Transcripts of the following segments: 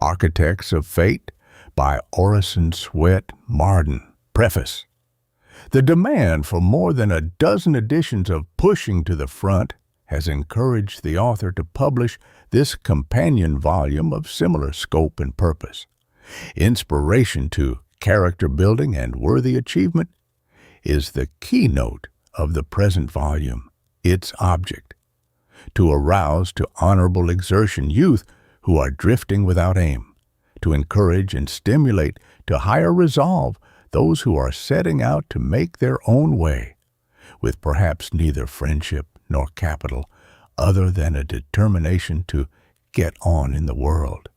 Architects of Fate by Orison Swett Marden. Preface. The demand for more than a dozen editions of Pushing to the Front has encouraged the author to publish this companion volume of similar scope and purpose. Inspiration to character building and worthy achievement is the keynote of the present volume, its object: to arouse to honorable exertion youth who are drifting without aim, to encourage and stimulate to higher resolve those who are setting out to make their own way, with perhaps neither friendship nor capital other than a determination to get on in the world.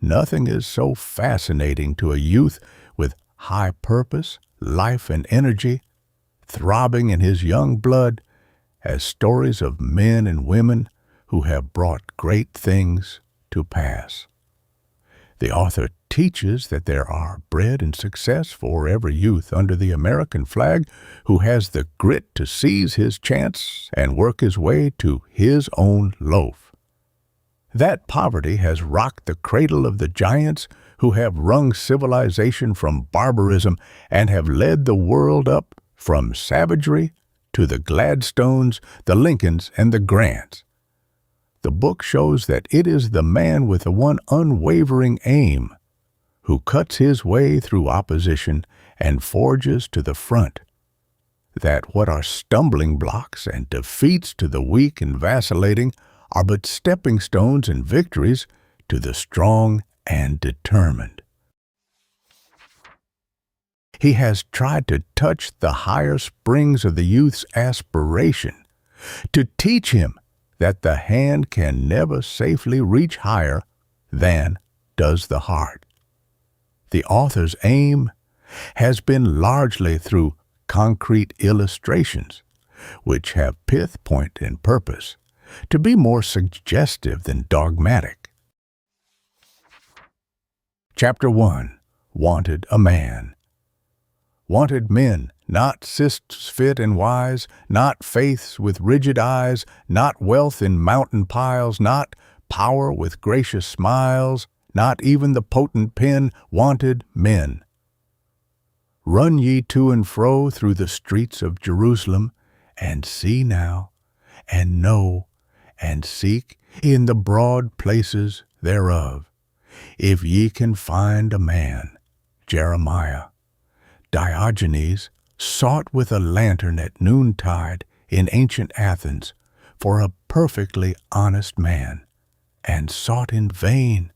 Nothing is so fascinating to a youth with high purpose, life, and energy throbbing in his young blood as stories of men and women who have brought great things to pass. The author teaches that there are bread and success for every youth under the American flag who has the grit to seize his chance and work his way to his own loaf. That poverty has rocked the cradle of the giants who have wrung civilization from barbarism and have led the world up from savagery to the Gladstones, the Lincolns, and the Grants. The book shows that it is the man with the one unwavering aim who cuts his way through opposition and forges to the front, that what are stumbling blocks and defeats to the weak and vacillating are but stepping stones and victories to the strong and determined. He has tried to touch the higher springs of the youth's aspiration, to teach him that the hand can never safely reach higher than does the heart. The author's aim has been largely through concrete illustrations, which have pith, point, and purpose, to be more suggestive than dogmatic. Chapter 1. Wanted a Man. Wanted men, not systems fit and wise, not faiths with rigid eyes, not wealth in mountain piles, not power with gracious smiles, not even the potent pen, wanted men. Run ye to and fro through the streets of Jerusalem, and see now, and know, and seek in the broad places thereof, if ye can find a man. Jeremiah. Diogenes sought with a lantern at noontide in ancient Athens for a perfectly honest man, and sought in vain.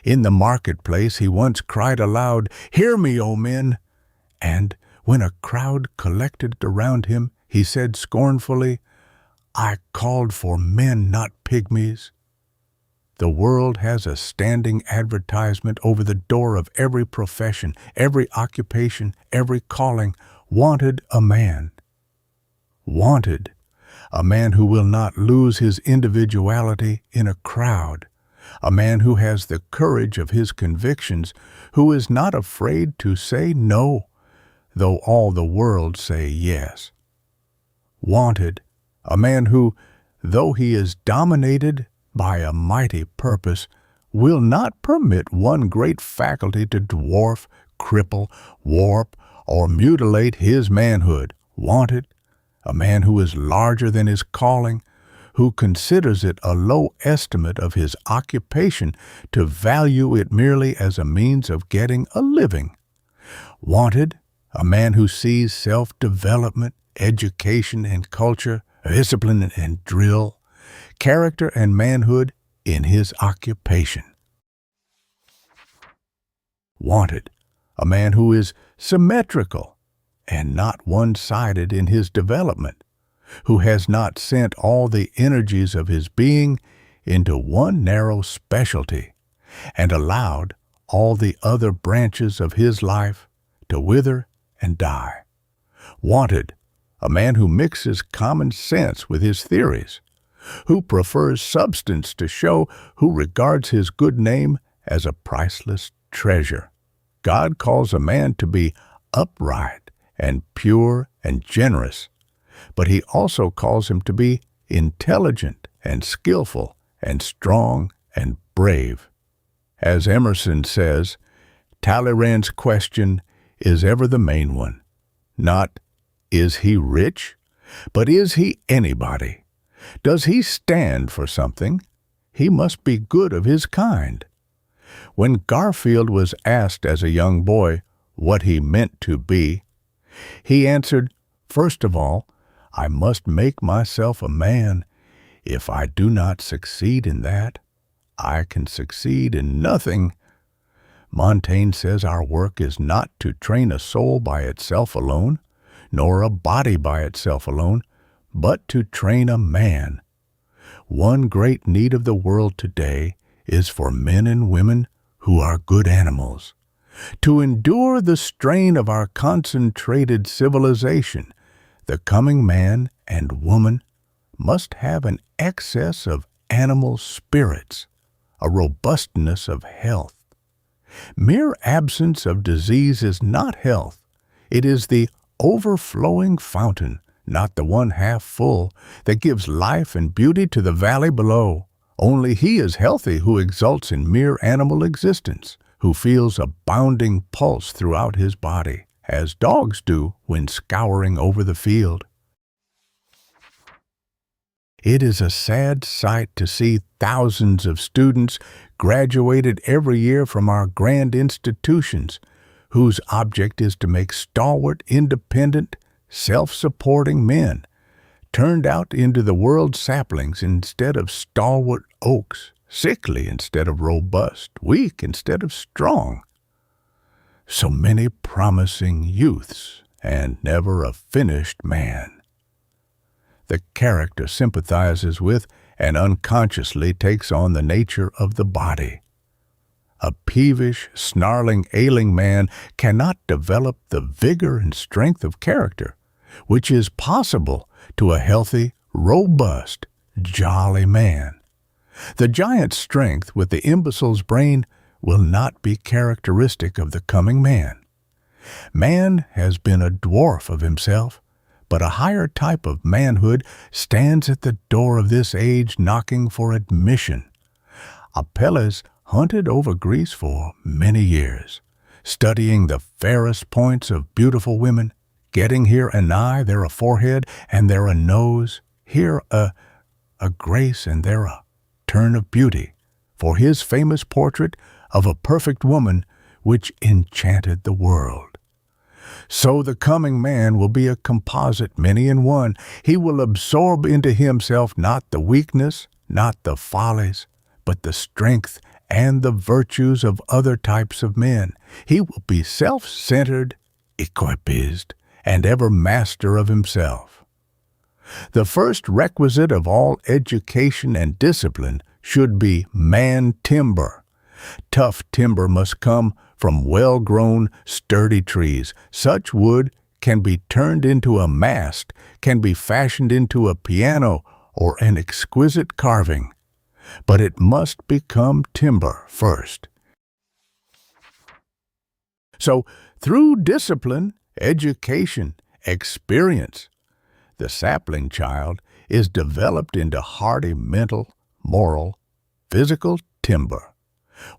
In the marketplace he once cried aloud, "Hear me, O men!" And when a crowd collected around him, he said scornfully, "I called for men, not pygmies." The world has a standing advertisement over the door of every profession, every occupation, every calling. Wanted a man. Wanted a man who will not lose his individuality in a crowd, a man who has the courage of his convictions, who is not afraid to say no, though all the world say yes. Wanted a man who, though he is dominated by a mighty purpose, will not permit one great faculty to dwarf, cripple, warp, or mutilate his manhood. Wanted a man who is larger than his calling, who considers it a low estimate of his occupation to value it merely as a means of getting a living. Wanted a man who sees self-development, education and culture, discipline and drill, character and manhood in his occupation. Wanted a man who is symmetrical and not one-sided in his development, who has not sent all the energies of his being into one narrow specialty and allowed all the other branches of his life to wither and die. Wanted a man who mixes common sense with his theories, who prefers substance to show, who regards his good name as a priceless treasure. God calls a man to be upright and pure and generous, but he also calls him to be intelligent and skillful and strong and brave. As Emerson says, Talleyrand's question is ever the main one. Not, is he rich? But is he anybody? Does he stand for something? He must be good of his kind. When Garfield was asked as a young boy what he meant to be, he answered, "First of all, I must make myself a man. If I do not succeed in that, I can succeed in nothing." Montaigne says our work is not to train a soul by itself alone, nor a body by itself alone, but to train a man. One great need of the world today is for men and women who are good animals. To endure the strain of our concentrated civilization, the coming man and woman must have an excess of animal spirits, a robustness of health. Mere absence of disease is not health. It is the overflowing fountain, not the one half full, that gives life and beauty to the valley below. Only he is healthy who exults in mere animal existence, who feels a bounding pulse throughout his body, as dogs do when scouring over the field. It is a sad sight to see thousands of students graduated every year from our grand institutions, whose object is to make stalwart, independent, self-supporting men, turned out into the world saplings instead of stalwart oaks, sickly instead of robust, weak instead of strong. So many promising youths, and never a finished man. The character sympathizes with and unconsciously takes on the nature of the body. A peevish, snarling, ailing man cannot develop the vigor and strength of character, which is possible to a healthy, robust, jolly man. The giant's strength with the imbecile's brain will not be characteristic of the coming man. Man has been a dwarf of himself, but a higher type of manhood stands at the door of this age knocking for admission. Apelles hunted over Greece for many years, studying the fairest points of beautiful women, getting here an eye, there a forehead, and there a nose, here a grace, and there a turn of beauty, for his famous portrait of a perfect woman which enchanted the world. So the coming man will be a composite many in one. He will absorb into himself not the weakness, not the follies, but the strength and the virtues of other types of men. He will be self-centered, equipoised, and ever master of himself. The first requisite of all education and discipline should be man timber. Tough timber must come from well-grown, sturdy trees. Such wood can be turned into a mast, can be fashioned into a piano or an exquisite carving. But it must become timber first. So, through discipline, education, experience, the sapling child is developed into hardy mental, moral, physical timber.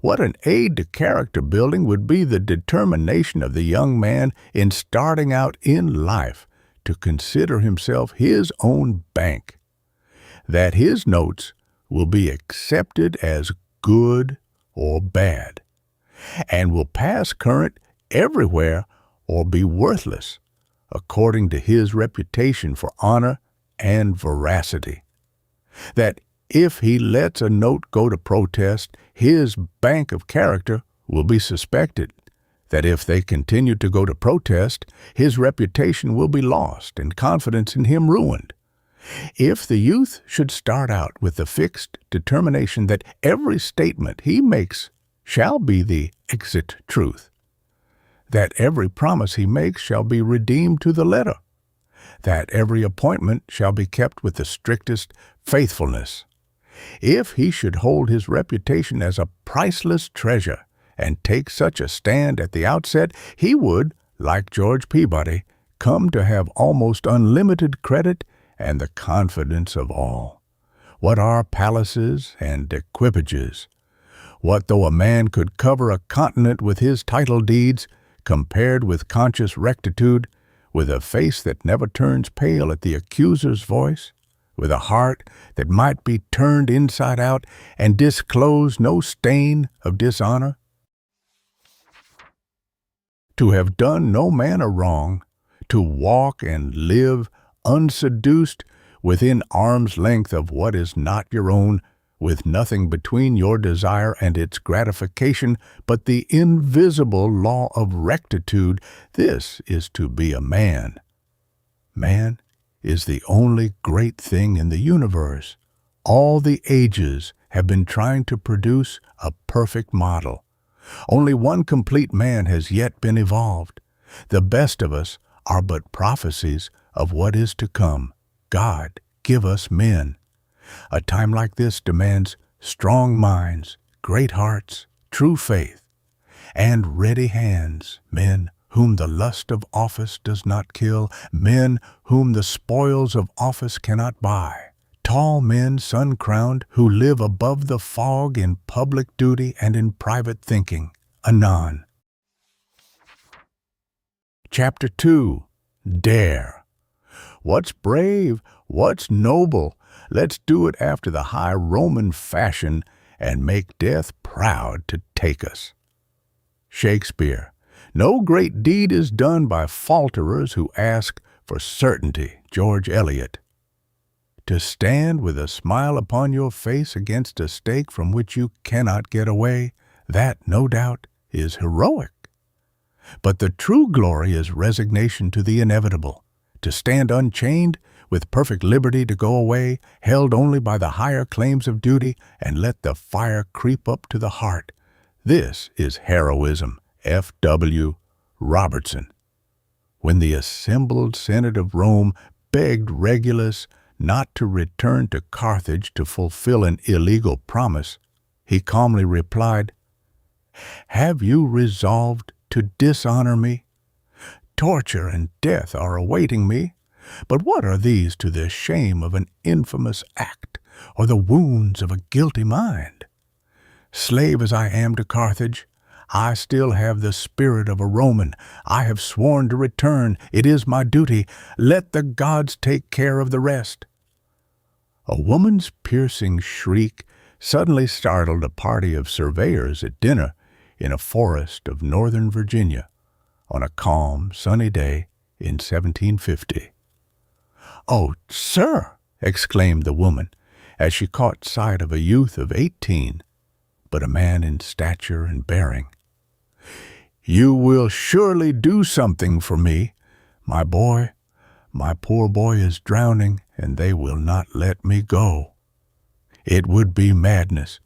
What an aid to character building would be the determination of the young man in starting out in life to consider himself his own bank, that his notes will be accepted as good or bad, and will pass current everywhere or be worthless, according to his reputation for honor and veracity. That if he lets a note go to protest, his bank of character will be suspected. That if they continue to go to protest, his reputation will be lost and confidence in him ruined. If the youth should start out with the fixed determination that every statement he makes shall be the exit truth, that every promise he makes shall be redeemed to the letter, that every appointment shall be kept with the strictest faithfulness, if he should hold his reputation as a priceless treasure and take such a stand at the outset, he would, like George Peabody, come to have almost unlimited credit and the confidence of all. What are palaces and equipages? What though a man could cover a continent with his title deeds, compared with conscious rectitude, with a face that never turns pale at the accuser's voice, with a heart that might be turned inside out and disclose no stain of dishonor? To have done no man a wrong, to walk and live unseduced within arm's length of what is not your own, with nothing between your desire and its gratification but the invisible law of rectitude, this is to be a man. Man is the only great thing in the universe. All the ages have been trying to produce a perfect model. Only one complete man has yet been evolved. The best of us are but prophecies of what is to come. God, give us men. A time like this demands strong minds, great hearts, true faith, and ready hands, men whom the lust of office does not kill, men whom the spoils of office cannot buy, tall men sun-crowned who live above the fog in public duty and in private thinking. Anon. Chapter 2. Dare. What's brave? What's noble? Let's do it after the high Roman fashion and make death proud to take us. Shakespeare. No great deed is done by falterers who ask for certainty. George Eliot. To stand with a smile upon your face against a stake from which you cannot get away, that, no doubt, is heroic. But the true glory is resignation to the inevitable, to stand unchained, with perfect liberty to go away, held only by the higher claims of duty, and let the fire creep up to the heart. This is heroism. F. W. Robertson. When the assembled Senate of Rome begged Regulus not to return to Carthage to fulfill an illegal promise, he calmly replied, "Have you resolved to dishonor me? Torture and death are awaiting me, but what are these to the shame of an infamous act or the wounds of a guilty mind? Slave as I am to Carthage, I still have the spirit of a Roman. I have sworn to return. It is my duty. Let the gods take care of the rest." A woman's piercing shriek suddenly startled a party of surveyors at dinner in a forest of northern Virginia on a calm, sunny day in 1750. "Oh, sir!" exclaimed the woman as she caught sight of a youth of 18, but a man in stature and bearing. "You will surely do something for me. My boy, my poor boy is drowning, and they will not let me go." "It would be madness.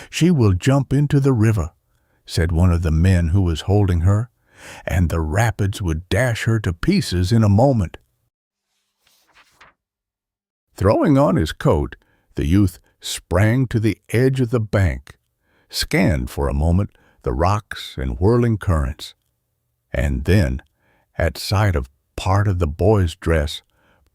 She will jump into the river," said one of the men who was holding her, "and the rapids would dash her to pieces in a moment." Throwing on his coat, the youth sprang to the edge of the bank, scanned for a moment the rocks and whirling currents, and then, at sight of part of the boy's dress,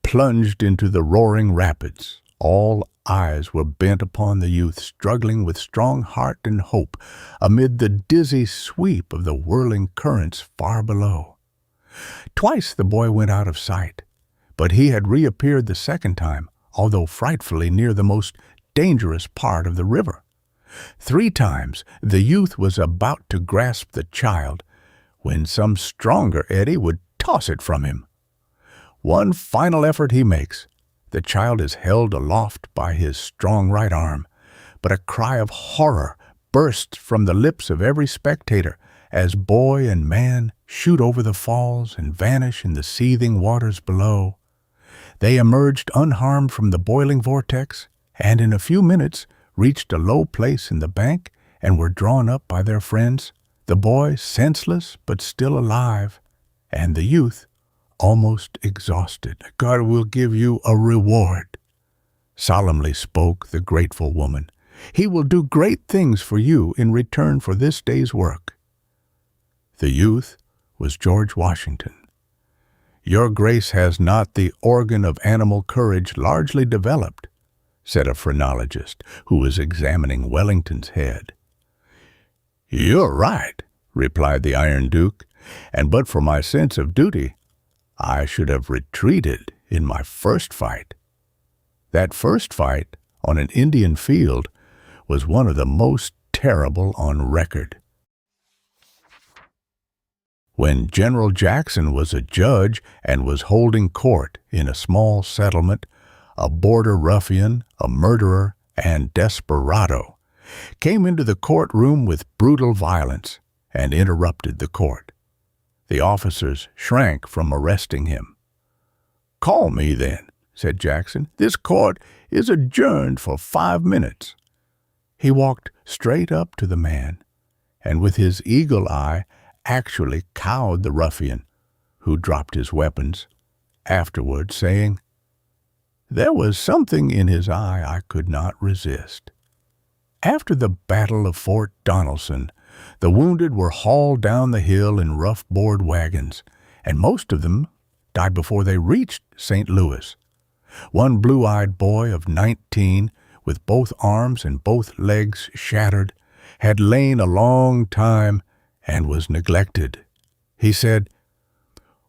plunged into the roaring rapids. All eyes were bent upon the youth struggling with strong heart and hope amid the dizzy sweep of the whirling currents far below. Twice the boy went out of sight, but he had reappeared the second time, although frightfully near the most dangerous part of the river. 3 times the youth was about to grasp the child when some stronger eddy would toss it from him. One final effort he makes. The child is held aloft by his strong right arm, but a cry of horror bursts from the lips of every spectator as boy and man shoot over the falls and vanish in the seething waters below. They emerged unharmed from the boiling vortex, and in a few minutes reached a low place in the bank and were drawn up by their friends, the boy senseless but still alive, and the youth almost exhausted. "God will give you a reward," solemnly spoke the grateful woman. "He will do great things for you in return for this day's work." The youth was George Washington. "Your Grace has not the organ of animal courage largely developed," said a phrenologist who was examining Wellington's head. "You're right," replied the Iron Duke, "and but for my sense of duty, I should have retreated in my first fight." That first fight on an Indian field was one of the most terrible on record. When General Jackson was a judge and was holding court in a small settlement, a border ruffian, a murderer, and desperado came into the courtroom with brutal violence and interrupted the court. The officers shrank from arresting him. "Call me, then," said Jackson. "This court is adjourned for 5 minutes." He walked straight up to the man, and with his eagle eye actually cowed the ruffian, who dropped his weapons, afterward saying, "There was something in his eye I could not resist." After the Battle of Fort Donelson, the wounded were hauled down the hill in rough board wagons, and most of them died before they reached St. Louis. One blue-eyed boy of 19, with both arms and both legs shattered, had lain a long time and was neglected. He said,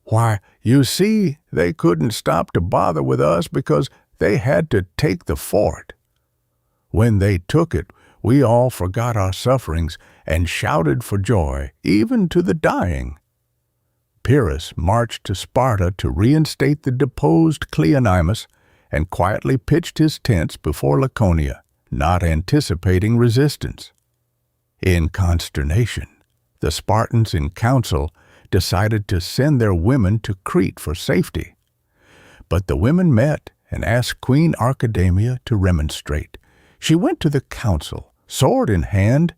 "Why, you see, they couldn't stop to bother with us because they had to take the fort. When they took it, we all forgot our sufferings and shouted for joy, even to the dying." Pyrrhus marched to Sparta to reinstate the deposed Cleonymus and quietly pitched his tents before Laconia, not anticipating resistance. In consternation, the Spartans in council decided to send their women to Crete for safety. But the women met and asked Queen Archidamia to remonstrate. She went to the council, sword in hand,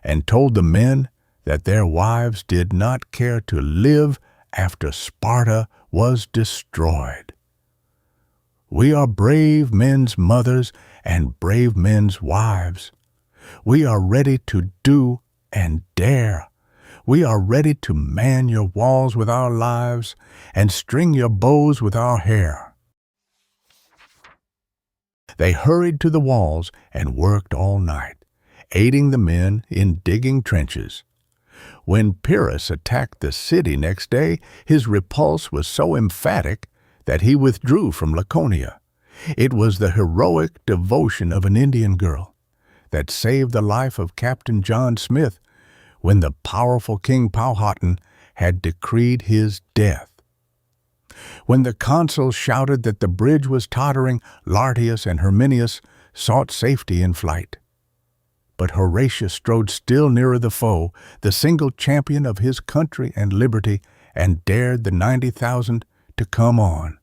and told the men that their wives did not care to live after Sparta was destroyed. "We are brave men's mothers and brave men's wives. We are ready to do and dare. We are ready to man your walls with our lives and string your bows with our hair." They hurried to the walls and worked all night, aiding the men in digging trenches. When Pyrrhus attacked the city next day, his repulse was so emphatic that he withdrew from Laconia. It was the heroic devotion of an Indian girl that saved the life of Captain John Smith when the powerful King Powhatan had decreed his death. When the consul shouted that the bridge was tottering, Lartius and Herminius sought safety in flight. But Horatius strode still nearer the foe, the single champion of his country and liberty, and dared the 90,000 to come on.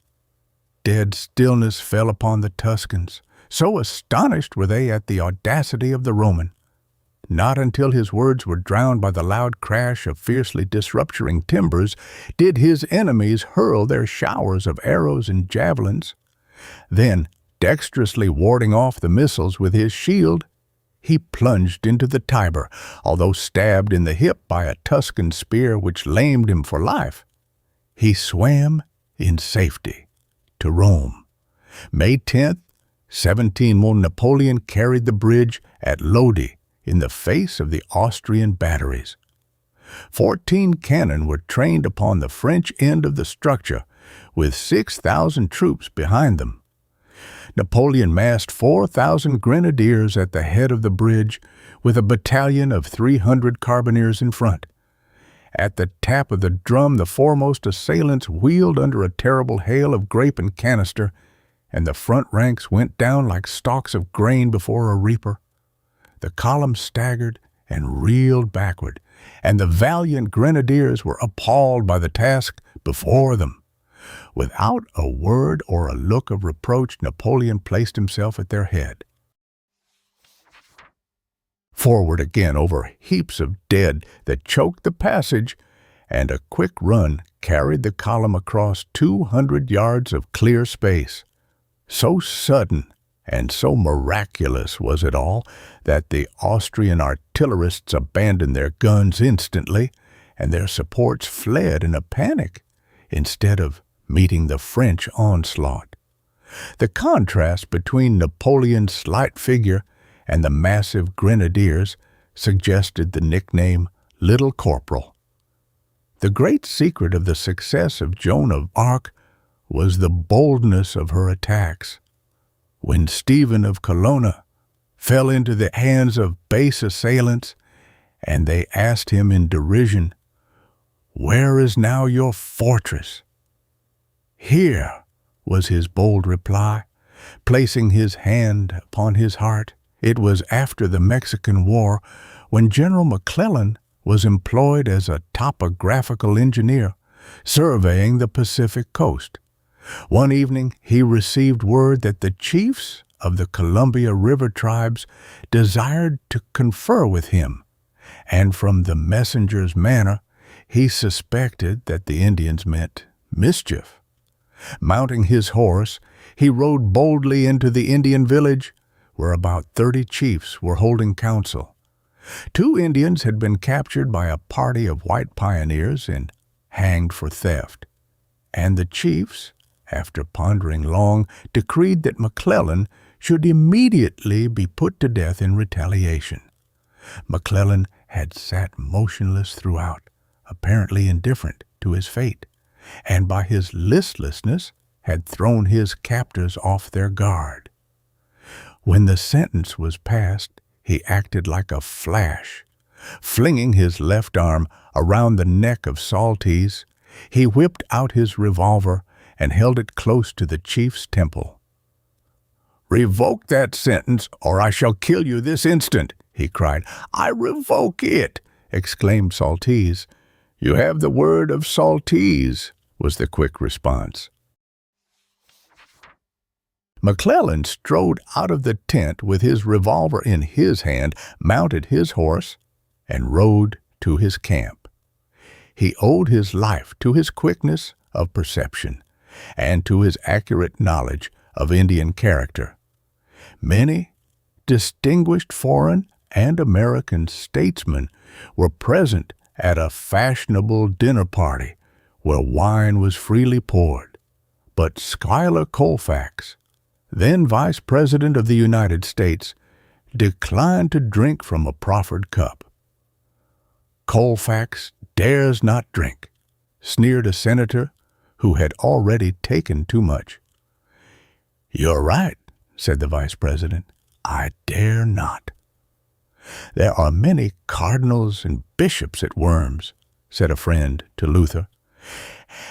Dead stillness fell upon the Tuscans. So astonished were they at the audacity of the Roman. Not until his words were drowned by the loud crash of fiercely disrupturing timbers did his enemies hurl their showers of arrows and javelins. Then, dexterously warding off the missiles with his shield, he plunged into the Tiber, although stabbed in the hip by a Tuscan spear which lamed him for life. He swam in safety to Rome. May 10th, 17 Napoleon carried the bridge at Lodi in the face of the Austrian batteries. 14 cannon were trained upon the French end of the structure, with 6,000 troops behind them. Napoleon massed 4,000 grenadiers at the head of the bridge, with a battalion of 300 carbineers in front. At the tap of the drum, the foremost assailants wheeled under a terrible hail of grape and canister, and the front ranks went down like stalks of grain before a reaper. The column staggered and reeled backward, and the valiant grenadiers were appalled by the task before them. Without a word or a look of reproach, Napoleon placed himself at their head. Forward again over heaps of dead that choked the passage, and a quick run carried the column across 200 yards of clear space. So sudden and so miraculous was it all that the Austrian artillerists abandoned their guns instantly, and their supports fled in a panic instead of meeting the French onslaught. The contrast between Napoleon's slight figure and the massive grenadiers suggested the nickname Little Corporal. The great secret of the success of Joan of Arc was the boldness of her attacks. When Stephen of Colonna fell into the hands of base assailants, and they asked him in derision, "Where is now your fortress?" "Here," was his bold reply, placing his hand upon his heart. It was after the Mexican War, when General McClellan was employed as a topographical engineer, surveying the Pacific coast. One evening he received word that the chiefs of the Columbia River tribes desired to confer with him, and from the messenger's manner he suspected that the Indians meant mischief. Mounting his horse, he rode boldly into the Indian village, where about 30 chiefs were holding council. 2 Indians had been captured by a party of white pioneers and hanged for theft, and the chiefs, after pondering long, decreed that McClellan should immediately be put to death in retaliation. McClellan had sat motionless throughout, apparently indifferent to his fate, and by his listlessness had thrown his captors off their guard. When the sentence was passed, he acted like a flash. Flinging his left arm around the neck of Saltese, he whipped out his revolver and held it close to the chief's temple. "Revoke that sentence, or I shall kill you this instant," he cried. "I revoke it," exclaimed Saltese. "You have the word of Saltese," was the quick response. McClellan strode out of the tent with his revolver in his hand, mounted his horse, and rode to his camp. He owed his life to his quickness of perception and to his accurate knowledge of Indian character. Many distinguished foreign and American statesmen were present at a fashionable dinner party where wine was freely poured, but Schuyler Colfax, then Vice President of the United States, declined to drink from a proffered cup. "Colfax dares not drink," sneered a senator who had already taken too much. "You're right," said the Vice President. "I dare not." "There are many cardinals and bishops at Worms," said a friend to Luther,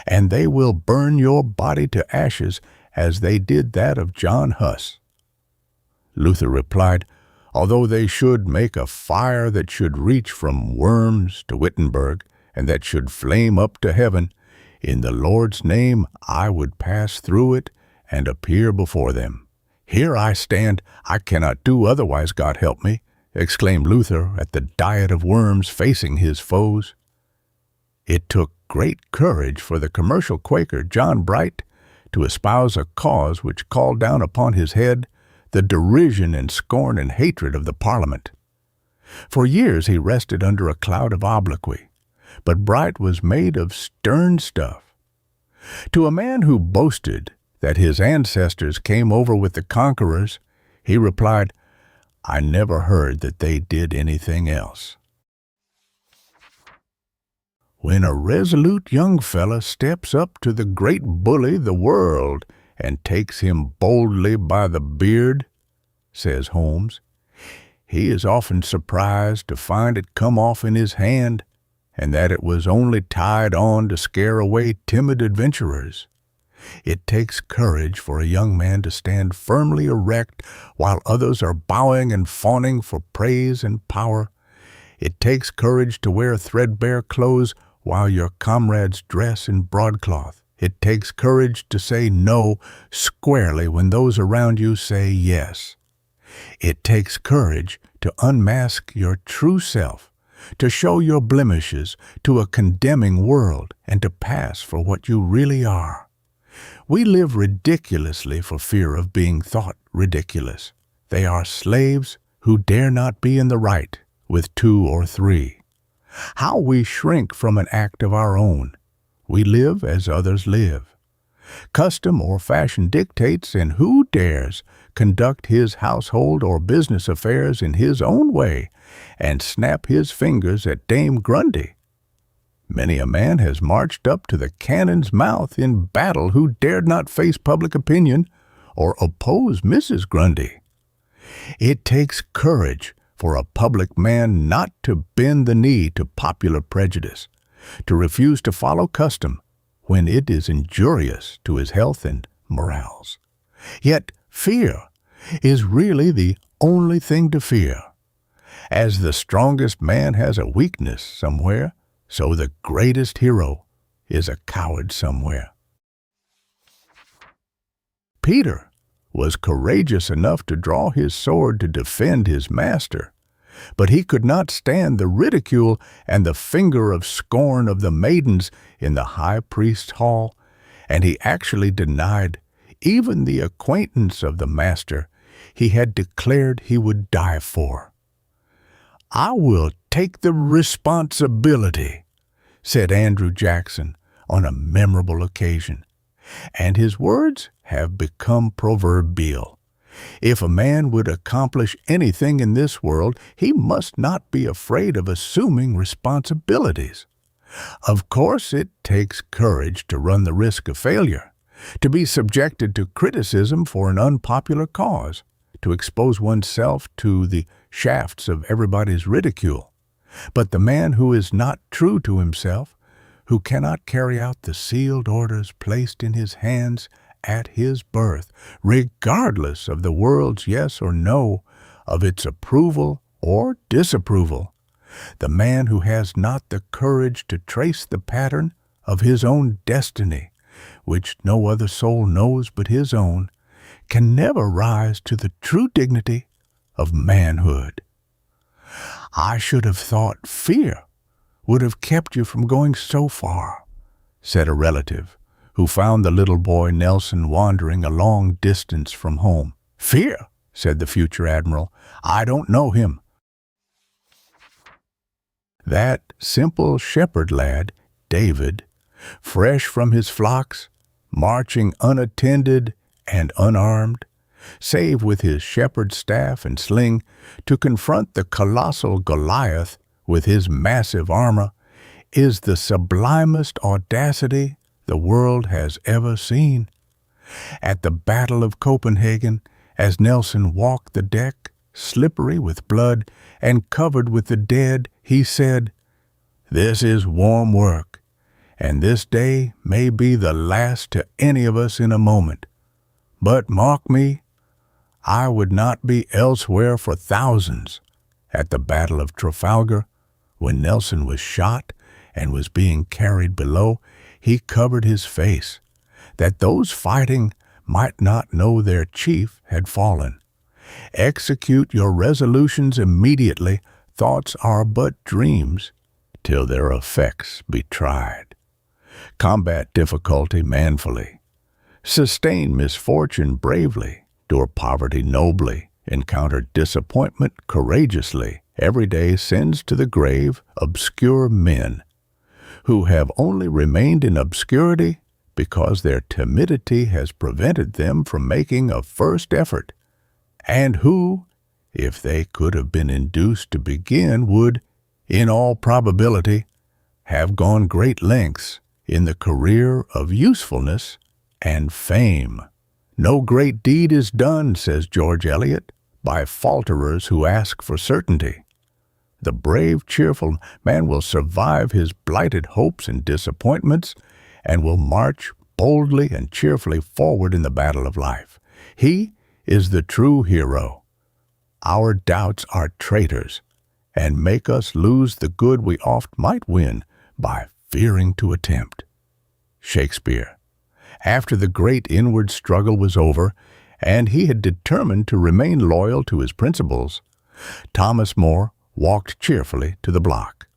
"and they will burn your body to ashes as they did that of John Huss." Luther replied, "Although they should make a fire that should reach from Worms to Wittenberg, and that should flame up to heaven, in the Lord's name I would pass through it and appear before them. Here I stand, I cannot do otherwise, God help me," exclaimed Luther at the Diet of Worms, facing his foes. It took great courage for the commercial Quaker John Bright to espouse a cause which called down upon his head the derision and scorn and hatred of the Parliament. For years he rested under a cloud of obloquy, but Bright was made of stern stuff. To a man who boasted that his ancestors came over with the conquerors, he replied, "I never heard that they did anything else." When a resolute young fella steps up to the great bully the world and takes him boldly by the beard, says Holmes, he is often surprised to find it come off in his hand, and that it was only tied on to scare away timid adventurers. It takes courage for a young man to stand firmly erect while others are bowing and fawning for praise and power. It takes courage to wear threadbare clothes while your comrades dress in broadcloth. It takes courage to say no squarely when those around you say yes. It takes courage to unmask your true self, to show your blemishes to a condemning world, and to pass for what you really are. We live ridiculously for fear of being thought ridiculous. They are slaves who dare not be in the right with 2 or 3. How we shrink from an act of our own. We live as others live. Custom or fashion dictates, and who dares conduct his household or business affairs in his own way and snap his fingers at Dame Grundy? Many a man has marched up to the cannon's mouth in battle who dared not face public opinion or oppose Mrs. Grundy. It takes courage for a public man not to bend the knee to popular prejudice, to refuse to follow custom when it is injurious to his health and morals. Yet fear is really the only thing to fear. As the strongest man has a weakness somewhere, so the greatest hero is a coward somewhere. Peter was courageous enough to draw his sword to defend his master, but he could not stand the ridicule and the finger of scorn of the maidens in the high priest's hall, and he actually denied even the acquaintance of the master he had declared he would die for. "I will take the responsibility," said Andrew Jackson on a memorable occasion, and his words have become proverbial. If a man would accomplish anything in this world, he must not be afraid of assuming responsibilities. Of course, it takes courage to run the risk of failure, to be subjected to criticism for an unpopular cause, to expose oneself to the shafts of everybody's ridicule. But the man who is not true to himself, who cannot carry out the sealed orders placed in his hands at his birth, regardless of the world's yes or no, of its approval or disapproval, the man who has not the courage to trace the pattern of his own destiny, which no other soul knows but his own, can never rise to the true dignity of manhood. "I should have thought fear would have kept you from going so far," said a relative who found the little boy Nelson wandering a long distance from home. "Fear," said the future admiral, "I don't know him." That simple shepherd lad, David, fresh from his flocks, marching unattended and unarmed, save with his shepherd's staff and sling, to confront the colossal Goliath with his massive armor, is the sublimest audacity the world has ever seen. At the Battle of Copenhagen, as Nelson walked the deck, slippery with blood and covered with the dead, he said, "This is warm work, and this day may be the last to any of us in a moment. But mark me, I would not be elsewhere for thousands." At the Battle of Trafalgar, when Nelson was shot and was being carried below, he covered his face, that those fighting might not know their chief had fallen. Execute your resolutions immediately. Thoughts are but dreams till their effects be tried. Combat difficulty manfully. Sustain misfortune bravely. Endure poverty nobly. Encounter disappointment courageously. Every day sends to the grave obscure men, who have only remained in obscurity because their timidity has prevented them from making a first effort, and who, if they could have been induced to begin, would, in all probability, have gone great lengths in the career of usefulness and fame. "No great deed is done," says George Eliot, "by falterers who ask for certainty." The brave, cheerful man will survive his blighted hopes and disappointments and will march boldly and cheerfully forward in the battle of life. He is the true hero. Our doubts are traitors and make us lose the good we oft might win by fearing to attempt. Shakespeare. After the great inward struggle was over, and he had determined to remain loyal to his principles, Thomas More walked cheerfully to the block.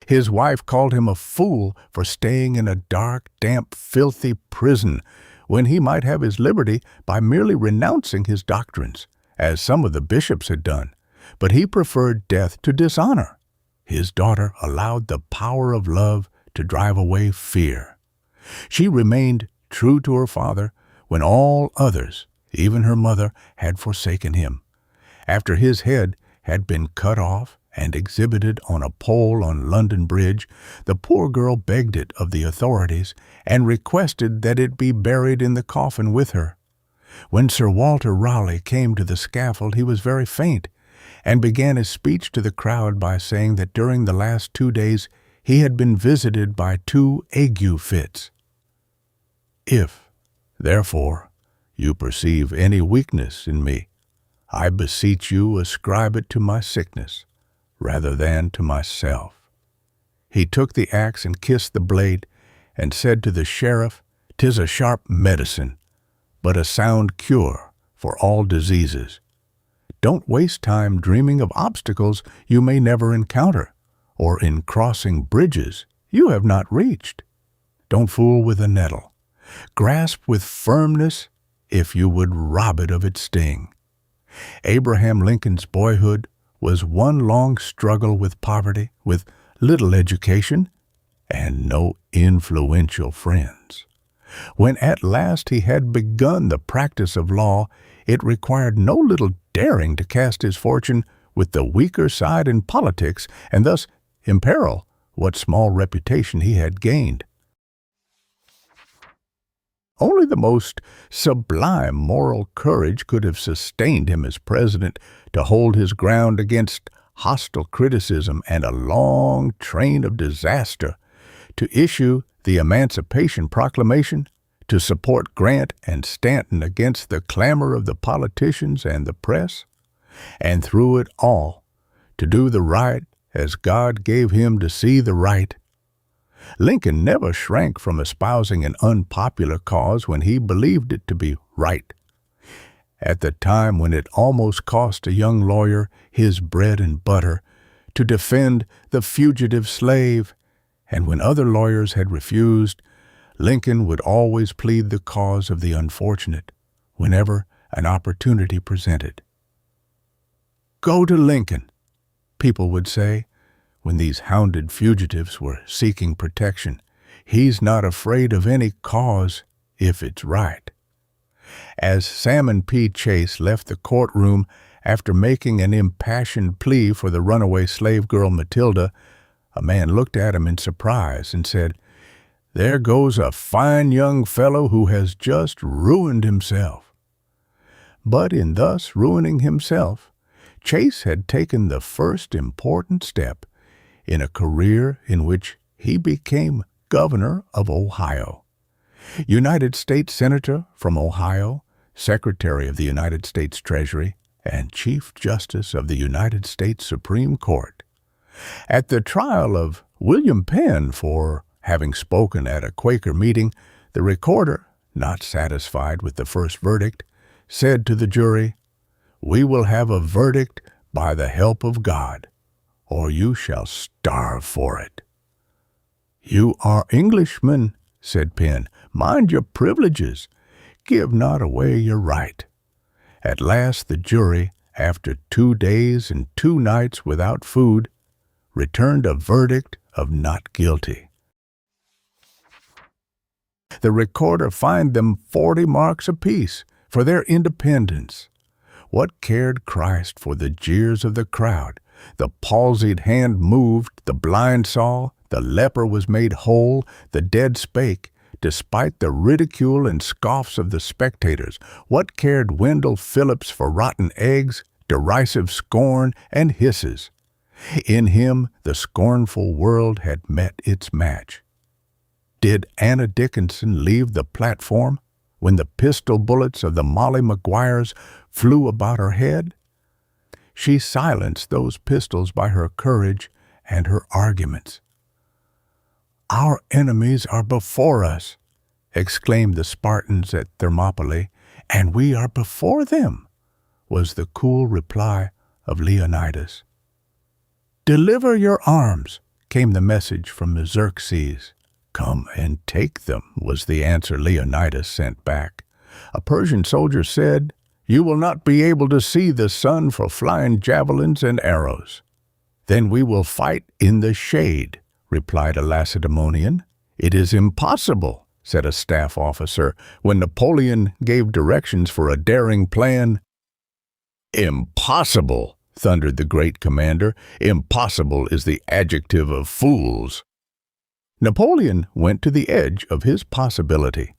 His wife called him a fool for staying in a dark, damp, filthy prison when he might have his liberty by merely renouncing his doctrines, as some of the bishops had done, but he preferred death to dishonor. His daughter allowed the power of love to drive away fear. She remained true to her father when all others, even her mother, had forsaken him. After his head had been cut off and exhibited on a pole on London Bridge, the poor girl begged it of the authorities and requested that it be buried in the coffin with her. When Sir Walter Raleigh came to the scaffold, he was very faint, and began his speech to the crowd by saying that during the last 2 days he had been visited by 2 ague fits. If, therefore, you perceive any weakness in me, I beseech you ascribe it to my sickness, rather than to myself. He took the axe and kissed the blade, and said to the sheriff, "'Tis a sharp medicine, but a sound cure for all diseases. Don't waste time dreaming of obstacles you may never encounter, or in crossing bridges you have not reached. Don't fool with a nettle. Grasp with firmness if you would rob it of its sting." Abraham Lincoln's boyhood was one long struggle with poverty, with little education, and no influential friends. When at last he had begun the practice of law, it required no little daring to cast his fortune with the weaker side in politics, and thus imperil what small reputation he had gained. Only the most sublime moral courage could have sustained him as president to hold his ground against hostile criticism and a long train of disaster, to issue the Emancipation Proclamation, to support Grant and Stanton against the clamor of the politicians and the press, and through it all, to do the right as God gave him to see the right. Lincoln never shrank from espousing an unpopular cause when he believed it to be right. At the time when it almost cost a young lawyer his bread and butter to defend the fugitive slave, and when other lawyers had refused, Lincoln would always plead the cause of the unfortunate whenever an opportunity presented. "Go to Lincoln," people would say, when these hounded fugitives were seeking protection. "He's not afraid of any cause if it's right." As Salmon P. Chase left the courtroom after making an impassioned plea for the runaway slave girl Matilda, a man looked at him in surprise and said, "There goes a fine young fellow who has just ruined himself." But in thus ruining himself, Chase had taken the first important step in a career in which he became governor of Ohio. United States Senator from Ohio, Secretary of the United States Treasury, and Chief Justice of the United States Supreme Court. At the trial of William Penn for having spoken at a Quaker meeting, the recorder, not satisfied with the first verdict, said to the jury, "We will have a verdict by the help of God, or you shall starve for it." "You are Englishmen," said Penn. "Mind your privileges. Give not away your right." At last the jury, after 2 days and 2 nights without food, returned a verdict of not guilty. The recorder fined them 40 marks apiece for their independence. What cared Christ for the jeers of the crowd? The palsied hand moved, the blind saw, the leper was made whole, the dead spake, despite the ridicule and scoffs of the spectators. What cared Wendell Phillips for rotten eggs, derisive scorn, and hisses? In him the scornful world had met its match. Did Anna Dickinson leave the platform when the pistol bullets of the Molly Maguires flew about her head? She silenced those pistols by her courage and her arguments. "Our enemies are before us," exclaimed the Spartans at Thermopylae, "and we are before them," was the cool reply of Leonidas. "Deliver your arms," came the message from Xerxes. "Come and take them," was the answer Leonidas sent back. A Persian soldier said, "You will not be able to see the sun for flying javelins and arrows." "Then we will fight in the shade," replied a Lacedaemonian. "It is impossible," said a staff officer when Napoleon gave directions for a daring plan. "Impossible," thundered the great commander. "Impossible is the adjective of fools." Napoleon went to the edge of his possibility.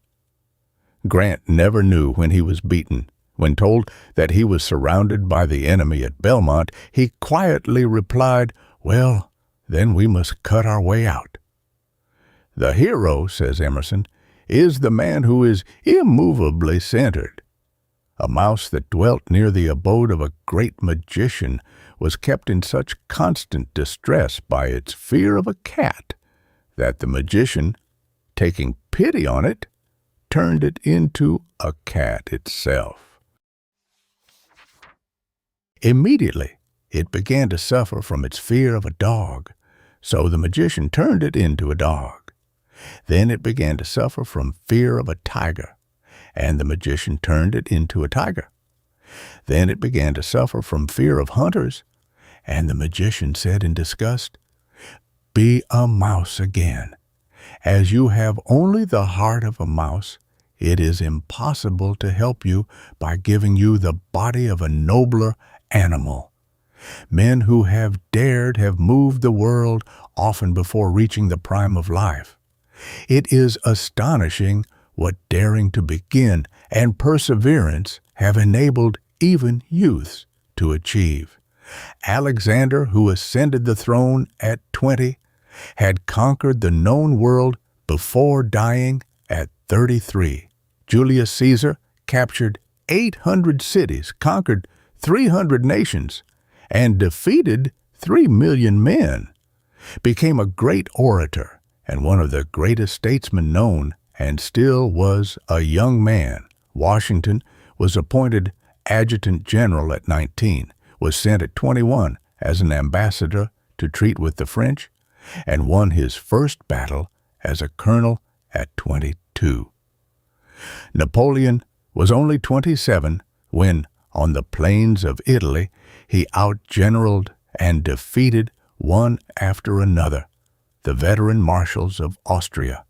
Grant never knew when he was beaten. When told that he was surrounded by the enemy at Belmont, he quietly replied, "Well, then we must cut our way out." The hero, says Emerson, is the man who is immovably centered. A mouse that dwelt near the abode of a great magician was kept in such constant distress by its fear of a cat that the magician, taking pity on it, turned it into a cat itself. Immediately, it began to suffer from its fear of a dog, so the magician turned it into a dog. Then it began to suffer from fear of a tiger, and the magician turned it into a tiger. Then it began to suffer from fear of hunters, and the magician said in disgust, "Be a mouse again. As you have only the heart of a mouse, it is impossible to help you by giving you the body of a nobler animal. Men who have dared have moved the world often before reaching the prime of life. It is astonishing what daring to begin and perseverance have enabled even youths to achieve. Alexander, who ascended the throne at 20, had conquered the known world before dying at 33. Julius Caesar captured 800 cities, conquered 300 nations, and defeated 3 million men, became a great orator and one of the greatest statesmen known, and still was a young man. Washington was appointed adjutant general at 19, was sent at 21 as an ambassador to treat with the French, and won his first battle as a colonel at 22. Napoleon was only 27 when, on the plains of Italy, he outgeneraled and defeated one after another the veteran marshals of Austria.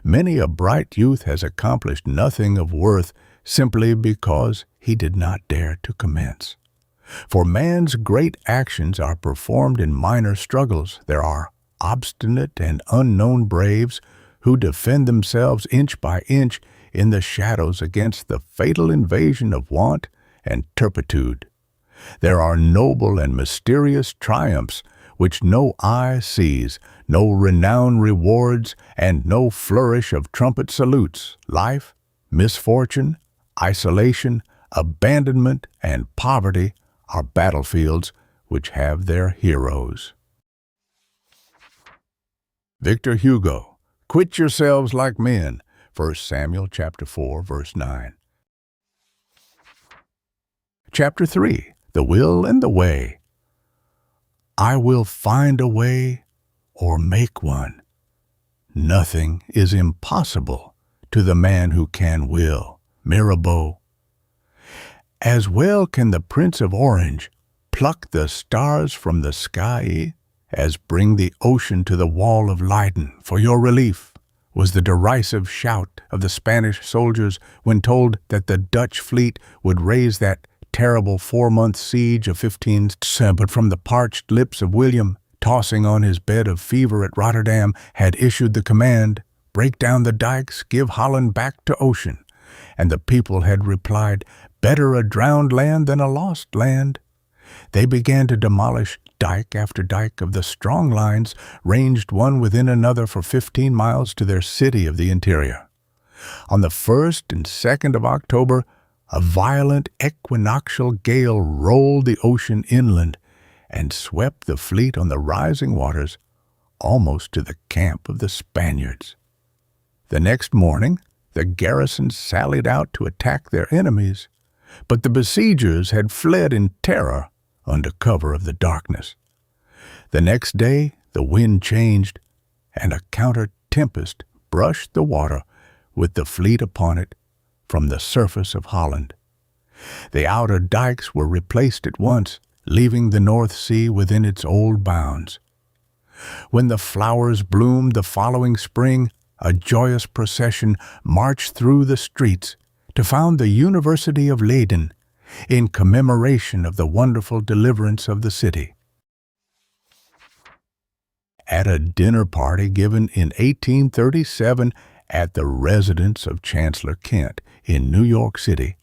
Many a bright youth has accomplished nothing of worth simply because he did not dare to commence. For man's great actions are performed in minor struggles. There are obstinate and unknown braves who defend themselves inch by inch in the shadows against the fatal invasion of want and turpitude. There are noble and mysterious triumphs which no eye sees, no renown rewards, and no flourish of trumpet salutes. Life, misfortune, isolation, abandonment, and poverty are battlefields which have their heroes. Victor Hugo, Quit Yourselves Like Men, 1 Samuel chapter 4, verse 9. Chapter 3, The Will and the Way. I will find a way or make one. Nothing is impossible to the man who can will. Mirabeau. As well can the Prince of Orange pluck the stars from the sky as bring the ocean to the wall of Leyden for your relief, was the derisive shout of the Spanish soldiers when told that the Dutch fleet would raise that terrible 4-month siege of 15. But from the parched lips of William, tossing on his bed of fever at Rotterdam, had issued the command, "Break down the dikes, give Holland back to ocean." And the people had replied, "Better a drowned land than a lost land." They began to demolish dike after dike of the strong lines ranged one within another for 15 miles to their city of the interior. On the 1st and 2nd of October, a violent equinoctial gale rolled the ocean inland and swept the fleet on the rising waters almost to the camp of the Spaniards. The next morning, the garrison sallied out to attack their enemies, but the besiegers had fled in terror under cover of the darkness. The next day, the wind changed, and a counter-tempest brushed the water with the fleet upon it from the surface of Holland. The outer dikes were replaced at once, leaving the North Sea within its old bounds. When the flowers bloomed the following spring, a joyous procession marched through the streets to found the University of Leyden in commemoration of the wonderful deliverance of the city. At a dinner party given in 1837 at the residence of Chancellor Kent in New York City,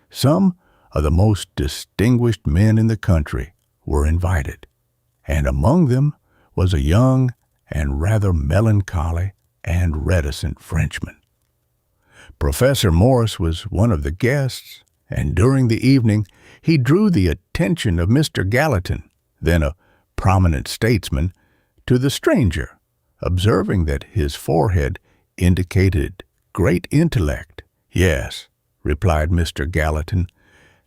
some of the most distinguished men in the country were invited, and among them was a young and rather melancholy and reticent Frenchman. Professor Morris was one of the guests, and during the evening he drew the attention of Mr. Gallatin, then a prominent statesman, to the stranger, observing that his forehead indicated great intellect. "Yes," replied Mr. Gallatin,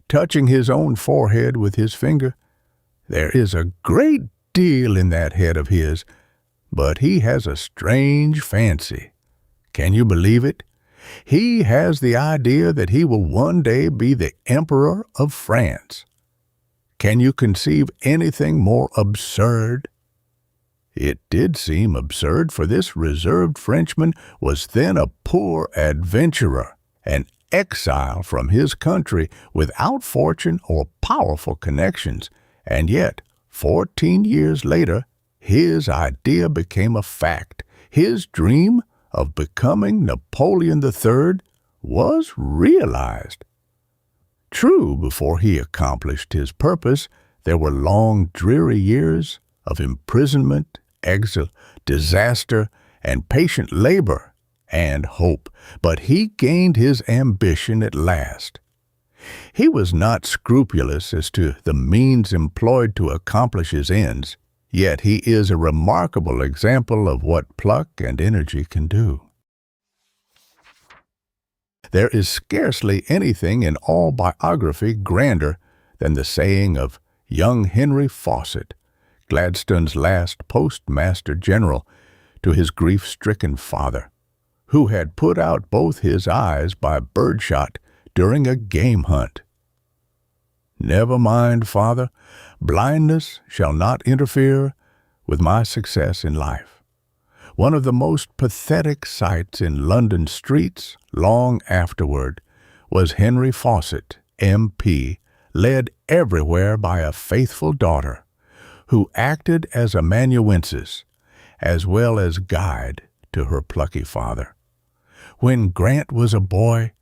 touching his own forehead with his finger, "there is a great deal in that head of his, but he has a strange fancy. Can you believe it? He has the idea that he will one day be the Emperor of France. Can you conceive anything more absurd?" It did seem absurd, for this reserved Frenchman was then a poor adventurer, an exile from his country without fortune or powerful connections, and yet 14 years later his idea became a fact. His dream of becoming Napoleon III was realized. True, before he accomplished his purpose, there were long, dreary years of imprisonment, exile, disaster, and patient labor and hope, but he gained his ambition at last. He was not scrupulous as to the means employed to accomplish his ends, yet he is a remarkable example of what pluck and energy can do. There is scarcely anything in all biography grander than the saying of young Henry Fawcett, Gladstone's last Postmaster General, to his grief-stricken father, who had put out both his eyes by birdshot during a game hunt. "Never mind, father, blindness shall not interfere with my success in life." One of the most pathetic sights in London streets long afterward was Henry Fawcett, MP, led everywhere by a faithful daughter, who acted as amanuensis, as well as guide to her plucky father. When Grant was a boy,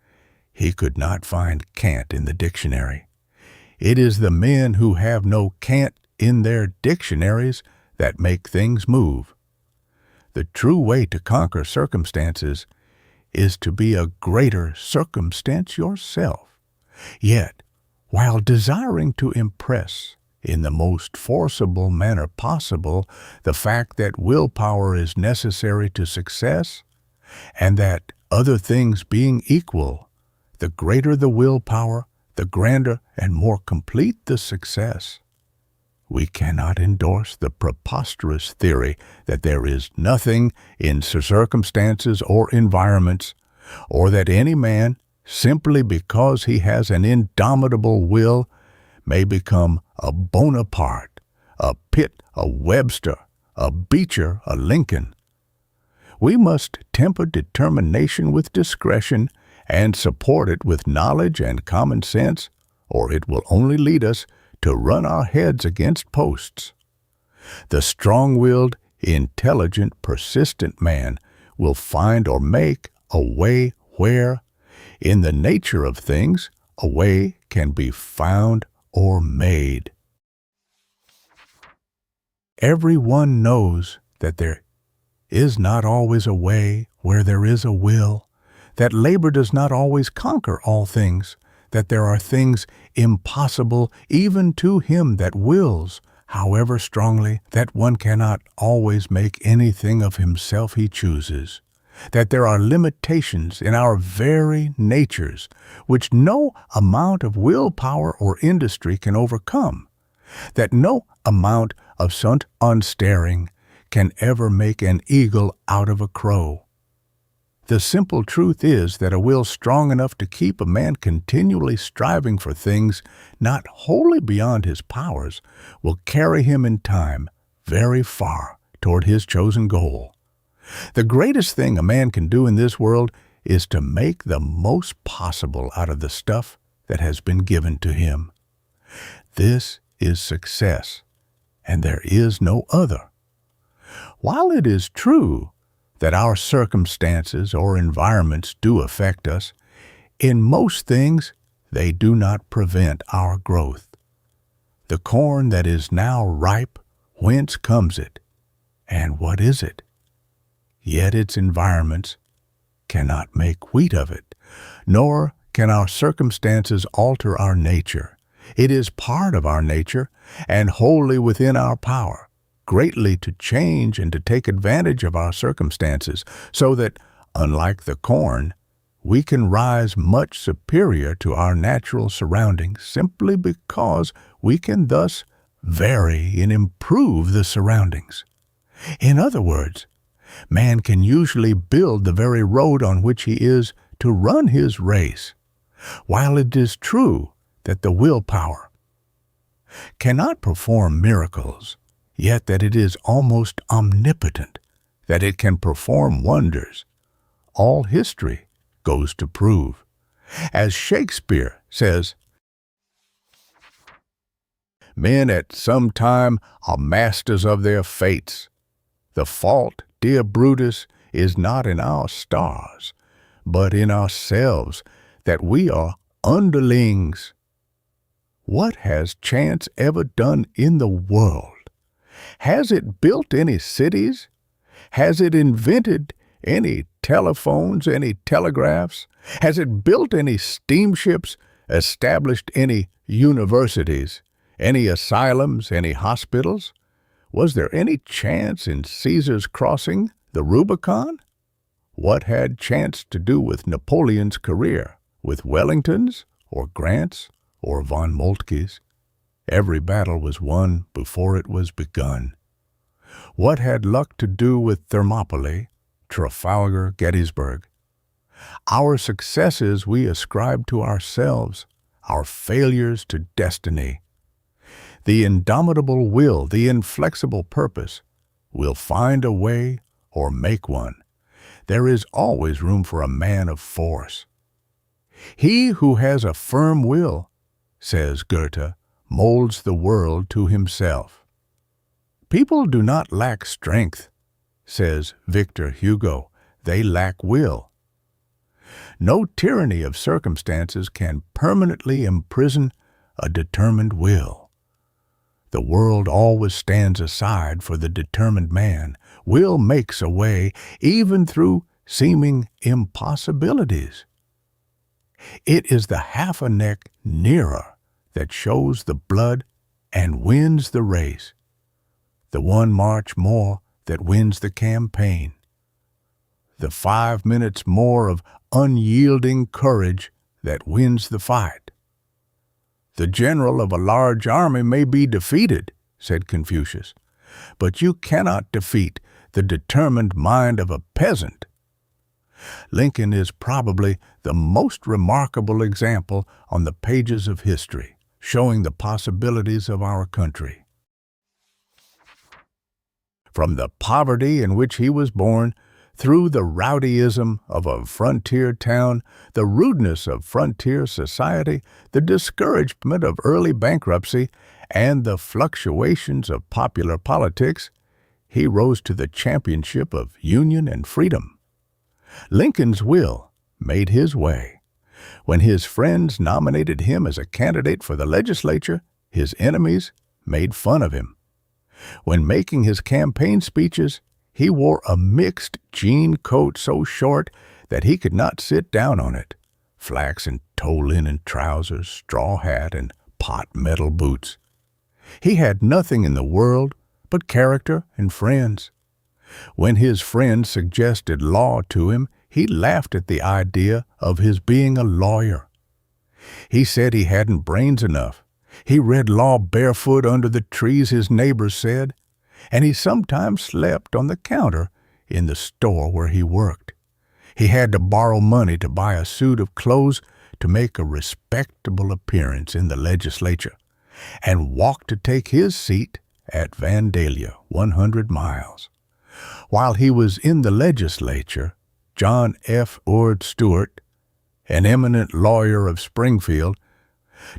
he could not find cant in the dictionary. It is the men who have no cant in their dictionaries that make things move. The true way to conquer circumstances is to be a greater circumstance yourself. Yet, while desiring to impress in the most forcible manner possible the fact that willpower is necessary to success, and that, other things being equal, the greater the willpower, the grander and more complete the success, we cannot endorse the preposterous theory that there is nothing in circumstances or environments, or that any man, simply because he has an indomitable will, may become a Bonaparte, a Pitt, a Webster, a Beecher, a Lincoln. We must temper determination with discretion and support it with knowledge and common sense, or it will only lead us to run our heads against posts. The strong-willed, intelligent, persistent man will find or make a way where, in the nature of things, a way can be found or made. Everyone knows that there is not always a way where there is a will, that labor does not always conquer all things, that there are things impossible even to him that wills, however strongly, that one cannot always make anything of himself he chooses, that there are limitations in our very natures which no amount of willpower or industry can overcome, that no amount of sunt unstaring can ever make an eagle out of a crow. The simple truth is that a will strong enough to keep a man continually striving for things not wholly beyond his powers will carry him in time very far toward his chosen goal. The greatest thing a man can do in this world is to make the most possible out of the stuff that has been given to him. This is success, and there is no other. While it is true that our circumstances or environments do affect us, in most things they do not prevent our growth. The corn that is now ripe, whence comes it, and what is it? Yet its environments cannot make wheat of it, nor can our circumstances alter our nature. It is part of our nature and wholly within our power, greatly to change and to take advantage of our circumstances, so that, unlike the corn, we can rise much superior to our natural surroundings simply because we can thus vary and improve the surroundings. In other words, man can usually build the very road on which he is to run his race, while it is true that the willpower cannot perform miracles, yet that it is almost omnipotent, that it can perform wonders. All history goes to prove. As Shakespeare says, "Men at some time are masters of their fates. The fault, dear Brutus, is not in our stars, but in ourselves, that we are underlings." What has chance ever done in the world? Has it built any cities? Has it invented any telephones, any telegraphs? Has it built any steamships, established any universities, any asylums, any hospitals? Was there any chance in Caesar's crossing the Rubicon? What had chance to do with Napoleon's career, with Wellington's, or Grant's, or von Moltke's? Every battle was won before it was begun. What had luck to do with Thermopylae, Trafalgar, Gettysburg? Our successes we ascribe to ourselves, our failures to destiny. The indomitable will, the inflexible purpose, will find a way or make one. There is always room for a man of force. He who has a firm will, says Goethe, molds the world to himself. People do not lack strength, says Victor Hugo. They lack will. No tyranny of circumstances can permanently imprison a determined will. The world always stands aside for the determined man. Will makes a way, even through seeming impossibilities. It is the half a neck nearer that shows the blood and wins the race, the 1 march more that wins the campaign, the 5 minutes more of unyielding courage that wins the fight. The general of a large army may be defeated, said Confucius, but you cannot defeat the determined mind of a peasant. Lincoln is probably the most remarkable example on the pages of history, showing the possibilities of our country. From the poverty in which he was born, through the rowdyism of a frontier town, the rudeness of frontier society, the discouragement of early bankruptcy, and the fluctuations of popular politics, he rose to the championship of union and freedom. Lincoln's will made his way. When his friends nominated him as a candidate for the legislature, his enemies made fun of him. When making his campaign speeches, he wore a mixed jean coat so short that he could not sit down on it, flax and tow linen trousers, straw hat, and pot metal boots. He had nothing in the world but character and friends. When his friends suggested law to him, he laughed at the idea of his being a lawyer. He said he hadn't brains enough. He read law barefoot under the trees, his neighbors said, and he sometimes slept on the counter in the store where he worked. He had to borrow money to buy a suit of clothes to make a respectable appearance in the legislature, and walk to take his seat at Vandalia, 100 miles. While he was in the legislature, John F. Ord Stewart, an eminent lawyer of Springfield,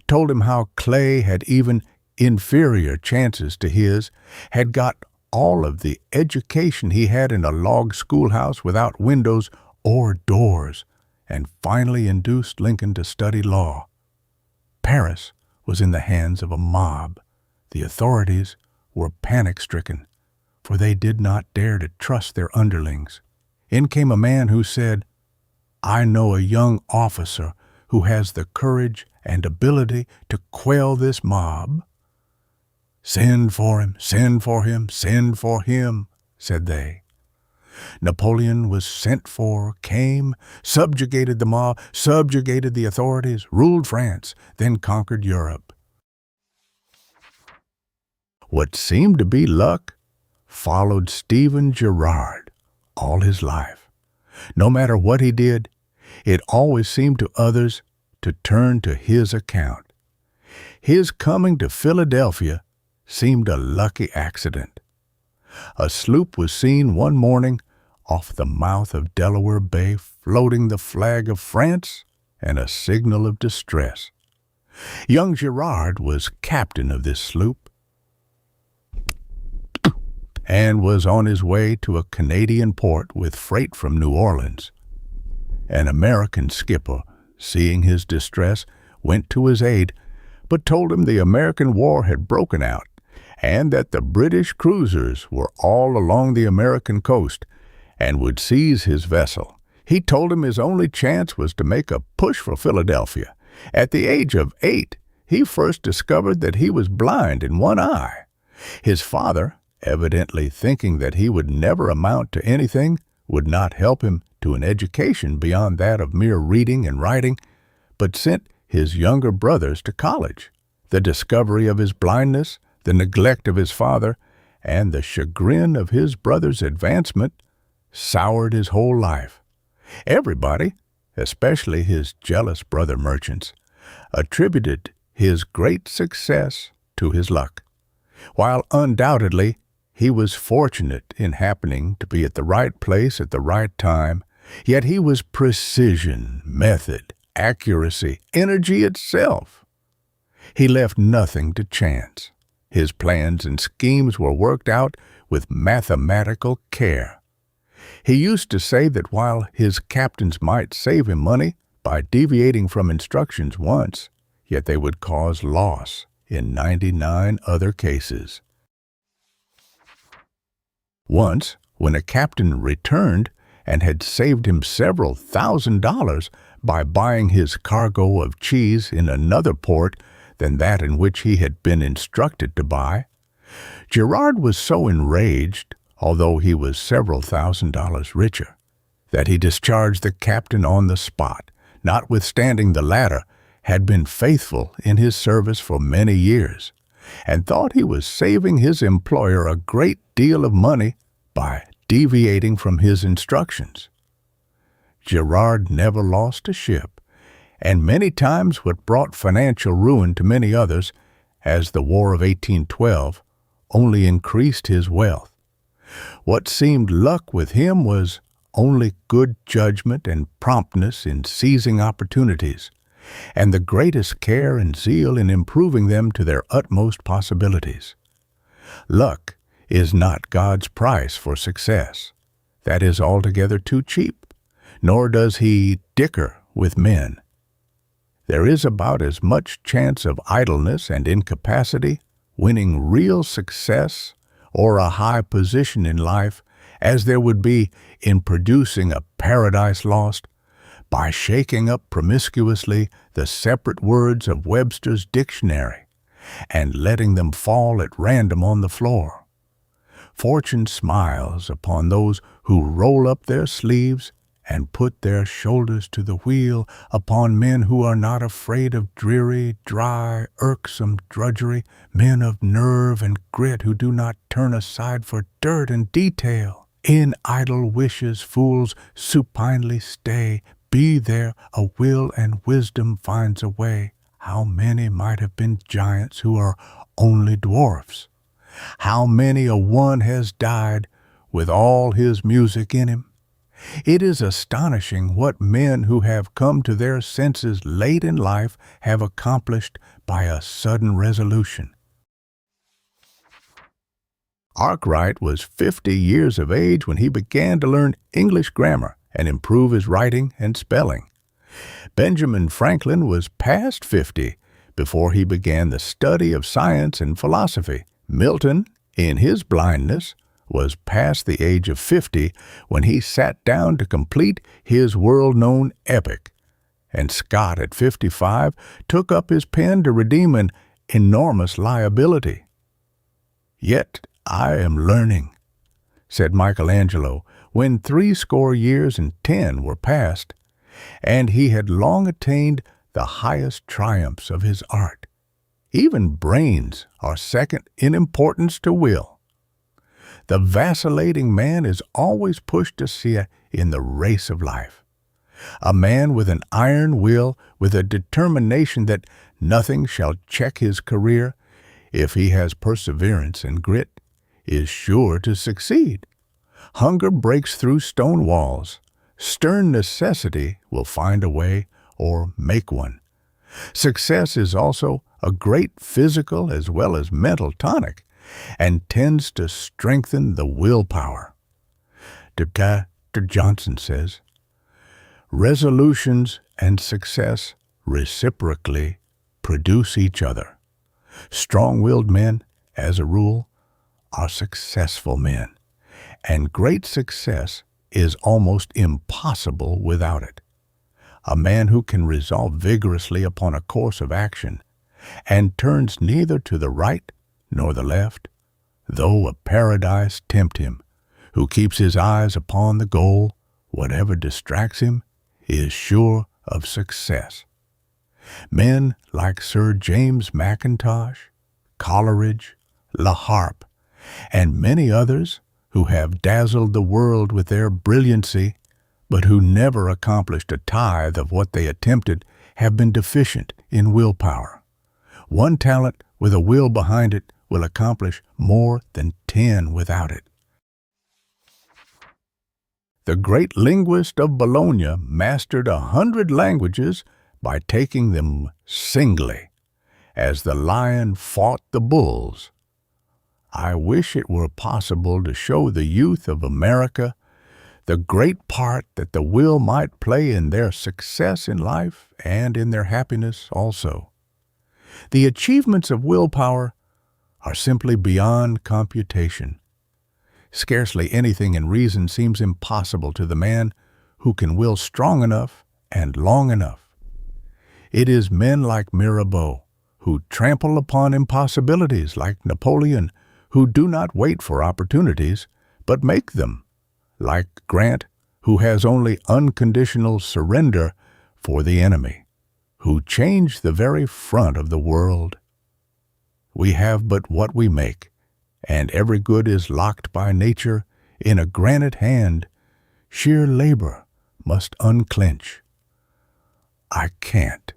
told him how Clay had even inferior chances to his, had got all of the education he had in a log schoolhouse without windows or doors, and finally induced Lincoln to study law. Paris was in the hands of a mob. The authorities were panic-stricken, for they did not dare to trust their underlings. In came a man who said, "I know a young officer who has the courage and ability to quell this mob." "Send for him, send for him, send for him," said they. Napoleon was sent for, came, subjugated the mob, subjugated the authorities, ruled France, then conquered Europe. What seemed to be luck followed Stephen Girard all his life. No matter what he did, it always seemed to others to turn to his account. His coming to Philadelphia seemed a lucky accident. A sloop was seen one morning off the mouth of Delaware Bay, floating the flag of France and a signal of distress. Young Girard was captain of this sloop and was on his way to a Canadian port with freight from New Orleans. An American skipper, seeing his distress, went to his aid, but told him the American war had broken out and that the British cruisers were all along the American coast and would seize his vessel. He told him his only chance was to make a push for Philadelphia. At the age of 8, he first discovered that he was blind in one eye. His father, evidently thinking that he would never amount to anything, would not help him to an education beyond that of mere reading and writing, but sent his younger brothers to college. The discovery of his blindness, the neglect of his father, and the chagrin of his brother's advancement soured his whole life. Everybody, especially his jealous brother merchants, attributed his great success to his luck. While undoubtedly he was fortunate in happening to be at the right place at the right time, yet he was precision, method, accuracy, energy itself. He left nothing to chance. His plans and schemes were worked out with mathematical care. He used to say that while his captains might save him money by deviating from instructions once, yet they would cause loss in 99 other cases. Once, when a captain returned and had saved him several $1,000s by buying his cargo of cheese in another port than that in which he had been instructed to buy, Girard was so enraged, although he was several $1,000s richer, that he discharged the captain on the spot, notwithstanding the latter had been faithful in his service for many years, and thought he was saving his employer a great deal of money by deviating from his instructions. Girard never lost a ship, and many times what brought financial ruin to many others, as the War of 1812, only increased his wealth. What seemed luck with him was only good judgment and promptness in seizing opportunities, and the greatest care and zeal in improving them to their utmost possibilities. Luck is not God's price for success. That is altogether too cheap, nor does he dicker with men. There is about as much chance of idleness and incapacity, winning real success, or a high position in life, as there would be in producing a paradise lost, by shaking up promiscuously the separate words of Webster's dictionary and letting them fall at random on the floor. Fortune smiles upon those who roll up their sleeves and put their shoulders to the wheel, upon men who are not afraid of dreary, dry, irksome drudgery, men of nerve and grit who do not turn aside for dirt and detail. In idle wishes fools supinely stay. Be there a will and wisdom finds a way. How many might have been giants who are only dwarfs? How many a one has died with all his music in him. It is astonishing what men who have come to their senses late in life have accomplished by a sudden resolution. Arkwright was 50 years of age when he began to learn English grammar and improve his writing and spelling. Benjamin Franklin was past 50 before he began the study of science and philosophy. Milton, in his blindness, was past the age of 50 when he sat down to complete his world-known epic. And Scott, at 55, took up his pen to redeem an enormous liability. "Yet I am learning," said Michelangelo when 70 were past, and he had long attained the highest triumphs of his art. Even brains are second in importance to will. The vacillating man is always pushed aside in the race of life. A man with an iron will, with a determination that nothing shall check his career, if he has perseverance and grit, is sure to succeed. Hunger breaks through stone walls. Stern necessity will find a way or make one. Success is also a great physical as well as mental tonic and tends to strengthen the willpower. Dr. Johnson says, "Resolutions and success reciprocally produce each other. Strong-willed men, as a rule, are successful men, and great success is almost impossible without it. A man who can resolve vigorously upon a course of action and turns neither to the right nor the left, though a paradise tempt him, who keeps his eyes upon the goal, whatever distracts him, is sure of success." Men like Sir James Mackintosh, Coleridge, La Harpe, and many others who have dazzled the world with their brilliancy, but who never accomplished a tithe of what they attempted, have been deficient in willpower. One talent with a will behind it will accomplish more than 10 without it. The great linguist of Bologna mastered 100 languages by taking them singly, as the lion fought the bulls. I wish it were possible to show the youth of America the great part that the will might play in their success in life and in their happiness also. The achievements of willpower are simply beyond computation. Scarcely anything in reason seems impossible to the man who can will strong enough and long enough. It is men like Mirabeau who trample upon impossibilities, like Napoleon, who do not wait for opportunities, but make them, like Grant, who has only unconditional surrender for the enemy, who change the very front of the world. We have but what we make, and every good is locked by nature in a granite hand. Sheer labor must unclench. "I can't.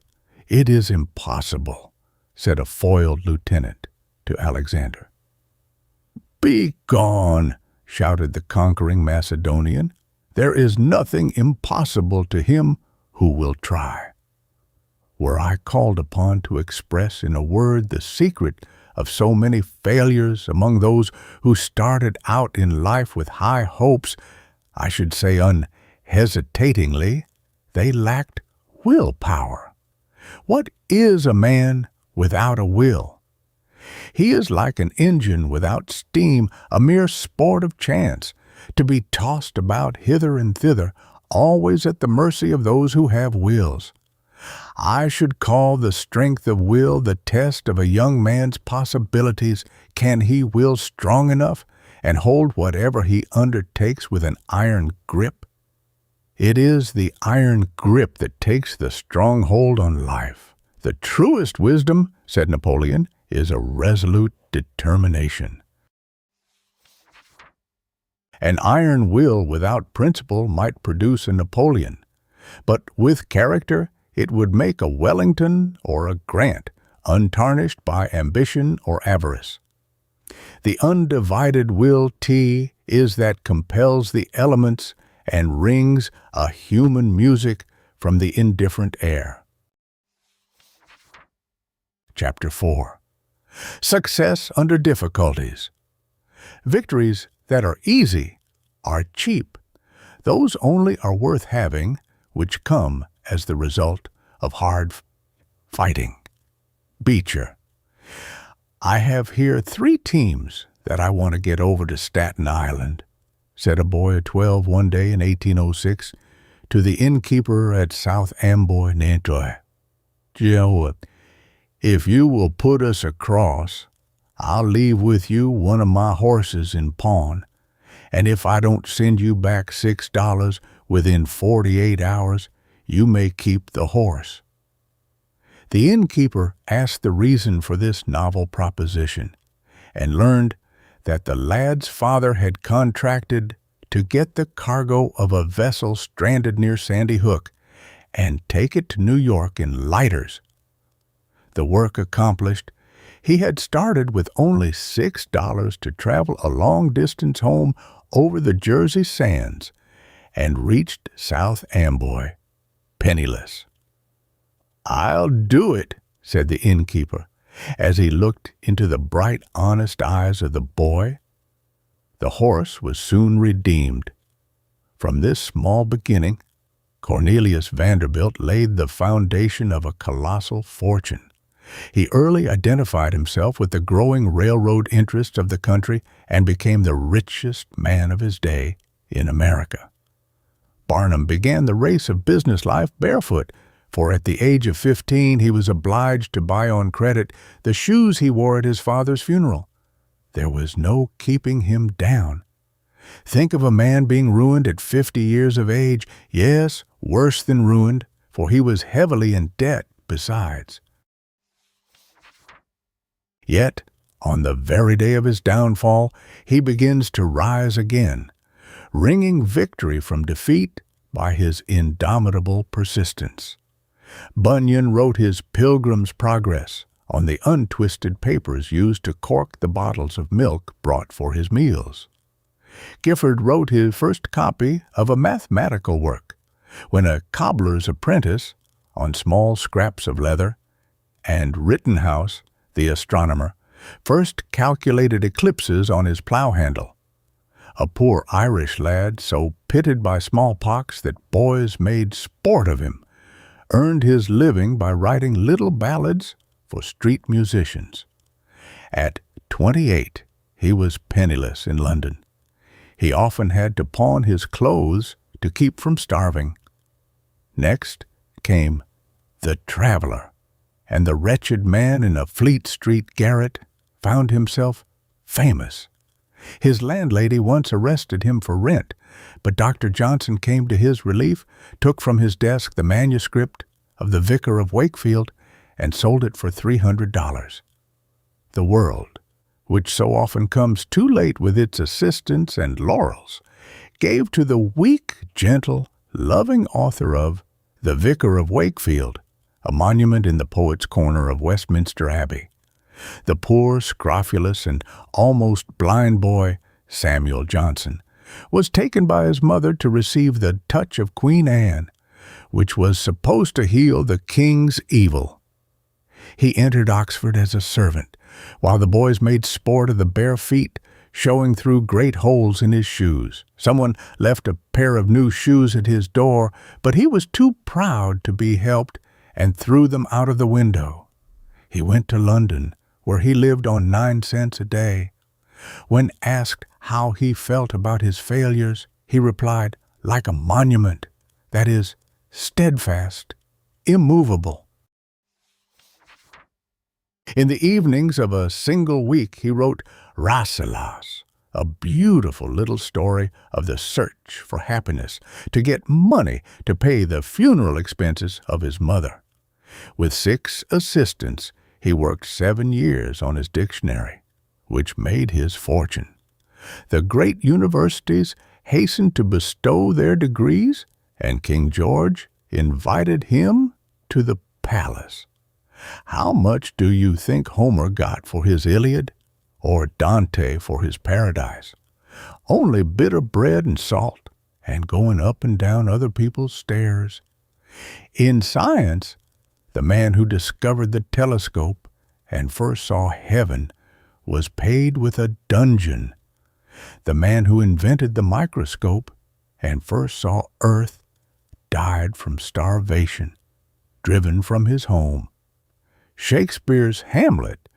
It is impossible," said a foiled lieutenant to Alexander. "Be gone," shouted the conquering Macedonian. "There is nothing impossible to him who will try." Were I called upon to express in a word the secret of so many failures among those who started out in life with high hopes, I should say unhesitatingly, they lacked willpower. What is a man without a will? He is like an engine without steam, a mere sport of chance, to be tossed about hither and thither, always at the mercy of those who have wills. I should call the strength of will the test of a young man's possibilities. Can he will strong enough and hold whatever he undertakes with an iron grip? It is the iron grip that takes the strong hold on life. The truest wisdom, said Napoleon, is a resolute determination. An iron will without principle might produce a Napoleon, but with character it would make a Wellington or a Grant, untarnished by ambition or avarice. The undivided will T is that compels the elements and wrings a human music from the indifferent air. Chapter 4. Success under difficulties. Victories that are easy are cheap. Those only are worth having which come as the result of hard fighting. Beecher. I have here 3 teams that I want to get over to Staten Island, said a boy of 12 one day in 1806 to the innkeeper at South Amboy, Nantucket. Joe, if you will put us across, I'll leave with you one of my horses in pawn, and if I don't send you back $6 within 48 hours, you may keep the horse. The innkeeper asked the reason for this novel proposition, and learned that the lad's father had contracted to get the cargo of a vessel stranded near Sandy Hook and take it to New York in lighters. The work accomplished, he had started with only $6 to travel a long distance home over the Jersey sands and reached South Amboy penniless. I'll do it, said the innkeeper, as he looked into the bright, honest eyes of the boy. The horse was soon redeemed. From this small beginning, Cornelius Vanderbilt laid the foundation of a colossal fortune. He early identified himself with the growing railroad interests of the country and became the richest man of his day in America. Barnum began the race of business life barefoot, for at the age of 15 he was obliged to buy on credit the shoes he wore at his father's funeral. There was no keeping him down. Think of a man being ruined at 50 years of age. Yes, worse than ruined, for he was heavily in debt besides. Yet, on the very day of his downfall, he begins to rise again, wringing victory from defeat by his indomitable persistence. Bunyan wrote his Pilgrim's Progress on the untwisted papers used to cork the bottles of milk brought for his meals. Gifford wrote his first copy of a mathematical work, when a cobbler's apprentice, on small scraps of leather, and Rittenhouse, the astronomer, first calculated eclipses on his plow handle. A poor Irish lad, so pitted by smallpox that boys made sport of him, earned his living by writing little ballads for street musicians. At 28, he was penniless in London. He often had to pawn his clothes to keep from starving. Next came the traveler, and the wretched man in a Fleet Street garret found himself famous. His landlady once arrested him for rent, but Dr. Johnson came to his relief, took from his desk the manuscript of The Vicar of Wakefield, and sold it for $300. The world, which so often comes too late with its assistance and laurels, gave to the weak, gentle, loving author of The Vicar of Wakefield a monument in the Poets' Corner of Westminster Abbey. The poor, scrofulous, and almost blind boy, Samuel Johnson, was taken by his mother to receive the touch of Queen Anne, which was supposed to heal the king's evil. He entered Oxford as a servant, while the boys made sport of the bare feet showing through great holes in his shoes. Someone left a pair of new shoes at his door, but he was too proud to be helped and threw them out of the window. He went to London, where he lived on 9 cents a day. When asked how he felt about his failures, he replied, like a monument, that is, steadfast, immovable. In the evenings of a single week, he wrote Rasselas, a beautiful little story of the search for happiness to get money to pay the funeral expenses of his mother. With 6 assistants, he worked 7 years on his dictionary, which made his fortune. The great universities hastened to bestow their degrees, and King George invited him to the palace. How much do you think Homer got for his Iliad, or Dante for his paradise. Only bitter bread and salt, and going up and down other people's stairs. In science, the man who discovered the telescope and first saw heaven was paid with a dungeon. The man who invented the microscope and first saw Earth died from starvation, driven from his home. Shakespeare's Hamlet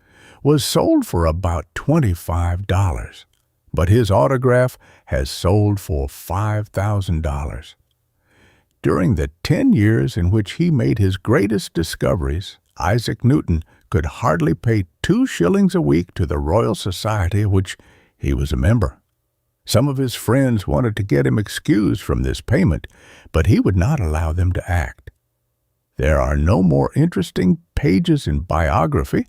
was sold for about $25, but his autograph has sold for $5,000. During the 10 years in which he made his greatest discoveries, Isaac Newton could hardly pay 2 shillings a week to the Royal Society of which he was a member. Some of his friends wanted to get him excused from this payment, but he would not allow them to act. There are no more interesting pages in biography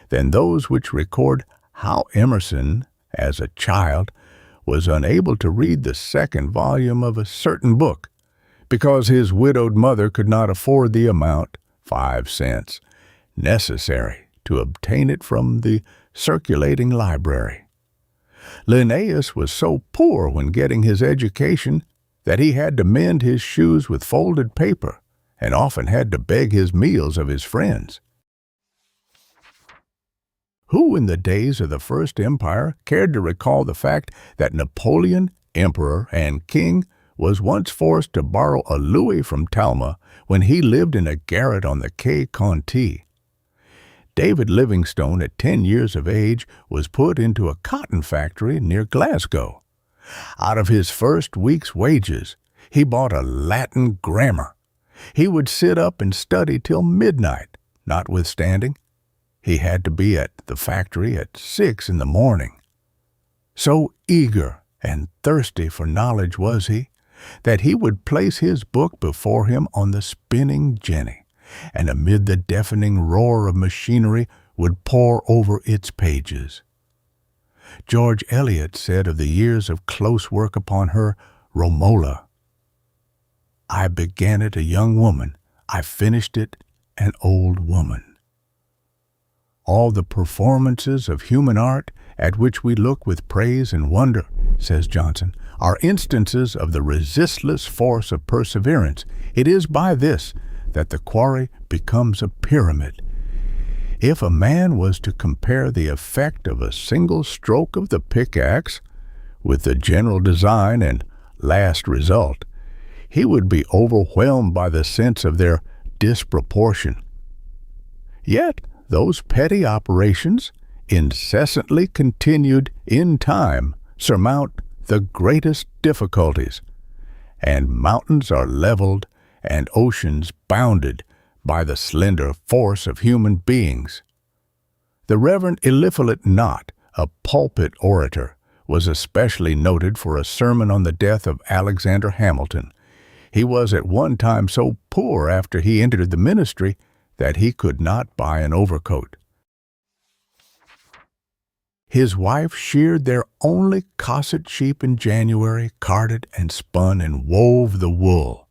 than those which record how Emerson, as a child, was unable to read the second volume of a certain book because his widowed mother could not afford the amount, 5 cents, necessary to obtain it from the circulating library. Linnaeus was so poor when getting his education that he had to mend his shoes with folded paper and often had to beg his meals of his friends. Who in the days of the First Empire cared to recall the fact that Napoleon, emperor and king, was once forced to borrow a louis from Talma when he lived in a garret on the Quai Conti? David Livingstone, at 10 years of age, was put into a cotton factory near Glasgow. Out of his first week's wages, he bought a Latin grammar. He would sit up and study till midnight, notwithstanding he had to be at the factory at 6 in the morning. So eager and thirsty for knowledge was he, that he would place his book before him on the spinning jenny, and amid the deafening roar of machinery would pore over its pages. George Eliot said of the years of close work upon her, Romola, "I began it a young woman, I finished it an old woman." All the performances of human art at which we look with praise and wonder, says Johnson, are instances of the resistless force of perseverance. It is by this that the quarry becomes a pyramid. If a man was to compare the effect of a single stroke of the pickaxe with the general design and last result, he would be overwhelmed by the sense of their disproportion. Yet those petty operations, incessantly continued in time, surmount the greatest difficulties, and mountains are leveled and oceans bounded by the slender force of human beings. The Reverend Eliphalet Nott, a pulpit orator, was especially noted for a sermon on the death of Alexander Hamilton. He was at one time so poor after he entered the ministry that he could not buy an overcoat. His wife sheared their only Cosset sheep in January, carded and spun and wove the wool,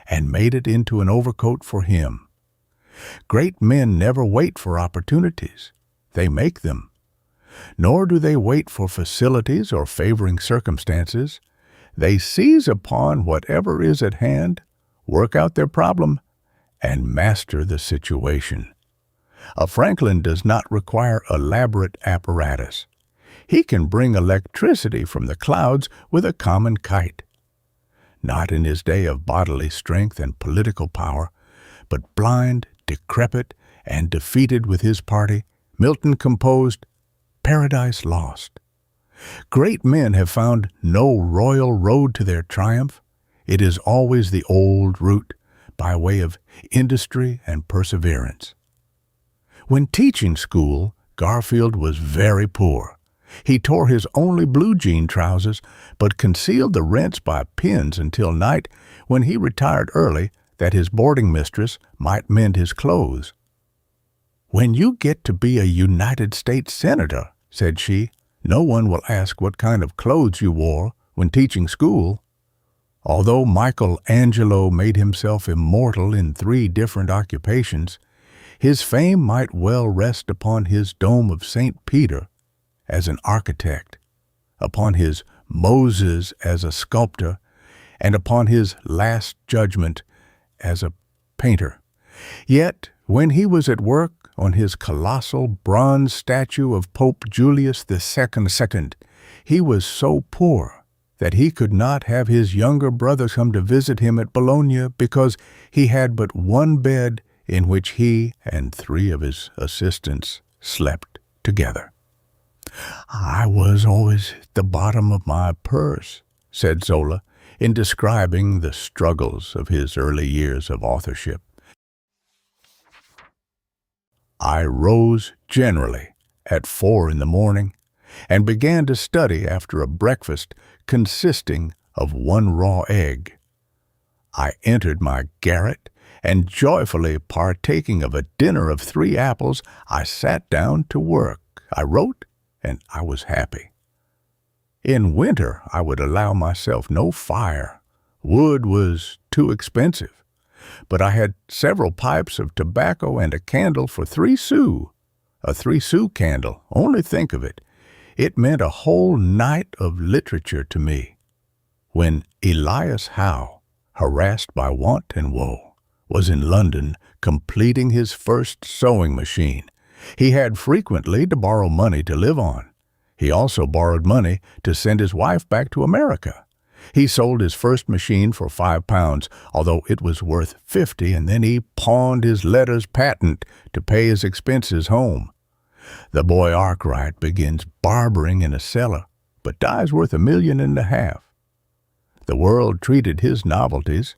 and made it into an overcoat for him. Great men never wait for opportunities. They make them. Nor do they wait for facilities or favoring circumstances. They seize upon whatever is at hand, work out their problem, and master the situation. A Franklin does not require elaborate apparatus. He can bring electricity from the clouds with a common kite. Not in his day of bodily strength and political power, but blind, decrepit, and defeated with his party, Milton composed Paradise Lost. Great men have found no royal road to their triumph. It is always the old route, by way of industry and perseverance. When teaching school, Garfield was very poor. He tore his only blue jean trousers, but concealed the rents by pins until night, when he retired early that his boarding mistress might mend his clothes. "When you get to be a United States Senator," said she, "no one will ask what kind of clothes you wore when teaching school." Although Michelangelo made himself immortal in 3 different occupations, his fame might well rest upon his dome of St. Peter as an architect, upon his Moses as a sculptor, and upon his Last Judgment as a painter. Yet, when he was at work on his colossal bronze statue of Pope Julius II, he was so poor that he could not have his younger brother come to visit him at Bologna because he had but one bed in which he and 3 of his assistants slept together. "I was always at the bottom of my purse," said Zola, in describing the struggles of his early years of authorship. "I rose generally at 4 in the morning and began to study after a breakfast consisting of 1 raw egg. I entered my garret, and joyfully partaking of a dinner of 3 apples, I sat down to work. I wrote, and I was happy. In winter, I would allow myself no fire. Wood was too expensive, but I had several pipes of tobacco and a candle for 3 sous. A 3-sou candle, only think of it. It meant a whole night of literature to me. When Elias Howe, harassed by want and woe, was in London completing his first sewing machine, he had frequently to borrow money to live on. He also borrowed money to send his wife back to America. He sold his first machine for £5, although it was worth 50, and then he pawned his letters patent to pay his expenses home. The boy Arkwright begins barbering in a cellar, but dies worth £1.5 million. The world treated his novelties,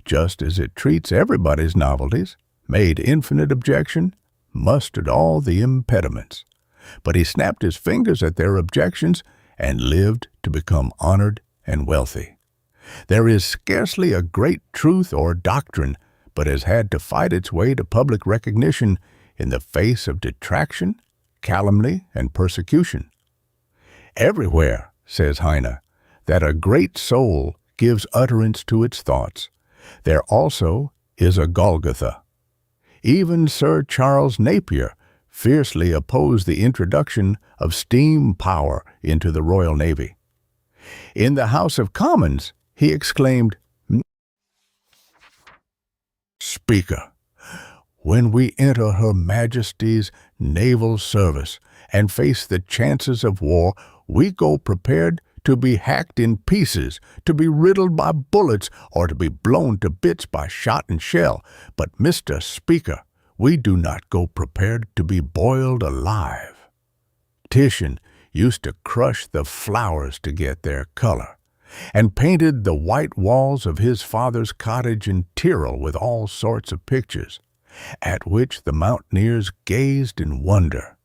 just as it treats everybody's novelties, made infinite objection, mustered all the impediments. But he snapped his fingers at their objections and lived to become honored and wealthy. There is scarcely a great truth or doctrine but has had to fight its way to public recognition in the face of detraction, calumny, and persecution. Everywhere, says Heine, that a great soul gives utterance to its thoughts, there also is a Golgotha. Even Sir Charles Napier fiercely opposed the introduction of steam power into the Royal Navy. In the House of Commons, he exclaimed, "Speaker, when we enter Her Majesty's naval service and face the chances of war, we go prepared to be hacked in pieces, to be riddled by bullets, or to be blown to bits by shot and shell. But, Mr. Speaker, we do not go prepared to be boiled alive." Titian used to crush the flowers to get their color, and painted the white walls of his father's cottage in Tyrol with all sorts of pictures, at which the mountaineers gazed in wonder.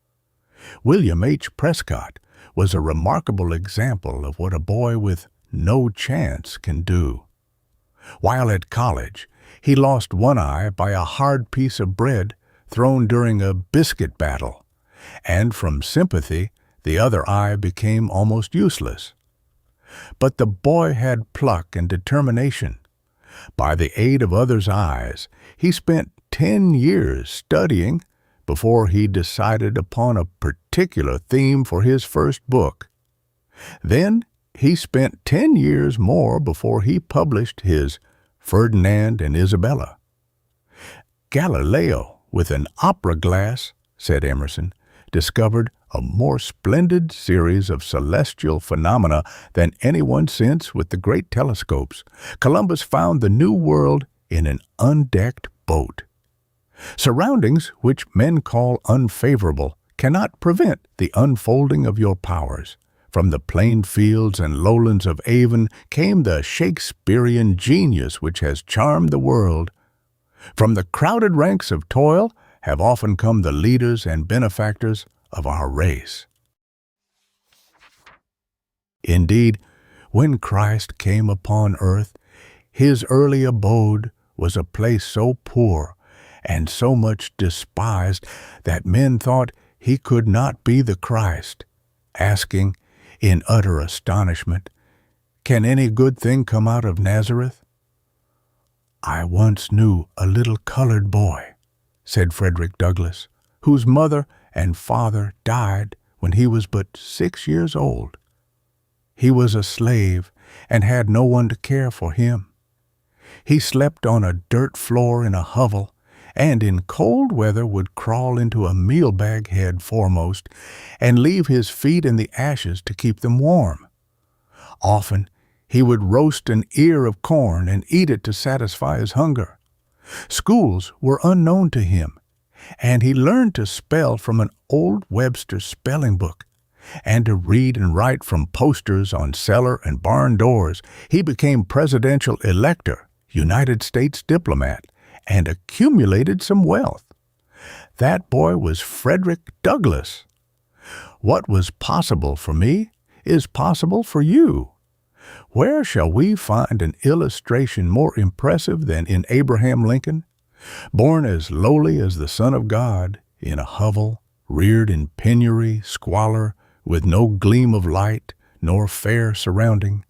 William H. Prescott was a remarkable example of what a boy with no chance can do. While at college, he lost one eye by a hard piece of bread thrown during a biscuit battle, and from sympathy, the other eye became almost useless. But the boy had pluck and determination. By the aid of others' eyes, he spent 10 years studying before he decided upon a particular theme for his first book. Then he spent 10 years more before he published his Ferdinand and Isabella. Galileo, with an opera glass, said Emerson, discovered a more splendid series of celestial phenomena than anyone since with the great telescopes. Columbus found the New World in an undecked boat. Surroundings which men call unfavorable cannot prevent the unfolding of your powers. From the plain fields and lowlands of Avon came the Shakespearean genius which has charmed the world. From the crowded ranks of toil have often come the leaders and benefactors of our race. Indeed, when Christ came upon earth, his early abode was a place so poor and so much despised that men thought he could not be the Christ, asking, in utter astonishment, "Can any good thing come out of Nazareth?" "I once knew a little colored boy," said Frederick Douglass, "whose mother and father died when he was but 6 years old. He was a slave and had no one to care for him. He slept on a dirt floor in a hovel, and in cold weather would crawl into a meal bag head foremost and leave his feet in the ashes to keep them warm. Often he would roast an ear of corn and eat it to satisfy his hunger. Schools were unknown to him, and he learned to spell from an old Webster spelling book and to read and write from posters on cellar and barn doors. He became presidential elector, United States diplomat, and accumulated some wealth. That boy was Frederick Douglass. What was possible for me is possible for you. Where shall we find an illustration more impressive than in Abraham Lincoln? Born as lowly as the Son of God, in a hovel, reared in penury, squalor, with no gleam of light, nor fair surrounding,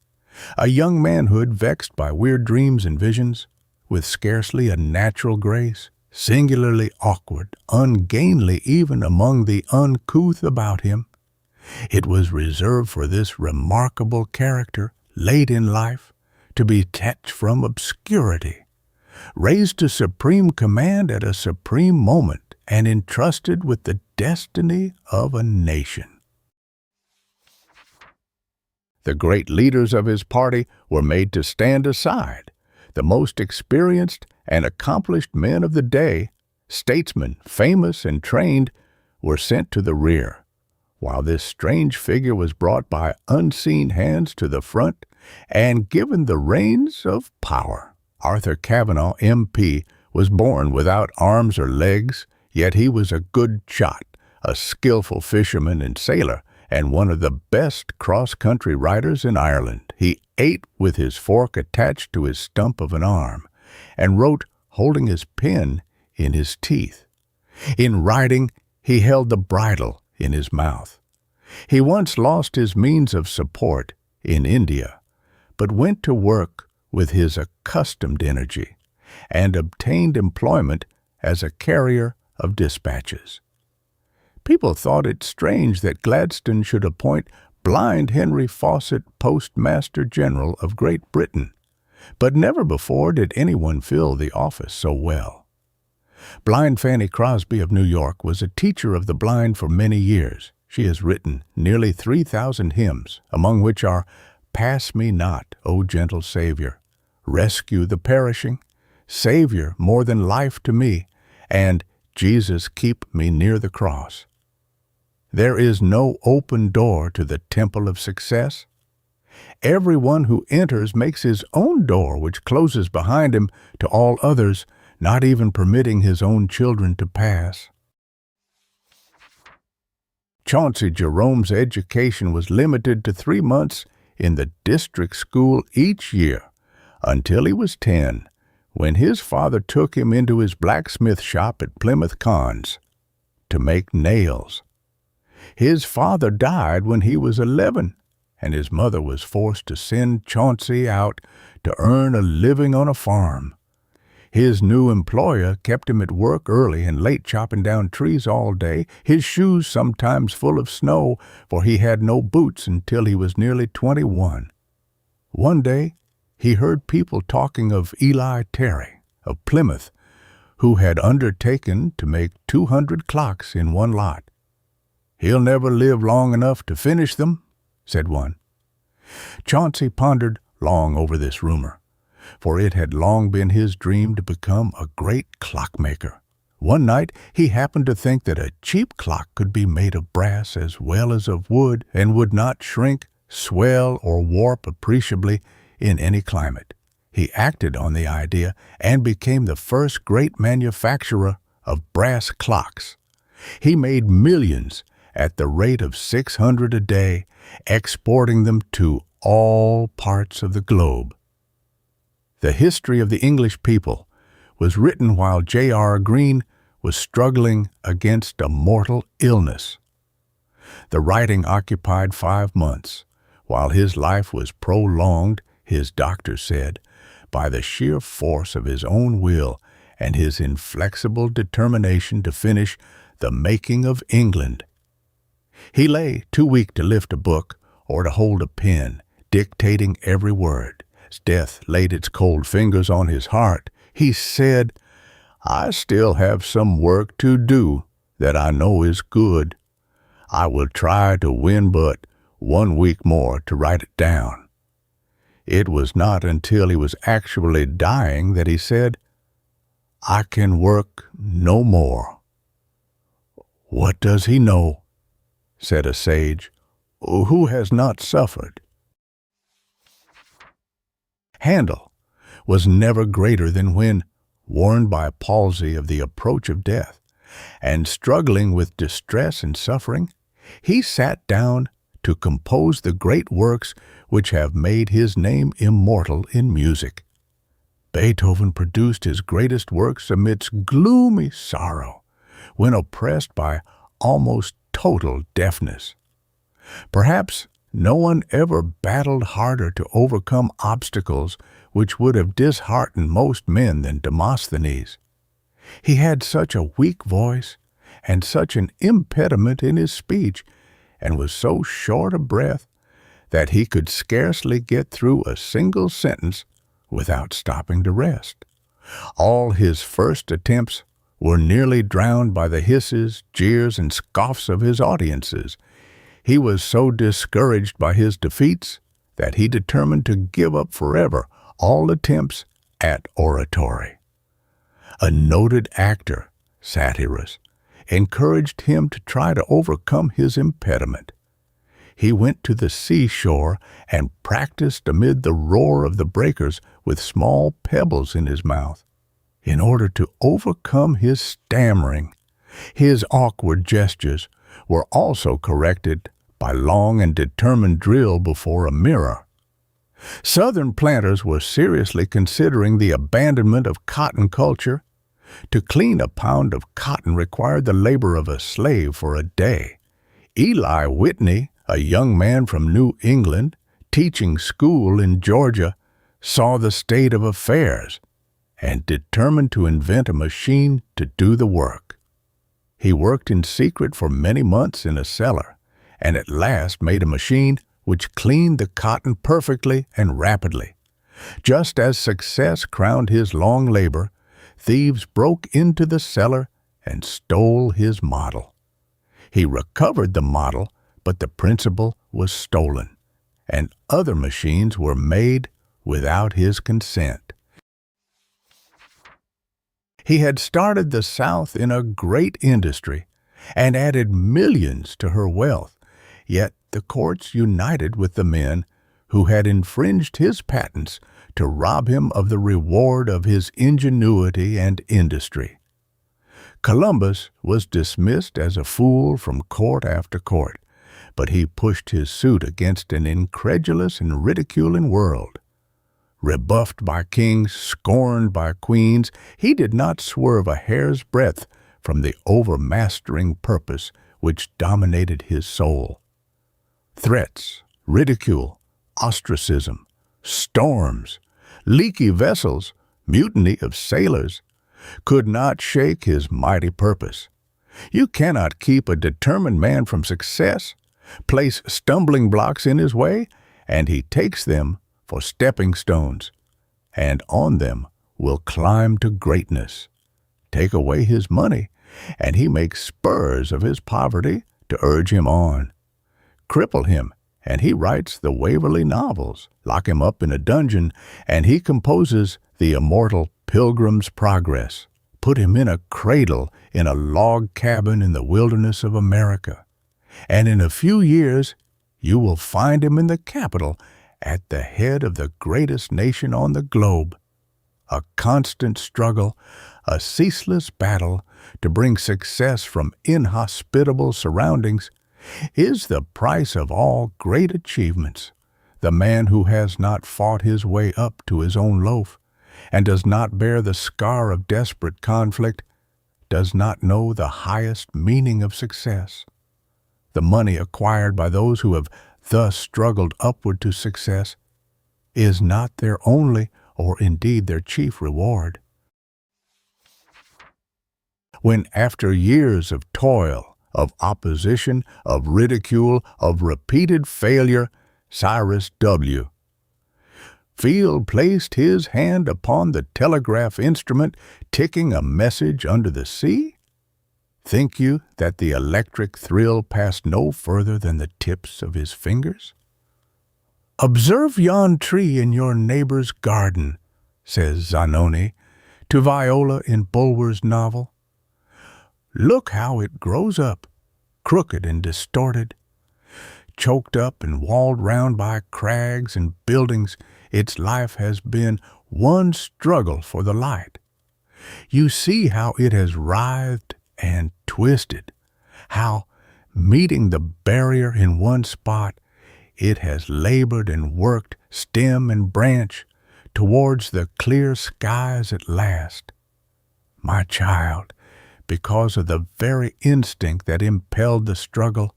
a young manhood vexed by weird dreams and visions, with scarcely a natural grace, singularly awkward, ungainly even among the uncouth about him. It was reserved for this remarkable character, late in life, to be detached from obscurity, raised to supreme command at a supreme moment, and entrusted with the destiny of a nation. The great leaders of his party were made to stand aside. The most experienced and accomplished men of the day, statesmen famous and trained, were sent to the rear, while this strange figure was brought by unseen hands to the front and given the reins of power. Arthur Cavanaugh, M.P., was born without arms or legs, yet he was a good shot, a skillful fisherman and sailor, and one of the best cross-country riders in Ireland. He ate with his fork attached to his stump of an arm, and wrote holding his pen in his teeth. In riding, he held the bridle in his mouth. He once lost his means of support in India, but went to work with his accustomed energy, and obtained employment as a carrier of dispatches. People thought it strange that Gladstone should appoint blind Henry Fawcett Postmaster General of Great Britain, but never before did anyone fill the office so well. Blind Fanny Crosby of New York was a teacher of the blind for many years. She has written nearly 3,000 hymns, among which are Pass Me Not, O Gentle Savior, Rescue the Perishing, Savior More Than Life to Me, and Jesus Keep Me Near the Cross. There is no open door to the temple of success. Everyone who enters makes his own door, which closes behind him to all others, not even permitting his own children to pass. Chauncey Jerome's education was limited to 3 months in the district school each year, until he was 10, when his father took him into his blacksmith shop at Plymouth Cons to make nails. His father died when he was 11, and his mother was forced to send Chauncey out to earn a living on a farm. His new employer kept him at work early and late, chopping down trees all day, his shoes sometimes full of snow, for he had no boots until he was nearly 21. One day, he heard people talking of Eli Terry, of Plymouth, who had undertaken to make 200 clocks in one lot. "He'll never live long enough to finish them," said one. Chauncey pondered long over this rumor, for it had long been his dream to become a great clockmaker. One night he happened to think that a cheap clock could be made of brass as well as of wood, and would not shrink, swell, or warp appreciably in any climate. He acted on the idea and became the first great manufacturer of brass clocks. He made millions at the rate of 600 a day, exporting them to all parts of the globe. The history of the English people was written while J.R. Green was struggling against a mortal illness. The writing occupied 5 months, while his life was prolonged, his doctor said, by the sheer force of his own will and his inflexible determination to finish the making of England. He lay too weak to lift a book or to hold a pen, dictating every word. As death laid its cold fingers on his heart, he said, "I still have some work to do that I know is good. I will try to win but 1 week more to write it down." It was not until he was actually dying that he said, "I can work no more." "What does he know?" said a sage, "who has not suffered?" Handel was never greater than when, warned by palsy of the approach of death, and struggling with distress and suffering, he sat down to compose the great works which have made his name immortal in music. Beethoven produced his greatest works amidst gloomy sorrow, when oppressed by almost total deafness. Perhaps no one ever battled harder to overcome obstacles which would have disheartened most men than Demosthenes. He had such a weak voice and such an impediment in his speech, and was so short of breath that he could scarcely get through a single sentence without stopping to rest. All his first attempts were nearly drowned by the hisses, jeers, and scoffs of his audiences. He was so discouraged by his defeats that he determined to give up forever all attempts at oratory. A noted actor, Satyrus, encouraged him to try to overcome his impediment. He went to the seashore and practiced amid the roar of the breakers with small pebbles in his mouth, in order to overcome his stammering. His awkward gestures were also corrected by long and determined drill before a mirror. Southern planters were seriously considering the abandonment of cotton culture. To clean a pound of cotton required the labor of a slave for a day. Eli Whitney, a young man from New England, teaching school in Georgia, saw the state of affairs and determined to invent a machine to do the work. He worked in secret for many months in a cellar, and at last made a machine which cleaned the cotton perfectly and rapidly. Just as success crowned his long labor, thieves broke into the cellar and stole his model. He recovered the model, but the principle was stolen, and other machines were made without his consent. He had started the South in a great industry and added millions to her wealth, yet the courts united with the men who had infringed his patents to rob him of the reward of his ingenuity and industry. Columbus was dismissed as a fool from court after court, but he pushed his suit against an incredulous and ridiculing world. Rebuffed by kings, scorned by queens, he did not swerve a hair's breadth from the overmastering purpose which dominated his soul. Threats, ridicule, ostracism, storms, leaky vessels, mutiny of sailors, could not shake his mighty purpose. You cannot keep a determined man from success. Place stumbling blocks in his way, and he takes them for stepping stones, and on them will climb to greatness. Take away his money, and he makes spurs of his poverty to urge him on. Cripple him, and he writes the Waverley novels. Lock him up in a dungeon, and he composes the immortal Pilgrim's Progress. Put him in a cradle in a log cabin in the wilderness of America, and in a few years you will find him in the capital at the head of the greatest nation on the globe. A constant struggle, a ceaseless battle to bring success from inhospitable surroundings is the price of all great achievements. The man who has not fought his way up to his own loaf and does not bear the scar of desperate conflict does not know the highest meaning of success. The money acquired by those who have thus struggled upward to success is not their only or indeed their chief reward. When after years of toil, of opposition, of ridicule, of repeated failure, Cyrus W. Field placed his hand upon the telegraph instrument, ticking a message under the sea? Think you that the electric thrill passed no further than the tips of his fingers? "Observe yon tree in your neighbor's garden," says Zanoni to Viola in Bulwer's novel. "Look how it grows up, crooked and distorted. Choked up and walled round by crags and buildings, its life has been one struggle for the light. You see how it has writhed and twisted, how, meeting the barrier in one spot, it has labored and worked, stem and branch, towards the clear skies at last. My child, because of the very instinct that impelled the struggle,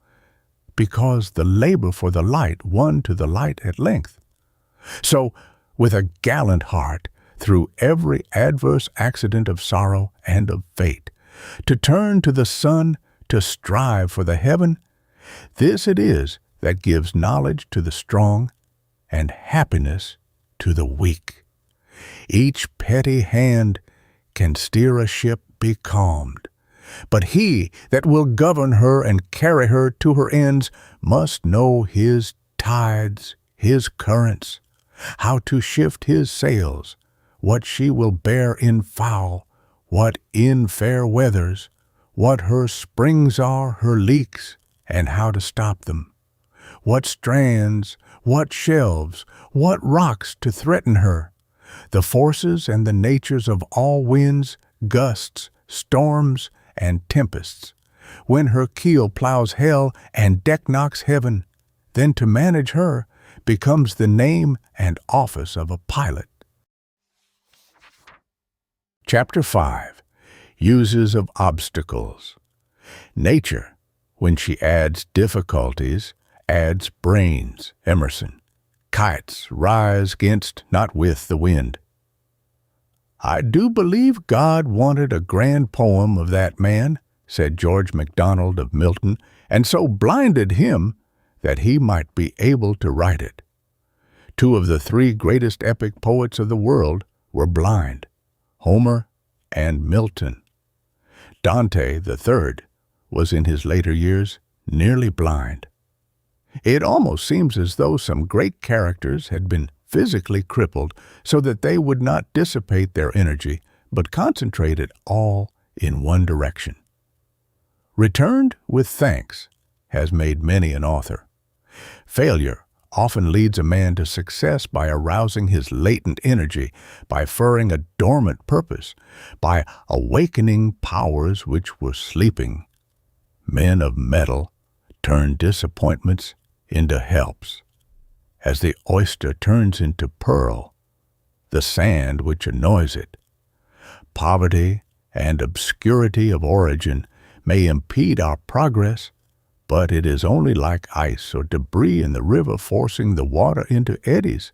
because the labor for the light won to the light at length. So, with a gallant heart, through every adverse accident of sorrow and of fate, to turn to the sun, to strive for the heaven, this it is that gives knowledge to the strong and happiness to the weak. Each petty hand can steer a ship becalmed, but he that will govern her and carry her to her ends must know his tides, his currents, how to shift his sails, what she will bear in foul, what in fair weathers, what her springs are, her leaks, and how to stop them, what strands, what shelves, what rocks to threaten her, the forces and the natures of all winds, gusts, storms, and tempests, when her keel plows hell and deck knocks heaven, then to manage her becomes the name and office of a pilot. Chapter 5. Uses of Obstacles. Nature, when she adds difficulties, adds brains. Emerson. Kites rise against, not with, the wind. I do believe God wanted a grand poem of that man, said George MacDonald of Milton, and so blinded him that he might be able to write it. Two of the three greatest epic poets of the world were blind, Homer and Milton. Dante, the third, was in his later years nearly blind. It almost seems as though some great characters had been physically crippled so that they would not dissipate their energy, but concentrate it all in one direction. Returned with thanks has made many an author. Failure often leads a man to success by arousing his latent energy, by furring a dormant purpose, by awakening powers which were sleeping. Men of metal turn disappointments into helps, as the oyster turns into pearl, the sand which annoys it. Poverty and obscurity of origin may impede our progress, but it is only like ice or debris in the river forcing the water into eddies,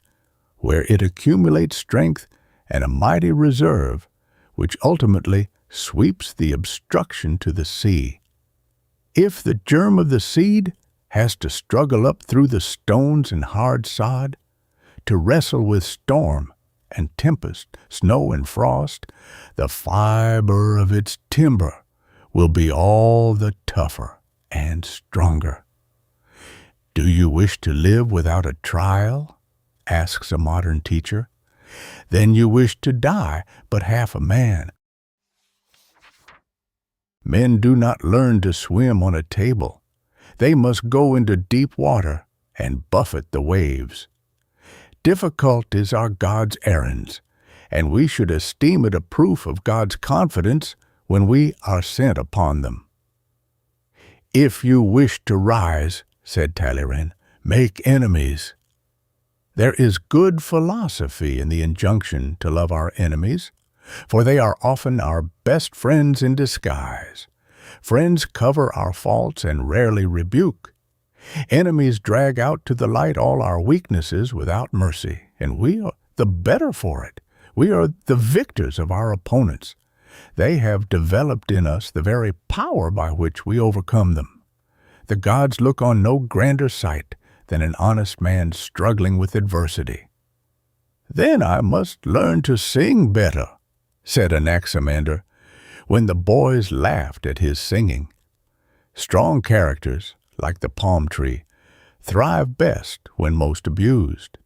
where it accumulates strength and a mighty reserve, which ultimately sweeps the obstruction to the sea. If the germ of the seed has to struggle up through the stones and hard sod, to wrestle with storm and tempest, snow and frost, the fiber of its timber will be all the tougher and stronger. Do you wish to live without a trial? Asks a modern teacher. Then you wish to die but half a man. Men do not learn to swim on a table. They must go into deep water and buffet the waves. Difficult is our God's errands, and we should esteem it a proof of God's confidence when we are sent upon them. If you wish to rise, said Talleyrand, make enemies. There is good philosophy in the injunction to love our enemies, for they are often our best friends in disguise. Friends cover our faults and rarely rebuke. Enemies drag out to the light all our weaknesses without mercy, and we are the better for it. We are the victors of our opponents. They have developed in us the very power by which we overcome them. The gods look on no grander sight than an honest man struggling with adversity. "Then I must learn to sing better," said Anaximander, when the boys laughed at his singing. Strong characters, like the palm tree, thrive best when most abused.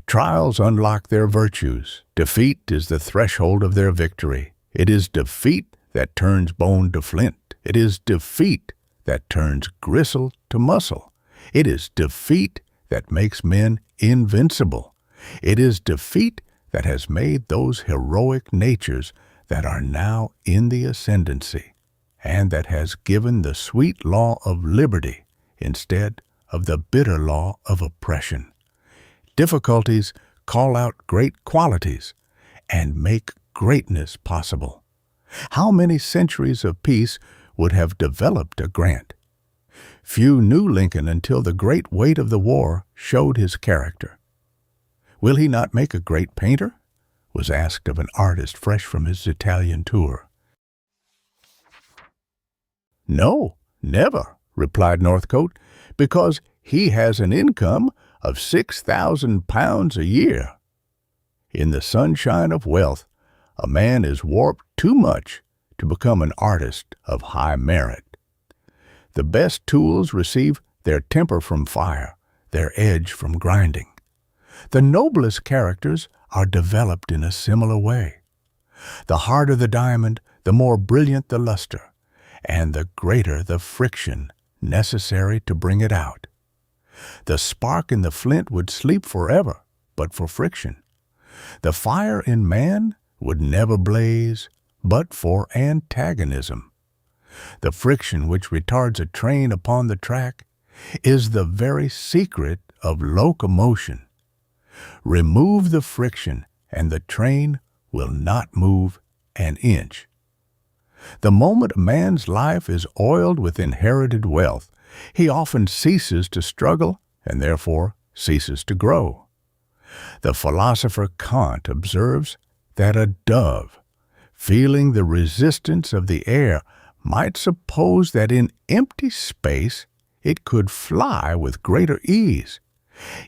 Trials unlock their virtues. Defeat is the threshold of their victory. It is defeat that turns bone to flint. It is defeat that turns gristle to muscle. It is defeat that makes men invincible. It is defeat that has made those heroic natures that are now in the ascendancy, and that has given the sweet law of liberty instead of the bitter law of oppression. Difficulties call out great qualities and make greatness possible. How many centuries of peace would have developed a Grant? Few knew Lincoln until the great weight of the war showed his character. "Will he not make a great painter?" was asked of an artist fresh from his Italian tour. "No, never," replied Northcote, "because he has an income of £6,000 a year." In the sunshine of wealth, a man is warped too much to become an artist of high merit. The best tools receive their temper from fire, their edge from grinding. The noblest characters are developed in a similar way. The harder the diamond, the more brilliant the luster, and the greater the friction necessary to bring it out. The spark in the flint would sleep forever, but for friction. The fire in man would never blaze, but for antagonism. The friction which retards a train upon the track is the very secret of locomotion. Remove the friction, and the train will not move an inch. The moment a man's life is oiled with inherited wealth, he often ceases to struggle and therefore ceases to grow. The philosopher Kant observes that a dove, feeling the resistance of the air, might suppose that in empty space it could fly with greater ease.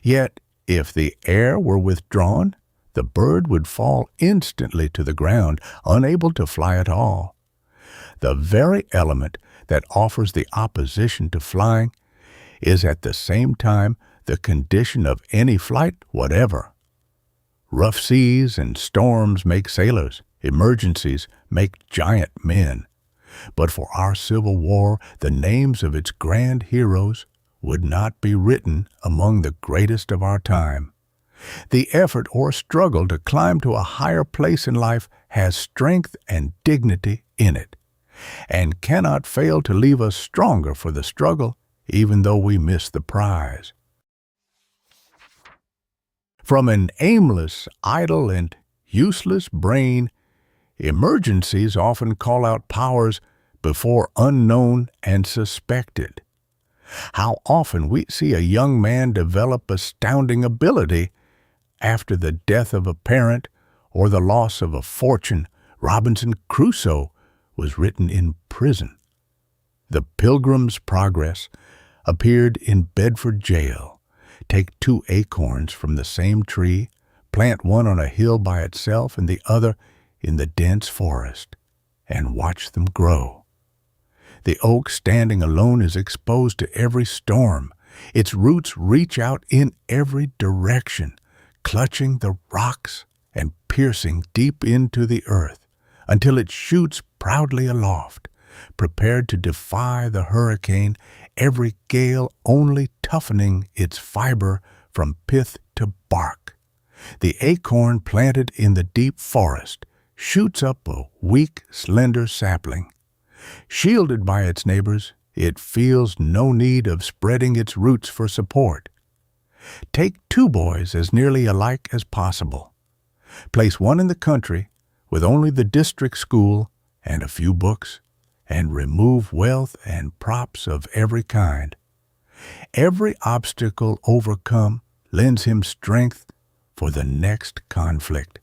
Yet, if the air were withdrawn, the bird would fall instantly to the ground, unable to fly at all. The very element that offers the opposition to flying is at the same time the condition of any flight whatever. Rough seas and storms make sailors. Emergencies make giant men. But for our Civil War, the names of its grand heroes would not be written among the greatest of our time. The effort or struggle to climb to a higher place in life has strength and dignity in it, and cannot fail to leave us stronger for the struggle, even though we miss the prize. From an aimless, idle, and useless brain, emergencies often call out powers before unknown and suspected. How often we see a young man develop astounding ability after the death of a parent or the loss of a fortune. Robinson Crusoe was written in prison. The Pilgrim's Progress appeared in Bedford jail. Take 2 acorns from the same tree, plant one on a hill by itself and the other in the dense forest, and watch them grow. The oak standing alone is exposed to every storm. Its roots reach out in every direction, clutching the rocks and piercing deep into the earth until it shoots proudly aloft, prepared to defy the hurricane, every gale only toughening its fiber from pith to bark. The acorn planted in the deep forest shoots up a weak, slender sapling. Shielded by its neighbors, it feels no need of spreading its roots for support. Take 2 boys as nearly alike as possible. Place one in the country with only the district school and a few books, and remove wealth and props of every kind. Every obstacle overcome lends him strength for the next conflict.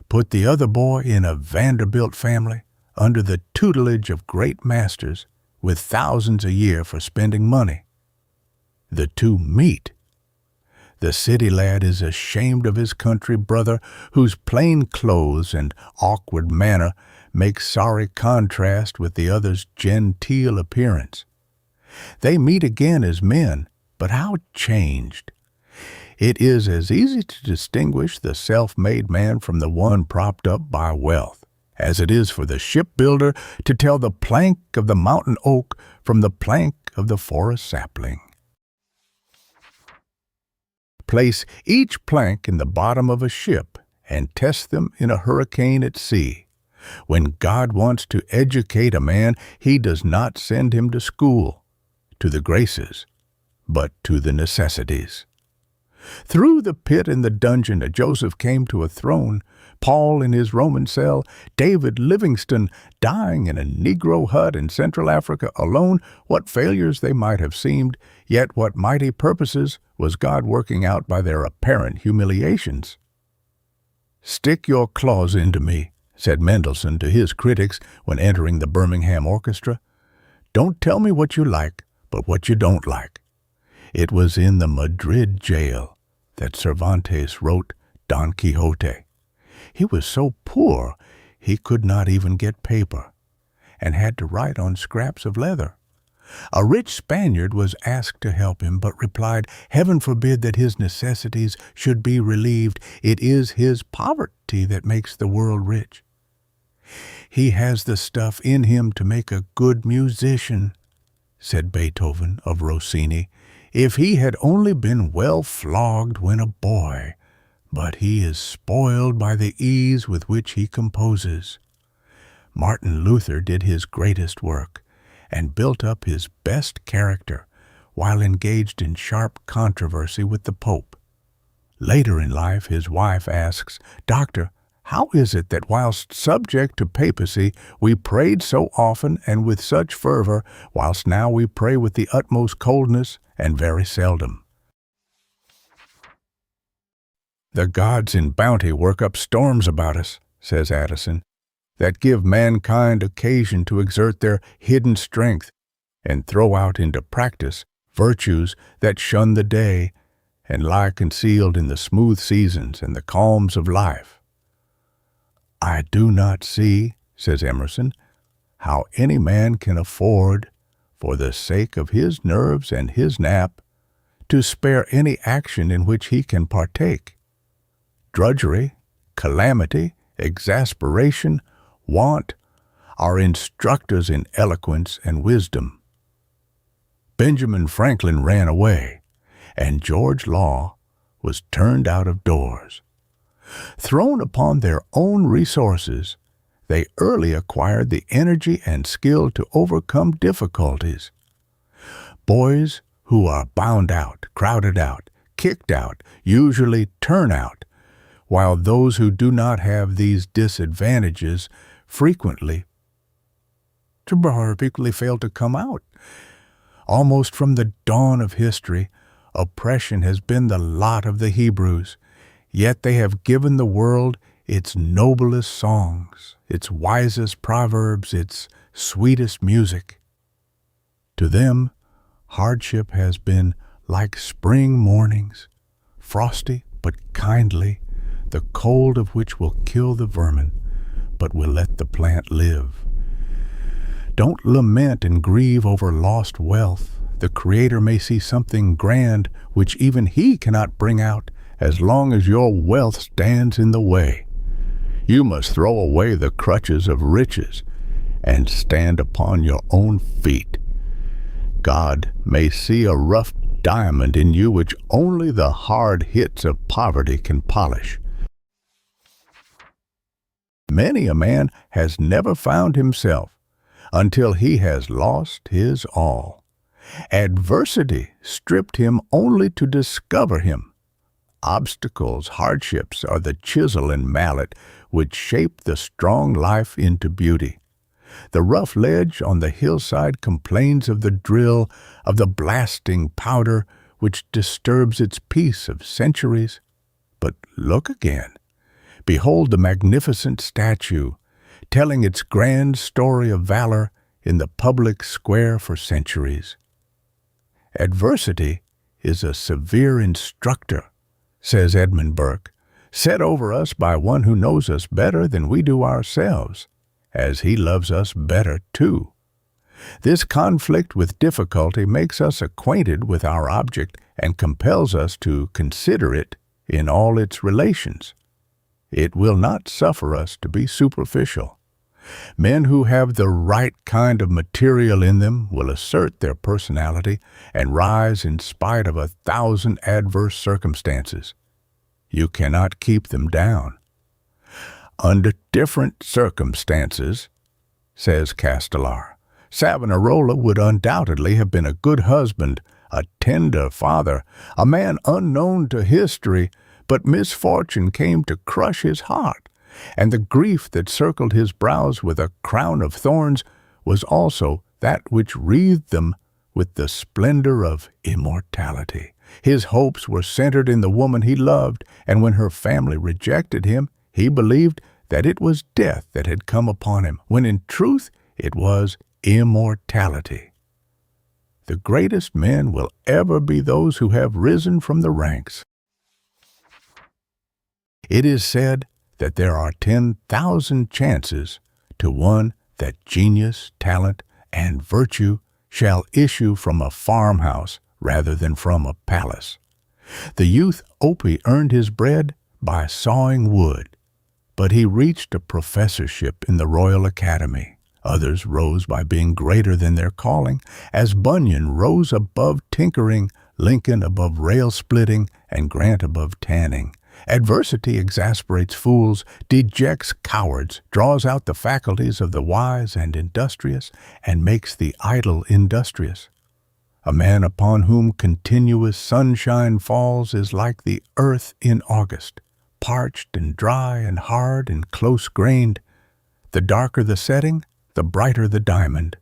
Put the other boy in a Vanderbilt family under the tutelage of great masters with thousands a year for spending money. The two meet. The city lad is ashamed of his country brother, whose plain clothes and awkward manner make sorry contrast with the other's genteel appearance. They meet again as men, but how changed! It is as easy to distinguish the self-made man from the one propped up by wealth as it is for the shipbuilder to tell the plank of the mountain oak from the plank of the forest sapling. Place each plank in the bottom of a ship and test them in a hurricane at sea. When God wants to educate a man, he does not send him to school, to the graces, but to the necessities. Through the pit and the dungeon that Joseph came to a throne, Paul in his Roman cell, David Livingstone dying in a Negro hut in Central Africa alone, what failures they might have seemed, yet what mighty purposes was God working out by their apparent humiliations. "Stick your claws into me," said Mendelssohn to his critics when entering the Birmingham Orchestra. "Don't tell me what you like, but what you don't like." It was in the Madrid jail that Cervantes wrote Don Quixote. He was so poor he could not even get paper, and had to write on scraps of leather. A rich Spaniard was asked to help him, but replied, "Heaven forbid that his necessities should be relieved. It is his poverty that makes the world rich. He has the stuff in him to make a good musician," said Beethoven of Rossini, "if he had only been well flogged when a boy, but he is spoiled by the ease with which he composes." Martin Luther did his greatest work, and built up his best character while engaged in sharp controversy with the Pope. Later in life his wife asks, "Doctor, how is it that whilst subject to papacy we prayed so often and with such fervor, whilst now we pray with the utmost coldness and very seldom?" "The gods in bounty work up storms about us," says Addison, "that give mankind occasion to exert their hidden strength and throw out into practice virtues that shun the day and lie concealed in the smooth seasons and the calms of life. I do not see," says Emerson, "how any man can afford, for the sake of his nerves and his nap, to spare any action in which he can partake. Drudgery, calamity, exasperation, want, are instructors in eloquence and wisdom. Benjamin Franklin ran away, and George Law was turned out of doors. Thrown upon their own resources, they early acquired the energy and skill to overcome difficulties. Boys who are bound out, crowded out, kicked out, usually turn out, while those who do not have these disadvantages frequently fail to come out. Almost from the dawn of history, oppression has been the lot of the Hebrews, yet they have given the world its noblest songs, its wisest proverbs, its sweetest music. To them, hardship has been like spring mornings, frosty but kindly, the cold of which will kill the vermin, but will let the plant live. Don't lament and grieve over lost wealth. The Creator may see something grand which even He cannot bring out as long as your wealth stands in the way. You must throw away the crutches of riches and stand upon your own feet. God may see a rough diamond in you which only the hard hits of poverty can polish. Many a man has never found himself until he has lost his all. Adversity stripped him only to discover him. Obstacles, hardships are the chisel and mallet which shape the strong life into beauty. The rough ledge on the hillside complains of the drill, of the blasting powder which disturbs its peace of centuries. But look again. Behold the magnificent statue, telling its grand story of valor in the public square for centuries. Adversity is a severe instructor, says Edmund Burke, set over us by one who knows us better than we do ourselves, as he loves us better too. This conflict with difficulty makes us acquainted with our object and compels us to consider it in all its relations. It will not suffer us to be superficial. Men who have the right kind of material in them will assert their personality and rise in spite of 1,000 adverse circumstances. You cannot keep them down. Under different circumstances, says Castelar, Savonarola would undoubtedly have been a good husband, a tender father, a man unknown to history, but misfortune came to crush his heart, and the grief that circled his brows with a crown of thorns was also that which wreathed them with the splendor of immortality. His hopes were centered in the woman he loved, and when her family rejected him, he believed that it was death that had come upon him, when in truth it was immortality. The greatest men will ever be those who have risen from the ranks. It is said that there are 10,000 chances to one that genius, talent, and virtue shall issue from a farmhouse rather than from a palace. The youth Opie earned his bread by sawing wood, but he reached a professorship in the Royal Academy. Others rose by being greater than their calling, as Bunyan rose above tinkering, Lincoln above rail-splitting, and Grant above tanning. Adversity exasperates fools, dejects cowards, draws out the faculties of the wise and industrious, and makes the idle industrious. A man upon whom continuous sunshine falls is like the earth in August, parched and dry and hard and close-grained. The darker the setting, the brighter the diamond.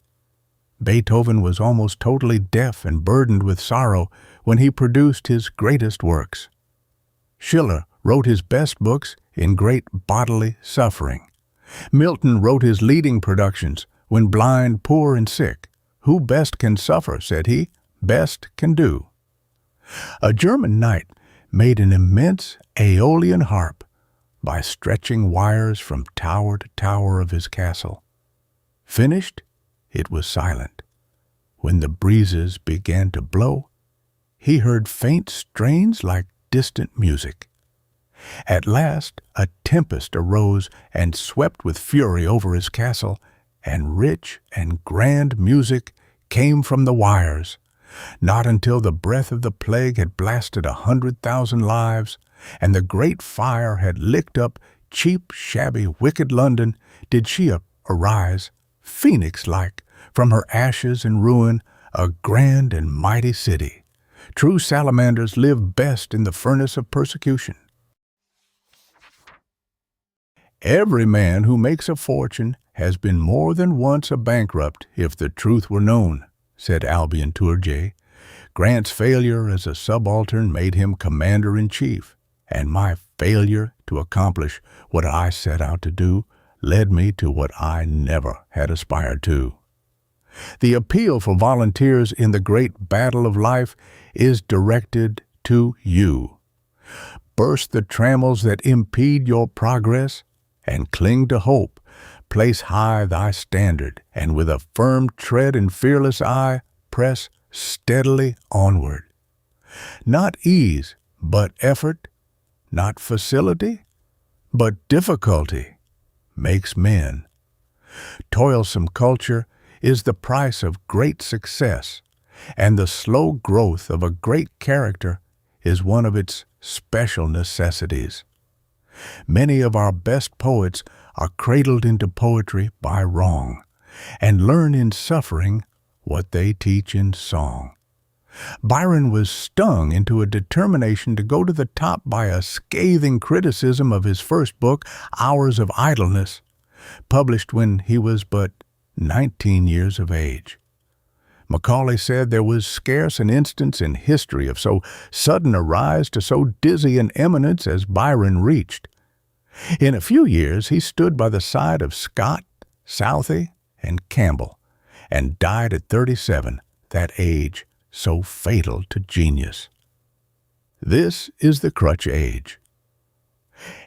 Beethoven was almost totally deaf and burdened with sorrow when he produced his greatest works. Schiller wrote his best books in great bodily suffering. Milton wrote his leading productions when blind, poor, and sick. Who best can suffer, said he, best can do. A German knight made an immense Aeolian harp by stretching wires from tower to tower of his castle. Finished, it was silent. When the breezes began to blow, he heard faint strains like distant music. At last a tempest arose and swept with fury over his castle, and rich and grand music came from the wires. Not until the breath of the plague had blasted 100,000 lives, and the great fire had licked up cheap, shabby, wicked London, did she arise, phoenix-like, from her ashes and ruin, a grand and mighty city. True salamanders live best in the furnace of persecution. Every man who makes a fortune has been more than once a bankrupt, if the truth were known, said Albion Tourjée. Grant's failure as a subaltern made him commander-in-chief, and my failure to accomplish what I set out to do led me to what I never had aspired to. The appeal for volunteers in the great battle of life is directed to you. Burst the trammels that impede your progress, and cling to hope. Place high thy standard, and with a firm tread and fearless eye, press steadily onward. Not ease, but effort, not facility, but difficulty, makes men. Toilsome culture is the price of great success, and the slow growth of a great character is one of its special necessities. Many of our best poets are cradled into poetry by wrong, and learn in suffering what they teach in song. Byron was stung into a determination to go to the top by a scathing criticism of his first book, Hours of Idleness, published when he was but 19 years of age. Macaulay said there was scarce an instance in history of so sudden a rise to so dizzy an eminence as Byron reached. In a few years, he stood by the side of Scott, Southey, and Campbell, and died at 37, that age so fatal to genius. This is the crutch age.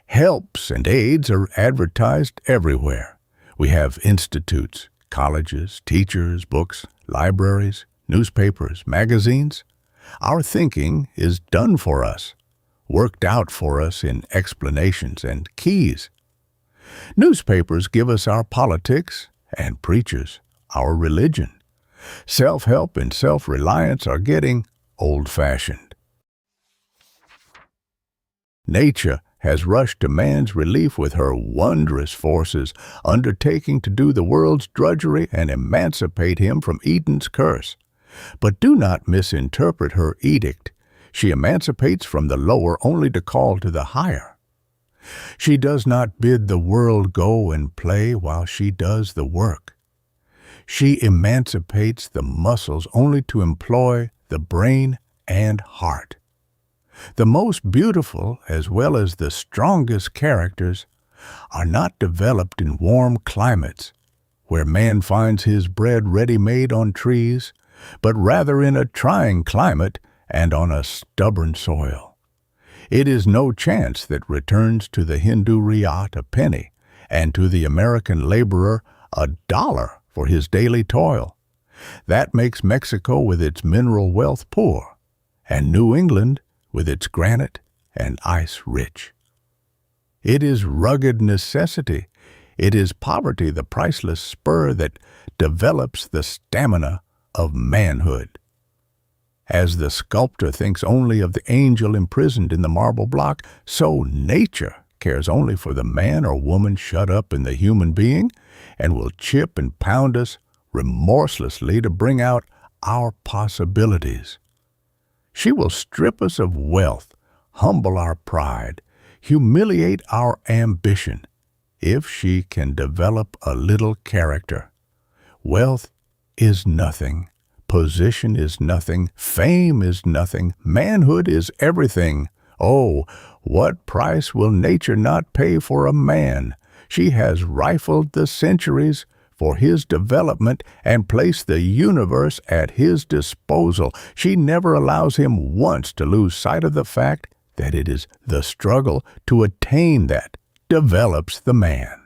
Helps and aids are advertised everywhere. We have institutes, colleges, teachers, books, libraries, newspapers, magazines. Our thinking is done for us, worked out for us in explanations and keys. Newspapers give us our politics, and preachers our religion. Self-help and self-reliance are getting old-fashioned. Nature has rushed to man's relief with her wondrous forces, undertaking to do the world's drudgery and emancipate him from Eden's curse. But do not misinterpret her edict. She emancipates from the lower only to call to the higher. She does not bid the world go and play while she does the work. She emancipates the muscles only to employ the brain and heart. The most beautiful as well as the strongest characters are not developed in warm climates, where man finds his bread ready-made on trees, but rather in a trying climate and on a stubborn soil. It is no chance that returns to the Hindu ryat a penny, and to the American laborer $1 for his daily toil. That makes Mexico with its mineral wealth poor, and New England with its granite and ice rich. It is rugged necessity. It is poverty, the priceless spur that develops the stamina of manhood. As the sculptor thinks only of the angel imprisoned in the marble block, so nature cares only for the man or woman shut up in the human being, and will chip and pound us remorselessly to bring out our possibilities. She will strip us of wealth, humble our pride, humiliate our ambition, if she can develop a little character. Wealth is nothing. Position is nothing. Fame is nothing. Manhood is everything. Oh, what price will nature not pay for a man? She has rifled the centuries for his development and placed the universe at his disposal. She never allows him once to lose sight of the fact that it is the struggle to attain that develops the man.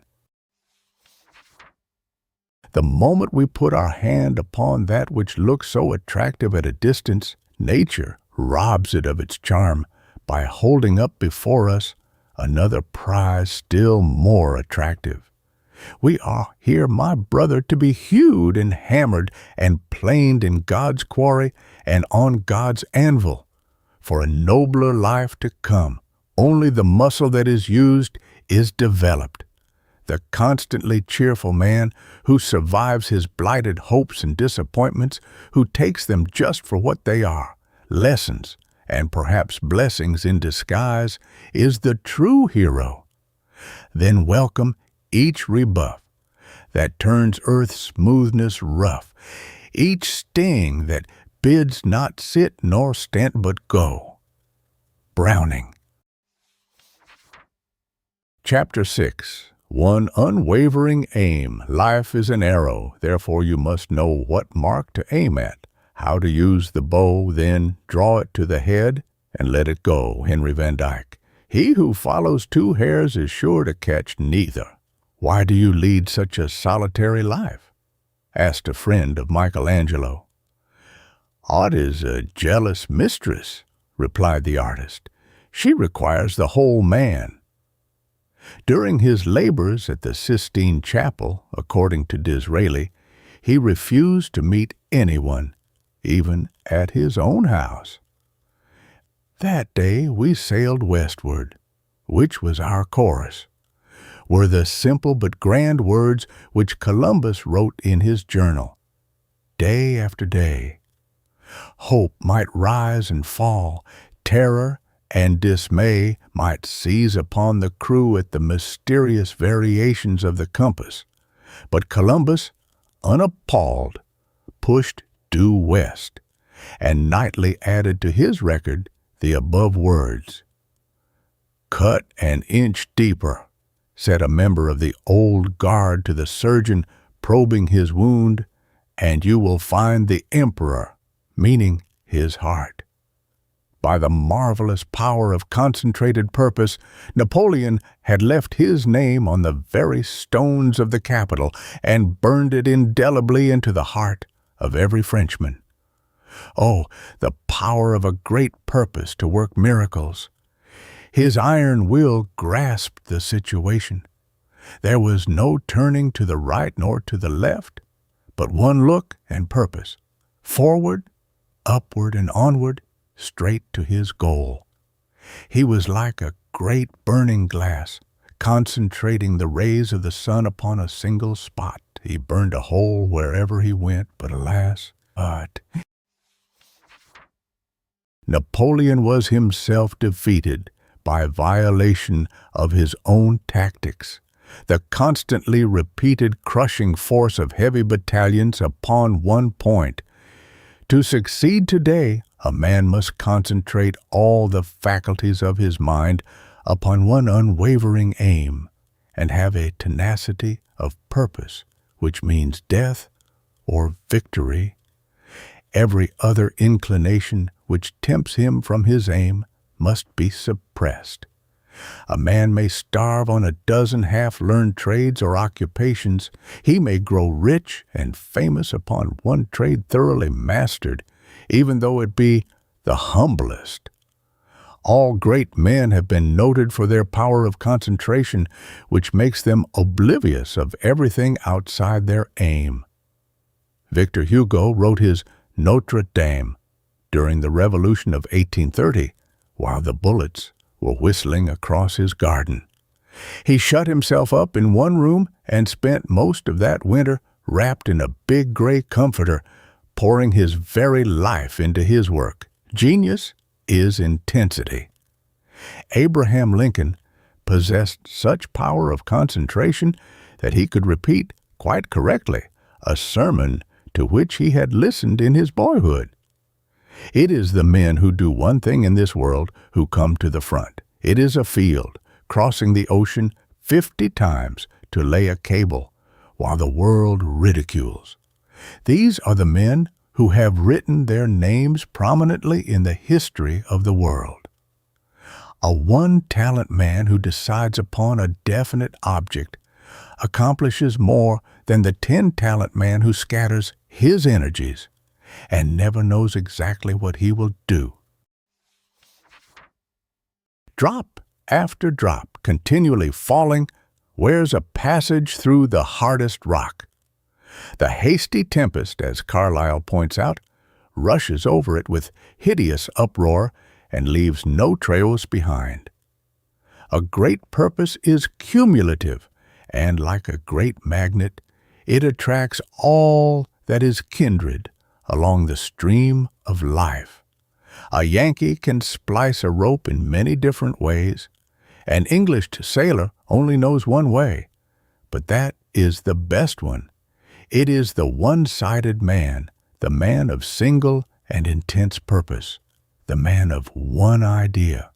The moment we put our hand upon that which looks so attractive at a distance, nature robs it of its charm by holding up before us another prize still more attractive. We are here, my brother, to be hewed and hammered and planed in God's quarry and on God's anvil, for a nobler life to come. Only the muscle that is used is developed. The constantly cheerful man who survives his blighted hopes and disappointments, who takes them just for what they are, lessons and perhaps blessings in disguise, is the true hero. Then welcome each rebuff that turns earth's smoothness rough, each sting that bids not sit nor stand but go. Browning. Chapter 6. One unwavering aim. Life is an arrow, therefore you must know what mark to aim at, how to use the bow, then draw it to the head and let it go. Henry Van Dyke. He who follows two hares is sure to catch neither. Why do you lead such a solitary life? Asked a friend of Michelangelo. Art is a jealous mistress, replied the artist. She requires the whole man. During his labors at the Sistine Chapel, according to Disraeli, he refused to meet anyone, even at his own house. That day we sailed westward, which was our course, were the simple but grand words which Columbus wrote in his journal. Day after day, hope might rise and fall, terror and dismay might seize upon the crew at the mysterious variations of the compass, but Columbus, unappalled, pushed due west, and nightly added to his record the above words. Cut an inch deeper, said a member of the old guard to the surgeon probing his wound, "and you will find the emperor," meaning his heart. By the marvelous power of concentrated purpose, Napoleon had left his name on the very stones of the Capitol and burned it indelibly into the heart of every Frenchman. Oh, the power of a great purpose to work miracles! His iron will grasped the situation. There was no turning to the right nor to the left, but one look and purpose, forward, upward, and onward, straight to his goal. He was like a great burning glass, concentrating the rays of the sun upon a single spot. He burned a hole wherever he went, but alas, Napoleon was himself defeated by violation of his own tactics, the constantly repeated crushing force of heavy battalions upon one point. To succeed today, a man must concentrate all the faculties of his mind upon one unwavering aim, and have a tenacity of purpose, which means death or victory. Every other inclination which tempts him from his aim must be suppressed. A man may starve on a dozen half-learned trades or occupations. He may grow rich and famous upon one trade thoroughly mastered, even though it be the humblest. All great men have been noted for their power of concentration, which makes them oblivious of everything outside their aim. Victor Hugo wrote his Notre Dame during the Revolution of 1830, while the bullets were whistling across his garden. He shut himself up in one room and spent most of that winter wrapped in a big gray comforter, pouring his very life into his work. Genius is intensity. Abraham Lincoln possessed such power of concentration that he could repeat, quite correctly, a sermon to which he had listened in his boyhood. It is the men who do one thing in this world who come to the front. It is a field, crossing the ocean 50 times to lay a cable, while the world ridicules. These are the men who have written their names prominently in the history of the world. A one-talent man who decides upon a definite object accomplishes more than the 10-talent man who scatters his energies and never knows exactly what he will do. Drop after drop, continually falling, wears a passage through the hardest rock. The hasty tempest, as Carlyle points out, rushes over it with hideous uproar and leaves no trails behind. A great purpose is cumulative, and like a great magnet, it attracts all that is kindred along the stream of life. A Yankee can splice a rope in many different ways. An English sailor only knows one way, but that is the best one. It is the one-sided man, the man of single and intense purpose, the man of one idea,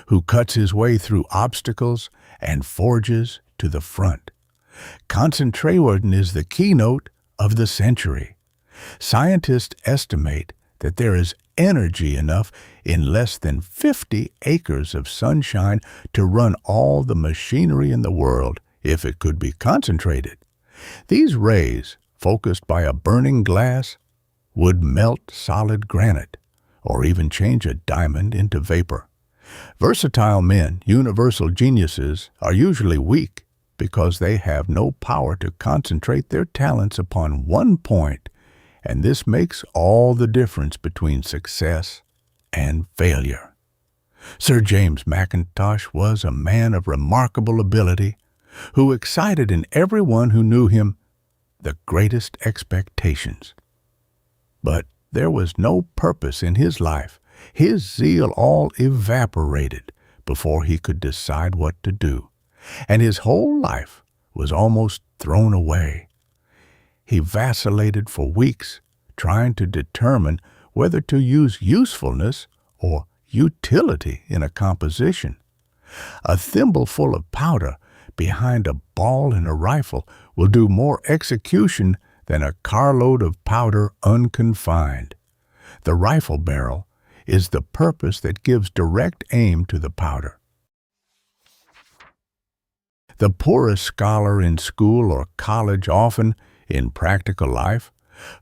who cuts his way through obstacles and forges to the front. Concentration is the keynote of the century. Scientists estimate that there is energy enough in less than 50 acres of sunshine to run all the machinery in the world if it could be concentrated. These rays, focused by a burning glass, would melt solid granite, or even change a diamond into vapor. Versatile men, universal geniuses, are usually weak because they have no power to concentrate their talents upon one point, and this makes all the difference between success and failure. Sir James Mackintosh was a man of remarkable ability, who excited in everyone who knew him the greatest expectations. But there was no purpose in his life. His zeal all evaporated before he could decide what to do, and his whole life was almost thrown away. He vacillated for weeks, trying to determine whether to use usefulness or utility in a composition. A thimbleful of powder behind a ball and a rifle will do more execution than a carload of powder unconfined. The rifle barrel is the purpose that gives direct aim to the powder. The poorest scholar in school or college often, in practical life,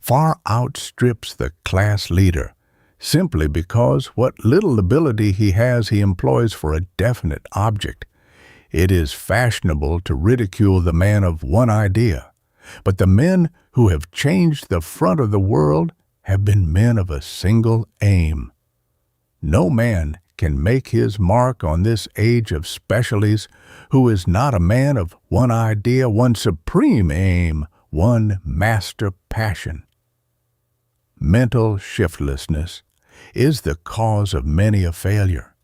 far outstrips the class leader, simply because what little ability he has he employs for a definite object. It is fashionable to ridicule the man of one idea, but the men who have changed the front of the world have been men of a single aim. No man can make his mark on this age of specialties who is not a man of one idea, one supreme aim, one master passion. Mental shiftlessness is the cause of many a failure.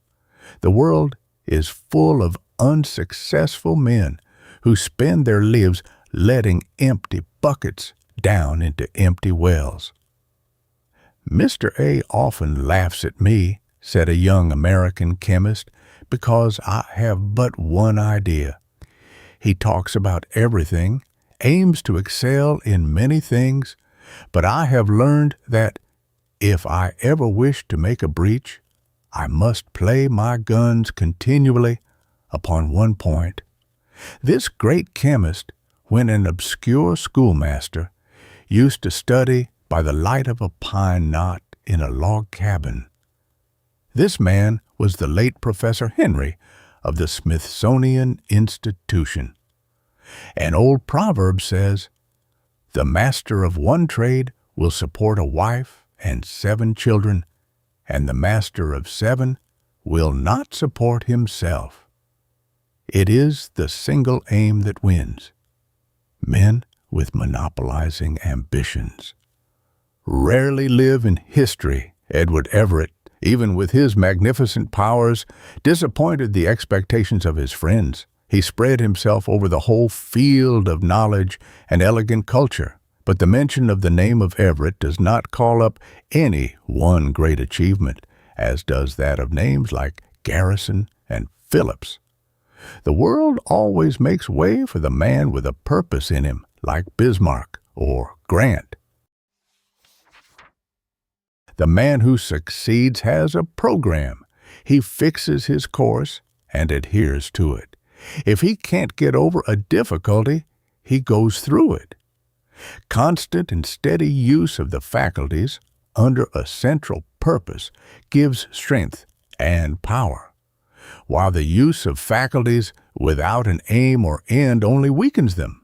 The world is full of unsuccessful men who spend their lives letting empty buckets down into empty wells. "Mr. A often laughs at me," said a young American chemist, "because I have but one idea. He talks about everything, aims to excel in many things, but I have learned that if I ever wish to make a breach, I must play my guns continually upon one point." This great chemist, when an obscure schoolmaster, used to study by the light of a pine knot in a log cabin. This man was the late Professor Henry of the Smithsonian Institution. An old proverb says, "The master of one trade will support a wife and 7 children, and the master of 7 will not support himself." It is the single aim that wins. Men with monopolizing ambitions rarely live in history. Edward Everett, even with his magnificent powers, disappointed the expectations of his friends. He spread himself over the whole field of knowledge and elegant culture, but the mention of the name of Everett does not call up any one great achievement, as does that of names like Garrison and Phillips. The world always makes way for the man with a purpose in him, like Bismarck or Grant. The man who succeeds has a program. He fixes his course and adheres to it. If he can't get over a difficulty, he goes through it. Constant and steady use of the faculties under a central purpose gives strength and power, while the use of faculties without an aim or end only weakens them.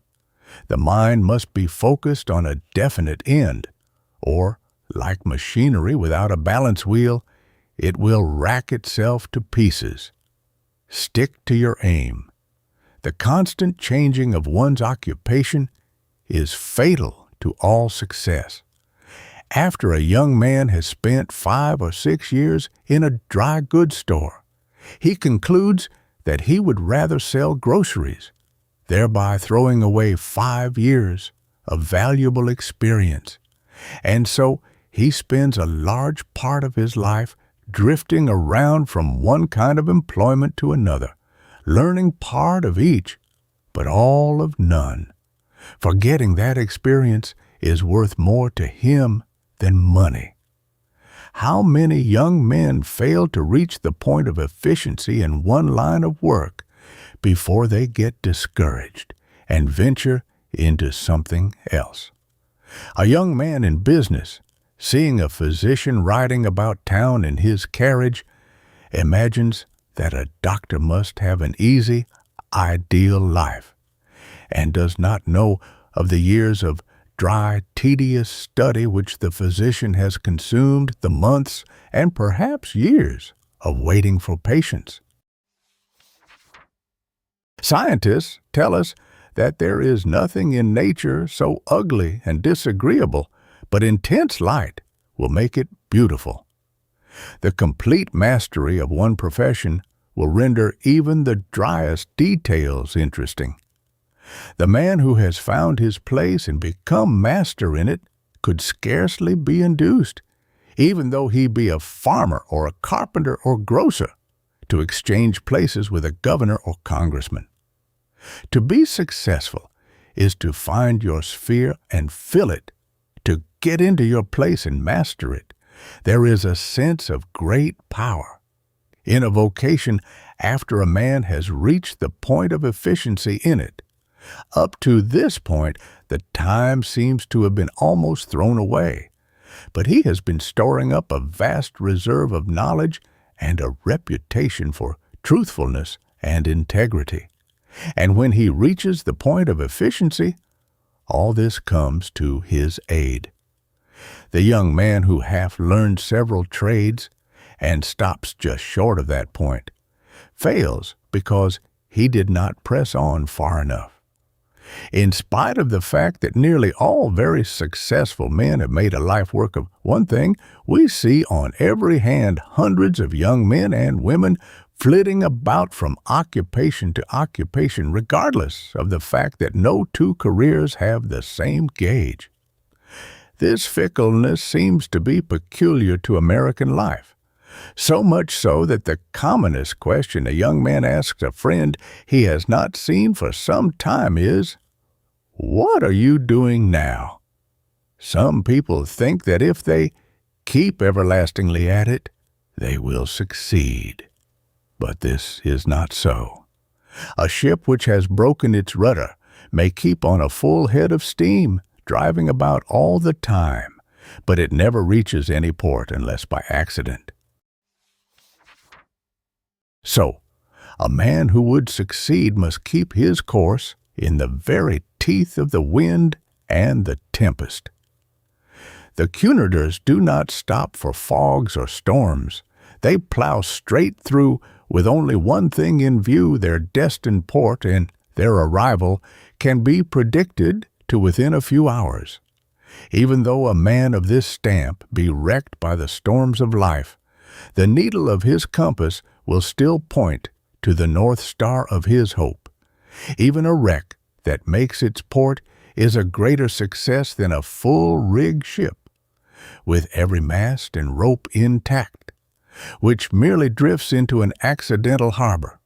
The mind must be focused on a definite end, or, like machinery without a balance wheel, it will rack itself to pieces. Stick to your aim. The constant changing of one's occupation is fatal to all success. After a young man has spent 5 or 6 years in a dry goods store, he concludes that he would rather sell groceries, thereby throwing away 5 years of valuable experience. And so he spends a large part of his life drifting around from one kind of employment to another, learning part of each, but all of none, forgetting that experience is worth more to him than money. How many young men fail to reach the point of efficiency in one line of work before they get discouraged and venture into something else? A young man in business, seeing a physician riding about town in his carriage, imagines that a doctor must have an easy, ideal life, and does not know of the years of dry, tedious study which the physician has consumed, the months and perhaps years of waiting for patients. Scientists tell us that there is nothing in nature so ugly and disagreeable, but intense light will make it beautiful. The complete mastery of one profession will render even the driest details interesting. The man who has found his place and become master in it could scarcely be induced, even though he be a farmer or a carpenter or grocer, to exchange places with a governor or congressman. To be successful is to find your sphere and fill it, to get into your place and master it. There is a sense of great power in a vocation after a man has reached the point of efficiency in it. Up to this point, the time seems to have been almost thrown away, but he has been storing up a vast reserve of knowledge and a reputation for truthfulness and integrity. And when he reaches the point of efficiency, all this comes to his aid. The young man who half learned several trades and stops just short of that point fails because he did not press on far enough. In spite of the fact that nearly all very successful men have made a life work of one thing, we see on every hand hundreds of young men and women flitting about from occupation to occupation, regardless of the fact that no two careers have the same gauge. This fickleness seems to be peculiar to American life, so much so that the commonest question a young man asks a friend he has not seen for some time is, "What are you doing now?" Some people think that if they keep everlastingly at it, they will succeed. But this is not so. A ship which has broken its rudder may keep on a full head of steam, driving about all the time, but it never reaches any port unless by accident. So, a man who would succeed must keep his course in the very teeth of the wind and the tempest. The Cunarders do not stop for fogs or storms. They plow straight through with only one thing in view, their destined port, and their arrival can be predicted to within a few hours. Even though a man of this stamp be wrecked by the storms of life, the needle of his compass will still point to the North Star of his hope. Even a wreck that makes its port is a greater success than a full-rigged ship, with every mast and rope intact, which merely drifts into an accidental harbor.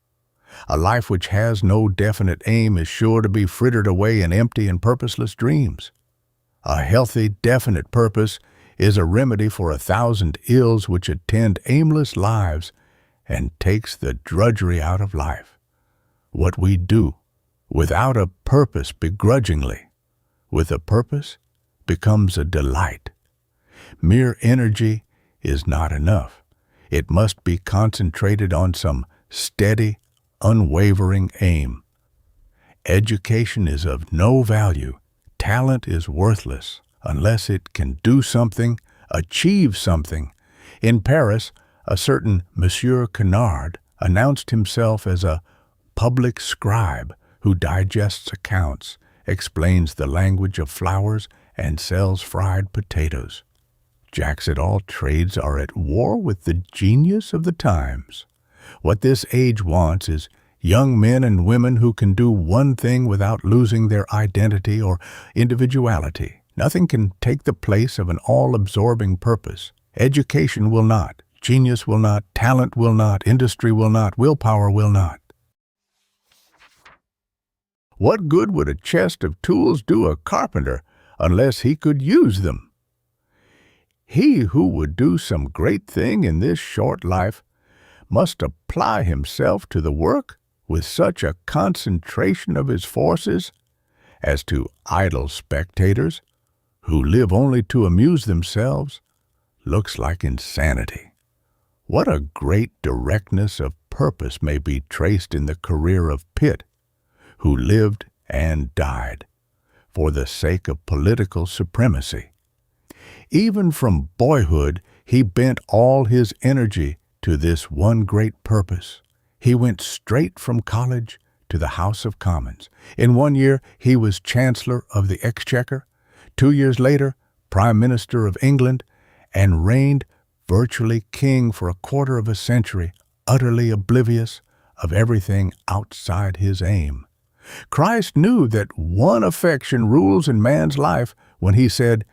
A life which has no definite aim is sure to be frittered away in empty and purposeless dreams. A healthy, definite purpose is a remedy for 1,000 ills which attend aimless lives and takes the drudgery out of life. What we do without a purpose begrudgingly, with a purpose becomes a delight. Mere energy is not enough. It must be concentrated on some steady, unwavering aim. Education is of no value. Talent is worthless unless it can do something, achieve something. In Paris, a certain Monsieur Canard announced himself as a public scribe who digests accounts, explains the language of flowers, and sells fried potatoes. Jacks at all trades are at war with the genius of the times. What this age wants is young men and women who can do one thing without losing their identity or individuality. Nothing can take the place of an all-absorbing purpose. Education will not. Genius will not. Talent will not. Industry will not. Willpower will not. What good would a chest of tools do a carpenter unless he could use them? He who would do some great thing in this short life must apply himself to the work with such a concentration of his forces as to idle spectators who live only to amuse themselves looks like insanity. What a great directness of purpose may be traced in the career of Pitt, who lived and died for the sake of political supremacy. Even from boyhood, he bent all his energy to this one great purpose. He went straight from college to the House of Commons. In 1 year, he was Chancellor of the Exchequer, 2 years later, Prime Minister of England, and reigned virtually king for a quarter of a century, utterly oblivious of everything outside his aim. Christ knew that one affection rules in man's life when he said,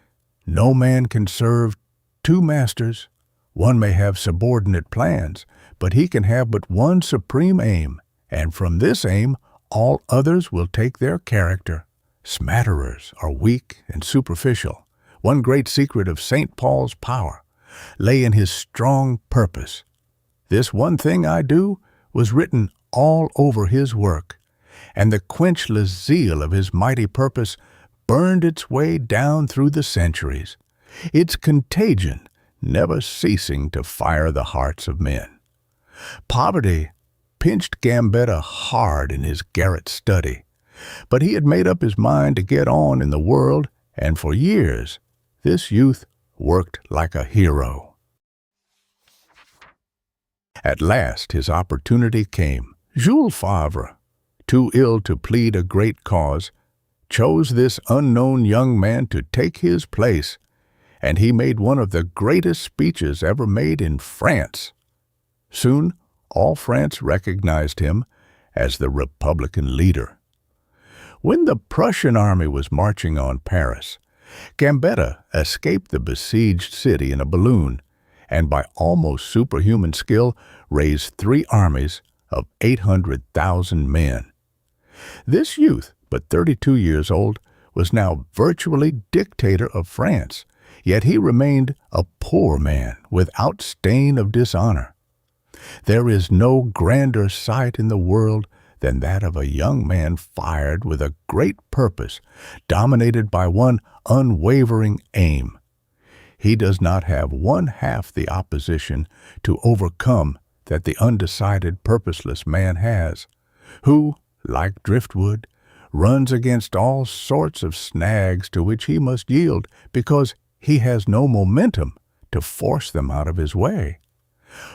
"No man can serve 2 masters. One may have subordinate plans, but he can have but one supreme aim, and from this aim All others will take their character. Smatterers are weak and superficial. One great secret of St. Paul's power lay in his strong purpose. "This one thing I do" was written all over his work, and the quenchless zeal of his mighty purpose burned its way down through the centuries, its contagion never ceasing to fire the hearts of men. Poverty pinched Gambetta hard in his garret study, but he had made up his mind to get on in the world, and for years this youth worked like a hero. At last his opportunity came. Jules Favre, too ill to plead a great cause, chose this unknown young man to take his place, and he made one of the greatest speeches ever made in France. Soon, all France recognized him as the Republican leader. When the Prussian army was marching on Paris, Gambetta escaped the besieged city in a balloon, and by almost superhuman skill raised 3 armies of 800,000 men. This youth, but 32 years old, was now virtually dictator of France, yet he remained a poor man without stain of dishonor. There is no grander sight in the world than that of a young man fired with a great purpose, dominated by one unwavering aim. He does not have one half the opposition to overcome that the undecided, purposeless man has, who, like driftwood, runs against all sorts of snags to which he must yield because he has no momentum to force them out of his way.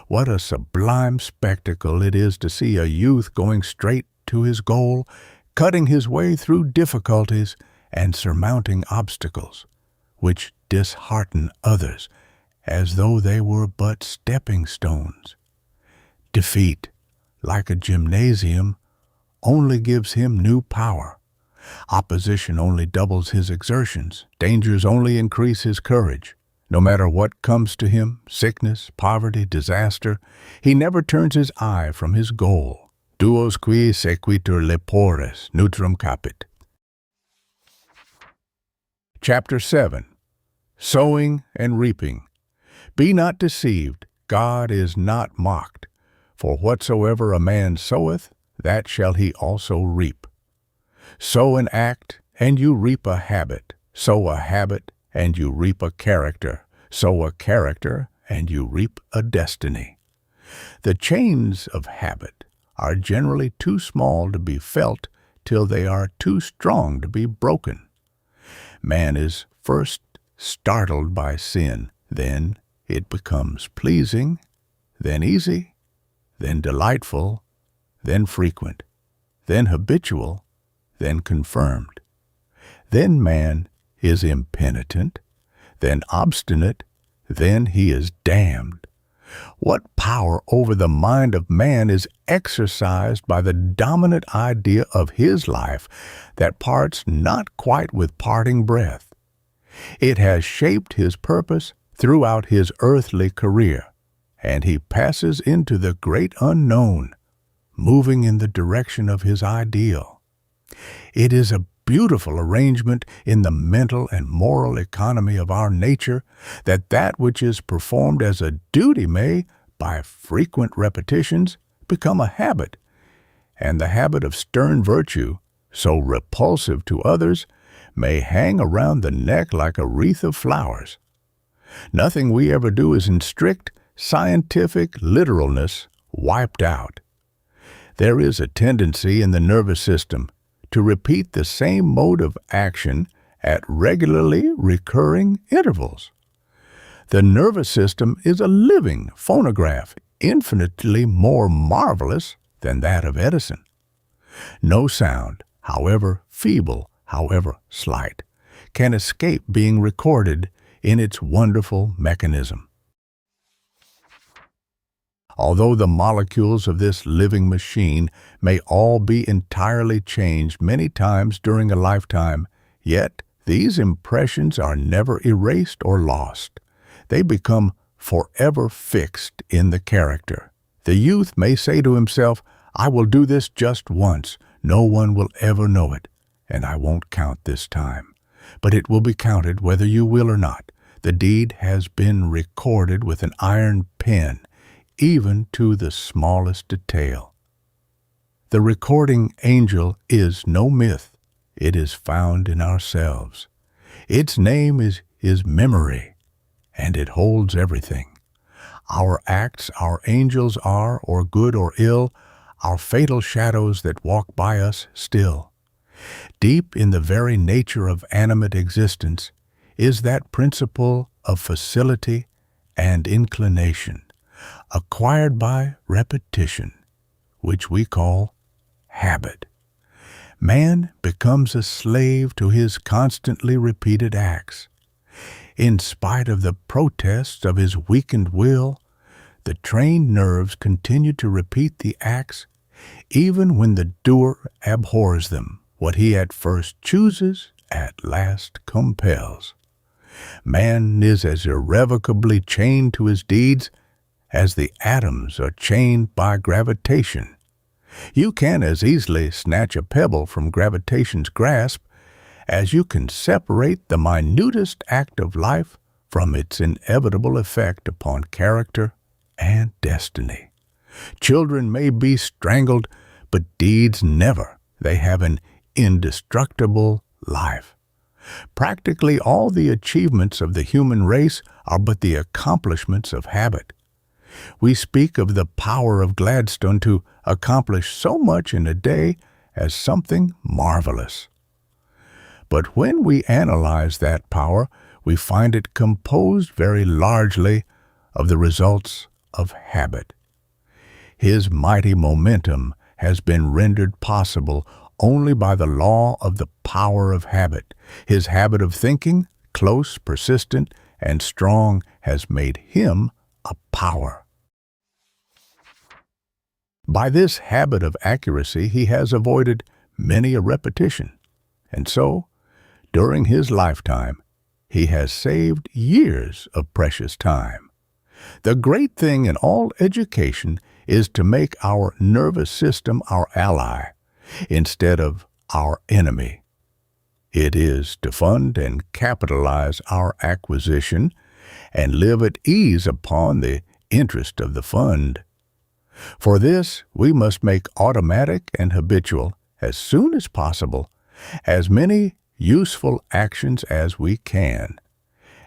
What a sublime spectacle it is to see a youth going straight to his goal, cutting his way through difficulties and surmounting obstacles, which dishearten others as though they were but stepping stones. Defeat, like a gymnasium, only gives him new power. Opposition only doubles his exertions. Dangers only increase his courage. No matter what comes to him, sickness, poverty, disaster, he never turns his eye from his goal. Duos qui sequitur lepores neutrum capit. Chapter 7. Sowing and Reaping. Be not deceived, God is not mocked. For whatsoever a man soweth, that shall he also reap. Sow an act, and you reap a habit. Sow a habit, and you reap a character. Sow a character, and you reap a destiny. The chains of habit are generally too small to be felt till they are too strong to be broken. Man is first startled by sin, then it becomes pleasing, then easy, then delightful, then frequent, then habitual, then confirmed. Then man is impenitent, then obstinate, then he is damned. What power over the mind of man is exercised by the dominant idea of his life that parts not quite with parting breath? It has shaped his purpose throughout his earthly career, and he passes into the great unknown, moving in the direction of his ideal. It is a beautiful arrangement in the mental and moral economy of our nature that which is performed as a duty may, by frequent repetitions, become a habit, and the habit of stern virtue, so repulsive to others, may hang around the neck like a wreath of flowers. Nothing we ever do is in strict scientific literalness wiped out. There is a tendency in the nervous system to repeat the same mode of action at regularly recurring intervals. The nervous system is a living phonograph, infinitely more marvelous than that of Edison. No sound, however feeble, however slight, can escape being recorded in its wonderful mechanism. Although the molecules of this living machine may all be entirely changed many times during a lifetime, yet these impressions are never erased or lost. They become forever fixed in the character. The youth may say to himself, "I will do this just once," No one will ever know it, and I won't count this time. But it will be counted whether you will or not. The deed has been recorded with an iron pen, even to the smallest detail. The recording angel is no myth. It is found in ourselves. Its name is memory, and it holds everything. Our acts, our angels are, or good or ill, our fatal shadows that walk by us still. Deep in the very nature of animate existence is that principle of facility and inclination, acquired by repetition, which we call habit. Man becomes a slave to his constantly repeated acts. In spite of the protests of his weakened will, the trained nerves continue to repeat the acts even when the doer abhors them. What he at first chooses, at last compels. Man is as irrevocably chained to his deeds as the atoms are chained by gravitation. You can as easily snatch a pebble from gravitation's grasp as you can separate the minutest act of life from its inevitable effect upon character and destiny. Children may be strangled, but deeds never. They have an indestructible life. Practically all the achievements of the human race are but the accomplishments of habit. We speak of the power of Gladstone to accomplish so much in a day as something marvelous. But when we analyze that power, we find it composed very largely of the results of habit. His mighty momentum has been rendered possible only by the law of the power of habit. His habit of thinking, close, persistent, and strong, has made him a power. By this habit of accuracy, he has avoided many a repetition, and so, during his lifetime, he has saved years of precious time. The great thing in all education is to make our nervous system our ally instead of our enemy. It is to fund and capitalize our acquisition and live at ease upon the interest of the fund. For this, we must make automatic and habitual, as soon as possible, as many useful actions as we can,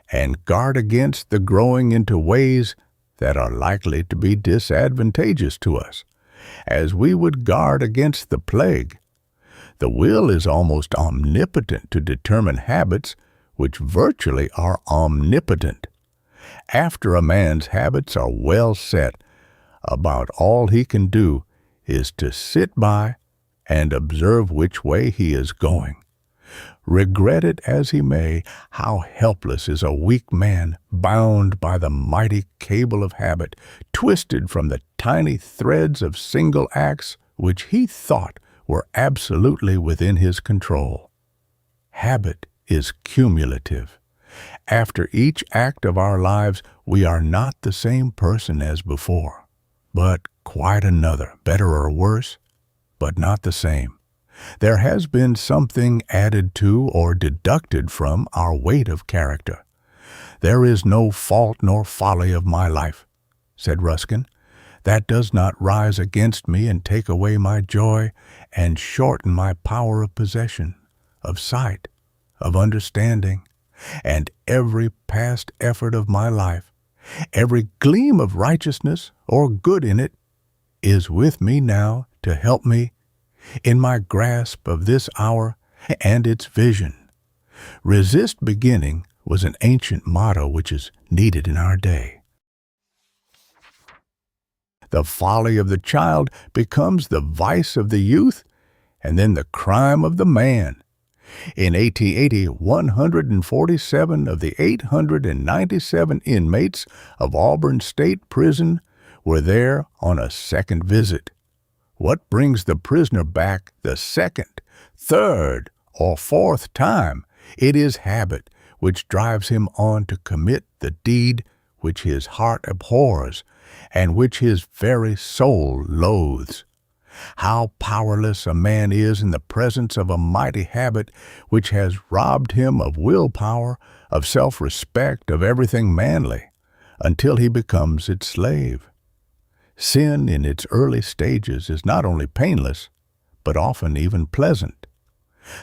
and guard against the growing into ways that are likely to be disadvantageous to us, as we would guard against the plague. The will is almost omnipotent to determine habits which virtually are omnipotent. After a man's habits are well set, about all he can do is to sit by and observe which way he is going. Regret it as he may, how helpless is a weak man bound by the mighty cable of habit, twisted from the tiny threads of single acts which he thought were absolutely within his control. Habit is cumulative. After each act of our lives, we are not the same person as before, but quite another, better or worse, but not the same. There has been something added to or deducted from our weight of character. There is no fault nor folly of my life, said Ruskin, that does not rise against me and take away my joy and shorten my power of possession, of sight, of understanding, and every past effort of my life, every gleam of righteousness or good in it, is with me now to help me in my grasp of this hour and its vision. Resist beginning was an ancient motto which is needed in our day. The folly of the child becomes the vice of the youth, and then the crime of the man. In 1880, 147 of the 897 inmates of Auburn State Prison were there on a second visit. What brings the prisoner back the second, third, or fourth time? It is habit which drives him on to commit the deed which his heart abhors and which his very soul loathes. How powerless a man is in the presence of a mighty habit which has robbed him of willpower, of self-respect, of everything manly, until he becomes its slave. Sin in its early stages is not only painless, but often even pleasant.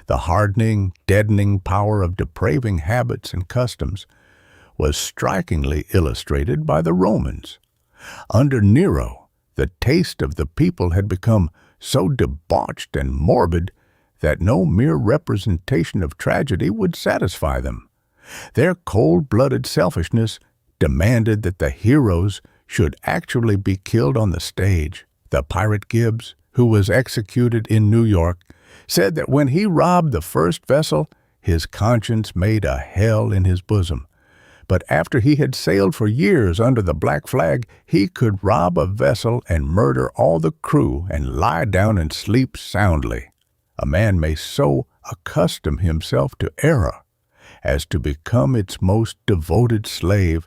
The hardening, deadening power of depraving habits and customs was strikingly illustrated by the Romans. Under Nero, the taste of the people had become so debauched and morbid that no mere representation of tragedy would satisfy them. Their cold-blooded selfishness demanded that the heroes should actually be killed on the stage. The pirate Gibbs, who was executed in New York, said that when he robbed the first vessel, his conscience made a hell in his bosom. But after he had sailed for years under the black flag, he could rob a vessel and murder all the crew and lie down and sleep soundly. A man may so accustom himself to error as to become its most devoted slave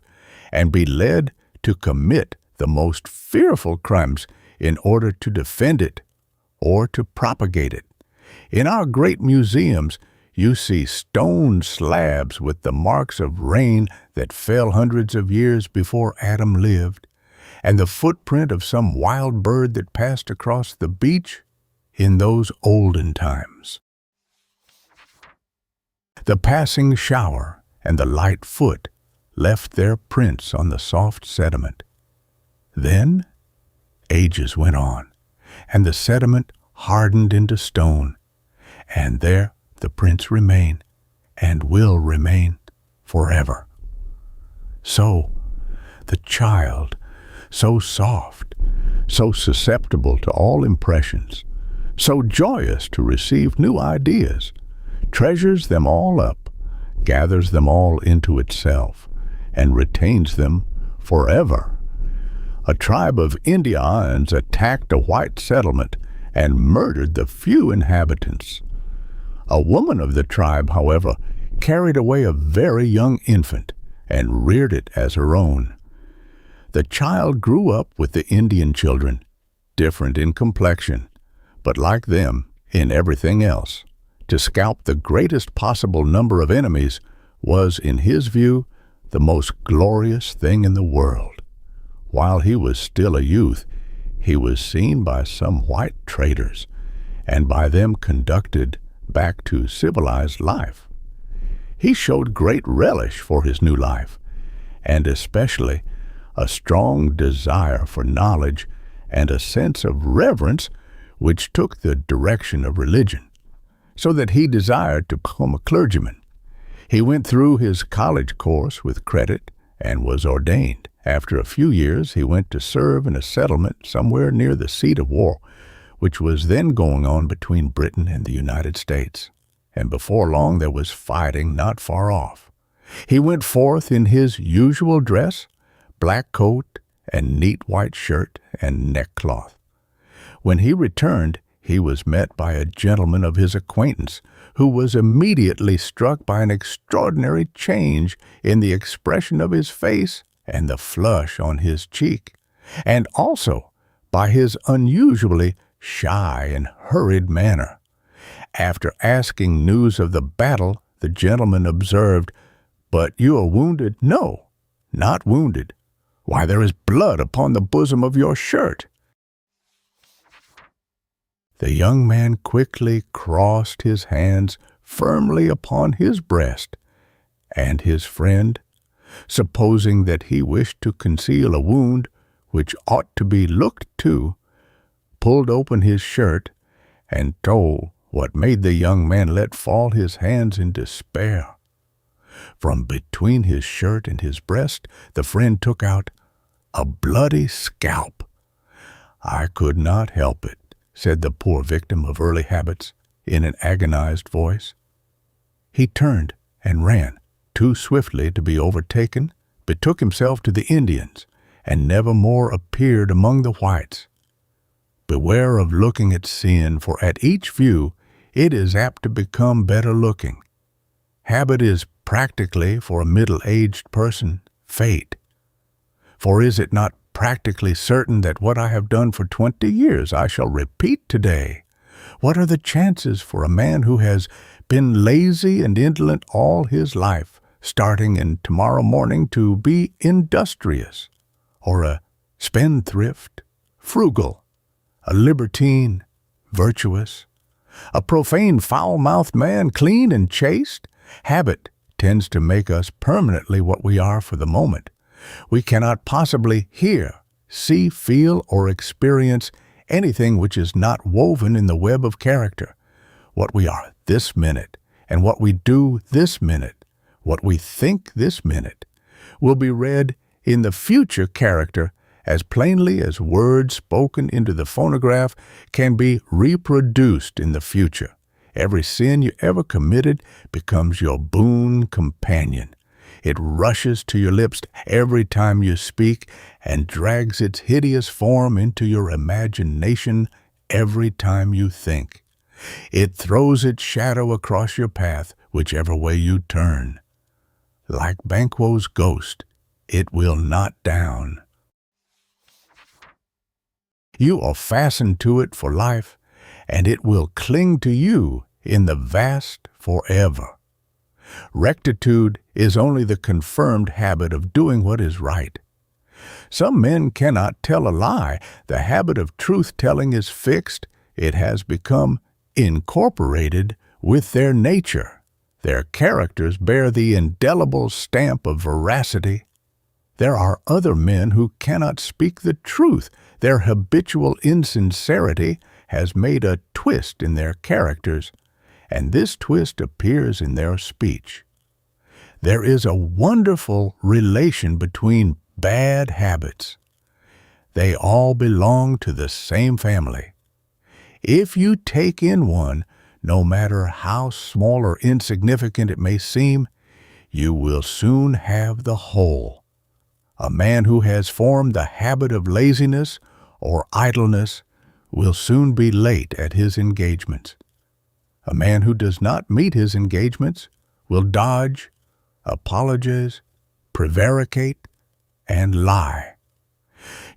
and be led to commit the most fearful crimes in order to defend it or to propagate it. In our great museums, you see stone slabs with the marks of rain that fell hundreds of years before Adam lived, and the footprint of some wild bird that passed across the beach in those olden times. The passing shower and the light foot left their prints on the soft sediment. Then ages went on, and the sediment hardened into stone, and there the prints remain and will remain forever. So the child, so soft, so susceptible to all impressions, so joyous to receive new ideas, treasures them all up, gathers them all into itself, and retains them forever. A tribe of Indians attacked a white settlement and murdered the few inhabitants. A woman of the tribe, however, carried away a very young infant and reared it as her own. The child grew up with the Indian children, different in complexion, but like them in everything else. To scalp the greatest possible number of enemies was, in his view, the most glorious thing in the world. While he was still a youth, he was seen by some white traders, and by them conducted back to civilized life. He showed great relish for his new life, and especially a strong desire for knowledge and a sense of reverence which took the direction of religion, so that he desired to become a clergyman. He went through his college course with credit and was ordained. After a few years, he went to serve in a settlement somewhere near the seat of war, which was then going on between Britain and the United States. And before long there was fighting not far off. He went forth in his usual dress, black coat and neat white shirt and neckcloth. When he returned, he was met by a gentleman of his acquaintance, who was immediately struck by an extraordinary change in the expression of his face and the flush on his cheek, and also by his unusually shy and hurried manner. After asking news of the battle, the gentleman observed, "But you are wounded?" "No, not wounded." "Why, there is blood upon the bosom of your shirt." The young man quickly crossed his hands firmly upon his breast, and his friend, supposing that he wished to conceal a wound which ought to be looked to, pulled open his shirt and told what made the young man let fall his hands in despair. From between his shirt and his breast, the friend took out a bloody scalp. "I could not help it," said the poor victim of early habits in an agonized voice. He turned and ran, too swiftly to be overtaken, betook himself to the Indians, and never more appeared among the whites. Beware of looking at sin, for at each view it is apt to become better looking. Habit is practically, for a middle-aged person, fate. For is it not practically certain that what I have done for 20 years I shall repeat today? What are the chances for a man who has been lazy and indolent all his life, starting in tomorrow morning to be industrious, or a spendthrift, frugal, a libertine, virtuous, a profane, foul-mouthed man, clean and chaste? Habit tends to make us permanently what we are for the moment. We cannot possibly hear, see, feel, or experience anything which is not woven in the web of character. What we are this minute, and what we do this minute, what we think this minute, will be read in the future character as plainly as words spoken into the phonograph can be reproduced in the future. Every sin you ever committed becomes your boon companion. It rushes to your lips every time you speak and drags its hideous form into your imagination every time you think. It throws its shadow across your path whichever way you turn. Like Banquo's ghost, it will not down. You are fastened to it for life, and it will cling to you in the vast forever. Rectitude is only the confirmed habit of doing what is right. Some men cannot tell a lie. The habit of truth-telling is fixed. It has become incorporated with their nature. Their characters bear the indelible stamp of veracity. There are other men who cannot speak the truth. Their habitual insincerity has made a twist in their characters, and this twist appears in their speech. There is a wonderful relation between bad habits. They all belong to the same family. If you take in one, no matter how small or insignificant it may seem, you will soon have the whole. A man who has formed the habit of laziness or idleness will soon be late at his engagements. A man who does not meet his engagements will dodge, apologize, prevaricate, and lie.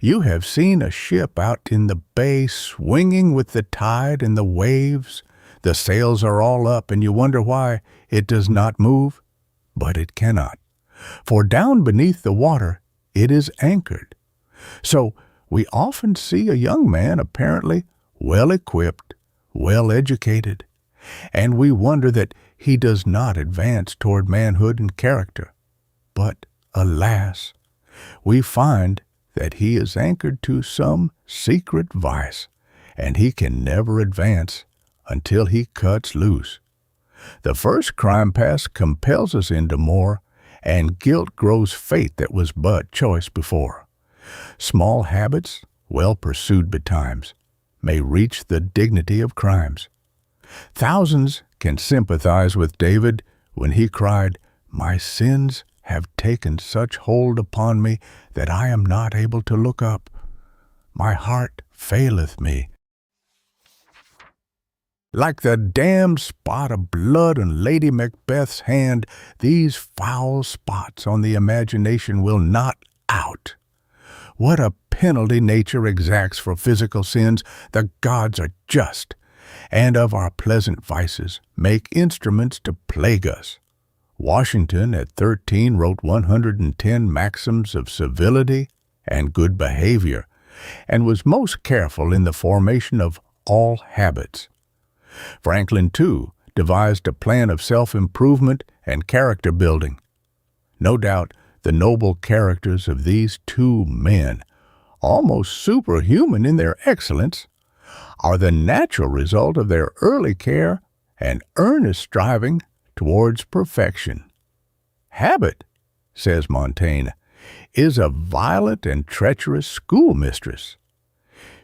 You have seen a ship out in the bay swinging with the tide and the waves. The sails are all up, and you wonder why it does not move. But it cannot, for down beneath the water it is anchored. So we often see a young man apparently well-equipped, well-educated, and we wonder that he does not advance toward manhood and character. But, alas, we find that he is anchored to some secret vice, and he can never advance until he cuts loose. The first crime past compels us into more, and guilt grows fate that was but choice before. Small habits, well pursued betimes, may reach the dignity of crimes. Thousands can sympathize with David when he cried, "My sins have taken such hold upon me that I am not able to look up. My heart faileth me." Like the damned spot of blood on Lady Macbeth's hand, these foul spots on the imagination will not out. What a penalty nature exacts for physical sins! The gods are just, and of our pleasant vices make instruments to plague us. Washington at 13 wrote 110 maxims of civility and good behavior, and was most careful in the formation of all habits. Franklin, too, devised a plan of self-improvement and character building. No doubt the noble characters of these two men, almost superhuman in their excellence, are the natural result of their early care and earnest striving towards perfection. Habit, says Montaigne, is a violent and treacherous schoolmistress.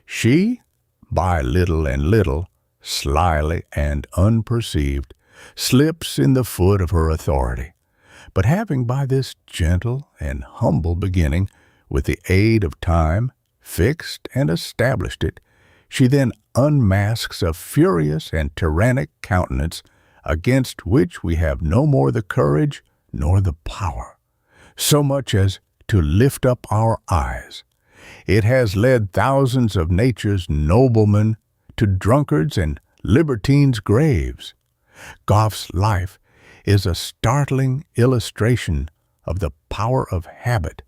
She, by little and little, slyly and unperceived, slips in the foot of her authority. But having by this gentle and humble beginning, with the aid of time, fixed and established it, she then unmasks a furious and tyrannic countenance against which we have no more the courage nor the power, so much as to lift up our eyes. It has led thousands of nature's noblemen to drunkards' and libertines' graves. Goff's life is a startling illustration of the power of habit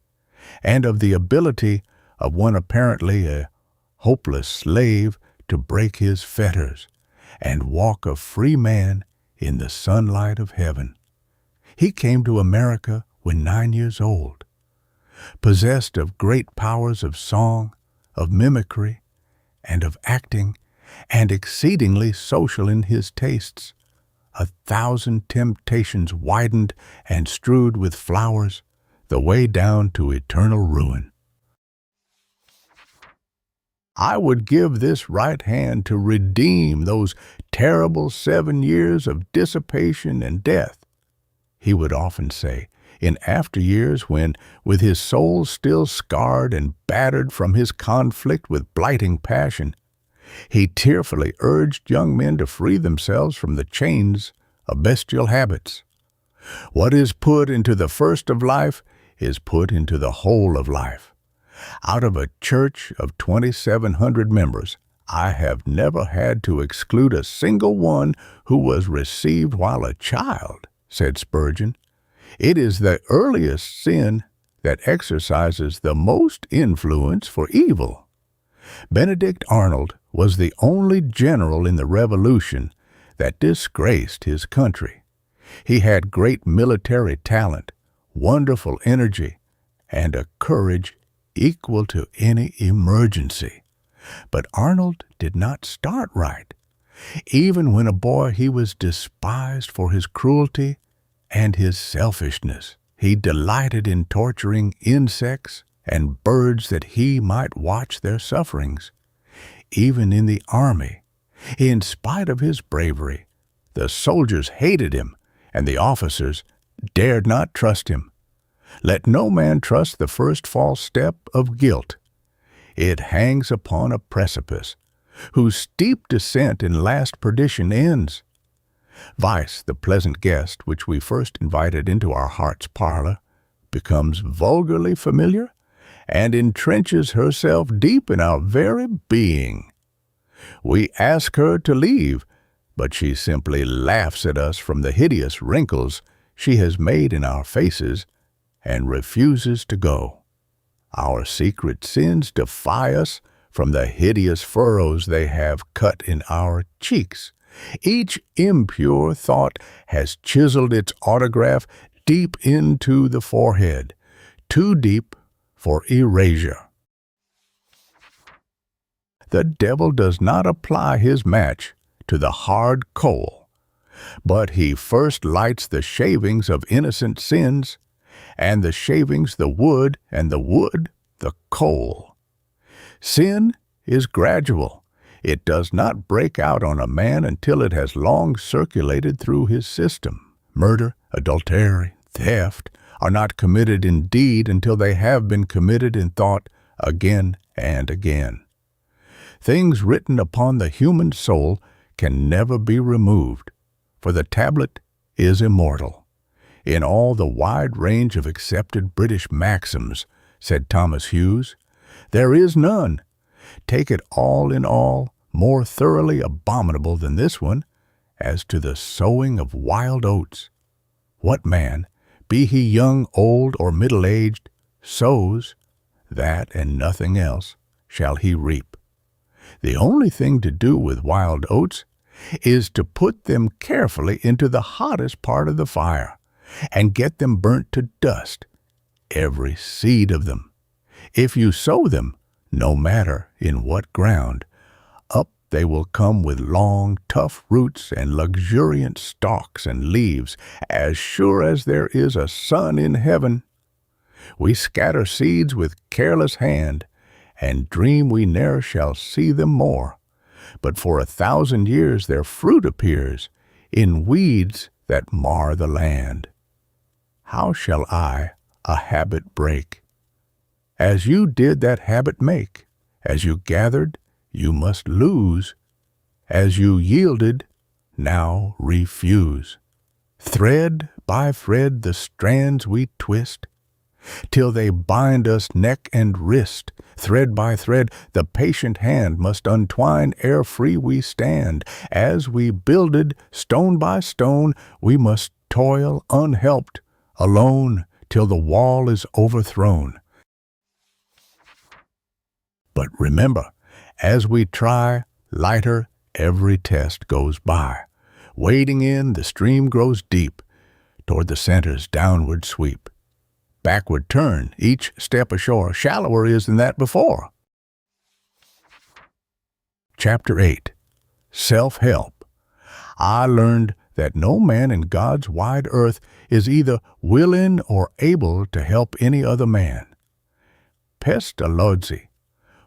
and of the ability of one apparently a hopeless slave to break his fetters and walk a free man in the sunlight of heaven. He came to America when 9 years old, possessed of great powers of song, of mimicry, and of acting, and exceedingly social in his tastes. 1,000 temptations widened and strewed with flowers the way down to eternal ruin. I would give this right hand to redeem those terrible 7 years of dissipation and death, he would often say, in after years when, with his soul still scarred and battered from his conflict with blighting passion, he tearfully urged young men to free themselves from the chains of bestial habits. What is put into the first of life is put into the whole of life. Out of a church of 2,700 members, I have never had to exclude a single one who was received while a child, said Spurgeon. It is the earliest sin that exercises the most influence for evil. Benedict Arnold was the only general in the Revolution that disgraced his country. He had great military talent, wonderful energy, and a courage equal to any emergency. But Arnold did not start right. Even when a boy, he was despised for his cruelty and his selfishness. He delighted in torturing insects and birds that he might watch their sufferings. Even in the army, in spite of his bravery, the soldiers hated him, and the officers dared not trust him. Let no man trust the first false step of guilt. It hangs upon a precipice, whose steep descent in last perdition ends. Vice, the pleasant guest which we first invited into our heart's parlor, becomes vulgarly familiar and entrenches herself deep in our very being. We ask her to leave, but she simply laughs at us from the hideous wrinkles she has made in our faces and refuses to go. Our secret sins defy us from the hideous furrows they have cut in our cheeks. Each impure thought has chiseled its autograph deep into the forehead, too deep for erasure. The devil does not apply his match to the hard coal, but he first lights the shavings of innocent sins, and the shavings the wood, and the wood the coal. Sin is gradual. It does not break out on a man until it has long circulated through his system. Murder, adultery, theft are not committed in deed until they have been committed in thought again and again. Things written upon the human soul can never be removed, for the tablet is immortal. In all the wide range of accepted British maxims, said Thomas Hughes, there is none, take it all in all, more thoroughly abominable than this one, as to the sowing of wild oats. What man, be he young, old, or middle-aged, sows, that and nothing else shall he reap. The only thing to do with wild oats is to put them carefully into the hottest part of the fire, and get them burnt to dust, every seed of them. If you sow them, no matter in what ground, up they will come with long, tough roots and luxuriant stalks and leaves, as sure as there is a sun in heaven. We scatter seeds with careless hand, and dream we ne'er shall see them more. But for 1,000 years their fruit appears in weeds that mar the land. How shall I a habit break? As you did that habit make. As you gathered, you must lose. As you yielded, now refuse. Thread by thread the strands we twist, till they bind us neck and wrist. Thread by thread the patient hand must untwine ere free we stand. As we builded stone by stone, we must toil unhelped, alone, till the wall is overthrown. But remember, as we try, lighter every test goes by. Wading in, the stream grows deep, toward the center's downward sweep. Backward turn, each step ashore, shallower is than that before. Chapter 8. Self-Help. I learned that no man in God's wide earth is either willing or able to help any other man. Pestalozzi.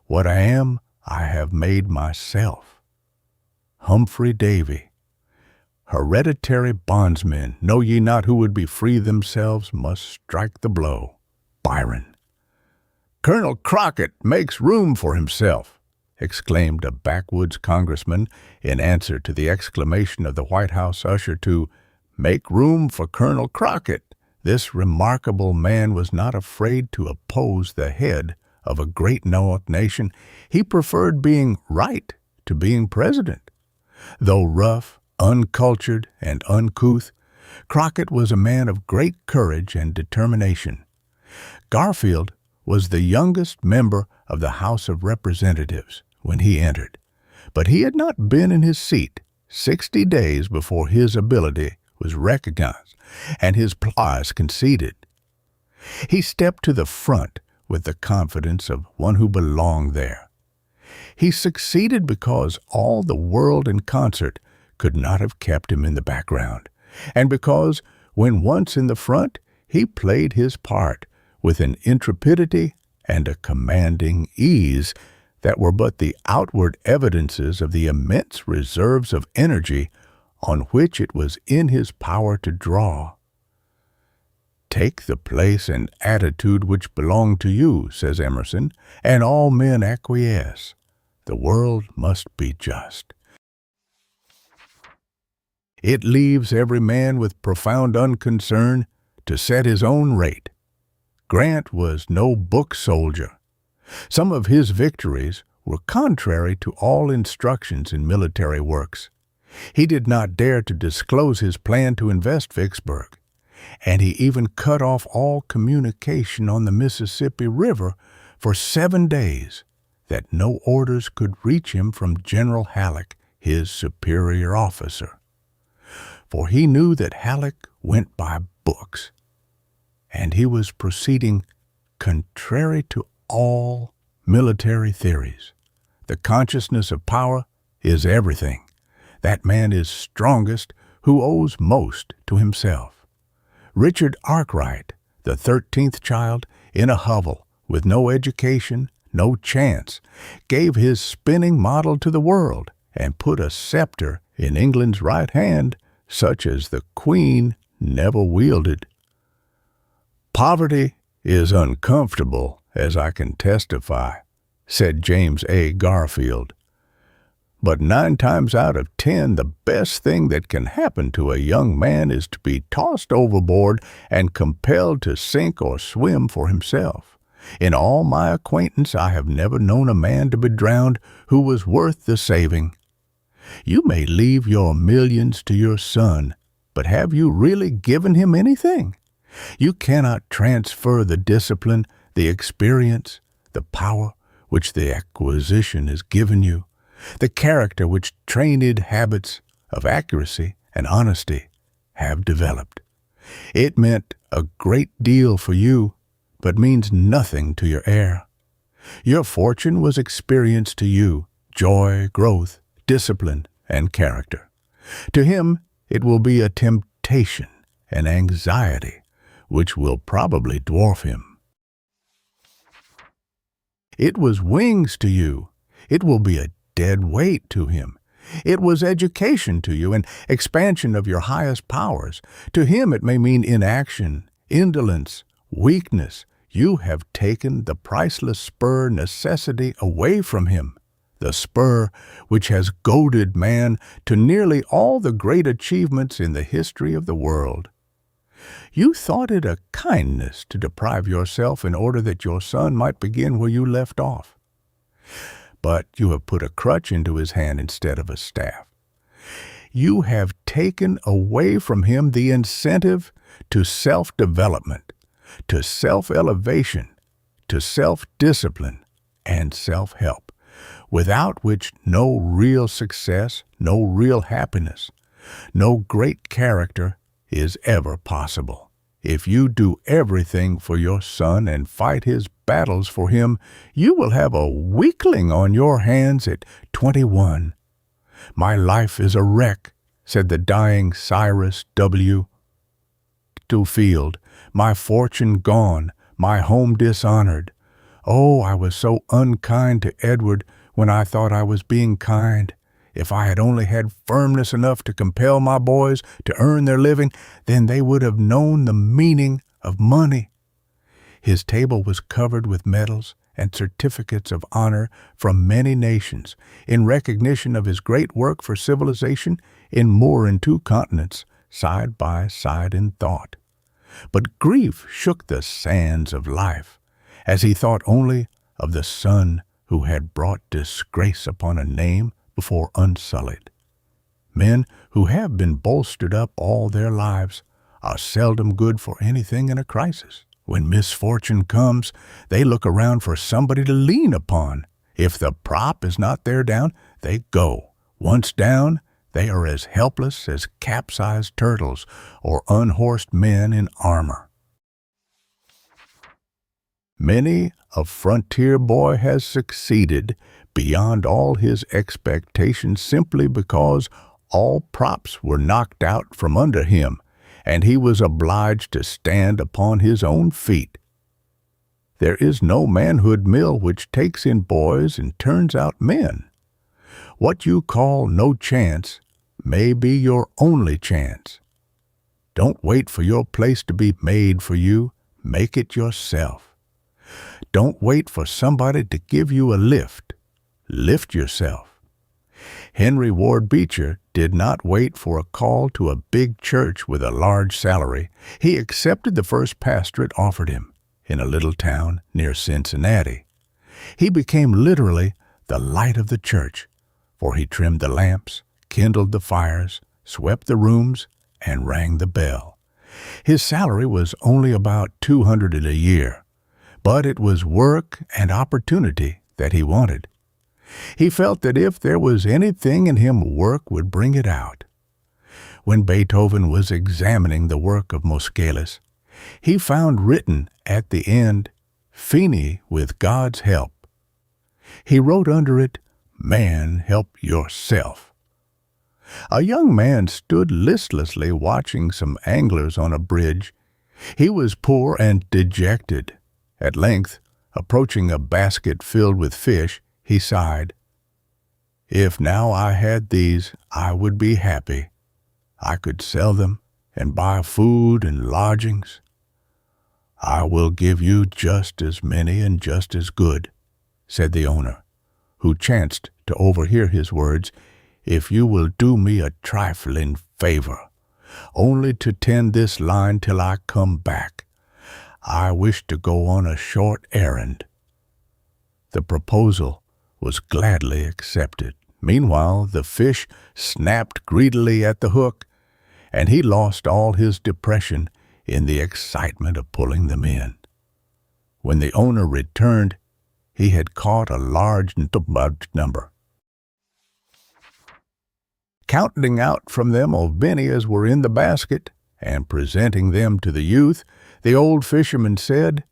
What I am, I have made myself. Humphrey Davy. Hereditary bondsmen, know ye not who would be free themselves must strike the blow. Byron. Colonel Crockett makes room for himself, exclaimed a backwoods congressman in answer to the exclamation of the White House usher to make room for Colonel Crockett. This remarkable man was not afraid to oppose the head of a great North nation. He preferred being right to being president. Though rough, uncultured, and uncouth, Crockett was a man of great courage and determination. Garfield was the youngest member of the House of Representatives when he entered, but he had not been in his seat 60 days before his ability was recognized and his applause conceded. He stepped to the front with the confidence of one who belonged there. He succeeded because all the world in concert could not have kept him in the background, and because, when once in the front, he played his part with an intrepidity and a commanding ease that were but the outward evidences of the immense reserves of energy on which it was in his power to draw. Take the place and attitude which belong to you, says Emerson, and all men acquiesce. The world must be just. It leaves every man with profound unconcern to set his own rate. Grant was no book soldier. Some of his victories were contrary to all instructions in military works. He did not dare to disclose his plan to invest Vicksburg, and he even cut off all communication on the Mississippi River for 7 days, that no orders could reach him from General Halleck, his superior officer. For he knew that Halleck went by books, and he was proceeding contrary to all military theories. The consciousness of power is everything. That man is strongest who owes most to himself. Richard Arkwright, the 13th child in a hovel with no education, no chance, gave his spinning model to the world and put a scepter in England's right hand, such as the Queen never wielded. Poverty is uncomfortable, as I can testify, said James A. Garfield. But 9 times out of 10, the best thing that can happen to a young man is to be tossed overboard and compelled to sink or swim for himself. In all my acquaintance, I have never known a man to be drowned who was worth the saving. You may leave your millions to your son, but have you really given him anything? You cannot transfer the discipline, the experience, the power which the acquisition has given you, the character which trained habits of accuracy and honesty have developed. It meant a great deal for you, but means nothing to your heir. Your fortune was experience to you, joy, growth, discipline, and character. To him, it will be a temptation and anxiety, which will probably dwarf him. It was wings to you. It will be a dead weight to him. It was education to you, and expansion of your highest powers. To him it may mean inaction, indolence, weakness. You have taken the priceless spur necessity away from him, the spur which has goaded man to nearly all the great achievements in the history of the world. You thought it a kindness to deprive yourself in order that your son might begin where you left off. But you have put a crutch into his hand instead of a staff. You have taken away from him the incentive to self-development, to self-elevation, to self-discipline, and self-help, without which no real success, no real happiness, no great character is ever possible. If you do everything for your son and fight his battles for him, you will have a weakling on your hands at 21. My life is a wreck, said the dying Cyrus W. Field. My fortune gone, my home dishonored. Oh, I was so unkind to Edward when I thought I was being kind. If I had only had firmness enough to compel my boys to earn their living, then they would have known the meaning of money. His table was covered with medals and certificates of honor from many nations in recognition of his great work for civilization in more than 2 continents, side by side in thought. But grief shook the sands of life, as he thought only of the son who had brought disgrace upon a name before unsullied. Men who have been bolstered up all their lives are seldom good for anything in a crisis. When misfortune comes, they look around for somebody to lean upon. If the prop is not there down, they go. Once down, they are as helpless as capsized turtles or unhorsed men in armor. Many a frontier boy has succeeded beyond all his expectations simply because all props were knocked out from under him, and he was obliged to stand upon his own feet. There is no manhood mill which takes in boys and turns out men. What you call no chance may be your only chance. Don't wait for your place to be made for you. Make it yourself. Don't wait for somebody to give you a lift. Lift yourself. Henry Ward Beecher did not wait for a call to a big church with a large salary. He accepted the first pastorate offered him in a little town near Cincinnati. He became literally the light of the church, for he trimmed the lamps, kindled the fires, swept the rooms, and rang the bell. His salary was only about $200 a year, but it was work and opportunity that he wanted. He felt that if there was anything in him, work would bring it out. When Beethoven was examining the work of Moscheles, he found written at the end, "Fini with God's help." He wrote under it, "Man, help yourself." A young man stood listlessly watching some anglers on a bridge. He was poor and dejected. At length, approaching a basket filled with fish, he sighed. "If now I had these, I would be happy. I could sell them and buy food and lodgings." "I will give you just as many and just as good," said the owner, who chanced to overhear his words, "if you will do me a trifling favor, only to tend this line till I come back. I wish to go on a short errand." The proposal was gladly accepted. Meanwhile, the fish snapped greedily at the hook, and he lost all his depression in the excitement of pulling them in. When the owner returned, he had caught a large number. Counting out from them as many as were in the basket, and presenting them to the youth, the old fisherman said,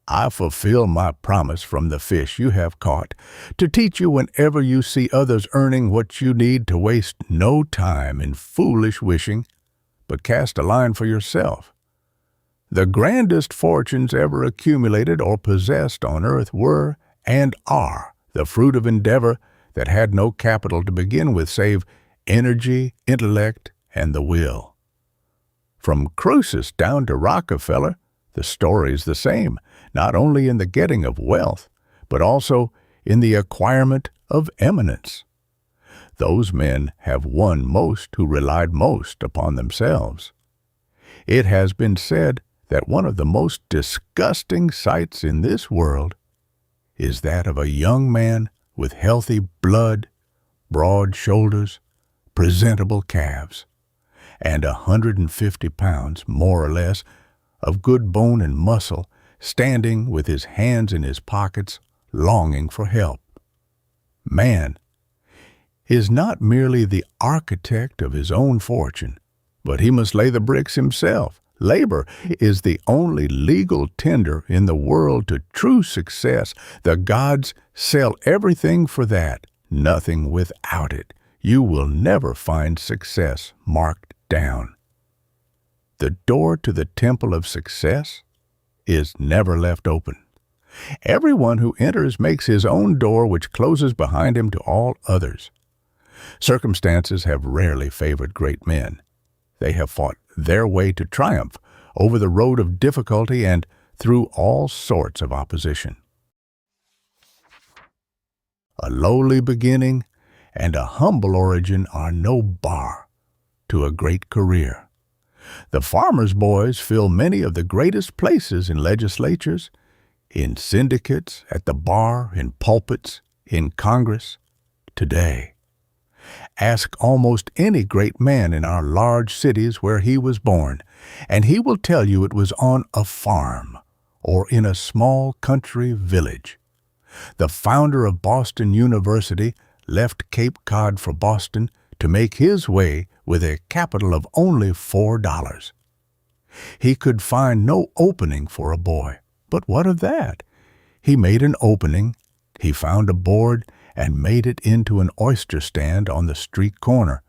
"I fulfill my promise from the fish you have caught, to teach you whenever you see others earning what you need to waste no time in foolish wishing, but cast a line for yourself. The grandest fortunes ever accumulated or possessed on earth were and are the fruit of endeavor that had no capital to begin with save energy, intellect, and the will. From Croesus down to Rockefeller, the story's the same, not only in the getting of wealth, but also in the acquirement of eminence. Those men have won most who relied most upon themselves. It has been said that one of the most disgusting sights in this world is that of a young man with healthy blood, broad shoulders, presentable calves, and 150 pounds, more or less, of good bone and muscle, standing with his hands in his pockets, longing for help. Man is not merely the architect of his own fortune, but he must lay the bricks himself. Labor is the only legal tender in the world to true success. The gods sell everything for that, nothing without it. You will never find success marked down. The door to the temple of success is never left open. Everyone who enters makes his own door, which closes behind him to all others. Circumstances have rarely favored great men. They have fought their way to triumph over the road of difficulty and through all sorts of opposition. A lowly beginning and a humble origin are no bar to a great career. The farmers' boys fill many of the greatest places in legislatures, in syndicates, at the bar, in pulpits, in Congress, today. Ask almost any great man in our large cities where he was born, and he will tell you it was on a farm or in a small country village. The founder of Boston University left Cape Cod for Boston to make his way with a capital of only $4. He could find no opening for a boy, but what of that? He made an opening, he found a board, and made it into an oyster stand on the street corner.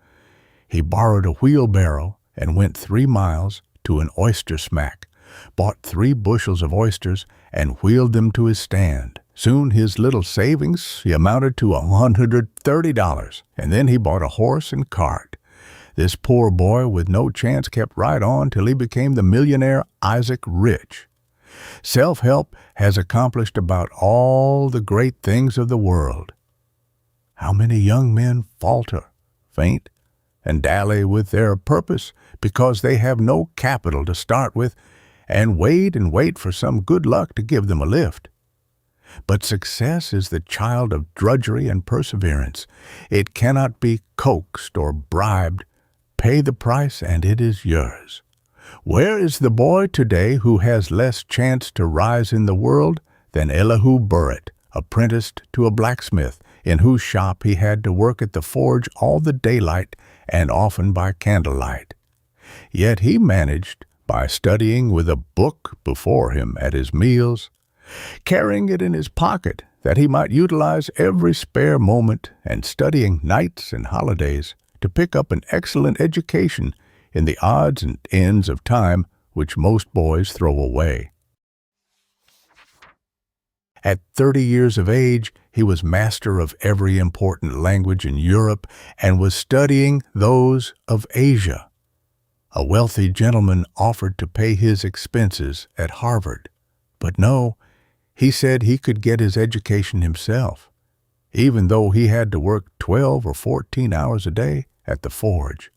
He borrowed a wheelbarrow and went 3 miles to an oyster smack, bought 3 bushels of oysters, and wheeled them to his stand. Soon his little savings amounted to $130, and then he bought a horse and cart. This poor boy with no chance kept right on till he became the millionaire Isaac Rich. Self-help has accomplished about all the great things of the world. How many young men falter, faint, and dally with their purpose because they have no capital to start with and wait for some good luck to give them a lift. But success is the child of drudgery and perseverance. It cannot be coaxed or bribed. Pay the price and it is yours. Where is the boy today who has less chance to rise in the world than Elihu Burritt, apprenticed to a blacksmith, in whose shop he had to work at the forge all the daylight and often by candlelight? Yet he managed, by studying with a book before him at his meals, carrying it in his pocket that he might utilize every spare moment, and studying nights and holidays to pick up an excellent education in the odds and ends of time which most boys throw away. At 30 years of age, he was master of every important language in Europe and was studying those of Asia. A wealthy gentleman offered to pay his expenses at Harvard, but no, he said he could get his education himself, even though he had to work 12 or 14 hours a day at the forge.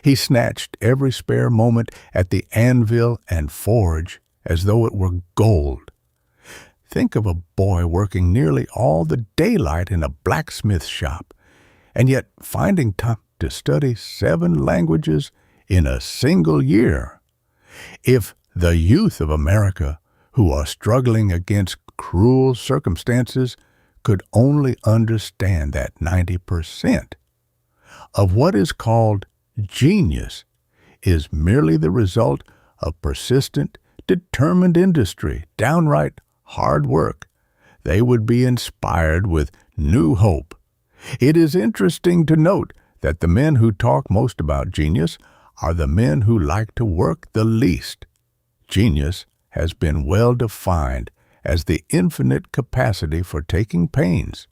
He snatched every spare moment at the anvil and forge as though it were gold. Think of a boy working nearly all the daylight in a blacksmith shop, and yet finding time to study 7 languages in a single year. If the youth of America, who are struggling against cruel circumstances, could only understand that 90% of what is called genius is merely the result of persistent, determined industry, downright hard work, they would be inspired with new hope. It is interesting to note that the men who talk most about genius are the men who like to work the least. Genius has been well defined as the infinite capacity for taking pains.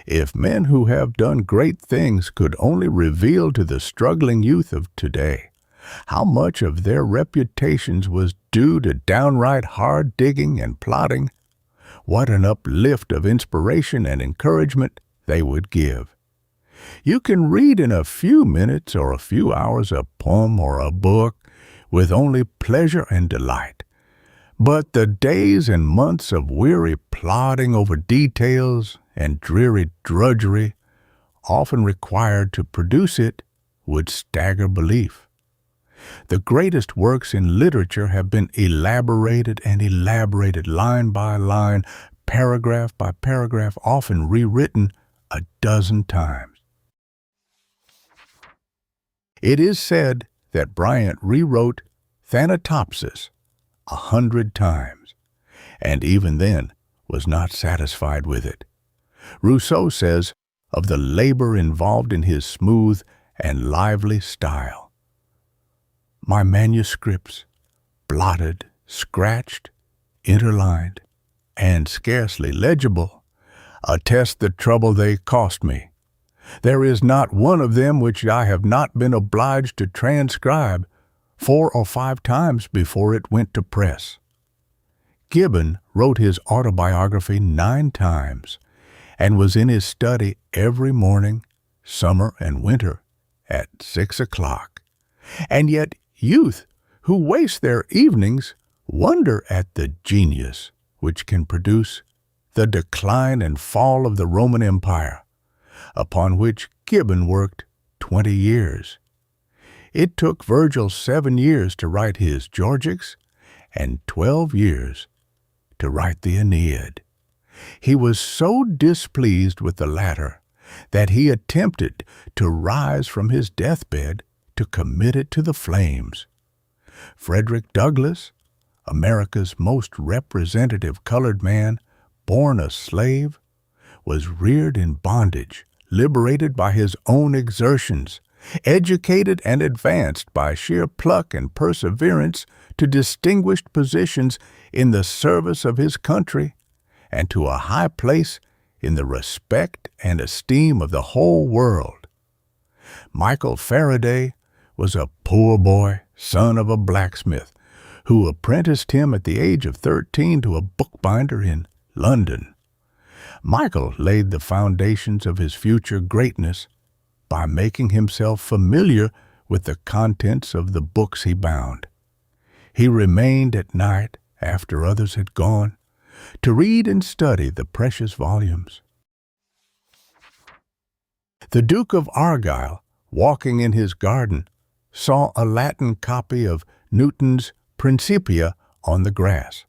If men who have done great things could only reveal to the struggling youth of today how much of their reputations was due to downright hard digging and plodding, what an uplift of inspiration and encouragement they would give. You can read in a few minutes or a few hours a poem or a book with only pleasure and delight. But the days and months of weary plodding over details and dreary drudgery often required to produce it would stagger belief. The greatest works in literature have been elaborated and elaborated line by line, paragraph by paragraph, often rewritten a dozen times. It is said that Bryant rewrote Thanatopsis 100 times, and even then was not satisfied with it. Rousseau says of the labor involved in his smooth and lively style, "My manuscripts, blotted, scratched, interlined, and scarcely legible, attest the trouble they cost me. There is not one of them which I have not been obliged to transcribe 4 or 5 times before it went to press." Gibbon wrote his autobiography 9 times and was in his study every morning, summer and winter, at 6 o'clock. And yet youth who waste their evenings wonder at the genius which can produce The Decline and Fall of the Roman Empire, upon which Gibbon worked 20 years. It took Virgil 7 years to write his Georgics and 12 years to write the Aeneid. He was so displeased with the latter that he attempted to rise from his deathbed to commit it to the flames. Frederick Douglass, America's most representative colored man, born a slave, was reared in bondage, liberated by his own exertions, educated and advanced by sheer pluck and perseverance to distinguished positions in the service of his country, and to a high place in the respect and esteem of the whole world. Michael Faraday was a poor boy, son of a blacksmith, who apprenticed him at the age of 13 to a bookbinder in London. Michael laid the foundations of his future greatness by making himself familiar with the contents of the books he bound. He remained at night, after others had gone, to read and study the precious volumes. The Duke of Argyll, walking in his garden, saw a Latin copy of Newton's Principia on the grass,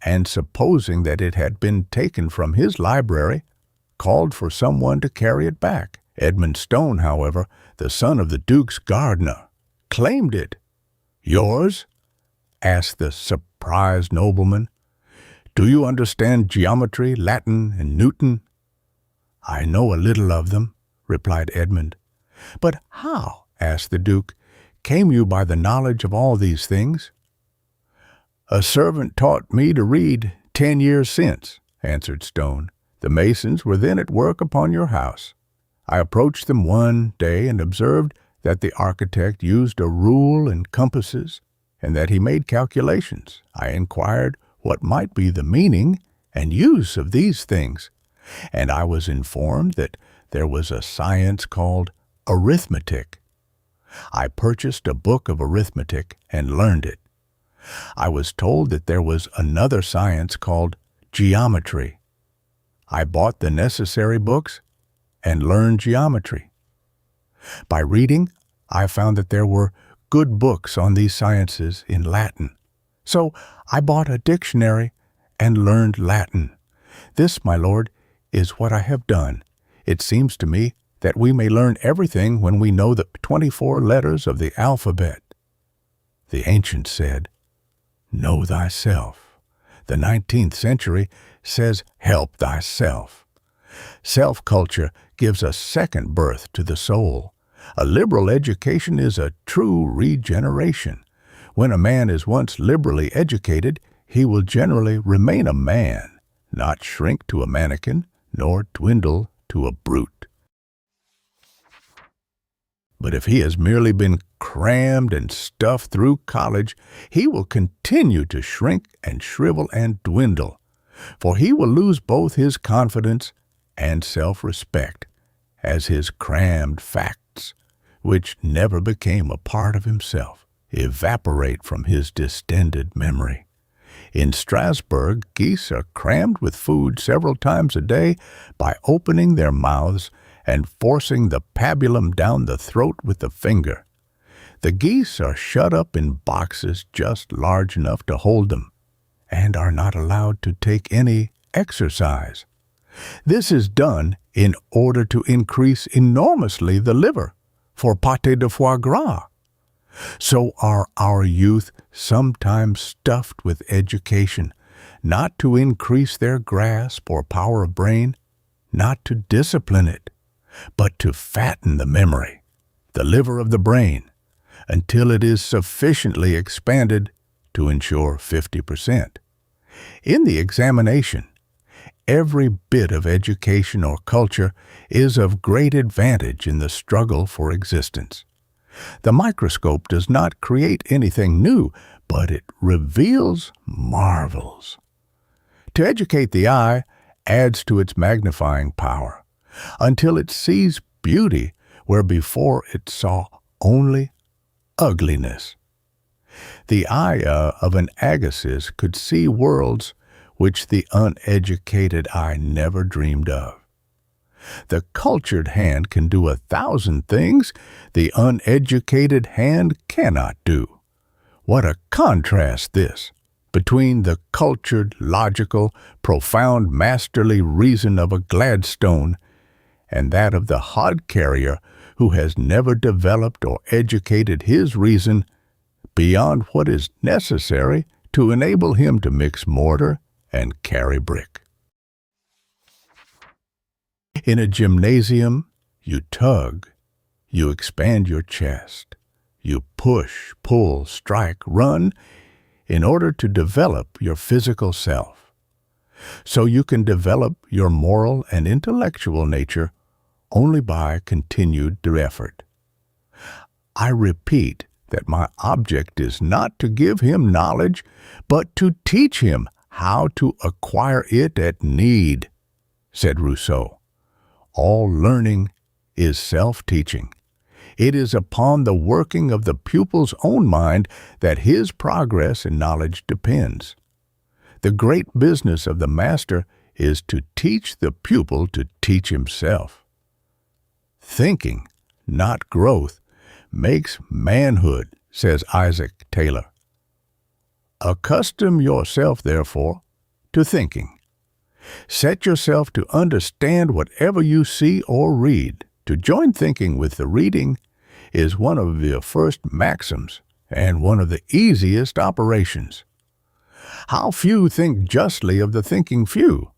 and supposing that it had been taken from his library, called for someone to carry it back. Edmund Stone, however, the son of the Duke's gardener, claimed it. "Yours?" asked the surprised nobleman. "Do you understand geometry, Latin, and Newton?" "I know a little of them," replied Edmund. "But how," asked the Duke, "came you by the knowledge of all these things?" "A servant taught me to read 10 years since," answered Stone. "The masons were then at work upon your house. I approached them one day and observed that the architect used a rule and compasses, and that he made calculations. I inquired what might be the meaning and use of these things, and I was informed that there was a science called arithmetic. I purchased a book of arithmetic and learned it. I was told that there was another science called geometry. I bought the necessary books and learned geometry. By reading, I found that there were good books on these sciences in Latin. So I bought a dictionary and learned Latin. This, my lord, is what I have done. It seems to me that we may learn everything when we know the 24 letters of the alphabet." The ancients said, "Know thyself." The 19th century says, "Help thyself." Self-culture gives a second birth to the soul. A liberal education is a true regeneration. When a man is once liberally educated, he will generally remain a man, not shrink to a mannequin, nor dwindle to a brute. But if he has merely been crammed and stuffed through college, he will continue to shrink and shrivel and dwindle, for he will lose both his confidence and self-respect as his crammed facts, which never became a part of himself, evaporate from his distended memory. In Strasbourg, geese are crammed with food several times a day by opening their mouths and forcing the pabulum down the throat with the finger. The geese are shut up in boxes just large enough to hold them, and are not allowed to take any exercise. This is done in order to increase enormously the liver, for pâté de foie gras. So are our youth sometimes stuffed with education, not to increase their grasp or power of brain, not to discipline it, but to fatten the memory, the liver of the brain, until it is sufficiently expanded to ensure 50%. In the examination, every bit of education or culture is of great advantage in the struggle for existence. The microscope does not create anything new, but it reveals marvels. To educate the eye adds to its magnifying power, until it sees beauty where before it saw only ugliness. The eye of an Agassiz could see worlds which the uneducated eye never dreamed of. The cultured hand can do 1,000 things the uneducated hand cannot do. What a contrast this, between the cultured, logical, profound, masterly reason of a Gladstone and that of the hod-carrier who has never developed or educated his reason beyond what is necessary to enable him to mix mortar and carry brick. In a gymnasium, you tug, you expand your chest, you push, pull, strike, run in order to develop your physical self. So you can develop your moral and intellectual nature only by continued effort. I repeat that my object is not to give him knowledge, but to teach him how to acquire it at need, said Rousseau. All learning is self-teaching. It is upon the working of the pupil's own mind that his progress in knowledge depends. The great business of the master is to teach the pupil to teach himself. Thinking, not growth, makes manhood, says Isaac Taylor. Accustom yourself, therefore, to thinking. Set yourself to understand whatever you see or read. To join thinking with the reading is one of the first maxims and one of the easiest operations. How few think justly of the thinking few?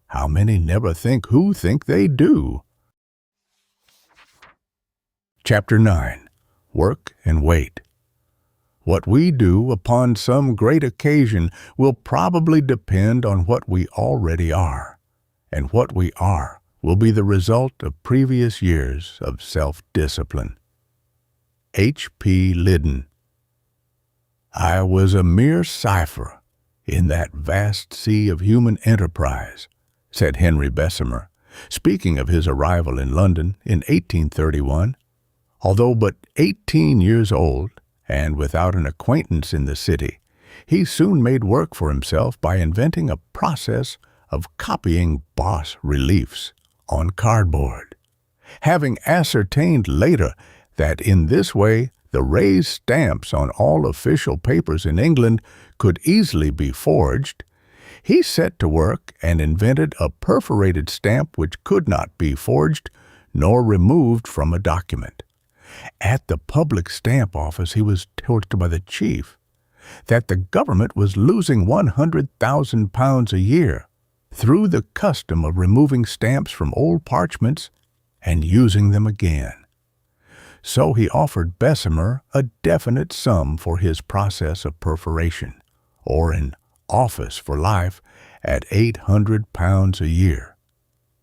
How many never think who think they do? Chapter 9. Work and Wait. What we do upon some great occasion will probably depend on what we already are, and what we are will be the result of previous years of self-discipline. H. P. Liddon. I was a mere cipher in that vast sea of human enterprise, said Henry Bessemer, speaking of his arrival in London in 1831. Although but 18 years old, and without an acquaintance in the city, he soon made work for himself by inventing a process of copying bas reliefs on cardboard. Having ascertained later that in this way the raised stamps on all official papers in England could easily be forged, he set to work and invented a perforated stamp which could not be forged nor removed from a document. At the public stamp office he was told by the chief that the government was losing £100,000 a year through the custom of removing stamps from old parchments and using them again. So he offered Bessemer a definite sum for his process of perforation, or an office for life at £800 a year.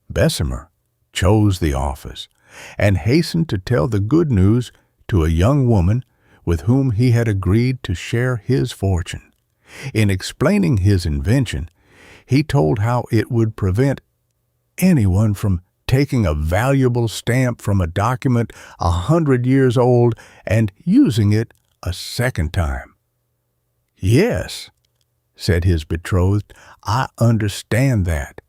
Bessemer chose the office and hastened to tell the good news to a young woman with whom he had agreed to share his fortune. In explaining his invention, he told how it would prevent anyone from taking a valuable stamp from a document 100 years old and using it a second time. "Yes," said his betrothed, "I understand that.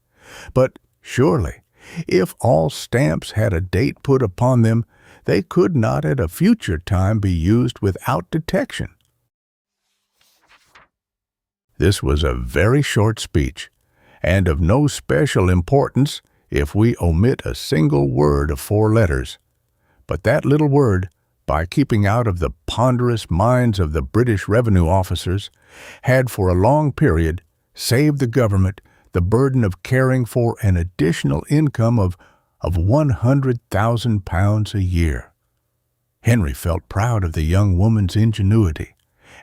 But surely, if all stamps had a date put upon them, they could not at a future time be used without detection." This was a very short speech, and of no special importance if we omit a single word of 4 letters. But that little word, by keeping out of the ponderous minds of the British revenue officers, had for a long period saved the government the burden of caring for an additional income of £100,000 a year. Henry felt proud of the young woman's ingenuity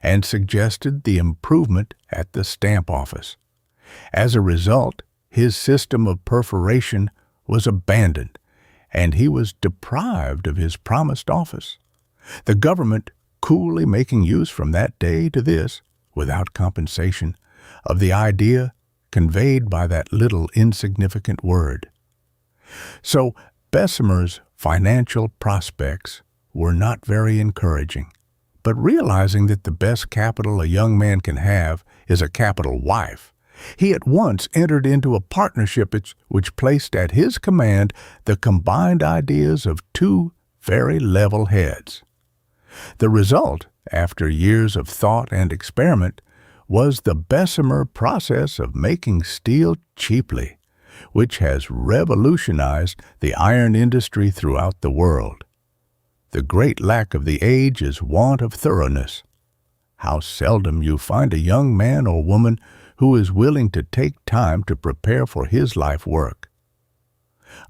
and suggested the improvement at the stamp office. As a result, his system of perforation was abandoned, and he was deprived of his promised office, the government coolly making use from that day to this, without compensation, of the idea conveyed by that little insignificant word. So Bessemer's financial prospects were not very encouraging, but realizing that the best capital a young man can have is a capital wife, he at once entered into a partnership which placed at his command the combined ideas of 2 very level heads. The result, after years of thought and experiment, was the Bessemer process of making steel cheaply, which has revolutionized the iron industry throughout the world. The great lack of the age is want of thoroughness. How seldom you find a young man or woman who is willing to take time to prepare for his life work.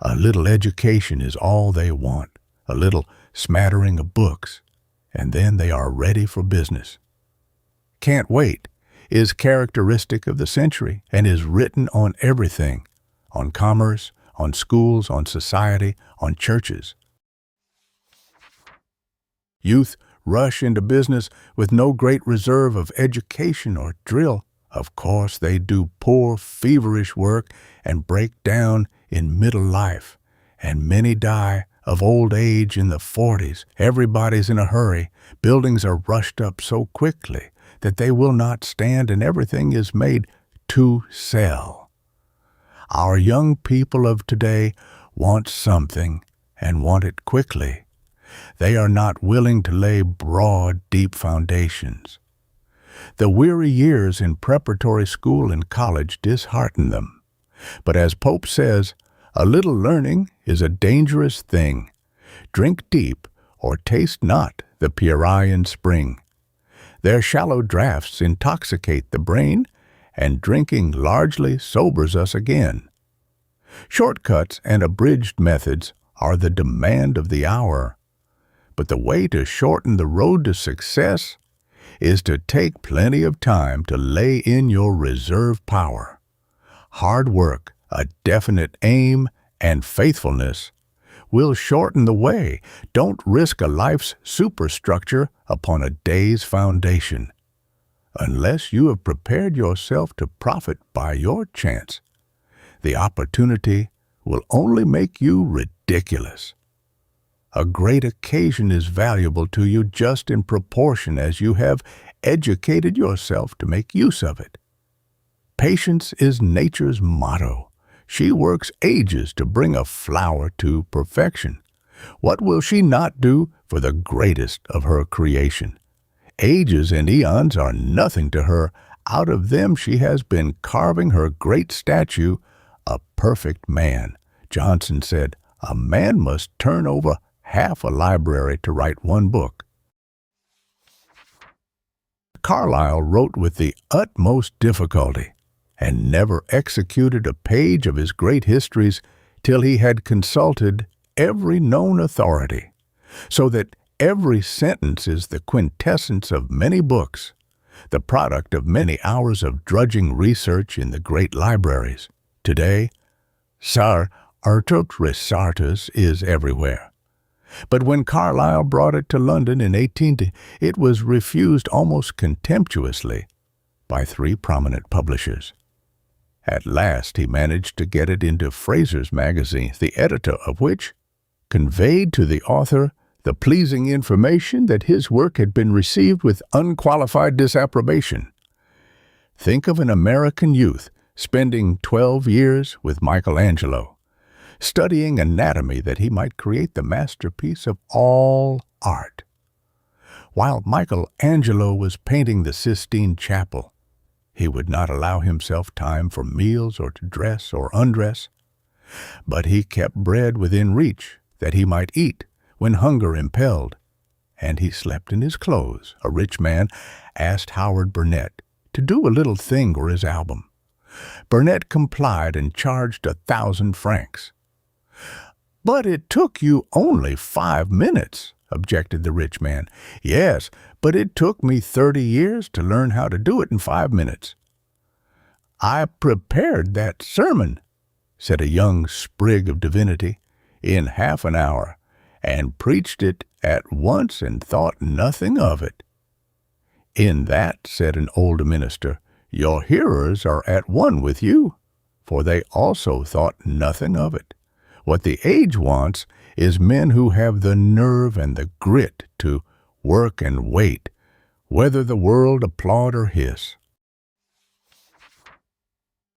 A little education is all they want, a little smattering of books, and then they are ready for business. "Can't wait" is characteristic of the century and is written on everything, on commerce, on schools, on society, on churches. Youth rush into business with no great reserve of education or drill. Of course, they do poor, feverish work and break down in middle life, and many die of old age in the 40s. Everybody's in a hurry. Buildings are rushed up so quickly that they will not stand, and everything is made to sell. Our young people of today want something and want it quickly. They are not willing to lay broad, deep foundations. The weary years in preparatory school and college dishearten them. But as Pope says, a little learning is a dangerous thing. Drink deep, or taste not the Pierian spring. Their shallow draughts intoxicate the brain, and drinking largely sobers us again. Shortcuts and abridged methods are the demand of the hour. But the way to shorten the road to success is to take plenty of time to lay in your reserve power. Hard work, a definite aim, and faithfulness will shorten the way. Don't risk a life's superstructure upon a day's foundation. Unless you have prepared yourself to profit by your chance, the opportunity will only make you ridiculous. A great occasion is valuable to you just in proportion as you have educated yourself to make use of it. Patience is nature's motto. She works ages to bring a flower to perfection. What will she not do for the greatest of her creation? Ages and eons are nothing to her. Out of them she has been carving her great statue, a perfect man. Johnson said, "A man must turn over half a library to write one book." Carlyle wrote with the utmost difficulty, and never executed a page of his great histories till he had consulted every known authority, so that every sentence is the quintessence of many books, the product of many hours of drudging research in the great libraries. Today, Sar Artaud is everywhere. But when Carlyle brought it to London in 1810, it was refused almost contemptuously by 3 prominent publishers. At last he managed to get it into Fraser's magazine, the editor of which conveyed to the author the pleasing information that his work had been received with unqualified disapprobation. Think of an American youth spending 12 years with Michelangelo, studying anatomy that he might create the masterpiece of all art. While Michelangelo was painting the Sistine Chapel, he would not allow himself time for meals or to dress or undress, but he kept bread within reach that he might eat when hunger impelled, and he slept in his clothes. A rich man asked Howard Burnett to do a little thing for his album. Burnett complied and charged 1,000 francs. "But it took you only 5 minutes," objected the rich man. "Yes, but it took me 30 years to learn how to do it in 5 minutes." "I prepared that sermon," said a young sprig of divinity, "in half an hour, and preached it at once and thought nothing of it." "In that," said an old minister, "your hearers are at one with you, for they also thought nothing of it. What the age wants is men who have the nerve and the grit to work and wait, whether the world applaud or hiss.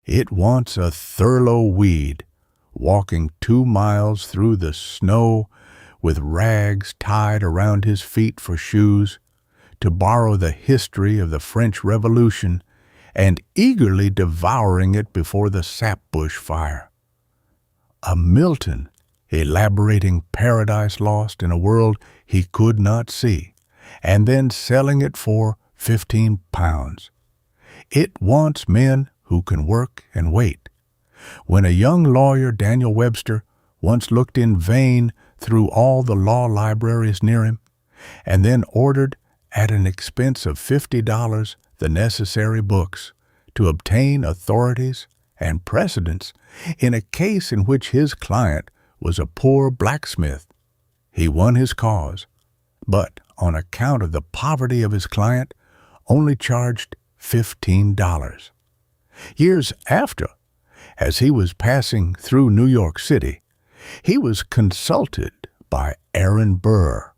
It wants a Thurlow Weed, walking 2 miles through the snow with rags tied around his feet for shoes, to borrow the history of the French Revolution and eagerly devouring it before the sapbush fire. A Milton elaborating Paradise Lost in a world he could not see, and then selling it for £15. It wants men who can work and wait. When a young lawyer, Daniel Webster, once looked in vain through all the law libraries near him, and then ordered at an expense of $50 the necessary books to obtain authorities and precedents in a case in which his client was a poor blacksmith, he won his cause, but on account of the poverty of his client, only charged $15. Years after, as he was passing through New York City, he was consulted by Aaron Burr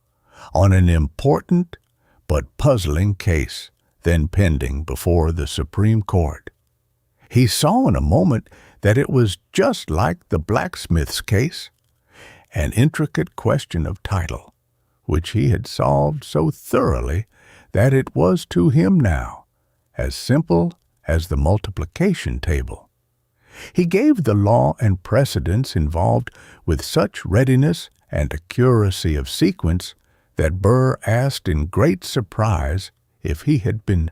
on an important but puzzling case then pending before the Supreme Court. He saw in a moment that it was just like the blacksmith's case, an intricate question of title, which he had solved so thoroughly that it was to him now as simple as the multiplication table. He gave the law and precedents involved with such readiness and accuracy of sequence that Burr asked in great surprise if he had been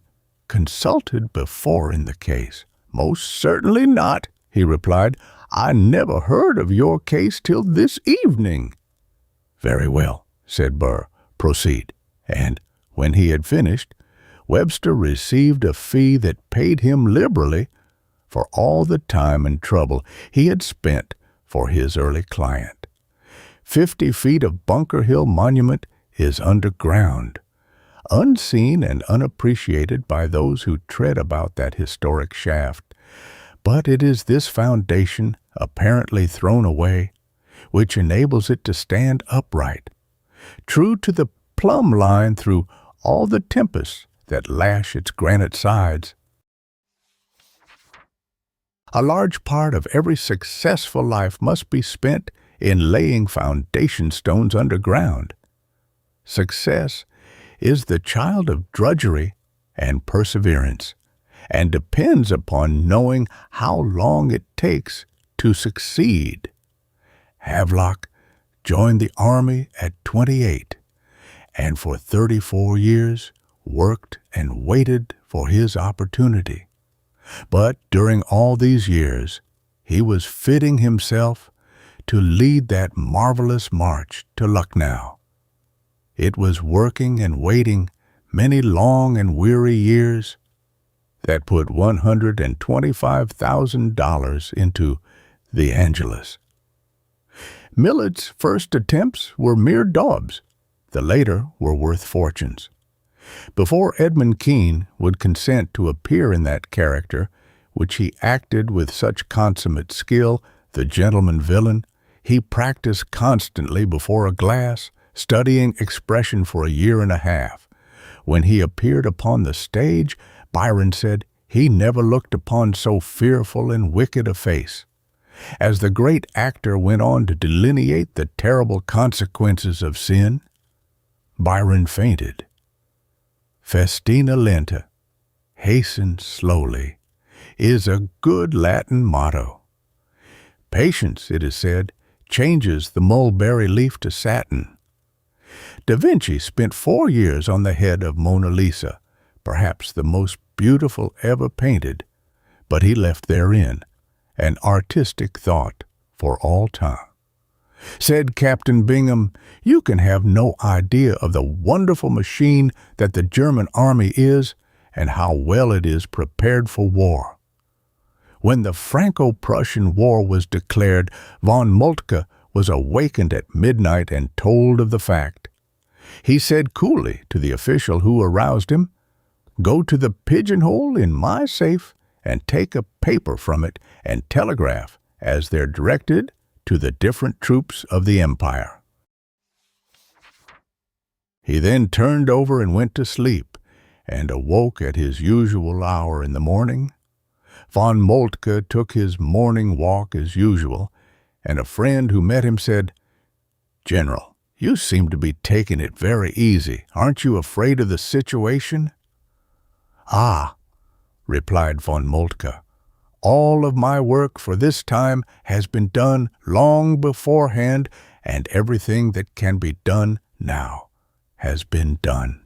consulted before in the case. "Most certainly not," he replied. "I never heard of your case till this evening." "Very well," said Burr, "proceed." And when he had finished, Webster received a fee that paid him liberally for all the time and trouble he had spent for his early client. 50 feet of Bunker Hill Monument is underground, unseen and unappreciated by those who tread about that historic shaft. But it is this foundation, apparently thrown away, which enables it to stand upright, true to the plumb line through all the tempests that lash its granite sides. A large part of every successful life must be spent in laying foundation stones underground. Success is the child of drudgery and perseverance, and depends upon knowing how long it takes to succeed. Havelock joined the army at 28, and for 34 years worked and waited for his opportunity. But during all these years, he was fitting himself to lead that marvelous march to Lucknow. It was working and waiting many long and weary years that put $125,000 into The Angelus. Millet's first attempts were mere daubs. The later were worth fortunes. Before Edmund Kean would consent to appear in that character, which he acted with such consummate skill, the gentleman villain, he practiced constantly before a glass, studying expression for a year and a half. When he appeared upon the stage, Byron said he never looked upon so fearful and wicked a face. As the great actor went on to delineate the terrible consequences of sin, Byron fainted. Festina lenta, hasten slowly, is a good Latin motto. Patience, it is said, changes the mulberry leaf to satin. Da Vinci spent 4 years on the head of Mona Lisa, perhaps the most beautiful ever painted, but he left therein an artistic thought for all time. Said Captain Bingham, "You can have no idea of the wonderful machine that the German army is and how well it is prepared for war." When the Franco-Prussian War was declared, von Moltke was awakened at midnight and told of the fact. He said coolly to the official who aroused him, "Go to the pigeonhole in my safe and take a paper from it and telegraph, as they're directed, to the different troops of the empire." He then turned over and went to sleep, and awoke at his usual hour in the morning. Von Moltke took his morning walk as usual, and a friend who met him said, "General, you seem to be taking it very easy. Aren't you afraid of the situation?" "Ah," replied von Moltke, "all of my work for this time has been done long beforehand, and everything that can be done now has been done.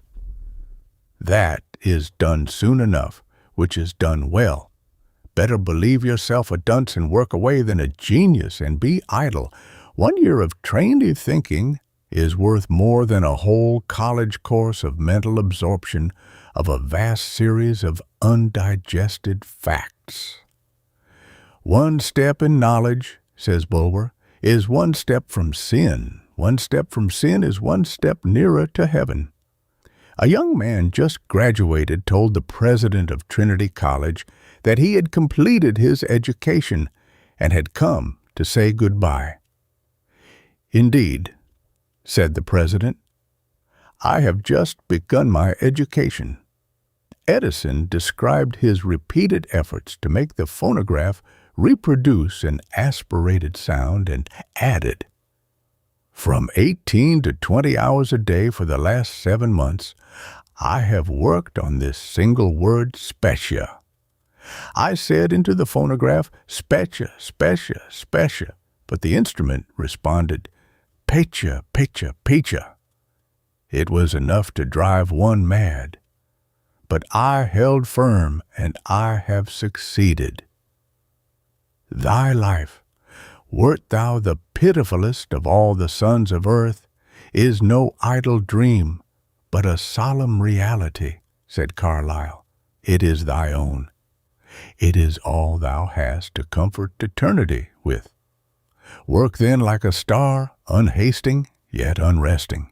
That is done soon enough, which is done well. Better believe yourself a dunce and work away than a genius and be idle. 1 year of trained thinking is worth more than a whole college course of mental absorption of a vast series of undigested facts. One step in knowledge, says Bulwer, is one step from sin. One step from sin is one step nearer to heaven." A young man just graduated told the president of Trinity College that he had completed his education and had come to say goodbye. "Indeed," said the president, "I have just begun my education." Edison described his repeated efforts to make the phonograph reproduce an aspirated sound and added, "From 18 to 20 hours a day for the last 7 months, I have worked on this single word specia. I said into the phonograph, specia, specia, specia, but the instrument responded, pecha, pecha, pecha. It was enough to drive one mad. But I held firm, and I have succeeded. Thy life, wert thou the pitifullest of all the sons of earth, is no idle dream, but a solemn reality, said Carlyle. It is thy own. It is all thou hast to comfort eternity with. Work then like a star, unhasting, yet unresting.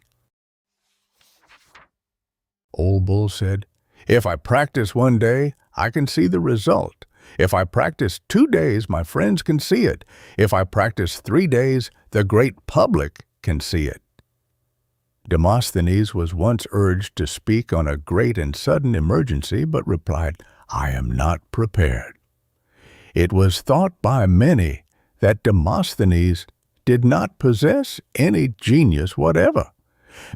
Old Bull said, If I practice 1 day, I can see the result. If I practice 2 days, my friends can see it. If I practice 3 days, the great public can see it. Demosthenes was once urged to speak on a great and sudden emergency, but replied, I am not prepared. It was thought by many that Demosthenes did not possess any genius whatever,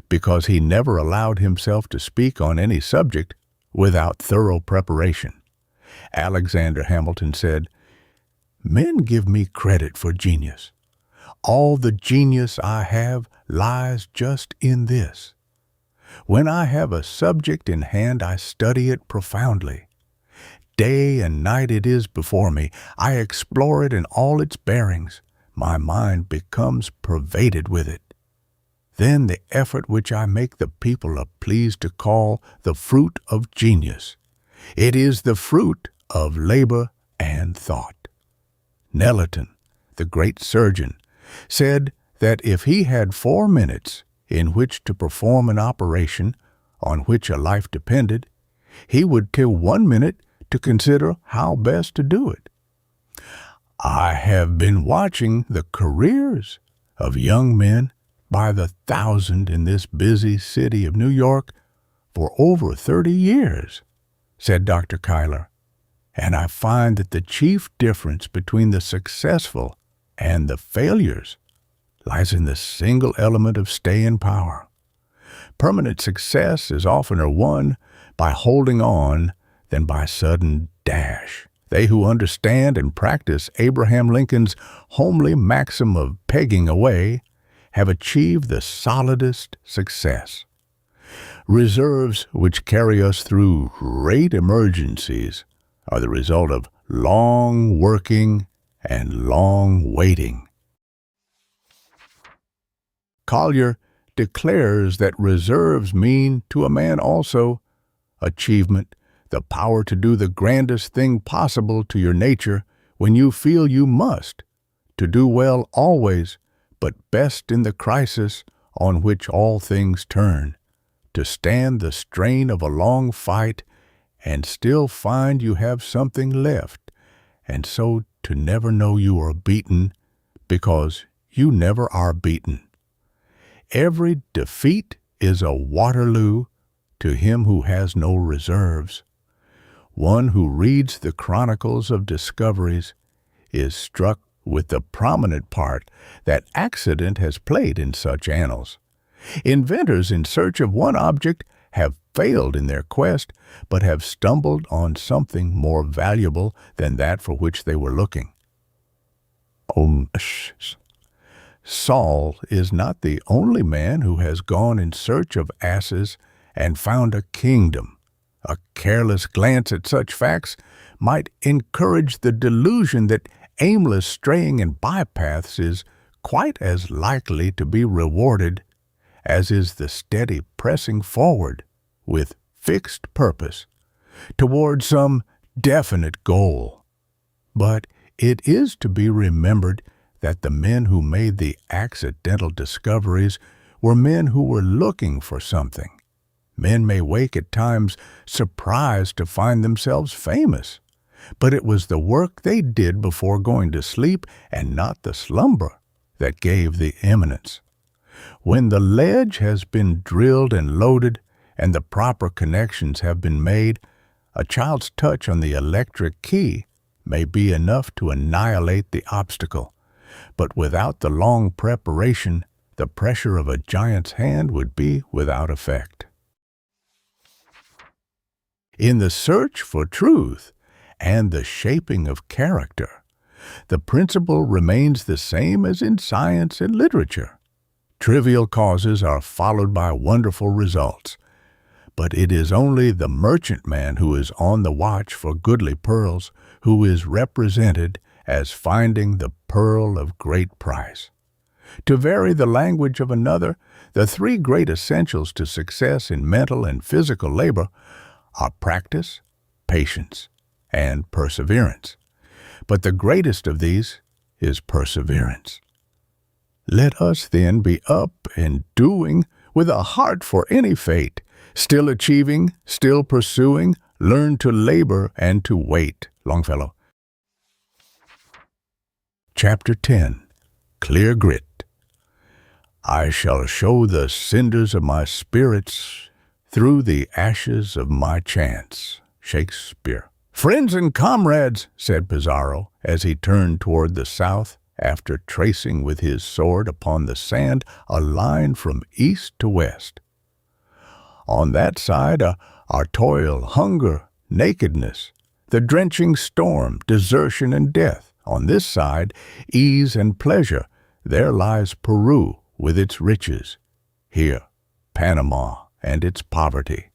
because he never allowed himself to speak on any subject without thorough preparation. Alexander Hamilton said, Men give me credit for genius. All the genius I have lies just in this. When I have a subject in hand, I study it profoundly. Day and night it is before me. I explore it in all its bearings. My mind becomes pervaded with it. Then the effort which I make the people are pleased to call the fruit of genius. It is the fruit of labor and thought. Nelaton, the great surgeon, said that if he had 4 minutes in which to perform an operation on which a life depended, he would kill 1 minute to consider how best to do it. I have been watching the careers of young men by the thousand in this busy city of New York for over 30 years, said Dr. Kyler, and I find that the chief difference between the successful and the failures lies in the single element of staying power. Permanent success is oftener won by holding on than by sudden dash. They who understand and practice Abraham Lincoln's homely maxim of pegging away have achieved the solidest success. Reserves which carry us through great emergencies are the result of long working and long waiting. Collier declares that reserves mean to a man also achievement, the power to do the grandest thing possible to your nature when you feel you must, to do well always, but best in the crisis on which all things turn, to stand the strain of a long fight and still find you have something left, and so to never know you are beaten because you never are beaten. Every defeat is a Waterloo to him who has no reserves. One who reads the chronicles of discoveries is struck with the prominent part that accident has played in such annals. Inventors in search of one object have failed in their quest, but have stumbled on something more valuable than that for which they were looking. Saul is not the only man who has gone in search of asses and found a kingdom. A careless glance at such facts might encourage the delusion that aimless straying in bypaths is quite as likely to be rewarded as is the steady pressing forward with fixed purpose toward some definite goal. But it is to be remembered that the men who made the accidental discoveries were men who were looking for something. Men may wake at times surprised to find themselves famous, but it was the work they did before going to sleep and not the slumber that gave the eminence. When the ledge has been drilled and loaded and the proper connections have been made, a child's touch on the electric key may be enough to annihilate the obstacle, but without the long preparation, the pressure of a giant's hand would be without effect. In the search for truth and the shaping of character, the principle remains the same as in science and literature. Trivial causes are followed by wonderful results, but it is only the merchantman who is on the watch for goodly pearls who is represented as finding the pearl of great price. To vary the language of another, the three great essentials to success in mental and physical labor are practice, patience, and perseverance. But the greatest of these is perseverance. Let us then be up and doing with a heart for any fate, still achieving, still pursuing, learn to labor and to wait. Longfellow. Chapter 10. Clear Grit. I shall show the cinders of my spirits through the ashes of my chance. Shakespeare. Friends and comrades, said Pizarro, as he turned toward the south, after tracing with his sword upon the sand a line from east to west. On that side are toil, hunger, nakedness, the drenching storm, desertion and death. On this side, ease and pleasure. There lies Peru with its riches. Here, Panama and its poverty.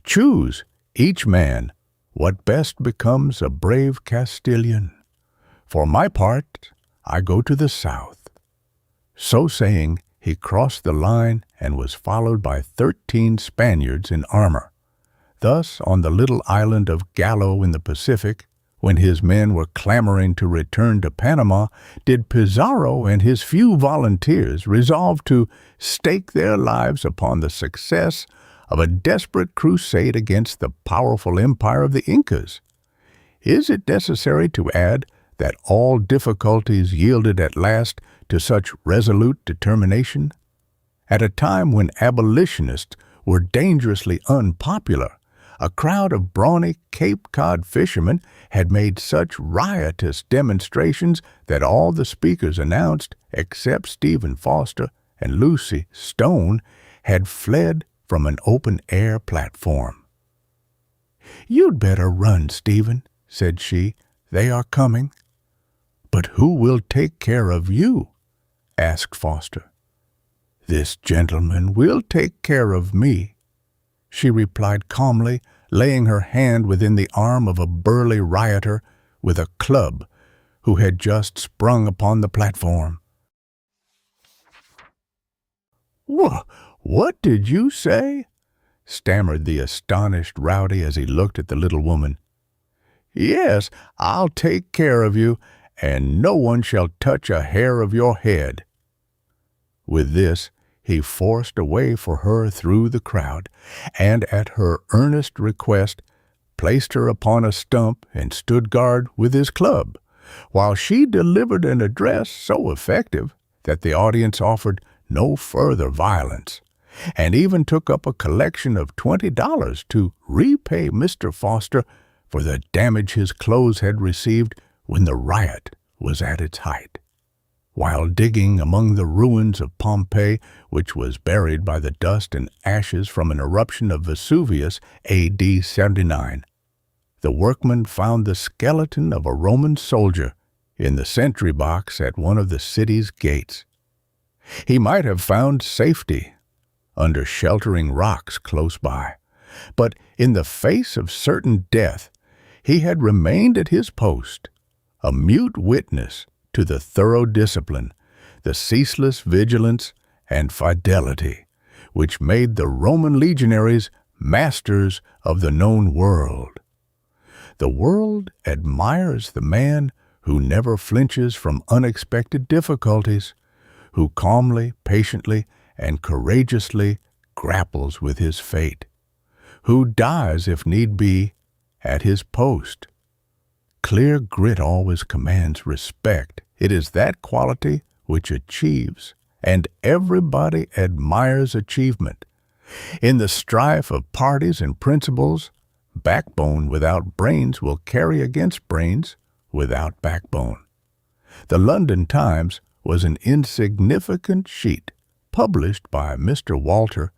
Choose, each man, what best becomes a brave Castilian. For my part, I go to the south. So saying, he crossed the line and was followed by 13 Spaniards in armor. Thus, on the little island of Gallo in the Pacific, when his men were clamoring to return to Panama, did Pizarro and his few volunteers resolve to stake their lives upon the success of a desperate crusade against the powerful empire of the Incas. Is it necessary to add that all difficulties yielded at last to such resolute determination? At a time when abolitionists were dangerously unpopular, a crowd of brawny Cape Cod fishermen had made such riotous demonstrations that all the speakers announced, except Stephen Foster and Lucy Stone, had fled from an open-air platform. "You'd better run, Stephen," said she. "They are coming." "But who will take care of you?" asked Foster. "This gentleman will take care of me," she replied calmly, laying her hand within the arm of a burly rioter with a club who had just sprung upon the platform. "What did you say?" stammered the astonished rowdy as he looked at the little woman. "Yes, I'll take care of you, and no one shall touch a hair of your head." With this, he forced a way for her through the crowd, and at her earnest request, placed her upon a stump and stood guard with his club, while she delivered an address so effective that the audience offered no further violence, and even took up a collection of $20 to repay Mr. Foster for the damage his clothes had received when the riot was at its height. While digging among the ruins of Pompeii, which was buried by the dust and ashes from an eruption of Vesuvius A.D. 79, the workmen found the skeleton of a Roman soldier in the sentry box at one of the city's gates. He might have found safety under sheltering rocks close by, but in the face of certain death, he had remained at his post, a mute witness to the thorough discipline, the ceaseless vigilance, and fidelity, which made the Roman legionaries masters of the known world. The world admires the man who never flinches from unexpected difficulties, who calmly, patiently, and courageously grapples with his fate, who dies, if need be, at his post. Clear grit always commands respect. It is that quality which achieves, and everybody admires achievement. In the strife of parties and principles, backbone without brains will carry against brains without backbone. The London Times was an insignificant sheet published by Mr. Walter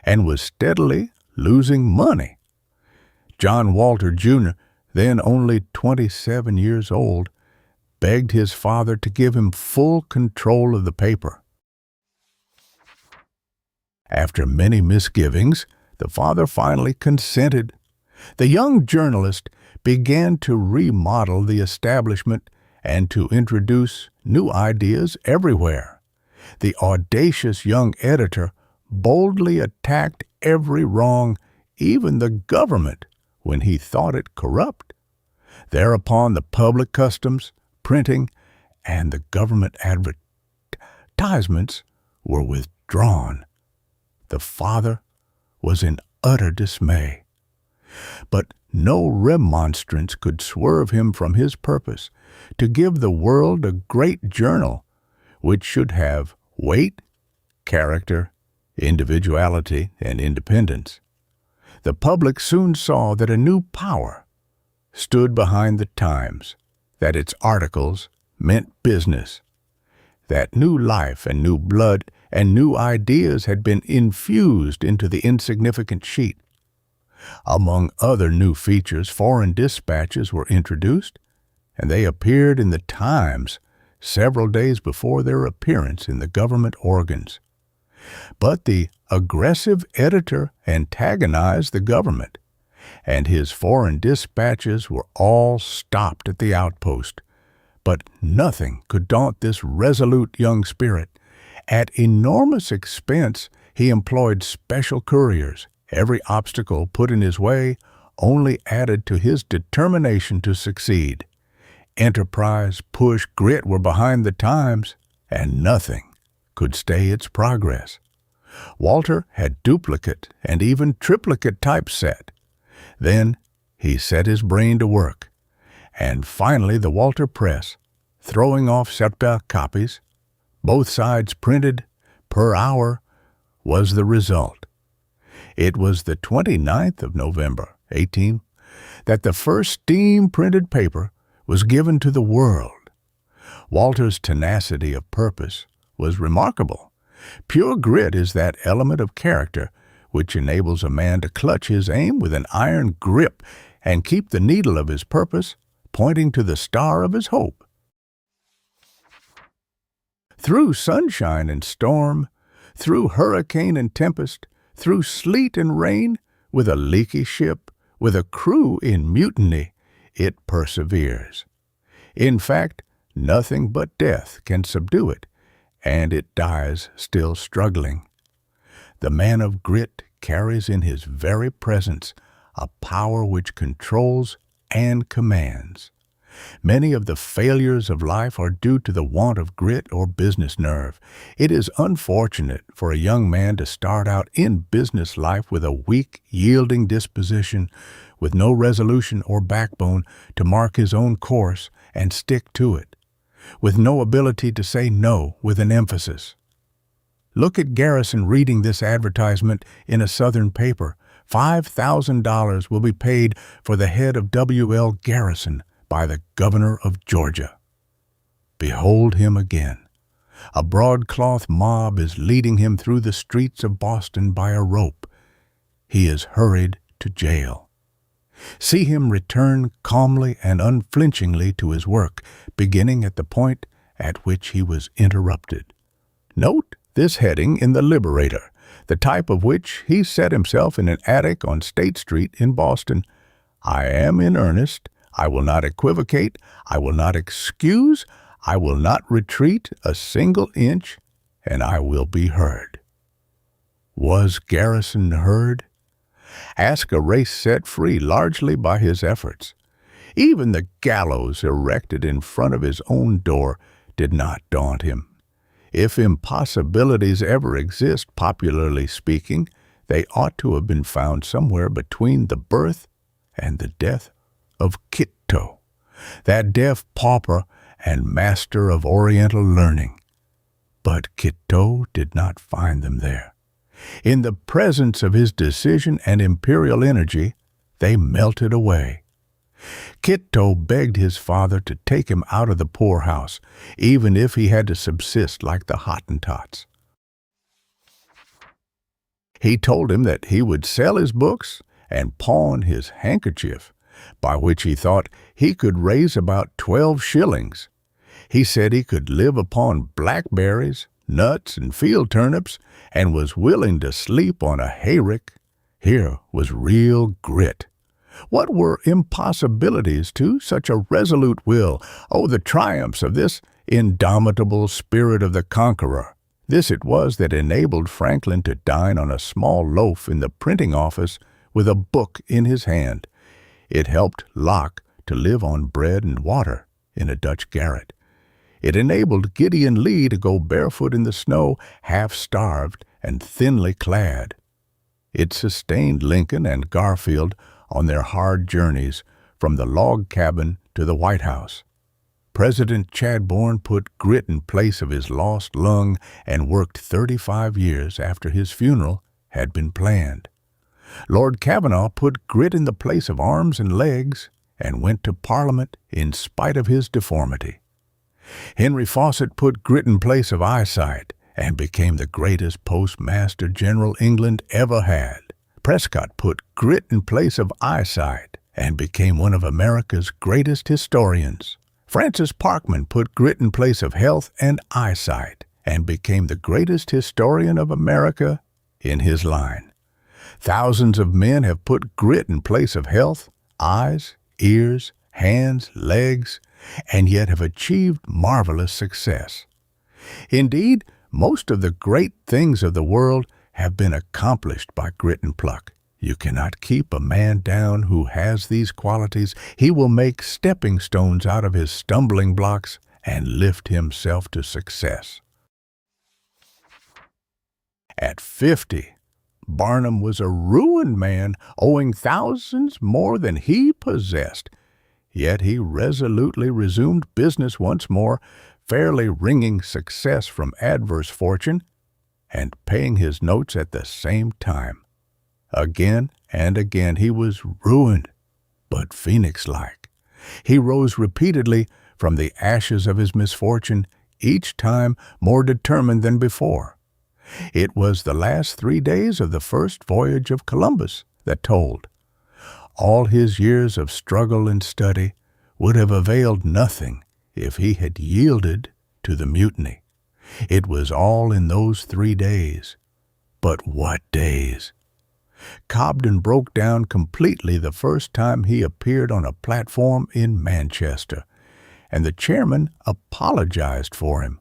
and was steadily losing money. John Walter, Jr., then only 27 years old, begged his father to give him full control of the paper. After many misgivings, the father finally consented. The young journalist began to remodel the establishment and to introduce new ideas everywhere. The audacious young editor boldly attacked every wrong, even the government, when he thought it corrupt. Thereupon the public customs, printing, and the government advertisements were withdrawn. The father was in utter dismay. But no remonstrance could swerve him from his purpose to give the world a great journal which should have weight, character, individuality, and independence. The public soon saw that a new power stood behind the Times, that its articles meant business, that new life and new blood and new ideas had been infused into the insignificant sheet. Among other new features, foreign dispatches were introduced, and they appeared in the Times several days before their appearance in the government organs. But the aggressive editor antagonized the government, and his foreign dispatches were all stopped at the outpost. But nothing could daunt this resolute young spirit. At enormous expense, he employed special couriers. Every obstacle put in his way only added to his determination to succeed. Enterprise, push, grit were behind the Times, and nothing could stay its progress. Walter had duplicate and even triplicate typeset. Then he set his brain to work, and finally the Walter Press, throwing off septa copies, both sides printed per hour, was the result. It was the 29th of November, 18, that the first steam-printed paper was given to the world. Walter's tenacity of purpose was remarkable. Pure grit is that element of character which enables a man to clutch his aim with an iron grip and keep the needle of his purpose pointing to the star of his hope. Through sunshine and storm, through hurricane and tempest, through sleet and rain, with a leaky ship, with a crew in mutiny, it perseveres. In fact, nothing but death can subdue it, and it dies still struggling. The man of grit carries in his very presence a power which controls and commands. Many of the failures of life are due to the want of grit or business nerve. It is unfortunate for a young man to start out in business life with a weak, yielding disposition, with no resolution or backbone to mark his own course and stick to it, with no ability to say no with an emphasis. Look at Garrison reading this advertisement in a Southern paper. $5,000 will be paid for the head of W.L. Garrison by the governor of Georgia. Behold him again. A broadcloth mob is leading him through the streets of Boston by a rope. He is hurried to jail. See him return calmly and unflinchingly to his work, beginning at the point at which he was interrupted. Note this heading in the Liberator, the type of which he set himself in an attic on State Street in Boston. I am in earnest. I will not equivocate. I will not excuse. I will not retreat a single inch, and I will be heard. Was Garrison heard? Ask a race set free largely by his efforts. Even the gallows erected in front of his own door did not daunt him. If impossibilities ever exist, popularly speaking, they ought to have been found somewhere between the birth and the death of Kitto, that deaf pauper and master of Oriental learning. But Kitto did not find them there. In the presence of his decision and imperial energy, they melted away. Kitto begged his father to take him out of the poorhouse, even if he had to subsist like the Hottentots. He told him that he would sell his books and pawn his handkerchief, by which he thought he could raise about 12 shillings. He said he could live upon blackberries, nuts, and field turnips, and was willing to sleep on a hayrick. Here was real grit. What were impossibilities to such a resolute will? Oh, the triumphs of this indomitable spirit of the conqueror. This it was that enabled Franklin to dine on a small loaf in the printing office with a book in his hand. It helped Locke to live on bread and water in a Dutch garret. It enabled Gideon Lee to go barefoot in the snow, half-starved and thinly clad. It sustained Lincoln and Garfield on their hard journeys from the log cabin to the White House. President Chadbourne put grit in place of his lost lung and worked 35 years after his funeral had been planned. Lord Kavanaugh put grit in the place of arms and legs and went to Parliament in spite of his deformity. Henry Fawcett put grit in place of eyesight and became the greatest postmaster general England ever had. Prescott put grit in place of eyesight and became one of America's greatest historians. Francis Parkman put grit in place of health and eyesight and became the greatest historian of America in his line. Thousands of men have put grit in place of health, eyes, ears, hands, legs, and yet have achieved marvelous success. Indeed, most of the great things of the world have been accomplished by grit and pluck. You cannot keep a man down who has these qualities. He will make stepping stones out of his stumbling blocks and lift himself to success. At 50, Barnum was a ruined man, owing thousands more than he possessed. Yet he resolutely resumed business once more, fairly wringing success from adverse fortune, and paying his notes at the same time. Again and again he was ruined, but phoenix-like. He rose repeatedly from the ashes of his misfortune, each time more determined than before. It was the last 3 days of the first voyage of Columbus that told. All his years of struggle and study would have availed nothing if he had yielded to the mutiny. It was all in those 3 days. But what days! Cobden broke down completely the first time he appeared on a platform in Manchester, and the chairman apologized for him.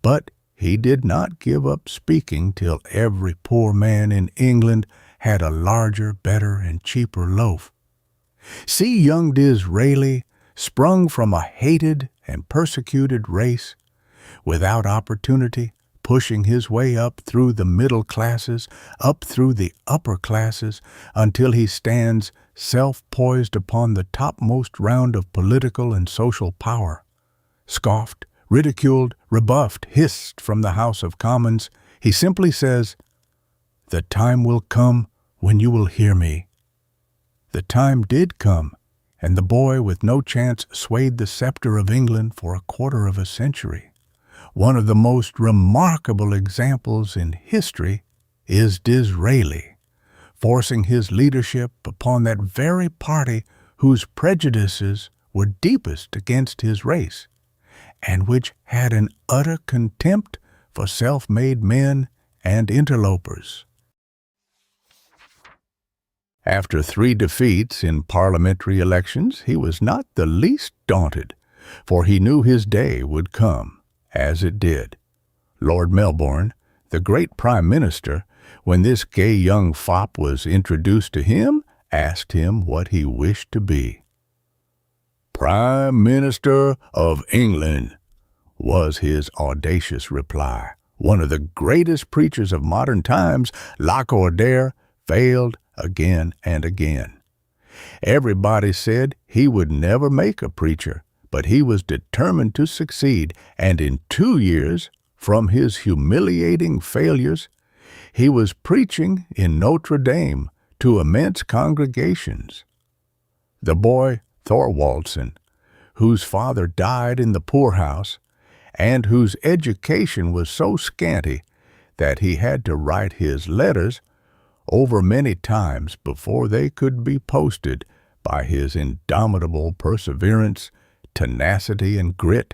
But he did not give up speaking till every poor man in England had a larger, better, and cheaper loaf. See young Disraeli, sprung from a hated and persecuted race, without opportunity, pushing his way up through the middle classes, up through the upper classes, until he stands self-poised upon the topmost round of political and social power. Scoffed, ridiculed, rebuffed, hissed from the House of Commons, he simply says, "The time will come when you will hear me." The time did come, and the boy with no chance swayed the scepter of England for a quarter of a century. One of the most remarkable examples in history is Disraeli, forcing his leadership upon that very party whose prejudices were deepest against his race, and which had an utter contempt for self-made men and interlopers. After 3 defeats in parliamentary elections, he was not the least daunted, for he knew his day would come. As it did. Lord Melbourne, the great Prime Minister, when this gay young fop was introduced to him, asked him what he wished to be. "Prime Minister of England," was his audacious reply. One of the greatest preachers of modern times, Lacordaire, failed again and again. Everybody said he would never make a preacher, but he was determined to succeed, and in 2 years, from his humiliating failures, he was preaching in Notre Dame to immense congregations. The boy Thorwaldsen, whose father died in the poorhouse, and whose education was so scanty that he had to write his letters over many times before they could be posted, by his indomitable perseverance, tenacity, and grit,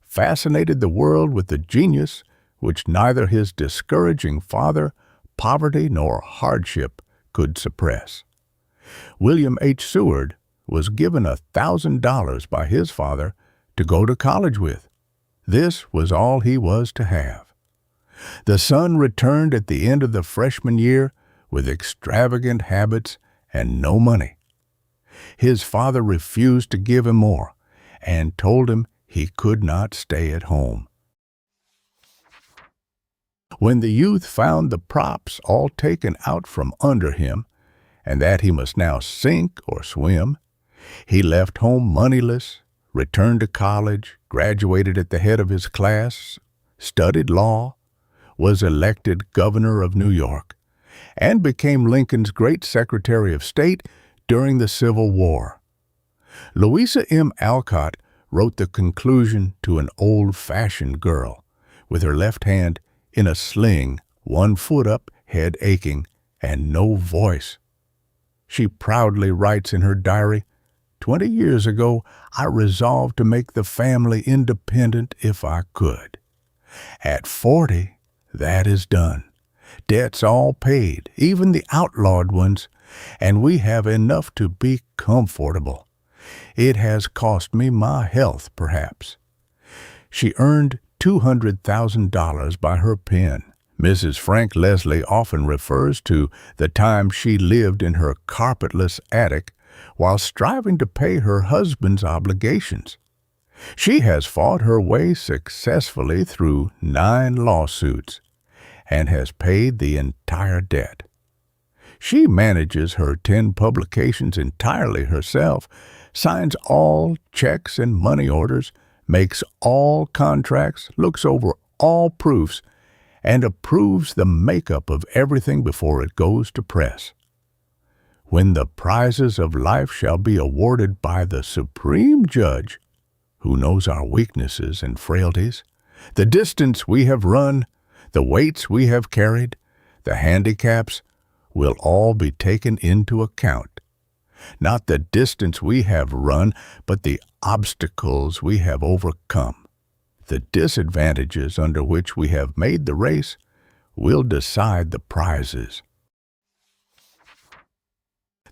fascinated the world with the genius which neither his discouraging father, poverty, nor hardship could suppress. William H. Seward was given $1,000 by his father to go to college with. This was all he was to have. The son returned at the end of the freshman year with extravagant habits and no money. His father refused to give him more, and told him he could not stay at home. When the youth found the props all taken out from under him, and that he must now sink or swim, he left home moneyless, returned to college, graduated at the head of his class, studied law, was elected governor of New York, and became Lincoln's great Secretary of State during the Civil War. Louisa M. Alcott wrote the conclusion to An Old-Fashioned Girl, with her left hand in a sling, 1 foot up, head aching, and no voice. She proudly writes in her diary, "20 years ago, I resolved to make the family independent if I could. At 40, that is done. Debts all paid, even the outlawed ones, and we have enough to be comfortable. It has cost me my health, perhaps." She earned $200,000 by her pen. Mrs. Frank Leslie often refers to the time she lived in her carpetless attic while striving to pay her husband's obligations. She has fought her way successfully through 9 lawsuits and has paid the entire debt. She manages her 10 publications entirely herself, signs all checks and money orders, makes all contracts, looks over all proofs, and approves the makeup of everything before it goes to press. When the prizes of life shall be awarded by the Supreme Judge, who knows our weaknesses and frailties, the distance we have run, the weights we have carried, the handicaps, will all be taken into account. Not the distance we have run, but the obstacles we have overcome. The disadvantages under which we have made the race will decide the prizes.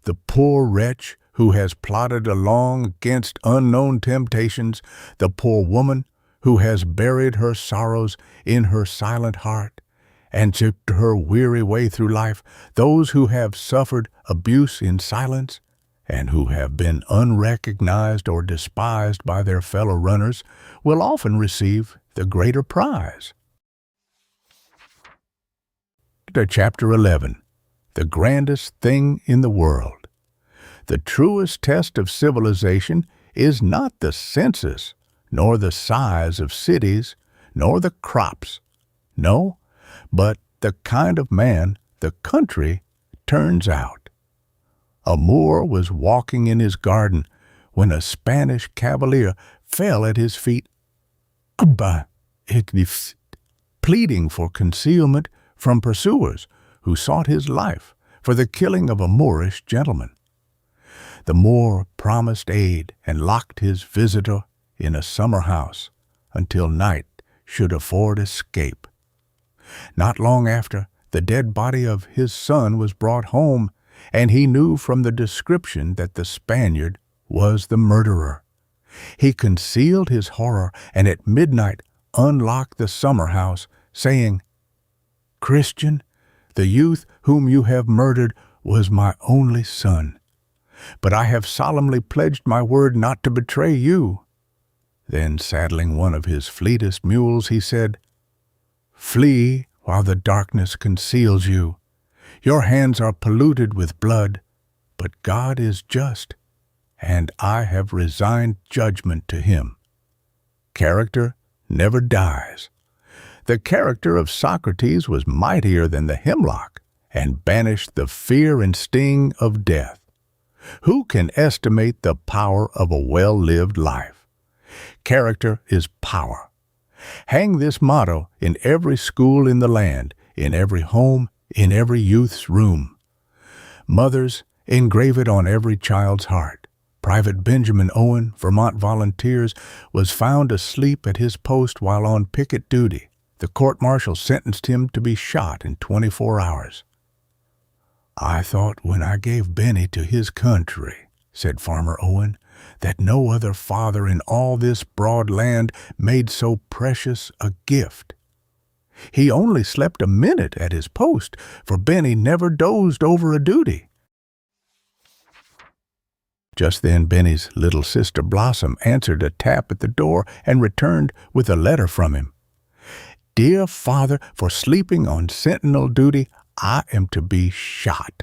The poor wretch who has plodded along against unknown temptations, the poor woman who has buried her sorrows in her silent heart and chipped her weary way through life, those who have suffered abuse in silence and who have been unrecognized or despised by their fellow runners will often receive the greater prize. Chapter 11. The grandest thing in the world. The truest test of civilization is not the census, nor the size of cities, nor the crops. No, but the kind of man the country turns out. A Moor was walking in his garden when a Spanish cavalier fell at his feet, pleading for concealment from pursuers who sought his life for the killing of a Moorish gentleman. The Moor promised aid and locked his visitor in a summer house until night should afford escape. Not long after, the dead body of his son was brought home, and he knew from the description that the Spaniard was the murderer. He concealed his horror and at midnight unlocked the summer house, saying, "Christian, the youth whom you have murdered was my only son. But I have solemnly pledged my word not to betray you." Then, saddling one of his fleetest mules, he said, "Flee while the darkness conceals you. Your hands are polluted with blood, but God is just, and I have resigned judgment to him." Character never dies. The character of Socrates was mightier than the hemlock, and banished the fear and sting of death. Who can estimate the power of a well-lived life? Character is power. Hang this motto in every school in the land, in every home, in every youth's room. Mothers, engrave it on every child's heart. Private Benjamin Owen, Vermont Volunteers, was found asleep at his post while on picket duty. The court-martial sentenced him to be shot in 24 hours. "I thought when I gave Benny to his country," said Farmer Owen, "that no other father in all this broad land made so precious a gift. He only slept a minute at his post, for Benny never dozed over a duty." Just then Benny's little sister Blossom answered a tap at the door and returned with a letter from him. "Dear father, for sleeping on sentinel duty, I am to be shot.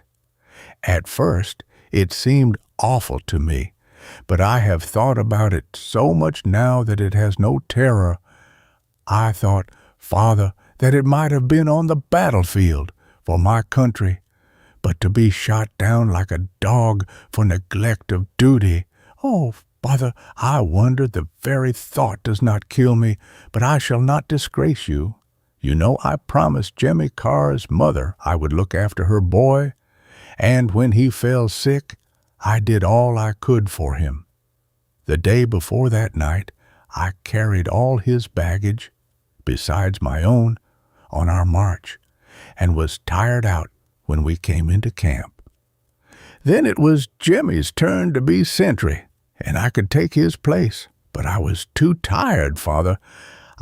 At first, it seemed awful to me, but I have thought about it so much now that it has no terror. I thought, father, that it might have been on the battlefield for my country, but to be shot down like a dog for neglect of duty. Oh, father, I wonder the very thought does not kill me, but I shall not disgrace you. You know I promised Jemmy Carr's mother I would look after her boy, and when he fell sick, I did all I could for him. The day before that night, I carried all his baggage, besides my own, on our march, and was tired out when we came into camp. Then it was Jemmy's turn to be sentry, and I could take his place, but I was too tired, father.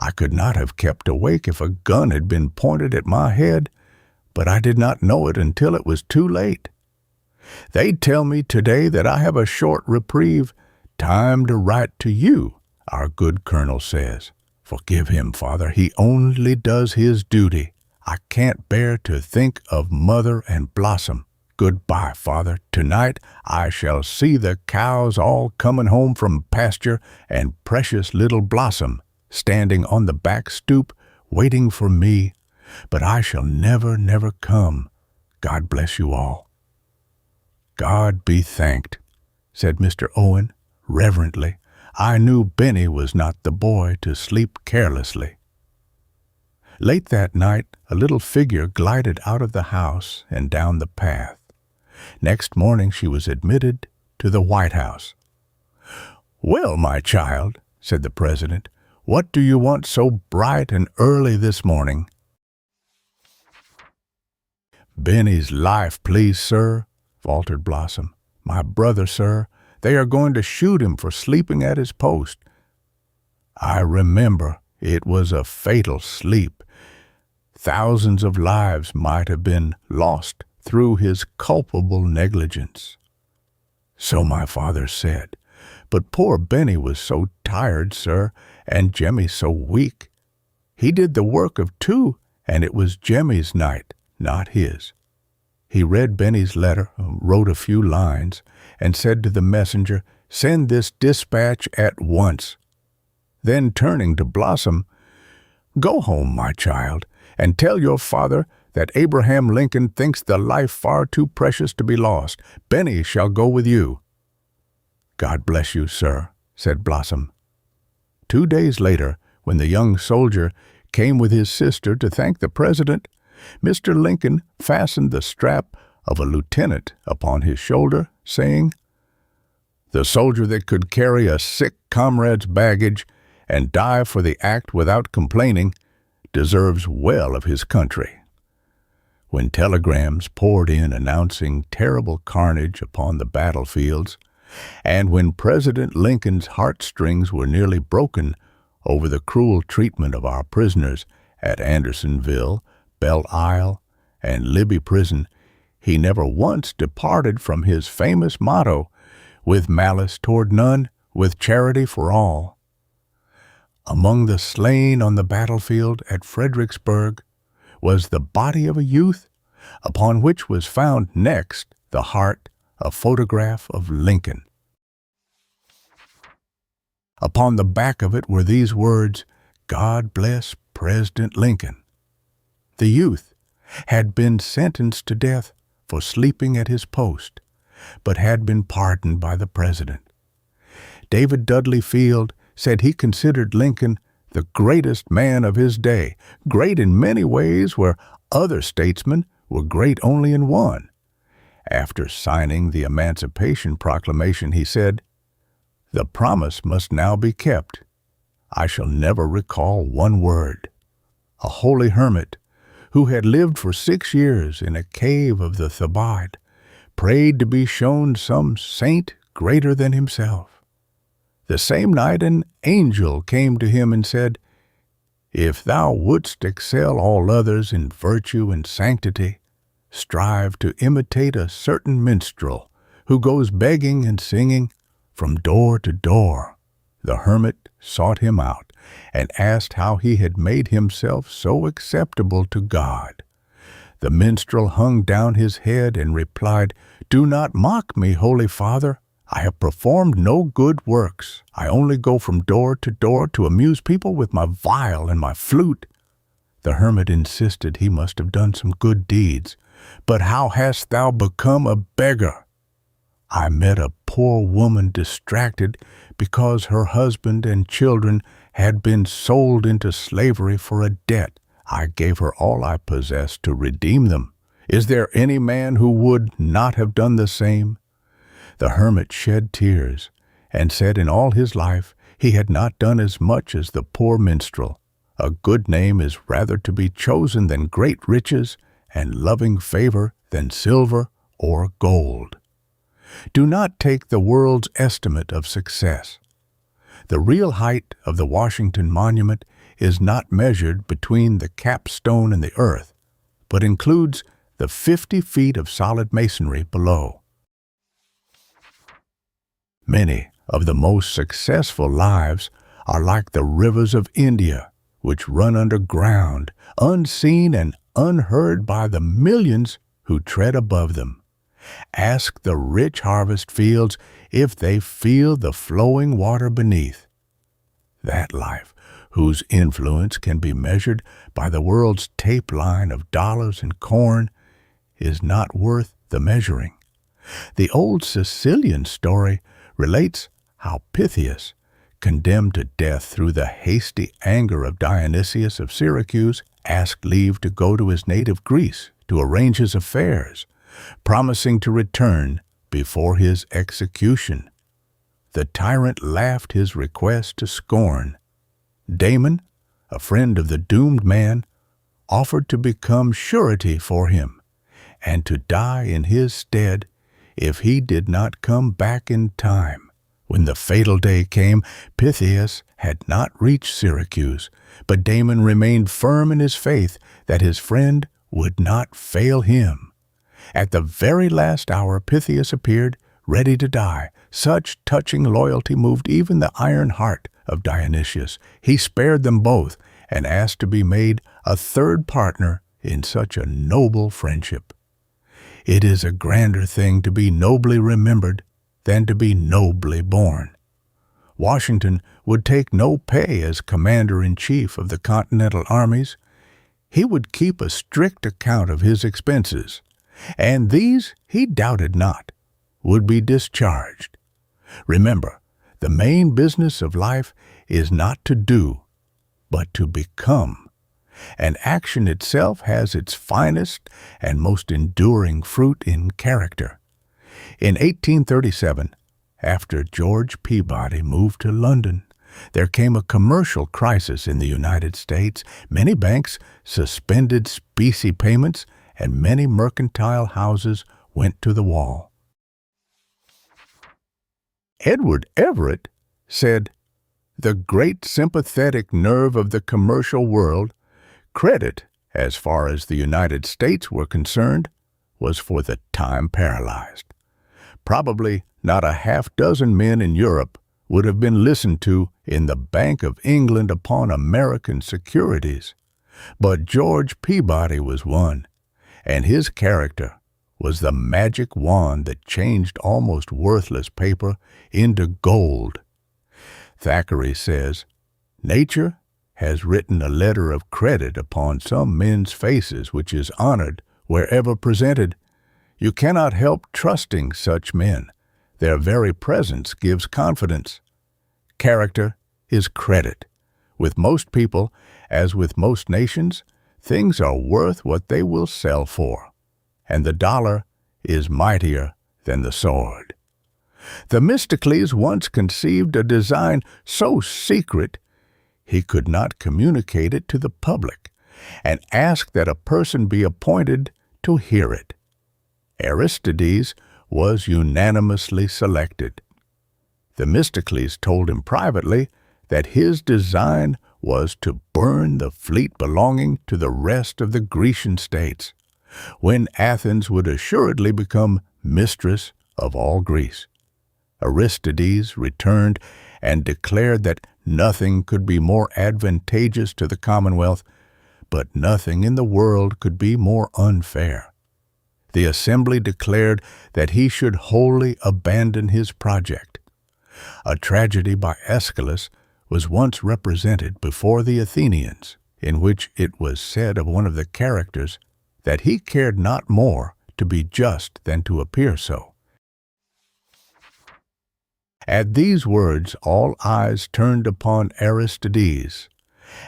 I could not have kept awake if a gun had been pointed at my head, but I did not know it until it was too late. They tell me today that I have a short reprieve, time to write to you, our good colonel says. Forgive him, father, he only does his duty. I can't bear to think of Mother and Blossom Goodbye, Father. Tonight I shall see the cows all coming home from pasture and precious little Blossom standing on the back stoop waiting for me. But I shall never, never come. God bless you all." "God be thanked," said Mr. Owen reverently. "I knew Benny was not the boy to sleep carelessly." Late that night, a little figure glided out of the house and down the path. Next morning she was admitted to the White House. "Well, my child," said the President, "what do you want so bright and early this morning?" "Benny's life, please, sir," faltered Blossom. "My brother, sir. They are going to shoot him for sleeping at his post." "I remember. It was a fatal sleep. Thousands of lives might have been lost through his culpable negligence." "So my father said. But poor Benny was so tired, sir, and Jemmy so weak. He did the work of two, and it was Jemmy's night, not his." He read Benny's letter, wrote a few lines, and said to the messenger, "Send this dispatch at once." Then turning to Blossom, "Go home, my child, and tell your father that Abraham Lincoln thinks the life far too precious to be lost. Benny shall go with you." "God bless you, sir," said Blossom. 2 days later, when the young soldier came with his sister to thank the President, Mr. Lincoln fastened the strap of a lieutenant upon his shoulder, saying, "The soldier that could carry a sick comrade's baggage and die for the act without complaining deserves well of his country." When telegrams poured in announcing terrible carnage upon the battlefields, and when President Lincoln's heartstrings were nearly broken over the cruel treatment of our prisoners at Andersonville, Belle Isle, and Libby Prison, he never once departed from his famous motto, "With malice toward none, with charity for all." Among the slain on the battlefield at Fredericksburg was the body of a youth, upon which was found next the heart, a photograph of Lincoln. Upon the back of it were these words, "God bless President Lincoln." The youth had been sentenced to death for sleeping at his post, but had been pardoned by the President. David Dudley Field said he considered Lincoln the greatest man of his day, great in many ways where other statesmen were great only in one. After signing the Emancipation Proclamation, he said, "The promise must now be kept. I shall never recall one word." A holy hermit, who had lived for 6 years in a cave of the Thebaid, prayed to be shown some saint greater than himself. The same night an angel came to him and said, "If thou wouldst excel all others in virtue and sanctity, strive to imitate a certain minstrel who goes begging and singing from door to door." The hermit sought him out and asked how he had made himself so acceptable to God. The minstrel hung down his head and replied, "Do not mock me, Holy Father. I have performed no good works. I only go from door to door to amuse people with my viol and my flute." The hermit insisted he must have done some good deeds. "But how hast thou become a beggar?" "I met a poor woman distracted because her husband and children had been sold into slavery for a debt. I gave her all I possessed to redeem them. Is there any man who would not have done the same?" The hermit shed tears and said in all his life he had not done as much as the poor minstrel. A good name is rather to be chosen than great riches, and loving favor than silver or gold. Do not take the world's estimate of success. The real height of the Washington Monument is not measured between the capstone and the earth, but includes the 50 feet of solid masonry below. Many of the most successful lives are like the rivers of India, which run underground, unseen and unheard by the millions who tread above them. Ask the rich harvest fields if they feel the flowing water beneath. That life, whose influence can be measured by the world's tape line of dollars and corn, is not worth the measuring. The old Sicilian story relates how Pythias, condemned to death through the hasty anger of Dionysius of Syracuse, asked leave to go to his native Greece to arrange his affairs, promising to return before his execution. The tyrant laughed his request to scorn. Damon, a friend of the doomed man, offered to become surety for him, and to die in his stead if he did not come back in time. When the fatal day came, Pythias had not reached Syracuse, but Damon remained firm in his faith that his friend would not fail him. At the very last hour, Pythias appeared, ready to die. Such touching loyalty moved even the iron heart of Dionysius. He spared them both and asked to be made a third partner in such a noble friendship. It is a grander thing to be nobly remembered than to be nobly born. Washington would take no pay as commander-in-chief of the Continental armies. He would keep a strict account of his expenses, and these, he doubted not, would be discharged. Remember, the main business of life is not to do, but to become. And action itself has its finest and most enduring fruit in character. In 1837, after George Peabody moved to London, there came a commercial crisis in the United States. Many banks suspended specie payments, and many mercantile houses went to the wall. Edward Everett said, "The great sympathetic nerve of the commercial world, credit, as far as the United States were concerned, was for the time paralyzed. Probably not a half-dozen men in Europe would have been listened to in the Bank of England upon American securities. But George Peabody was one, and his character was the magic wand that changed almost worthless paper into gold." Thackeray says, "Nature has written a letter of credit upon some men's faces which is honored wherever presented. You cannot help trusting such men. Their very presence gives confidence. Character is credit. With most people, as with most nations, things are worth what they will sell for, and the dollar is mightier than the sword." Themistocles once conceived a design so secret he could not communicate it to the public, and asked that a person be appointed to hear it. Aristides was unanimously selected. Themistocles told him privately that his design was to burn the fleet belonging to the rest of the Grecian states, when Athens would assuredly become mistress of all Greece. Aristides returned and declared that nothing could be more advantageous to the Commonwealth, but nothing in the world could be more unfair. The assembly declared that he should wholly abandon his project. A tragedy by Aeschylus was once represented before the Athenians, in which it was said of one of the characters that he cared not more to be just than to appear so. At these words, all eyes turned upon Aristides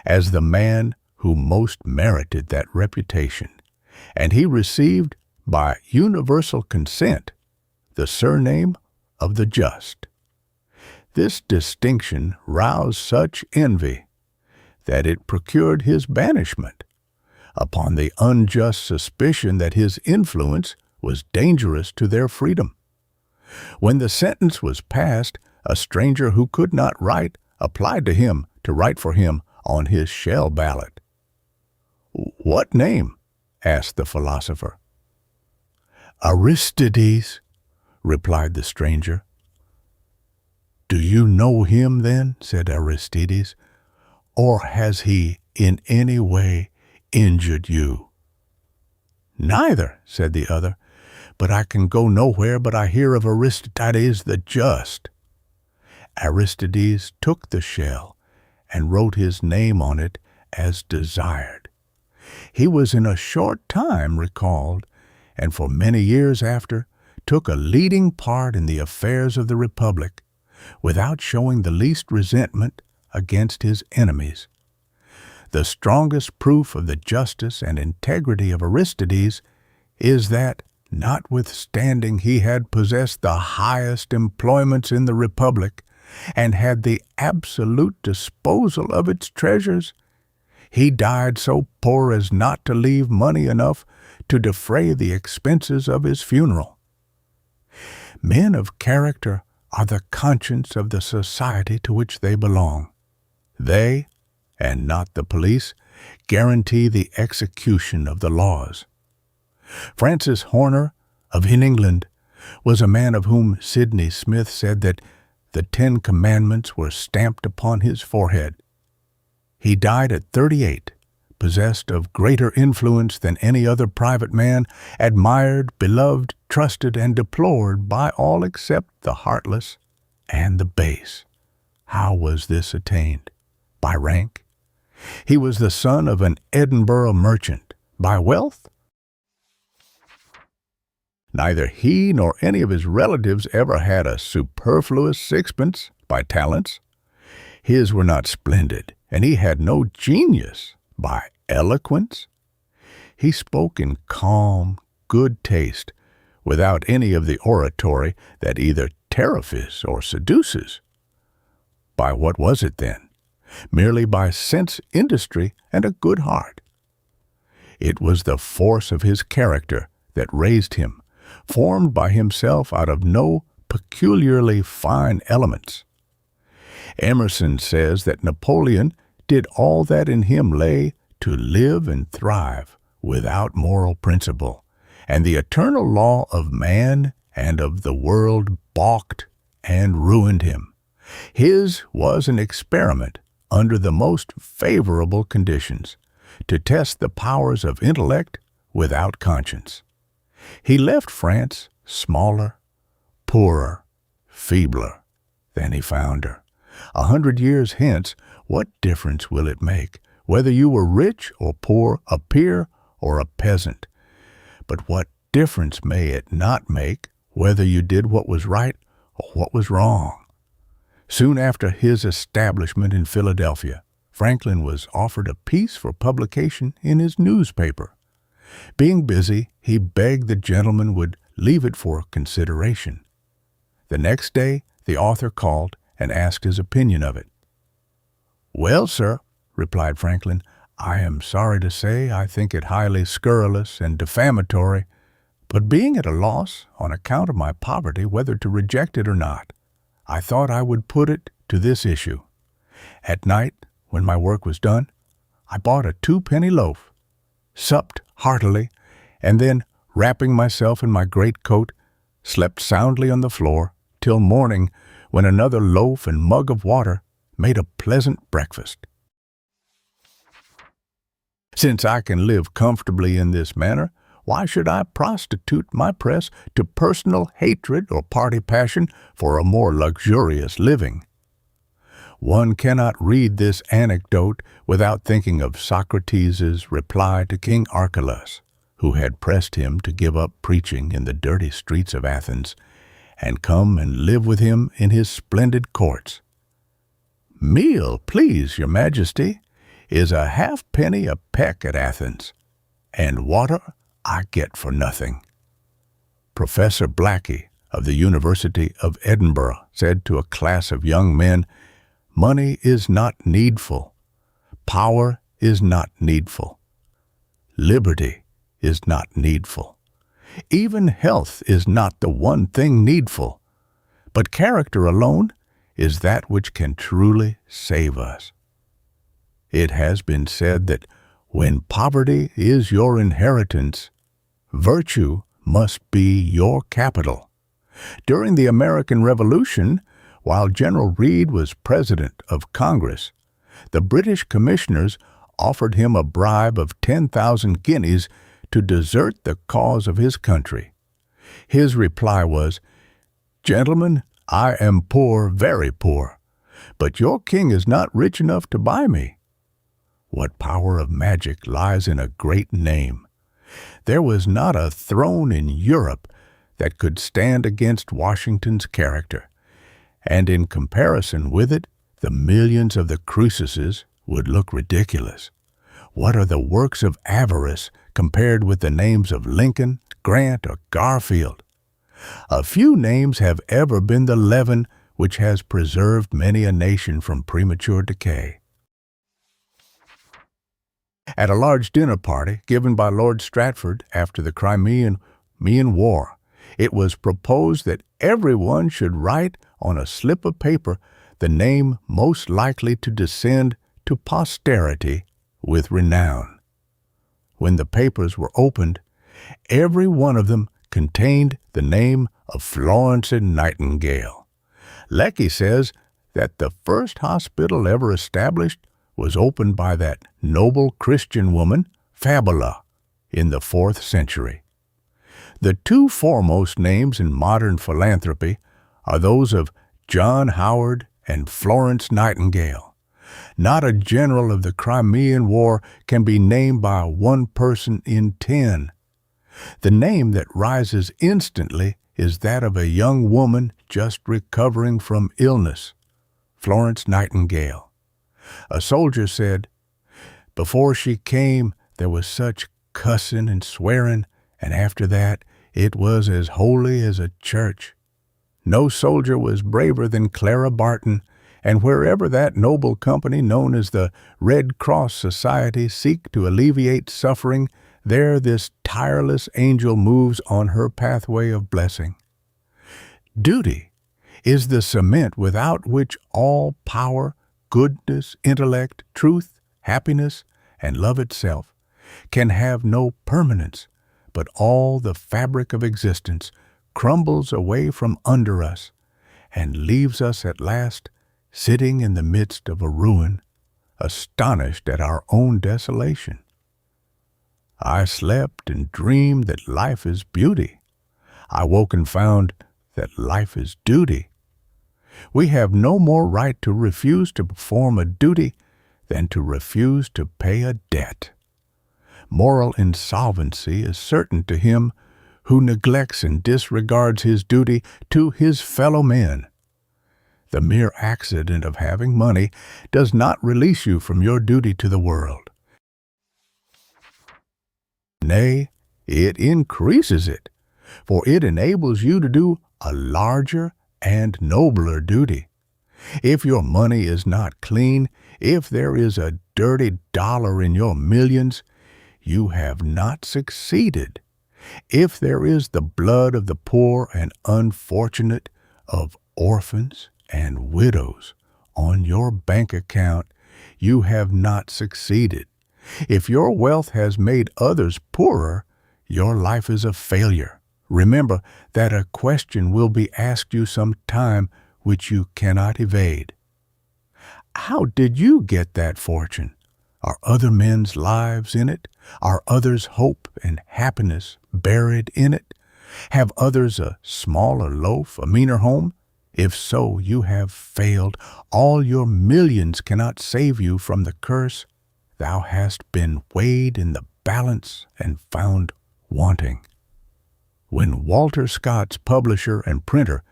as the man who most merited that reputation, and he received, by universal consent, the surname of the Just. This distinction roused such envy that it procured his banishment, upon the unjust suspicion that his influence was dangerous to their freedom. When the sentence was passed, a stranger who could not write applied to him to write for him on his shell ballot. "What name?" asked the philosopher. "Aristides," replied the stranger. "Do you know him, then?" said Aristides, "or has he in any way injured you?" "Neither," said the other, but I can go nowhere but I hear of Aristides the just. Aristides took the shell and wrote his name on it as desired. He was in a short time recalled, and for many years after took a leading part in the affairs of the Republic, without showing the least resentment against his enemies. The strongest proof of the justice and integrity of Aristides is that, notwithstanding he had possessed the highest employments in the Republic and had the absolute disposal of its treasures, he died so poor as not to leave money enough to defray the expenses of his funeral. Men of character are the conscience of the society to which they belong. They, and not the police, guarantee the execution of the laws. Francis Horner, of England, was a man of whom Sidney Smith said that the 10 Commandments were stamped upon his forehead. He died at 38, possessed of greater influence than any other private man, admired, beloved, trusted, and deplored by all except the heartless and the base. How was this attained? By rank? He was the son of an Edinburgh merchant. By wealth? Neither he nor any of his relatives ever had a superfluous sixpence. By talents? His were not splendid, and he had no genius. By eloquence? He spoke in calm, good taste, without any of the oratory that either terrifies or seduces. By what was it then? Merely by sense, industry, and a good heart. It was the force of his character that raised him, formed by himself out of no peculiarly fine elements. Emerson says that Napoleon did all that in him lay to live and thrive without moral principle, and the eternal law of man and of the world balked and ruined him. His was an experiment under the most favorable conditions, to test the powers of intellect without conscience. He left France smaller, poorer, feebler than he found her. 100 years hence, what difference will it make, whether you were rich or poor, a peer or a peasant? But what difference may it not make, whether you did what was right or what was wrong? Soon after his establishment in Philadelphia, Franklin was offered a piece for publication in his newspaper. Being busy, he begged the gentleman would leave it for consideration. The next day, the author called and asked his opinion of it. "Well, sir," replied Franklin, "I am sorry to say I think it highly scurrilous and defamatory, but being at a loss, on account of my poverty, whether to reject it or not, I thought I would put it to this issue. At night, when my work was done, I bought a 2-penny loaf, supped heartily, and then, wrapping myself in my greatcoat, slept soundly on the floor till morning, when another loaf and mug of water made a pleasant breakfast. Since I can live comfortably in this manner, why should I prostitute my press to personal hatred or party passion for a more luxurious living?" One cannot read this anecdote without thinking of Socrates' reply to King Archelaus, who had pressed him to give up preaching in the dirty streets of Athens and come and live with him in his splendid courts. "Meal, please, your majesty, is a halfpenny a peck at Athens, and water I get for nothing." Professor Blackie of the University of Edinburgh said to a class of young men, "Money is not needful. Power is not needful. Liberty is not needful. Even health is not the one thing needful. But character alone is that which can truly save us." It has been said that when poverty is your inheritance, virtue must be your capital. During the American Revolution, while General Reed was President of Congress, the British commissioners offered him a bribe of 10,000 guineas to desert the cause of his country. His reply was, "Gentlemen, I am poor, very poor, but your king is not rich enough to buy me." What power of magic lies in a great name! There was not a throne in Europe that could stand against Washington's character, and in comparison with it, the millions of the Crucases would look ridiculous. What are the works of avarice compared with the names of Lincoln, Grant, or Garfield? A few names have ever been the leaven which has preserved many a nation from premature decay. At a large dinner party given by Lord Stratford after the Crimean War, it was proposed that everyone should write on a slip of paper the name most likely to descend to posterity with renown. When the papers were opened, every one of them contained the name of Florence Nightingale. Lecky says that the first hospital ever established was opened by that noble Christian woman, Fabula, in the 4th century. The two foremost names in modern philanthropy are those of John Howard and Florence Nightingale. Not a general of the Crimean War can be named by one person in 10. The name that rises instantly is that of a young woman just recovering from illness, Florence Nightingale. A soldier said, "Before she came, there was such cussing and swearing, and after that, it was as holy as a church." No soldier was braver than Clara Barton, and wherever that noble company known as the Red Cross Society seek to alleviate suffering, there this tireless angel moves on her pathway of blessing. Duty is the cement without which all power, goodness, intellect, truth, happiness, and love itself can have no permanence, but all the fabric of existence crumbles away from under us and leaves us at last sitting in the midst of a ruin, astonished at our own desolation. I slept and dreamed that life is beauty. I woke and found that life is duty. We have no more right to refuse to perform a duty than to refuse to pay a debt. Moral insolvency is certain to him who neglects and disregards his duty to his fellow men. The mere accident of having money does not release you from your duty to the world. Nay, it increases it, for it enables you to do a larger and nobler duty. If your money is not clean, if there is a dirty dollar in your millions, you have not succeeded. If there is the blood of the poor and unfortunate, of orphans and widows on your bank account, you have not succeeded. If your wealth has made others poorer, your life is a failure. Remember that a question will be asked you some time which you cannot evade. How did you get that fortune? Are other men's lives in it? Are others' hope and happiness buried in it? Have others a smaller loaf, a meaner home? If so, you have failed. All your millions cannot save you from the curse. Thou hast been weighed in the balance and found wanting. When Walter Scott's publisher and printer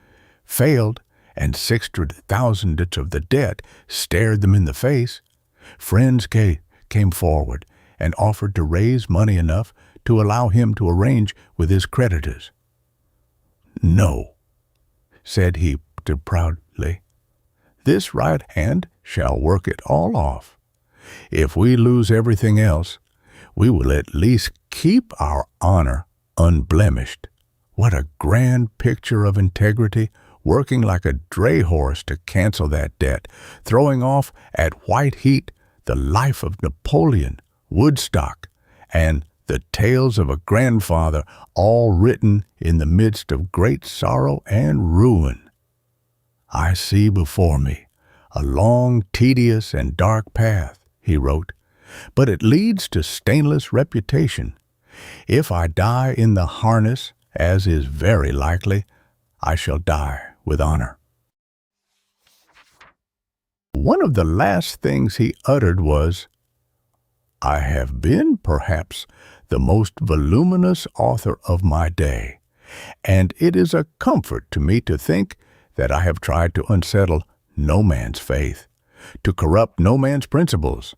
failed and 600,000 of the debt stared them in the face, friends came forward and offered to raise money enough to allow him to arrange with his creditors. "No," said he proudly, "this right hand shall work it all off. If we lose everything else, we will at least keep our honor unblemished." What a grand picture of integrity, working like a dray horse to cancel that debt, throwing off at white heat the life of Napoleon, Woodstock, and the tales of a grandfather, all written in the midst of great sorrow and ruin. "I see before me a long, tedious, and dark path," he wrote, "but it leads to stainless reputation. If I die in the harness as is very likely, I shall die with honor. One of the last things he uttered was, I have been, perhaps, the most voluminous author of my day, and it is a comfort to me to think that I have tried to unsettle no man's faith, to corrupt no man's principles,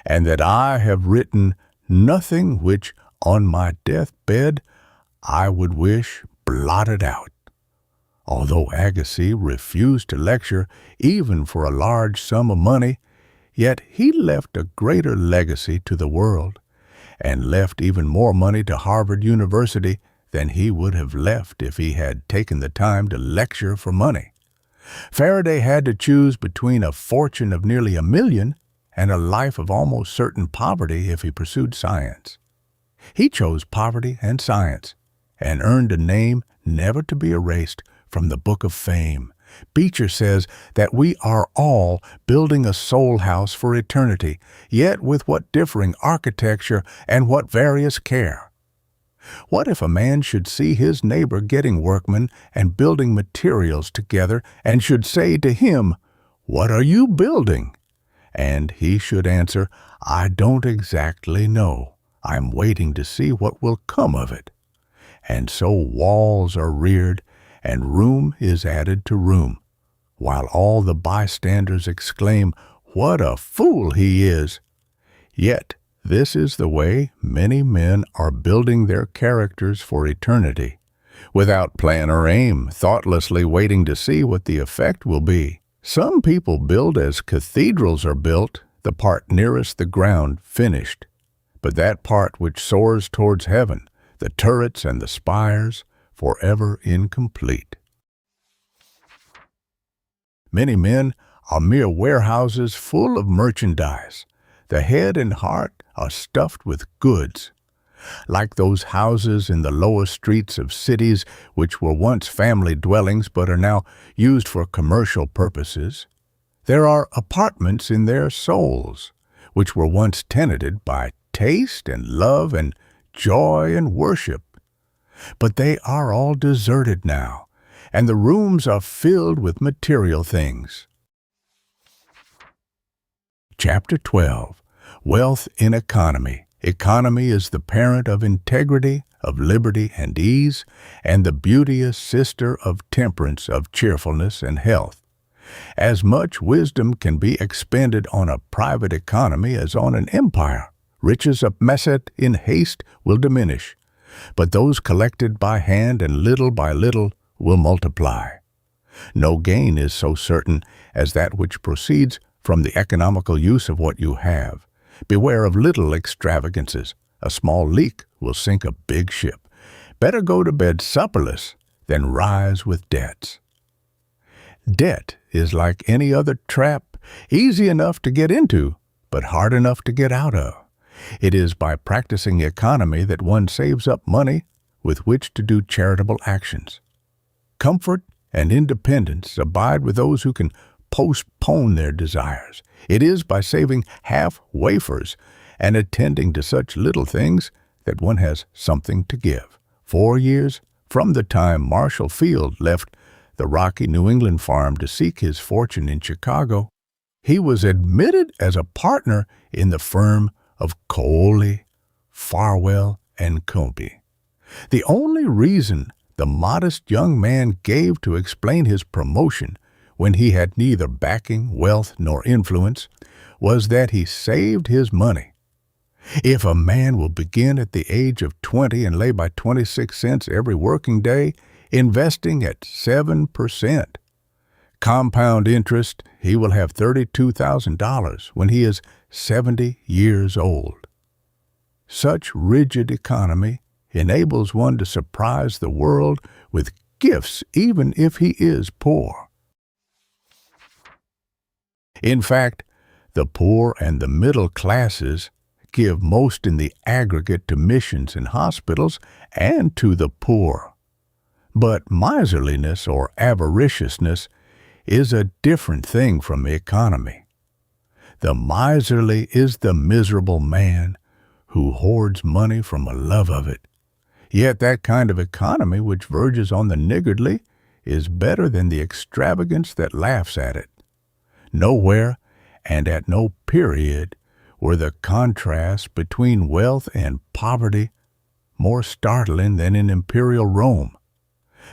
and that I have written nothing which, on my deathbed, I would wish blotted out. Although Agassiz refused to lecture even for a large sum of money, yet he left a greater legacy to the world, and left even more money to Harvard University than he would have left if he had taken the time to lecture for money. Faraday had to choose between a fortune of nearly $1 million and a life of almost certain poverty if he pursued science. He chose poverty and science, and earned a name never to be erased from the Book of Fame. Beecher says that we are all building a soul house for eternity, yet with what differing architecture and what various care. What if a man should see his neighbor getting workmen and building materials together, and should say to him, "What are you building?" And he should answer, "I don't exactly know. I'm waiting to see what will come of it." And so walls are reared, and room is added to room, while all the bystanders exclaim, "What a fool he is!" Yet this is the way many men are building their characters for eternity, without plan or aim, thoughtlessly waiting to see what the effect will be. Some people build as cathedrals are built, the part nearest the ground finished, but that part which soars towards heaven, the turrets and the spires, forever incomplete. Many men are mere warehouses full of merchandise. The head and heart are stuffed with goods. Like those houses in the lower streets of cities which were once family dwellings but are now used for commercial purposes, there are apartments in their souls which were once tenanted by taste and love and joy and worship. But they are all deserted now, and the rooms are filled with material things. Chapter 12. Wealth in Economy. Economy is the parent of integrity, of liberty and ease, and the beauteous sister of temperance, of cheerfulness and health. As much wisdom can be expended on a private economy as on an empire. Riches amassed in haste will diminish, but those collected by hand and little by little will multiply. No gain is so certain as that which proceeds from the economical use of what you have. Beware of little extravagances. A small leak will sink a big ship. Better go to bed supperless than rise with debts. Debt is like any other trap, easy enough to get into, but hard enough to get out of. It is by practicing economy that one saves up money with which to do charitable actions. Comfort and independence abide with those who can postpone their desires. It is by saving half wafers and attending to such little things that one has something to give. 4 years from the time Marshall Field left the rocky New England farm to seek his fortune in Chicago, he was admitted as a partner in the firm of Coley, Farwell, and Combe. The only reason the modest young man gave to explain his promotion, when he had neither backing, wealth, nor influence, was that he saved his money. If a man will begin at the age of 20 and lay by 26 cents every working day, investing at 7%, compound interest, he will have $32,000 when he is 70 years old. Such rigid economy enables one to surprise the world with gifts even if he is poor. In fact, the poor and the middle classes give most in the aggregate to missions and hospitals and to the poor. But miserliness or avariciousness is a different thing from economy. The miserly is the miserable man who hoards money from a love of it. Yet that kind of economy which verges on the niggardly is better than the extravagance that laughs at it. Nowhere, and at no period, were the contrasts between wealth and poverty more startling than in imperial Rome.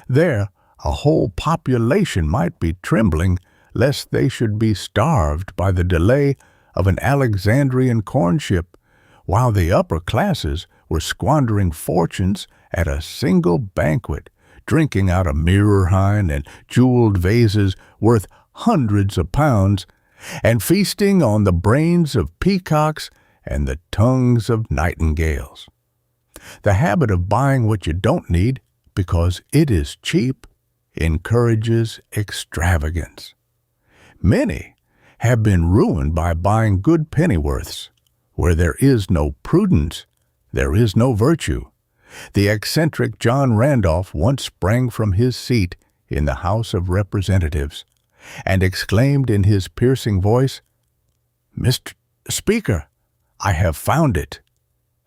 There, a whole population might be trembling lest they should be starved by the delay of an Alexandrian corn-ship, while the upper classes were squandering fortunes at a single banquet, drinking out of mirror-hine and jeweled vases worth hundreds of pounds, and feasting on the brains of peacocks and the tongues of nightingales. The habit of buying what you don't need because it is cheap encourages extravagance. Many have been ruined by buying good pennyworths. Where there is no prudence, there is no virtue. The eccentric John Randolph once sprang from his seat in the House of Representatives and exclaimed in his piercing voice, "Mr. Speaker, I have found it."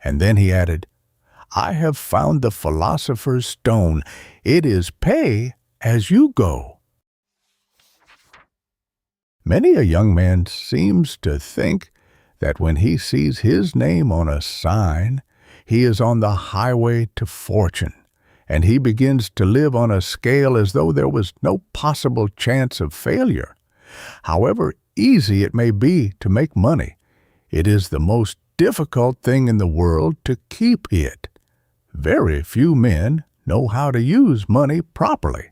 And then he added, "I have found the philosopher's stone. It is pay as you go." Many a young man seems to think that when he sees his name on a sign, he is on the highway to fortune, and he begins to live on a scale as though there was no possible chance of failure. However easy it may be to make money, it is the most difficult thing in the world to keep it. Very few men know how to use money properly.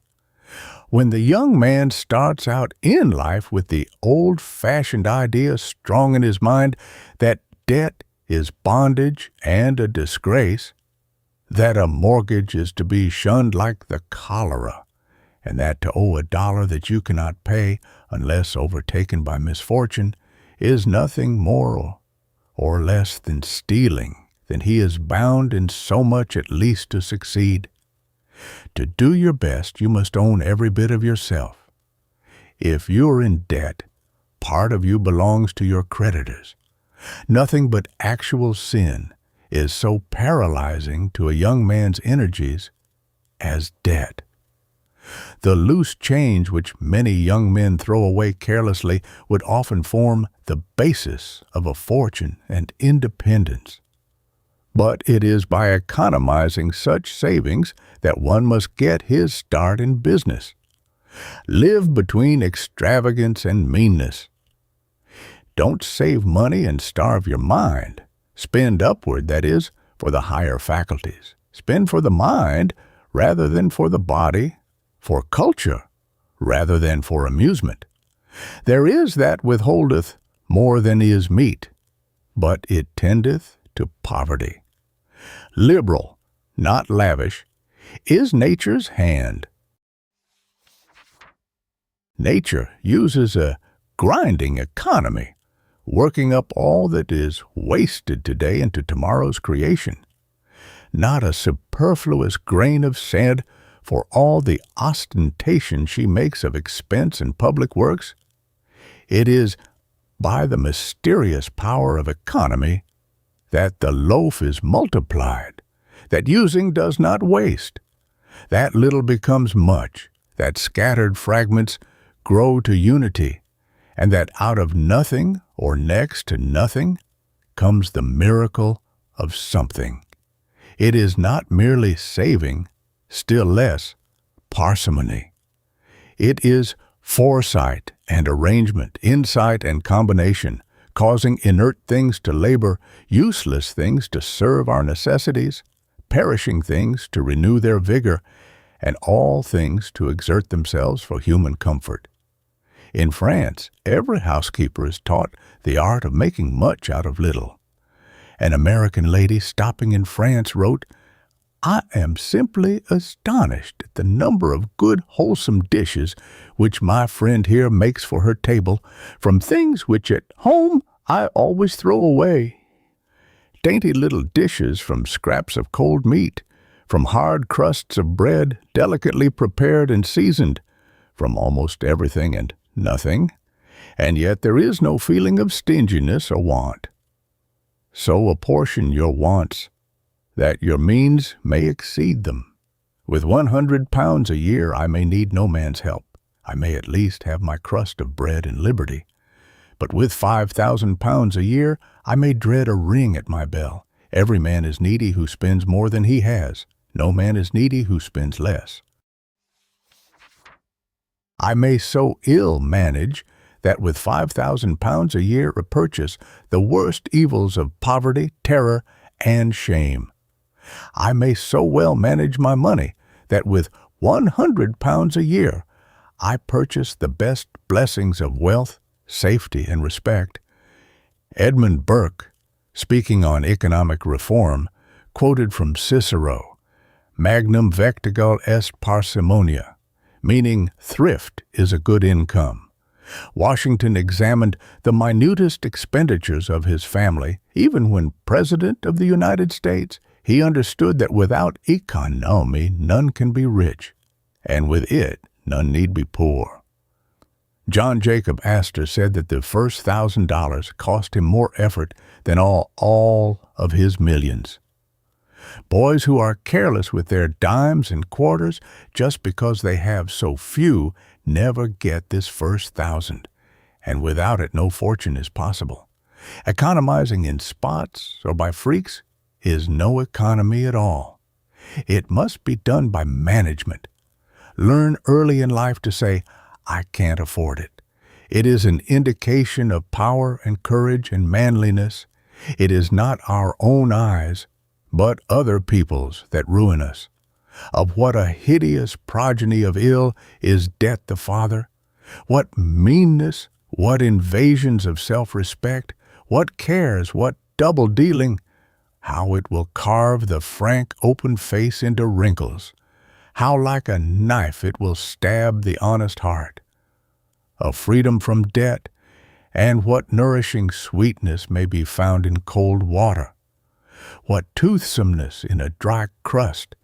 When the young man starts out in life with the old-fashioned idea strong in his mind that debt is bondage and a disgrace, that a mortgage is to be shunned like the cholera, and that to owe $1 that you cannot pay unless overtaken by misfortune is nothing more or less than stealing, then he is bound in so much at least to succeed. To do your best, you must own every bit of yourself. If you are in debt, part of you belongs to your creditors. Nothing but actual sin is so paralyzing to a young man's energies as debt. The loose change which many young men throw away carelessly would often form the basis of a fortune and independence. But it is by economizing such savings that one must get his start in business. Live between extravagance and meanness. Don't save money and starve your mind. Spend upward, that is, for the higher faculties. Spend for the mind rather than for the body, for culture rather than for amusement. There is that withholdeth more than is meet, but it tendeth to poverty. Liberal, not lavish, is nature's hand. Nature uses a grinding economy, working up all that is wasted today into tomorrow's creation. Not a superfluous grain of sand for all the ostentation she makes of expense in public works. It is by the mysterious power of economy that the loaf is multiplied, that using does not waste, that little becomes much, that scattered fragments grow to unity, and that out of nothing or next to nothing comes the miracle of something. It is not merely saving, still less parsimony. It is foresight and arrangement, insight and combination, causing inert things to labor, useless things to serve our necessities, perishing things to renew their vigor, and all things to exert themselves for human comfort. In France, every housekeeper is taught the art of making much out of little. An American lady stopping in France wrote, "I am simply astonished at the number of good, wholesome dishes which my friend here makes for her table, from things which at home I always throw away. Dainty little dishes from scraps of cold meat, from hard crusts of bread delicately prepared and seasoned, from almost everything and nothing, and yet there is no feeling of stinginess or want. So apportion your wants that your means may exceed them. With 100 pounds a year, I may need no man's help. I may at least have my crust of bread and liberty. But with 5,000 pounds a year, I may dread a ring at my bell. Every man is needy who spends more than he has. No man is needy who spends less. I may so ill manage that with 5,000 pounds a year purchase the worst evils of poverty, terror, and shame. I may so well manage my money that with 100 pounds a year I purchase the best blessings of wealth, safety, and respect. Edmund Burke, speaking on economic reform, quoted from Cicero, "Magnum vectigal est parsimmonia," meaning thrift is a good income. Washington examined the minutest expenditures of his family. Even when President of the United States, he understood that without economy none can be rich, and with it none need be poor. John Jacob Astor said that the first $1,000 cost him more effort than all of his millions. Boys who are careless with their dimes and quarters just because they have so few never get this first 1,000, and without it no fortune is possible. Economizing in spots or by freaks is no economy at all. It must be done by management. Learn early in life to say, "I can't afford it." It is an indication of power and courage and manliness. It is not our own eyes, but other people's that ruin us. Of what a hideous progeny of ill is debt the father. What meanness, what invasions of self-respect, what cares, what double-dealing. How it will carve the frank, open face into wrinkles. How like a knife it will stab the honest heart. A freedom from debt, and what nourishing sweetness may be found in cold water. What toothsomeness in a dry crust.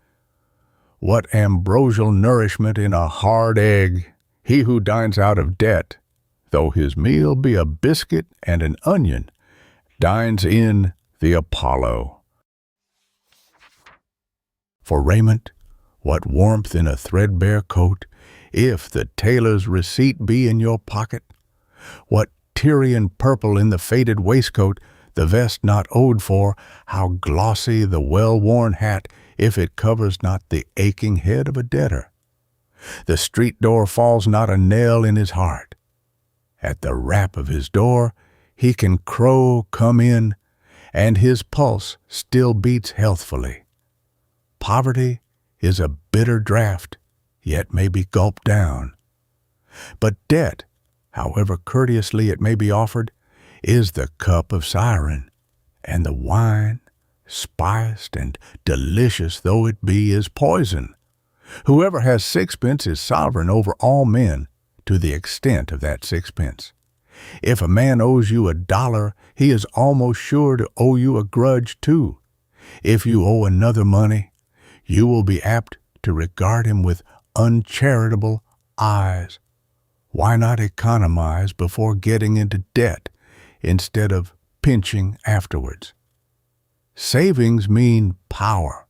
What ambrosial nourishment in a hard egg. He who dines out of debt, though his meal be a biscuit and an onion, dines in the Apollo. For raiment, what warmth in a threadbare coat, if the tailor's receipt be in your pocket? What Tyrian purple in the faded waistcoat, the vest not owed for? How glossy the well-worn hat, if it covers not the aching head of a debtor? The street door falls not a nail in his heart. At the rap of his door, he can crow, "Come in," and his pulse still beats healthfully. Poverty is a bitter draught, yet may be gulped down. But debt, however courteously it may be offered, is the cup of Siren, and the wine, spiced and delicious though it be, is poison. Whoever has sixpence is sovereign over all men to the extent of that sixpence. If a man owes you $1, he is almost sure to owe you a grudge too. If you owe another money, you will be apt to regard him with uncharitable eyes. Why not economize before getting into debt instead of pinching afterwards? Savings mean power.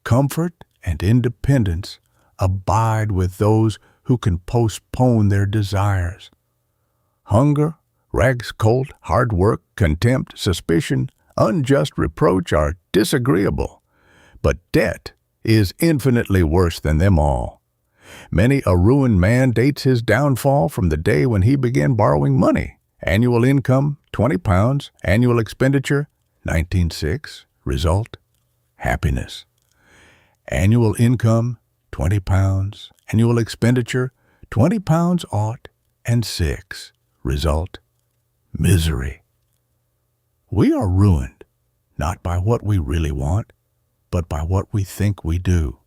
Comfort and independence abide with those who can postpone their desires. Hunger, rags colt, hard work, contempt, suspicion, unjust reproach are disagreeable, but debt is infinitely worse than them all. Many a ruined man dates his downfall from the day when he began borrowing money. Annual income, 20 pounds. Annual expenditure, 19.6. Result, happiness. Annual income, 20 pounds. Annual expenditure, 20 pounds ought and 6. Result, misery. We are ruined, not by what we really want, but by what we think we do.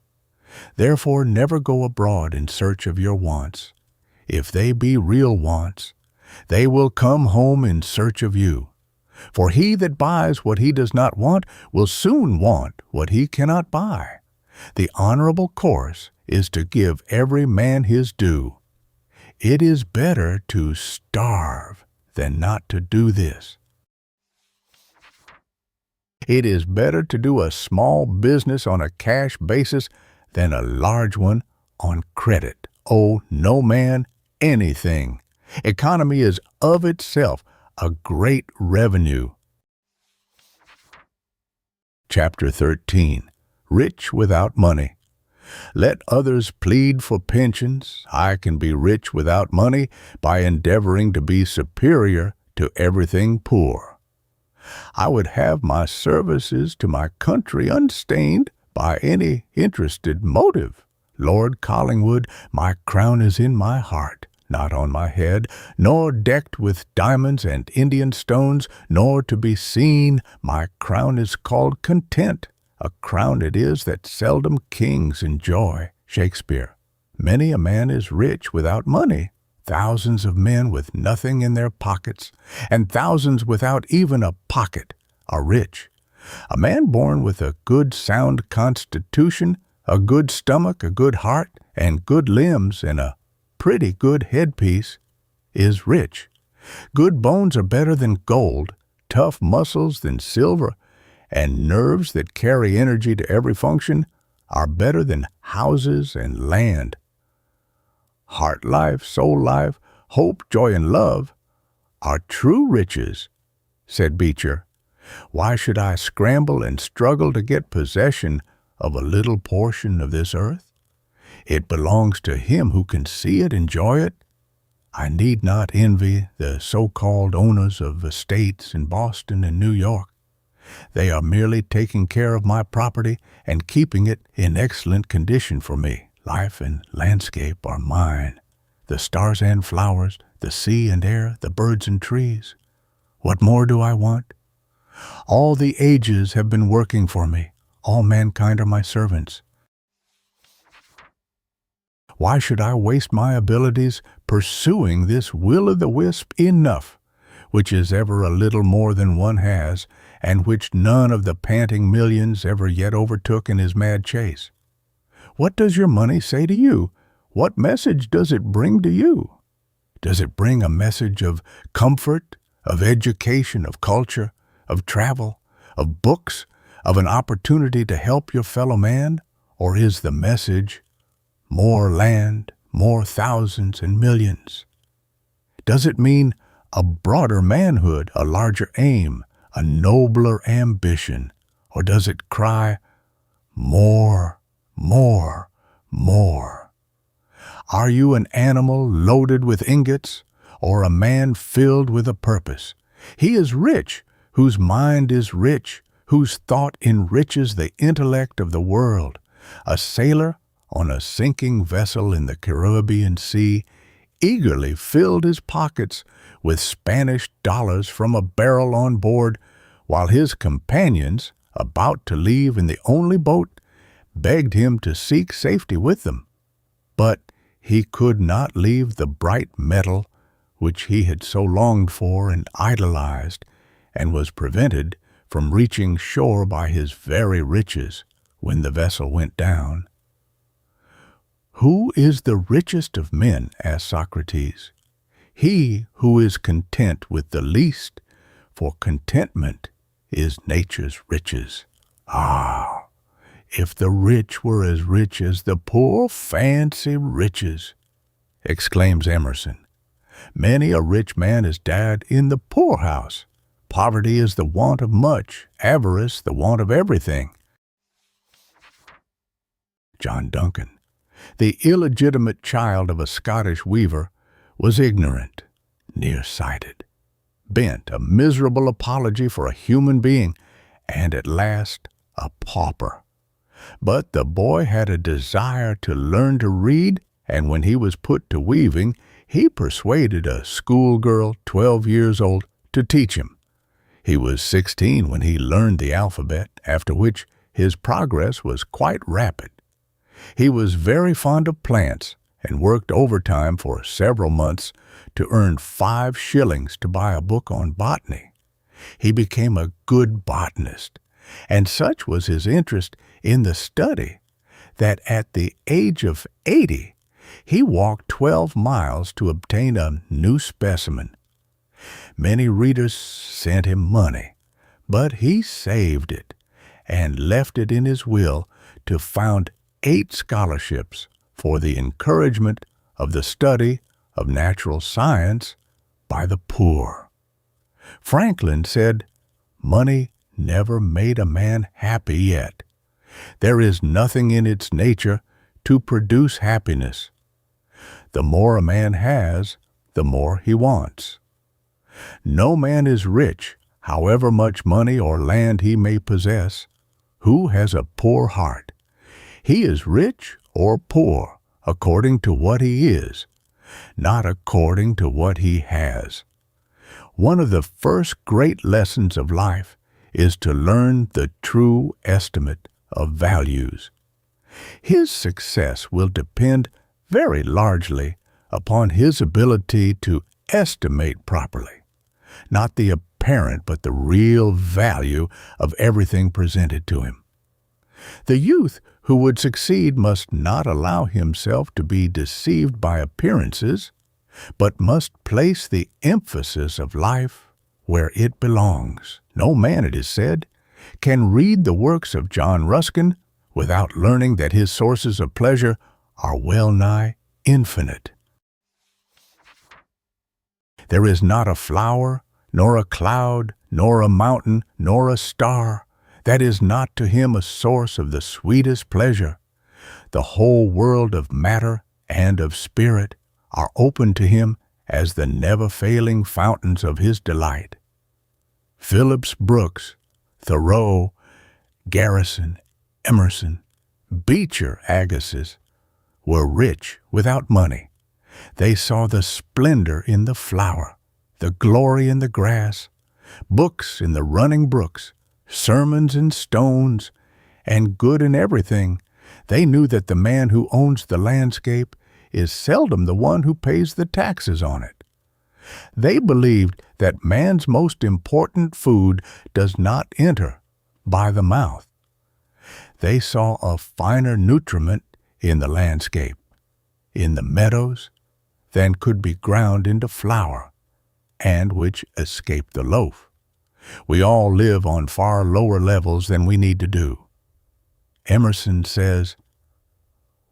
Therefore, never go abroad in search of your wants. If they be real wants, they will come home in search of you. For he that buys what he does not want will soon want what he cannot buy. The honorable course is to give every man his due. It is better to starve than not to do this. It is better to do a small business on a cash basis than a large one on credit. Owe no man anything. Economy is of itself a great revenue. Chapter 13. Rich without money. Let others plead for pensions. I can be rich without money by endeavoring to be superior to everything poor. I would have my services to my country unstained by any interested motive. Lord Collingwood, my crown is in my heart, not on my head, nor decked with diamonds and Indian stones, nor to be seen. My crown is called content. A crown it is that seldom kings enjoy. Shakespeare. Many a man is rich without money. Thousands of men with nothing in their pockets, and thousands without even a pocket, are rich. A man born with a good sound constitution, a good stomach, a good heart, and good limbs, and a pretty good headpiece, is rich. Good bones are better than gold, tough muscles than silver, and nerves that carry energy to every function are better than houses and land. Heart life, soul life, hope, joy, and love are true riches, said Beecher. Why should I scramble and struggle to get possession of a little portion of this earth? It belongs to him who can see it, enjoy it. I need not envy the so-called owners of estates in Boston and New York. They are merely taking care of my property and keeping it in excellent condition for me. Life and landscape are mine. The stars and flowers, the sea and air, the birds and trees. What more do I want? All the ages have been working for me. All mankind are my servants. Why should I waste my abilities pursuing this will-o'-the-wisp enough, which is ever a little more than one has, and which none of the panting millions ever yet overtook in his mad chase? What does your money say to you? What message does it bring to you? Does it bring a message of comfort, of education, of culture, of travel, of books, of an opportunity to help your fellow man? Or is the message more land, more thousands and millions? Does it mean a broader manhood, a larger aim, a nobler ambition? Or does it cry, more, more, more? Are you an animal loaded with ingots, or a man filled with a purpose? He is rich, whose mind is rich, whose thought enriches the intellect of the world. A sailor on a sinking vessel in the Caribbean Sea eagerly filled his pockets with Spanish dollars from a barrel on board, while his companions, about to leave in the only boat, begged him to seek safety with them. But he could not leave the bright metal which he had so longed for and idolized, and was prevented from reaching shore by his very riches when the vessel went down. Who is the richest of men? Asked Socrates. He who is content with the least, for contentment is nature's riches. Ah, if the rich were as rich as the poor, fancy riches, exclaims Emerson. Many a rich man has died in the poorhouse. Poverty is the want of much, avarice the want of everything. John Duncan. The illegitimate child of a Scottish weaver was ignorant, nearsighted, bent, a miserable apology for a human being, and at last a pauper. But the boy had a desire to learn to read, and when he was put to weaving, he persuaded a schoolgirl 12 years old to teach him. He was 16 when he learned the alphabet, after which his progress was quite rapid. He was very fond of plants and worked overtime for several months to earn 5 shillings to buy a book on botany. He became a good botanist, and such was his interest in the study that at the age of 80 he walked 12 miles to obtain a new specimen. Many readers sent him money, but he saved it and left it in his will to found 8 scholarships for the encouragement of the study of natural science by the poor. Franklin said, "Money never made a man happy yet. There is nothing in its nature to produce happiness. The more a man has, the more he wants. No man is rich, however much money or land he may possess, who has a poor heart. He is rich or poor according to what he is, not according to what he has." One of the first great lessons of life is to learn the true estimate of values. His success will depend very largely upon his ability to estimate properly, not the apparent but the real value of everything presented to him. The youth who would succeed must not allow himself to be deceived by appearances, but must place the emphasis of life where it belongs. No man, it is said, can read the works of John Ruskin without learning that his sources of pleasure are well nigh infinite. There is not a flower, nor a cloud, nor a mountain, nor a star that is not to him a source of the sweetest pleasure. The whole world of matter and of spirit are open to him as the never-failing fountains of his delight. Phillips Brooks, Thoreau, Garrison, Emerson, Beecher Agassiz were rich without money. They saw the splendor in the flower, the glory in the grass, books in the running brooks, sermons in stones, and good in everything. They knew that the man who owns the landscape is seldom the one who pays the taxes on it. They believed that man's most important food does not enter by the mouth. They saw a finer nutriment in the landscape, in the meadows, than could be ground into flour, and which escaped the loaf. We all live on far lower levels than we need to do. Emerson says,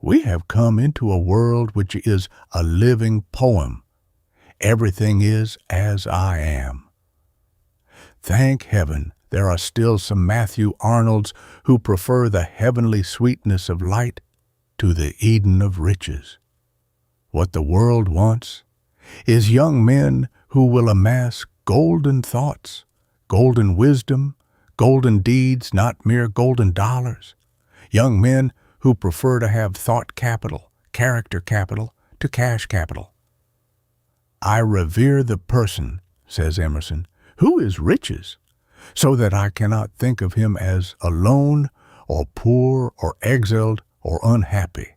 "We have come into a world which is a living poem. Everything is as I am." Thank heaven there are still some Matthew Arnolds who prefer the heavenly sweetness of light to the Eden of riches. What the world wants is young men who will amass golden thoughts, golden wisdom, golden deeds, not mere golden dollars. Young men who prefer to have thought capital, character capital, to cash capital. "I revere the person," says Emerson, "who is riches, so that I cannot think of him as alone or poor or exiled or unhappy."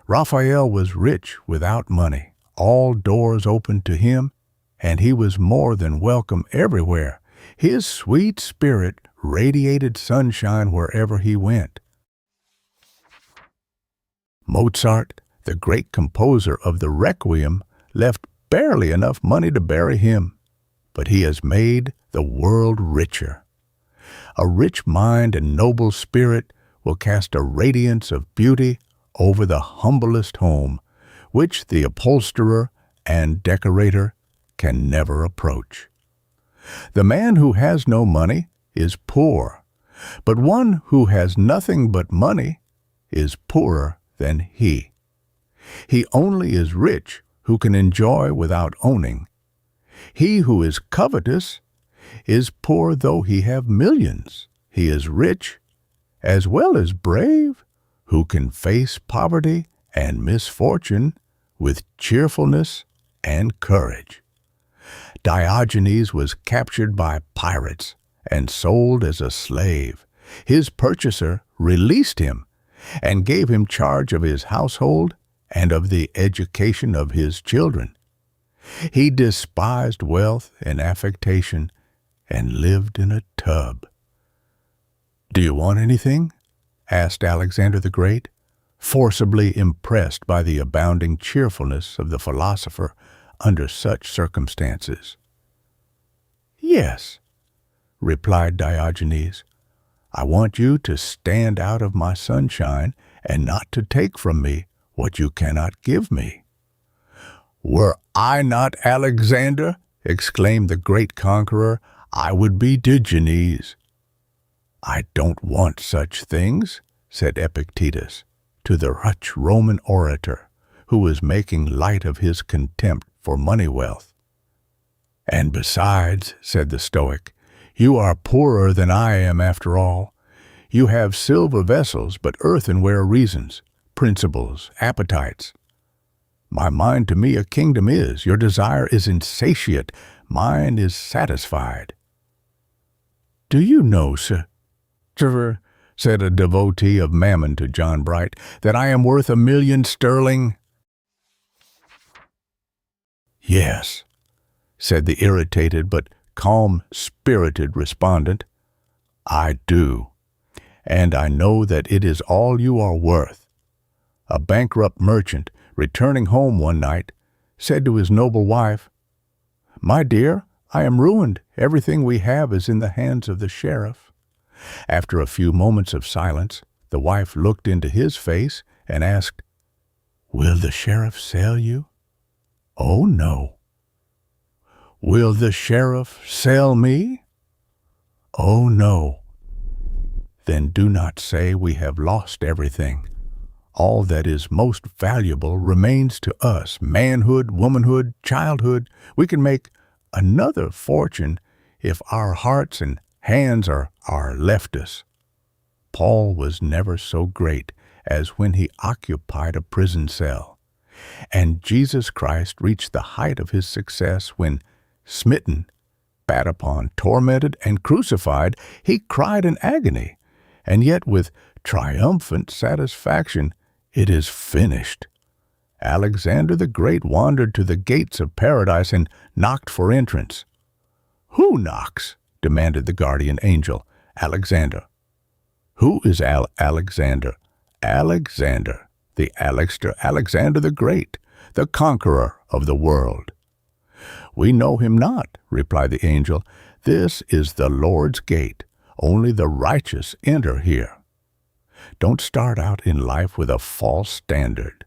Raphael was rich without money, all doors open to him, and he was more than welcome everywhere. His sweet spirit radiated sunshine wherever he went. Mozart, the great composer of the Requiem, left barely enough money to bury him, but he has made the world richer. A rich mind and noble spirit will cast a radiance of beauty over the humblest home, which the upholsterer and decorator can never approach. The man who has no money is poor, but one who has nothing but money is poorer than he. He only is rich who can enjoy without owning. He who is covetous is poor though he have millions. He is rich as well as brave who can face poverty and misfortune with cheerfulness and courage. Diogenes was captured by pirates and sold as a slave. His purchaser released him and gave him charge of his household and of the education of his children. He despised wealth and affectation and lived in a tub. "Do you want anything?" asked Alexander the Great, forcibly impressed by the abounding cheerfulness of the philosopher under such circumstances. "Yes, replied Diogenes. I want you to stand out of my sunshine and not to take from me what you cannot give me. Were I not Alexander, exclaimed the great conqueror, I would be Diogenes. I don't want such things, said Epictetus to the rich Roman orator, who was making light of his contempt for money wealth. And besides, said the Stoic, you are poorer than I am after all. You have silver vessels, but earthenware reasons, principles, appetites. My mind to me a kingdom is, your desire is insatiate, mine is satisfied. Do you know, sir, said a devotee of Mammon to John Bright, that I am worth 1,000,000 sterling? Yes, said the irritated but calm-spirited respondent. I do, and I know that it is all you are worth. A bankrupt merchant, returning home one night, said to his noble wife, My dear, I am ruined. Everything we have is in the hands of the sheriff. After a few moments of silence, the wife looked into his face and asked, Will the sheriff sell you? Oh, no. Will the sheriff sell me? Oh, no. Then do not say we have lost everything. All that is most valuable remains to us, manhood, womanhood, childhood. We can make another fortune if our hearts and hands are left us. Paul was never so great as when he occupied a prison cell, and Jesus Christ reached the height of his success when, smitten, spat upon, tormented, and crucified, he cried in agony, and yet with triumphant satisfaction, It is finished. Alexander the Great wandered to the gates of paradise and knocked for entrance. Who knocks? Demanded the guardian angel. Alexander. Who is Alexander? Alexander, the Alexander the Great, the conqueror of the world. We know him not, replied the angel. This is the Lord's gate. Only the righteous enter here. Don't start out in life with a false standard.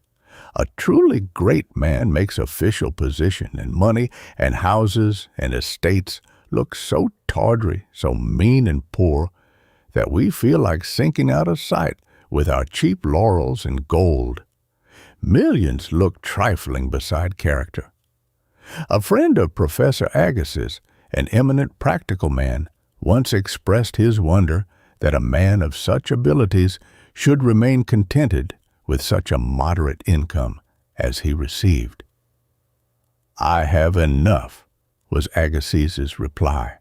A truly great man makes official position and money and houses and estates look so tawdry, so mean and poor, that we feel like sinking out of sight with our cheap laurels and gold. Millions look trifling beside character. A friend of Professor Agassiz, an eminent practical man, once expressed his wonder that a man of such abilities should remain contented with such a moderate income as he received. I have enough, was Agassiz's reply.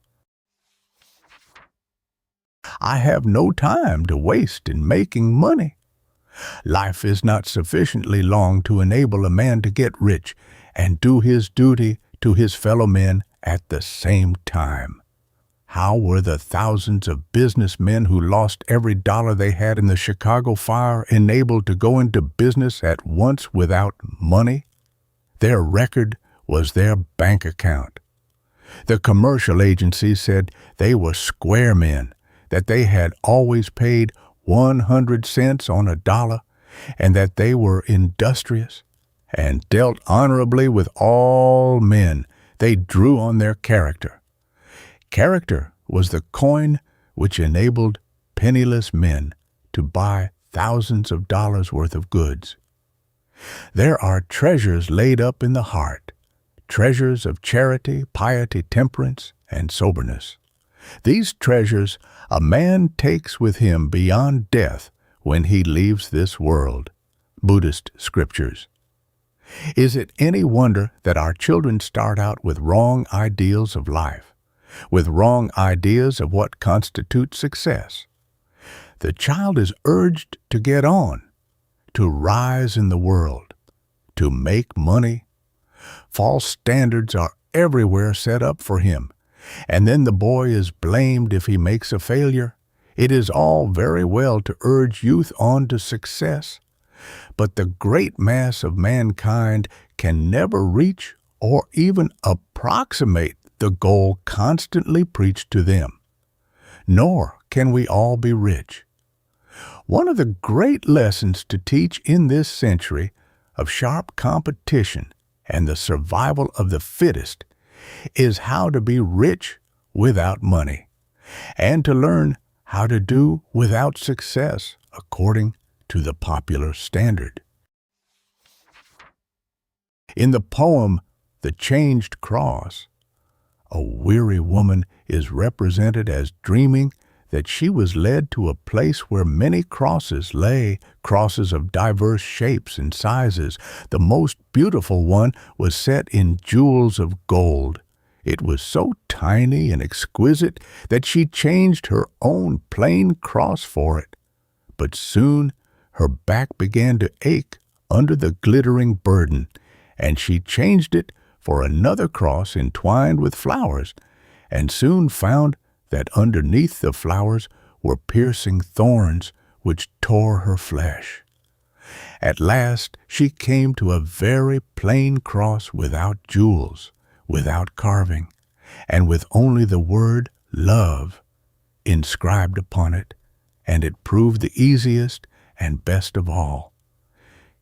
I have no time to waste in making money. Life is not sufficiently long to enable a man to get rich and do his duty to his fellow men at the same time. How were the thousands of businessmen who lost every dollar they had in the Chicago fire enabled to go into business at once without money? Their record was their bank account. The commercial agencies said they were square men, that they had always paid 100 cents on a dollar, and that they were industrious and dealt honorably with all men. They drew on their character. Character was the coin which enabled penniless men to buy thousands of dollars worth of goods. There are treasures laid up in the heart, treasures of charity, piety, temperance, and soberness. These treasures a man takes with him beyond death when he leaves this world. Buddhist scriptures. Is it any wonder that our children start out with wrong ideals of life, with wrong ideas of what constitutes success? The child is urged to get on, to rise in the world, to make money. False standards are everywhere set up for him, and then the boy is blamed if he makes a failure. It is all very well to urge youth on to success, but the great mass of mankind can never reach or even approximate the goal constantly preached to them. nor can we all be rich. One of the great lessons to teach in this century of sharp competition and the survival of the fittest is how to be rich without money, and to learn how to do without success according to the popular standard. In the poem The Changed Cross, a weary woman is represented as dreaming that she was led to a place where many crosses lay, crosses of diverse shapes and sizes. The most beautiful one was set in jewels of gold. It was so tiny and exquisite that she changed her own plain cross for it. But soon her back began to ache under the glittering burden, and she changed it for another cross entwined with flowers, and soon found that underneath the flowers were piercing thorns which tore her flesh. At last she came to a very plain cross without jewels, without carving, and with only the word love inscribed upon it, and it proved the easiest and best of all.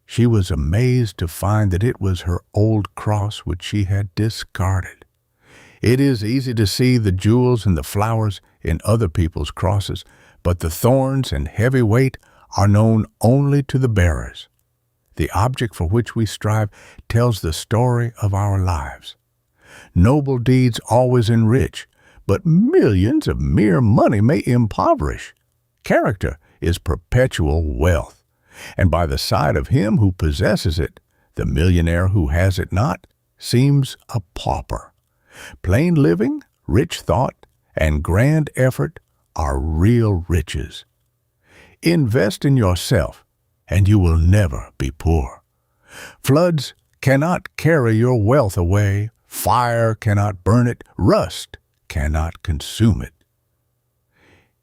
She was amazed to find that it was her old cross which she had discarded. It is easy to see the jewels and the flowers in other people's crosses, but the thorns and heavy weight are known only to the bearers. The object for which we strive tells the story of our lives. Noble deeds always enrich, but millions of mere money may impoverish. Character is perpetual wealth, and by the side of him who possesses it, the millionaire who has it not seems a pauper. Plain living, rich thought, and grand effort are real riches. Invest in yourself, and you will never be poor. Floods cannot carry your wealth away, fire cannot burn it, rust cannot consume it.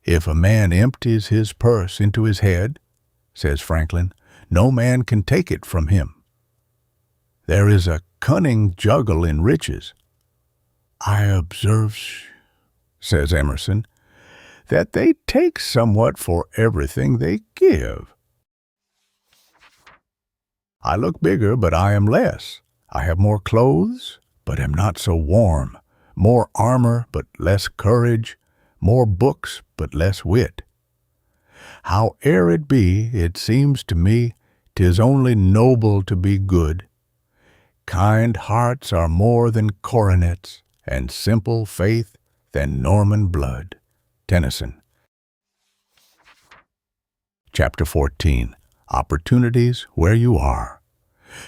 If a man empties his purse into his head, says Franklin, no man can take it from him. There is a cunning juggle in riches. I observe, says Emerson, that they take somewhat for everything they give. I look bigger, but I am less. I have more clothes, but am not so warm. More armor, but less courage. More books, but less wit. Howe'er it be, it seems to me 'tis only noble to be good. Kind hearts are more than coronets, and simple faith than Norman blood. Tennyson. Chapter 14. Opportunities Where You Are.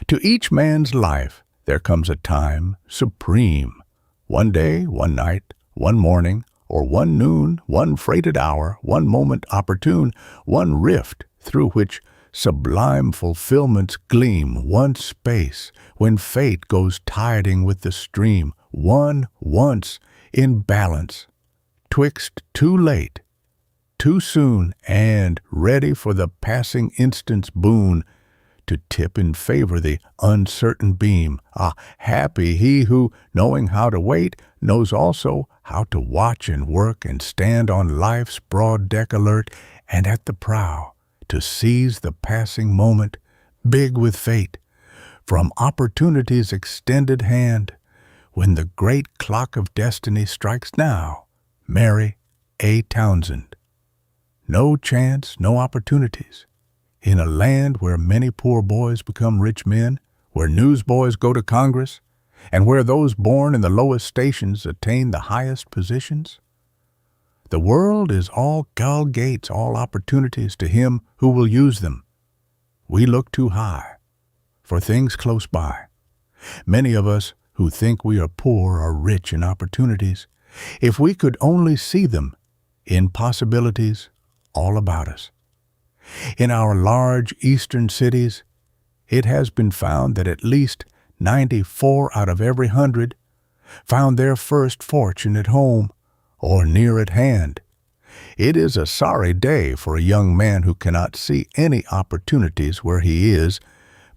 To each man's life there comes a time supreme. One day, one night, one morning, or one noon, one freighted hour, one moment opportune, one rift through which sublime fulfillments gleam, one space when fate goes tiding with the stream, one once in balance, twixt too late, too soon, and ready for the passing instant's boon to tip in favor the uncertain beam. Ah, happy he who, knowing how to wait, knows also how to watch and work and stand on life's broad deck alert, and at the prow to seize the passing moment, big with fate, from opportunity's extended hand, when the great clock of destiny strikes now. Mary A. Townsend. No chance, no opportunities. In a land where many poor boys become rich men, where newsboys go to Congress, and where those born in the lowest stations attain the highest positions? The world is all gull gates, all opportunities to him who will use them. We look too high for things close by. Many of us who think we are poor are rich in opportunities. If we could only see them in possibilities all about us. In our large eastern cities, it has been found that at least 94 out of every 100 found their first fortune at home or near at hand. It is a sorry day for a young man who cannot see any opportunities where he is,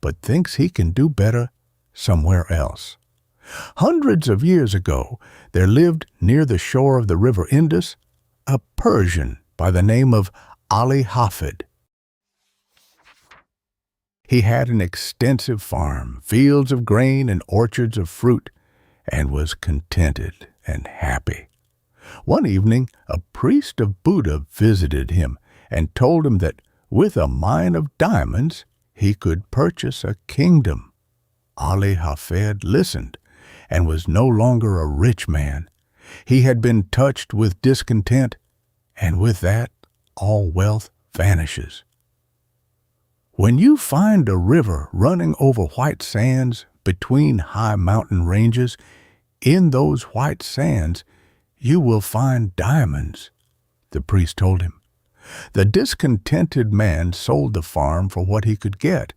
but thinks he can do better somewhere else. Hundreds of years ago, there lived near the shore of the river Indus a Persian by the name of Ali Hafid. He had an extensive farm, fields of grain and orchards of fruit, and was contented and happy. One evening, a priest of Buddha visited him and told him that with a mine of diamonds, he could purchase a kingdom. Ali Hafid listened and was no longer a rich man. He had been touched with discontent, and with that, all wealth vanishes. When you find a river running over white sands between high mountain ranges, in those white sands you will find diamonds, the priest told him. The discontented man sold the farm for what he could get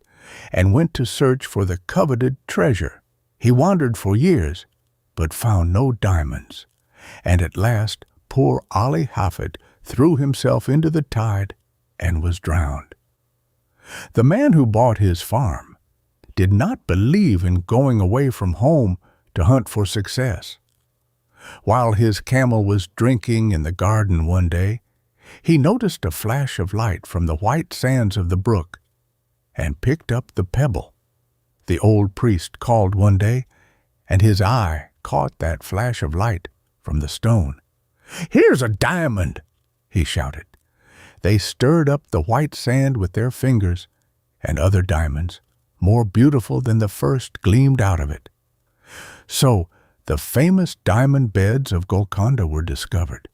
and went to search for the coveted treasure. He wandered for years, but found no diamonds, and at last poor Ali Hafid threw himself into the tide and was drowned. The man who bought his farm did not believe in going away from home to hunt for success. While his camel was drinking in the garden one day, he noticed a flash of light from the white sands of the brook and picked up the pebble. The old priest called one day, and his eye caught that flash of light from the stone. "Here's a diamond!" he shouted. They stirred up the white sand with their fingers, and other diamonds, more beautiful than the first, gleamed out of it. So the famous diamond beds of Golconda were discovered.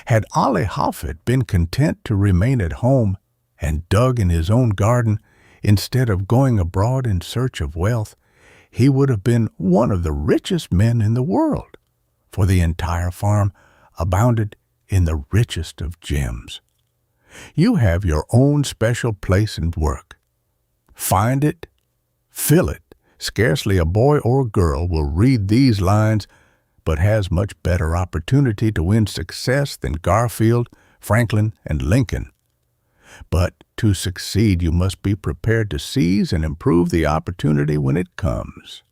Had Ali Hafid been content to remain at home and dug in his own garden instead of going abroad in search of wealth, he would have been one of the richest men in the world, for the entire farm abounded in the richest of gems. You have your own special place and work. Find it, fill it. Scarcely a boy or girl will read these lines, but has much better opportunity to win success than Garfield, Franklin, and Lincoln. But to succeed, you must be prepared to seize and improve the opportunity when it comes.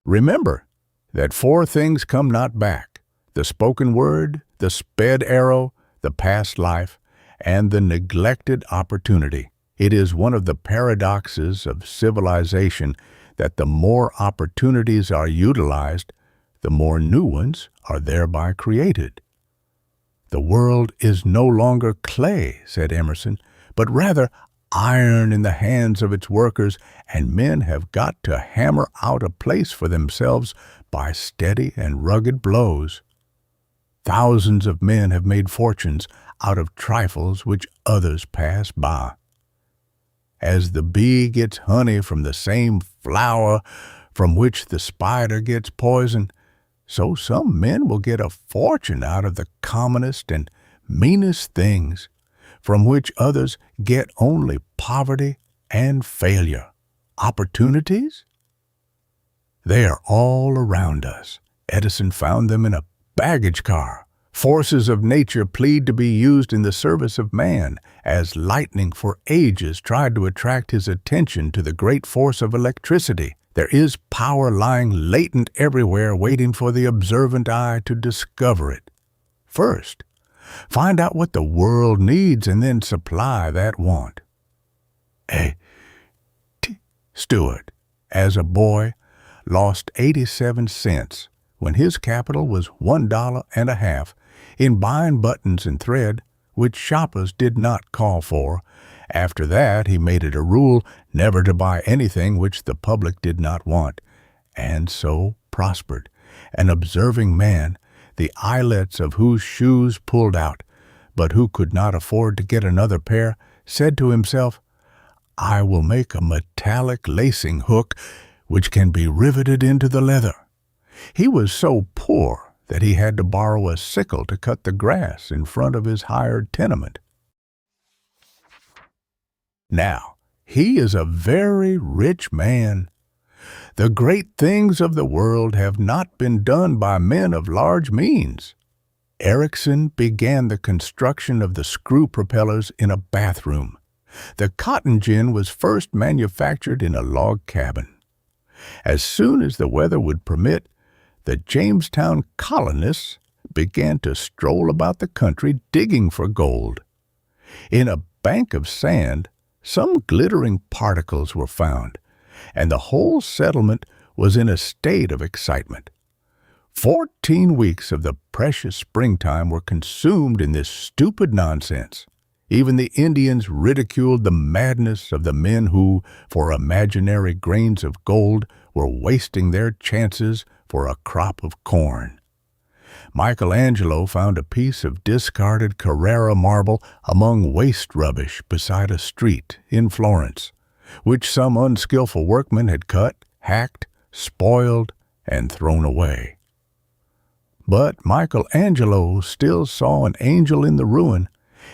Remember that 4 things come not back: the spoken word, the sped arrow, the past life, and the neglected opportunity. It is one of the paradoxes of civilization that the more opportunities are utilized, the more new ones are thereby created. "The world is no longer clay," said Emerson, "but rather iron in the hands of its workers, and men have got to hammer out a place for themselves by steady and rugged blows." Thousands of men have made fortunes out of trifles which others pass by. As the bee gets honey from the same flower from which the spider gets poison, so some men will get a fortune out of the commonest and meanest things, from which others get only poverty and failure. Opportunities? They are all around us. Edison found them in a baggage car. Forces of nature plead to be used in the service of man, as lightning for ages tried to attract his attention to the great force of electricity. There is power lying latent everywhere, waiting for the observant eye to discover it. First, find out what the world needs and then supply that want. Stewart, as a boy, lost 87 cents when his capital was $1.50 in buying buttons and thread, which shoppers did not call for. After that, he made it a rule never to buy anything which the public did not want, and so prospered. An observing man, the eyelets of whose shoes pulled out, but who could not afford to get another pair, said to himself, "I will make a metallic lacing hook which can be riveted into the leather." He was so poor that he had to borrow a sickle to cut the grass in front of his hired tenement. Now, he is a very rich man. The great things of the world have not been done by men of large means. Ericsson began the construction of the screw propellers in a bathroom. The cotton gin was first manufactured in a log cabin. As soon as the weather would permit, the Jamestown colonists began to stroll about the country digging for gold. In a bank of sand, some glittering particles were found, and the whole settlement was in a state of excitement. 14 weeks of the precious springtime were consumed in this stupid nonsense. Even the Indians ridiculed the madness of the men who, for imaginary grains of gold, were wasting their chances for a crop of corn. Michelangelo found a piece of discarded Carrara marble among waste rubbish beside a street in Florence, which some unskillful workman had cut, hacked, spoiled, and thrown away. But Michelangelo still saw an angel in the ruin,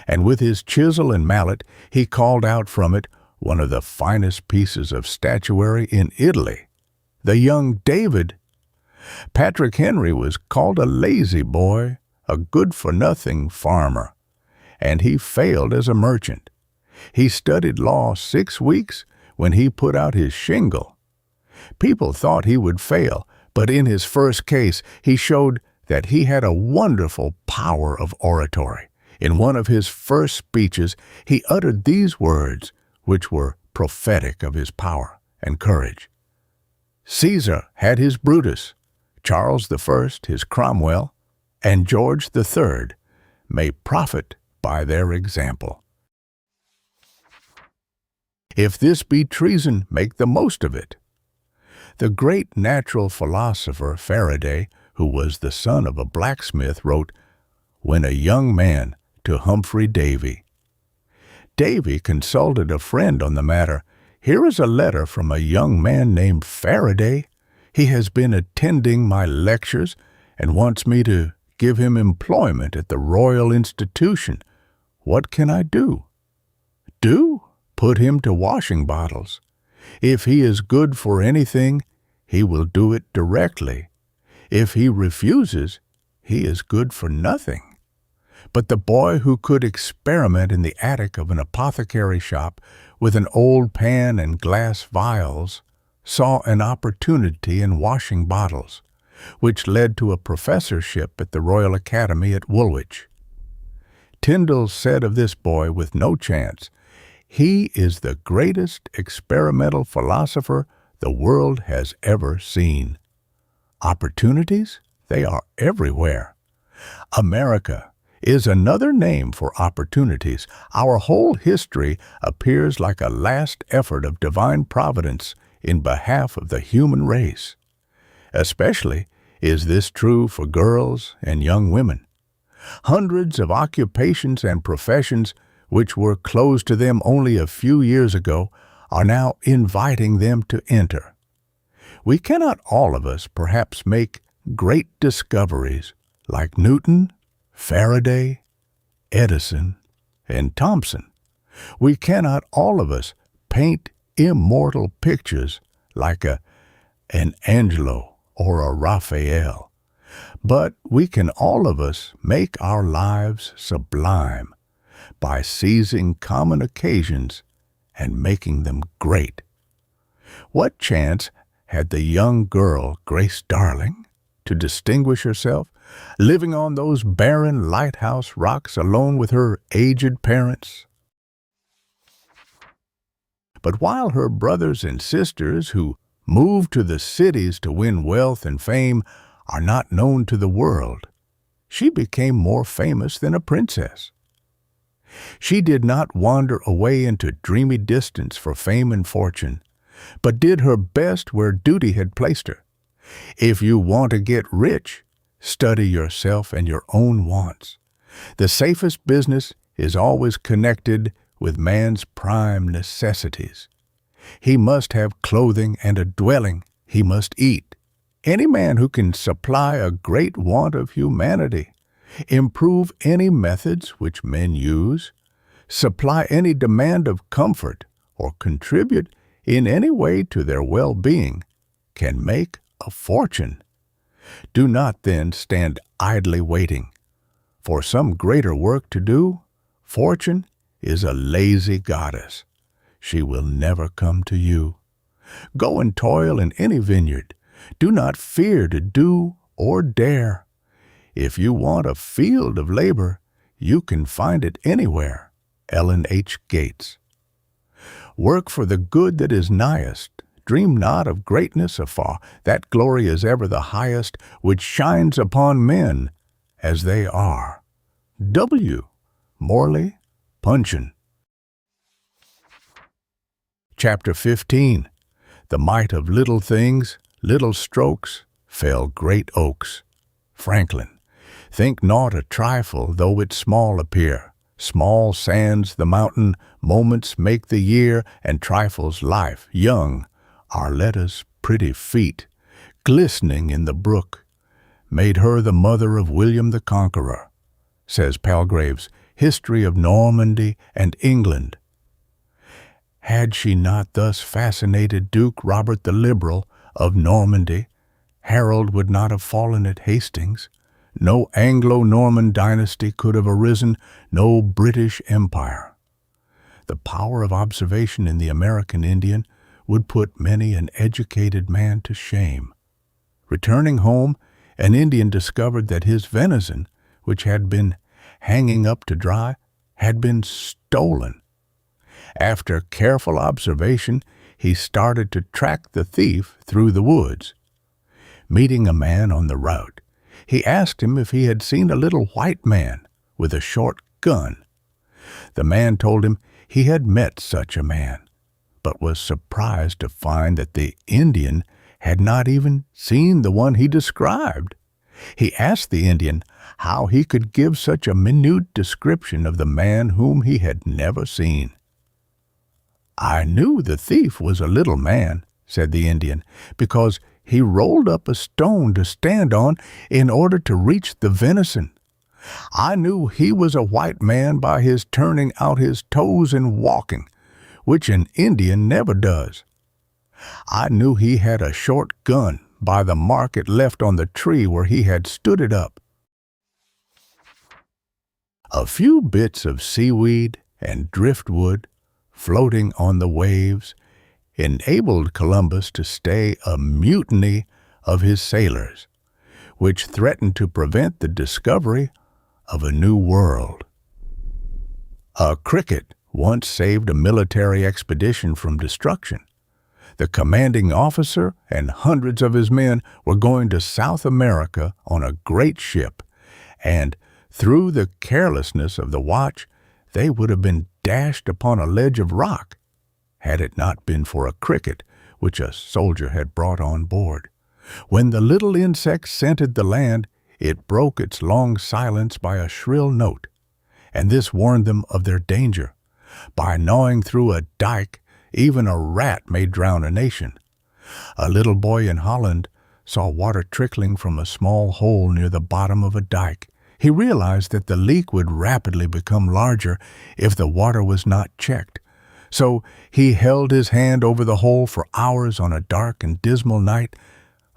and with his chisel and mallet he called out from it one of the finest pieces of statuary in Italy, the young David. Patrick Henry was called a lazy boy, a good-for-nothing farmer, and he failed as a merchant. He studied law 6 weeks when he put out his shingle. People thought he would fail, but in his first case he showed that he had a wonderful power of oratory. In one of his first speeches, he uttered these words, which were prophetic of his power and courage. Caesar had his Brutus, Charles I his Cromwell, and George III may profit by their example. If this be treason, make the most of it. The great natural philosopher Faraday, who was the son of a blacksmith, wrote, "When a young man," to Humphrey Davy. Davy consulted a friend on the matter. "Here is a letter from a young man named Faraday. He has been attending my lectures and wants me to give him employment at the Royal Institution. What can I do?" "Do? Put him to washing bottles. If he is good for anything, he will do it directly. If he refuses, he is good for nothing." But the boy who could experiment in the attic of an apothecary shop with an old pan and glass vials saw an opportunity in washing bottles, which led to a professorship at the Royal Academy at Woolwich. Tyndall said of this boy with no chance, "He is the greatest experimental philosopher the world has ever seen." Opportunities? They are everywhere. America is another name for opportunities. Our whole history appears like a last effort of divine providence in behalf of the human race. Especially is this true for girls and young women. Hundreds of occupations and professions which were closed to them only a few years ago are now inviting them to enter. We cannot all of us perhaps make great discoveries like Newton, Faraday, Edison, and Thompson. We cannot all of us paint immortal pictures like an Angelo or a Raphael, but we can all of us make our lives sublime by seizing common occasions and making them great. What chance had the young girl, Grace Darling, to distinguish herself, living on those barren lighthouse rocks alone with her aged parents? But while her brothers and sisters who moved to the cities to win wealth and fame are not known to the world, she became more famous than a princess. She did not wander away into dreamy distance for fame and fortune, but did her best where duty had placed her. If you want to get rich, study yourself and your own wants. The safest business is always connected with man's prime necessities. He must have clothing and a dwelling. He must eat. Any man who can supply a great want of humanity, improve any methods which men use, supply any demand of comfort, or contribute in any way to their well-being, can make a fortune. Do not then stand idly waiting. For some greater work to do, fortune is a lazy goddess. She will never come to you. Go and toil in any vineyard. Do not fear to do or dare. If you want a field of labor, you can find it anywhere. Ellen H. Gates. Work for the good that is nighest. Dream not of greatness afar. That glory is ever the highest, which shines upon men as they are. W. Morley Puncheon. Chapter 15. The might of little things, little strokes, fell great oaks. Franklin. Think naught a trifle, though it small appear. Small sands the mountain, moments make the year, and trifles life, young. Arletta's pretty feet, glistening in the brook, made her the mother of William the Conqueror, says Palgrave's History of Normandy and England. Had she not thus fascinated Duke Robert the Liberal of Normandy, Harold would not have fallen at Hastings. No Anglo-Norman dynasty could have arisen, no British Empire. The power of observation in the American Indian would put many an educated man to shame. Returning home, an Indian discovered that his venison, which had been hanging up to dry, had been stolen. After careful observation, he started to track the thief through the woods. Meeting a man on the route, he asked him if he had seen a little white man with a short gun. The man told him he had met such a man, but was surprised to find that the Indian had not even seen the one he described. He asked the Indian how he could give such a minute description of the man whom he had never seen. "I knew the thief was a little man," said the Indian, "because he rolled up a stone to stand on in order to reach the venison. I knew he was a white man by his turning out his toes and walking, which an Indian never does. I knew he had a short gun by the mark it left on the tree where he had stood it up." A few bits of seaweed and driftwood floating on the waves enabled Columbus to stay a mutiny of his sailors, which threatened to prevent the discovery of a new world. A cricket once saved a military expedition from destruction. The commanding officer and hundreds of his men were going to South America on a great ship, and through the carelessness of the watch, they would have been dashed upon a ledge of rock, had it not been for a cricket which a soldier had brought on board. When the little insect scented the land, it broke its long silence by a shrill note, and this warned them of their danger. By gnawing through a dike, even a rat may drown a nation. A little boy in Holland saw water trickling from a small hole near the bottom of a dike. He realized that the leak would rapidly become larger if the water was not checked. So he held his hand over the hole for hours on a dark and dismal night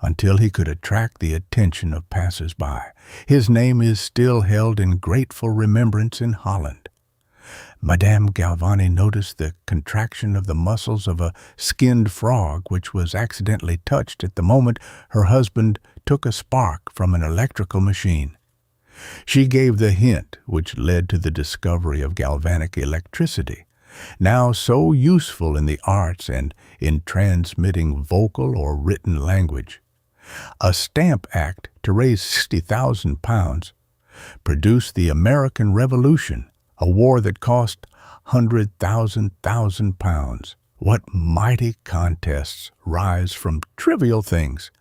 until he could attract the attention of passers-by. His name is still held in grateful remembrance in Holland. Madame Galvani noticed the contraction of the muscles of a skinned frog which was accidentally touched at the moment her husband took a spark from an electrical machine. She gave the hint which led to the discovery of galvanic electricity, now so useful in the arts and in transmitting vocal or written language. A stamp act to raise 60,000 pounds produced the American Revolution, a war that cost 100,000 pounds. What mighty contests rise from trivial things.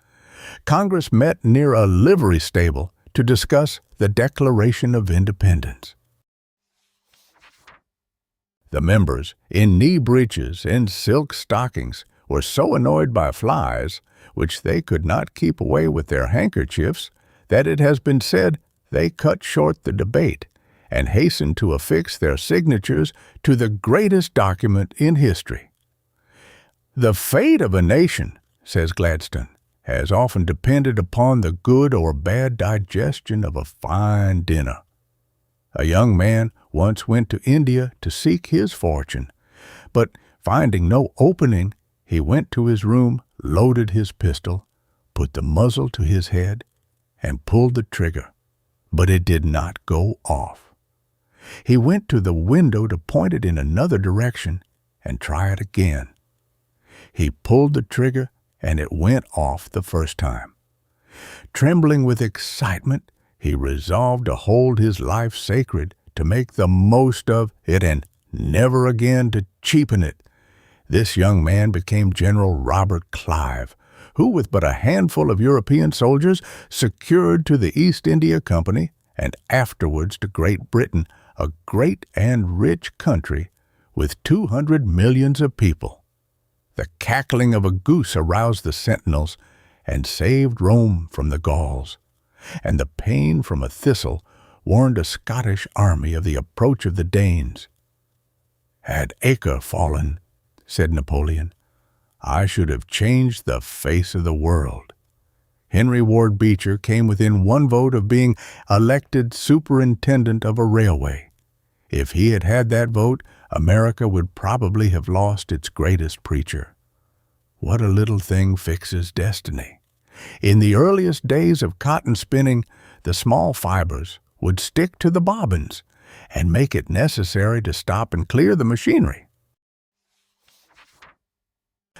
Congress met near a livery stable to discuss the Declaration of Independence. The members, in knee breeches and silk stockings, were so annoyed by flies, which they could not keep away with their handkerchiefs, that it has been said they cut short the debate and hastened to affix their signatures to the greatest document in history. "The fate of a nation," says Gladstone, "has often depended upon the good or bad digestion of a fine dinner." A young man once went to India to seek his fortune, but finding no opening, he went to his room, loaded his pistol, put the muzzle to his head, and pulled the trigger. but it did not go off. He went to the window to point it in another direction and try it again. He pulled the trigger, and it went off the first time. Trembling with excitement, he resolved to hold his life sacred, to make the most of it, and never again to cheapen it. This young man became General Robert Clive, who, with but a handful of European soldiers, secured to the East India Company, and afterwards to Great Britain, a great and rich country with 200 millions of people. The cackling of a goose aroused the sentinels and saved Rome from the Gauls, and the pain from a thistle warned a Scottish army of the approach of the Danes. "Had Acre fallen," said Napoleon, "I should have changed the face of the world." Henry Ward Beecher came within one vote of being elected superintendent of a railway. If he had had that vote, America would probably have lost its greatest preacher. What a little thing fixes destiny. In the earliest days of cotton spinning, the small fibers would stick to the bobbins and make it necessary to stop and clear the machinery.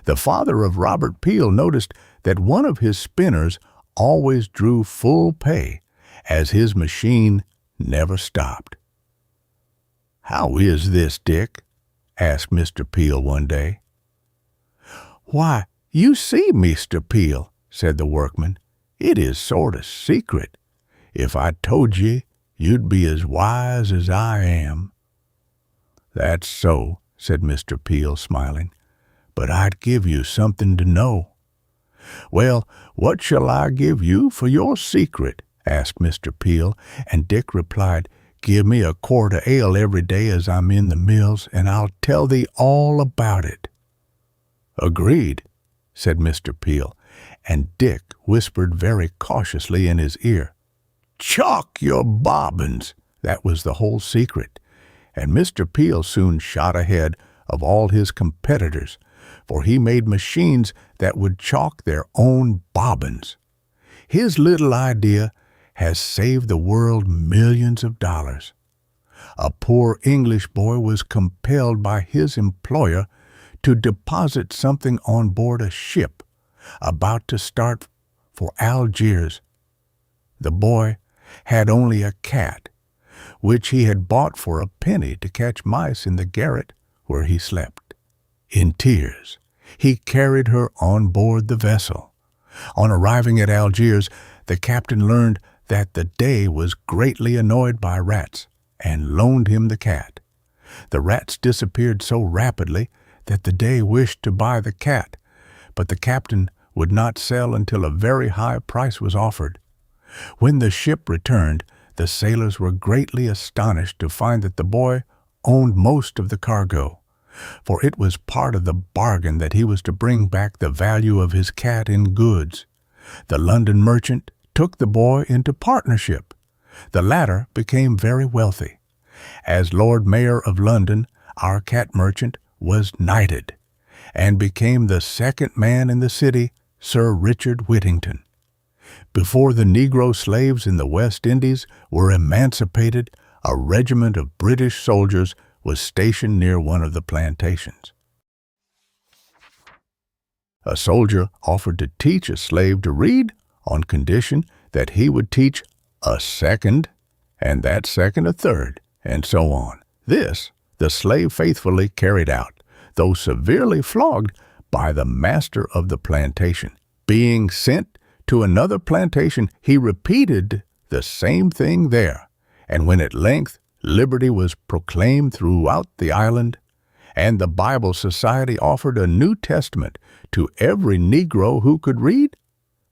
The father of Robert Peel noticed that one of his spinners always drew full pay, as his machine never stopped. "How is this, Dick?" asked Mr. Peel one day. "Why, you see, Mr. Peel," said the workman, "it is sort of secret. If I told ye, you'd be as wise as I am." "That's so," said Mr. Peel, smiling, "but I'd give you something to know." "Well, what shall I give you for your secret?" asked Mr. Peel, and Dick replied, "Give me a quart of ale every day as I'm in the mills, and I'll tell thee all about it." "Agreed," said Mr. Peel, and Dick whispered very cautiously in his ear, "Chalk your bobbins." That was the whole secret, and Mr. Peel soon shot ahead of all his competitors, for he made machines that would chalk their own bobbins. His little idea has saved the world millions of dollars. A poor English boy was compelled by his employer to deposit something on board a ship about to start for Algiers. The boy had only a cat, which he had bought for a penny to catch mice in the garret where he slept. In tears, he carried her on board the vessel. On arriving at Algiers, the captain learned that the Dey was greatly annoyed by rats and loaned him the cat. The rats disappeared so rapidly that the Dey wished to buy the cat, but the captain would not sell until a very high price was offered. When the ship returned, the sailors were greatly astonished to find that the boy owned most of the cargo, for it was part of the bargain that he was to bring back the value of his cat in goods. The London merchant took the boy into partnership. The latter became very wealthy. As Lord Mayor of London, our cat merchant was knighted, and became the second man in the city, Sir Richard Whittington. Before the Negro slaves in the West Indies were emancipated, a regiment of British soldiers was stationed near one of the plantations. A soldier offered to teach a slave to read on condition that he would teach a second, and that second a third, and so on. This the slave faithfully carried out, though severely flogged by the master of the plantation. Being sent to another plantation, he repeated the same thing there, and when at length liberty was proclaimed throughout the island, and the Bible Society offered a New Testament to every Negro who could read,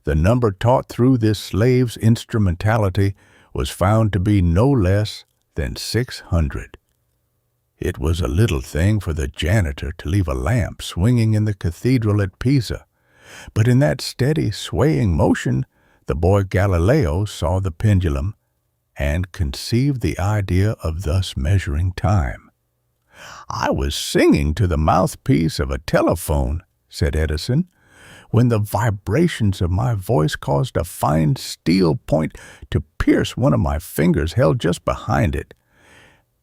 the number taught through this slave's instrumentality was found to be no less than 600. It was a little thing for the janitor to leave a lamp swinging in the cathedral at Pisa, but in that steady, swaying motion, the boy Galileo saw the pendulum and conceived the idea of thus measuring time. "I was singing to the mouthpiece of a telephone," said Edison, when the vibrations of my voice caused a fine steel point to pierce one of my fingers held just behind it.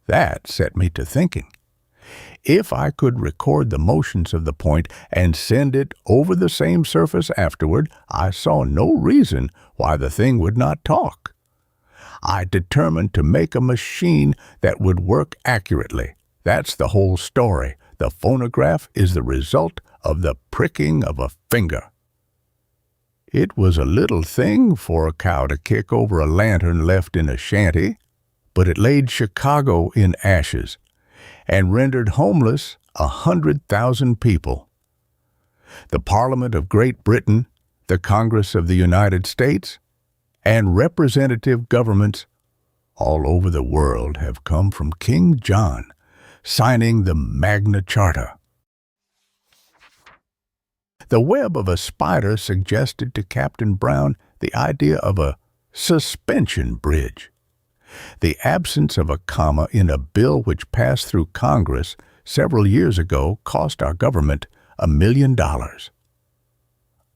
That set me to thinking. If I could record the motions of the point and send it over the same surface afterward, I saw no reason why the thing would not talk. I determined to make a machine that would work accurately. That's the whole story. The phonograph is the result of the pricking of a finger. It was a little thing for a cow to kick over a lantern left in a shanty, but it laid Chicago in ashes and rendered homeless 100,000 people. The Parliament of Great Britain, the Congress of the United States, and representative governments all over the world have come from King John, signing the Magna Charta. The web of a spider suggested to Captain Brown the idea of a suspension bridge. The absence of a comma in a bill which passed through Congress several years ago cost our government $1 million.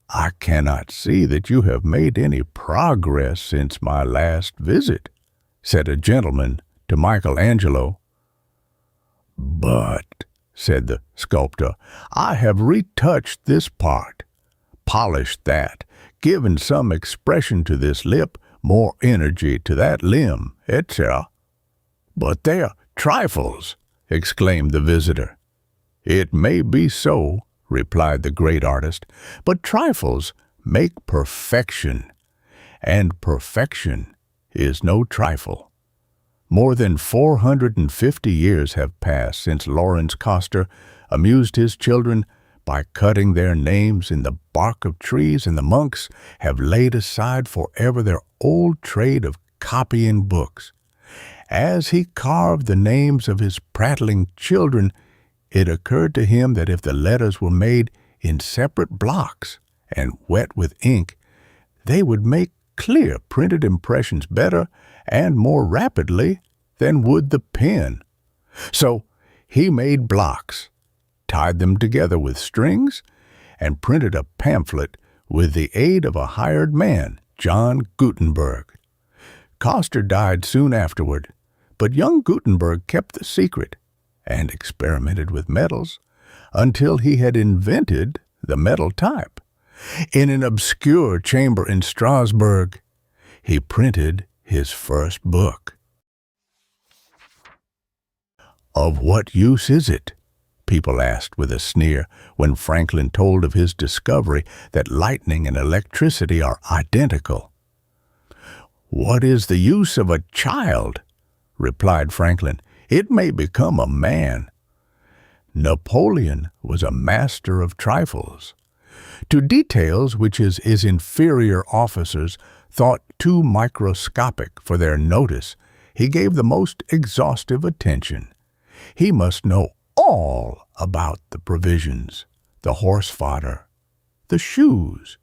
I cannot see that you have made any progress since my last visit, said a gentleman to Michelangelo. But, said the sculptor, I have retouched this part, polished that, given some expression to this lip, more energy to that limb, etc. But they are trifles, exclaimed the visitor. It may be so, replied the great artist, but trifles make perfection, and perfection is no trifle. More than 450 years have passed since Lawrence Coster amused his children by cutting their names in the bark of trees, and the monks have laid aside forever their old trade of copying books. As he carved the names of his prattling children, it occurred to him that if the letters were made in separate blocks and wet with ink, they would make clear printed impressions better and more rapidly than would the pen. So he made blocks, tied them together with strings, and printed a pamphlet with the aid of a hired man, John Gutenberg. Coster died soon afterward, but young Gutenberg kept the secret and experimented with metals until he had invented the metal type. In an obscure chamber in Strasbourg, he printed his first book. Of what use is it? People asked with a sneer when Franklin told of his discovery that lightning and electricity are identical. What is the use of a child? Replied Franklin. It may become a man. Napoleon was a master of trifles. To details which his inferior officers thought too microscopic for their notice, he gave the most exhaustive attention. He must know all about the provisions, the horse fodder, the shoes.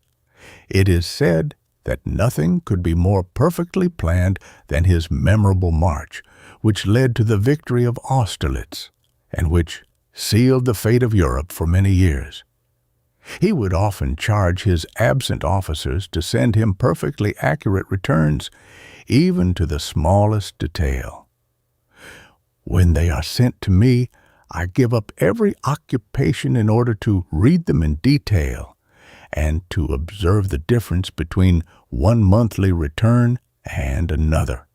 It is said that nothing could be more perfectly planned than his memorable march, which led to the victory of Austerlitz, and which sealed the fate of Europe for many years. He would often charge his absent officers to send him perfectly accurate returns, even to the smallest detail. When they are sent to me, I give up every occupation in order to read them in detail and to observe the difference between one monthly return and another.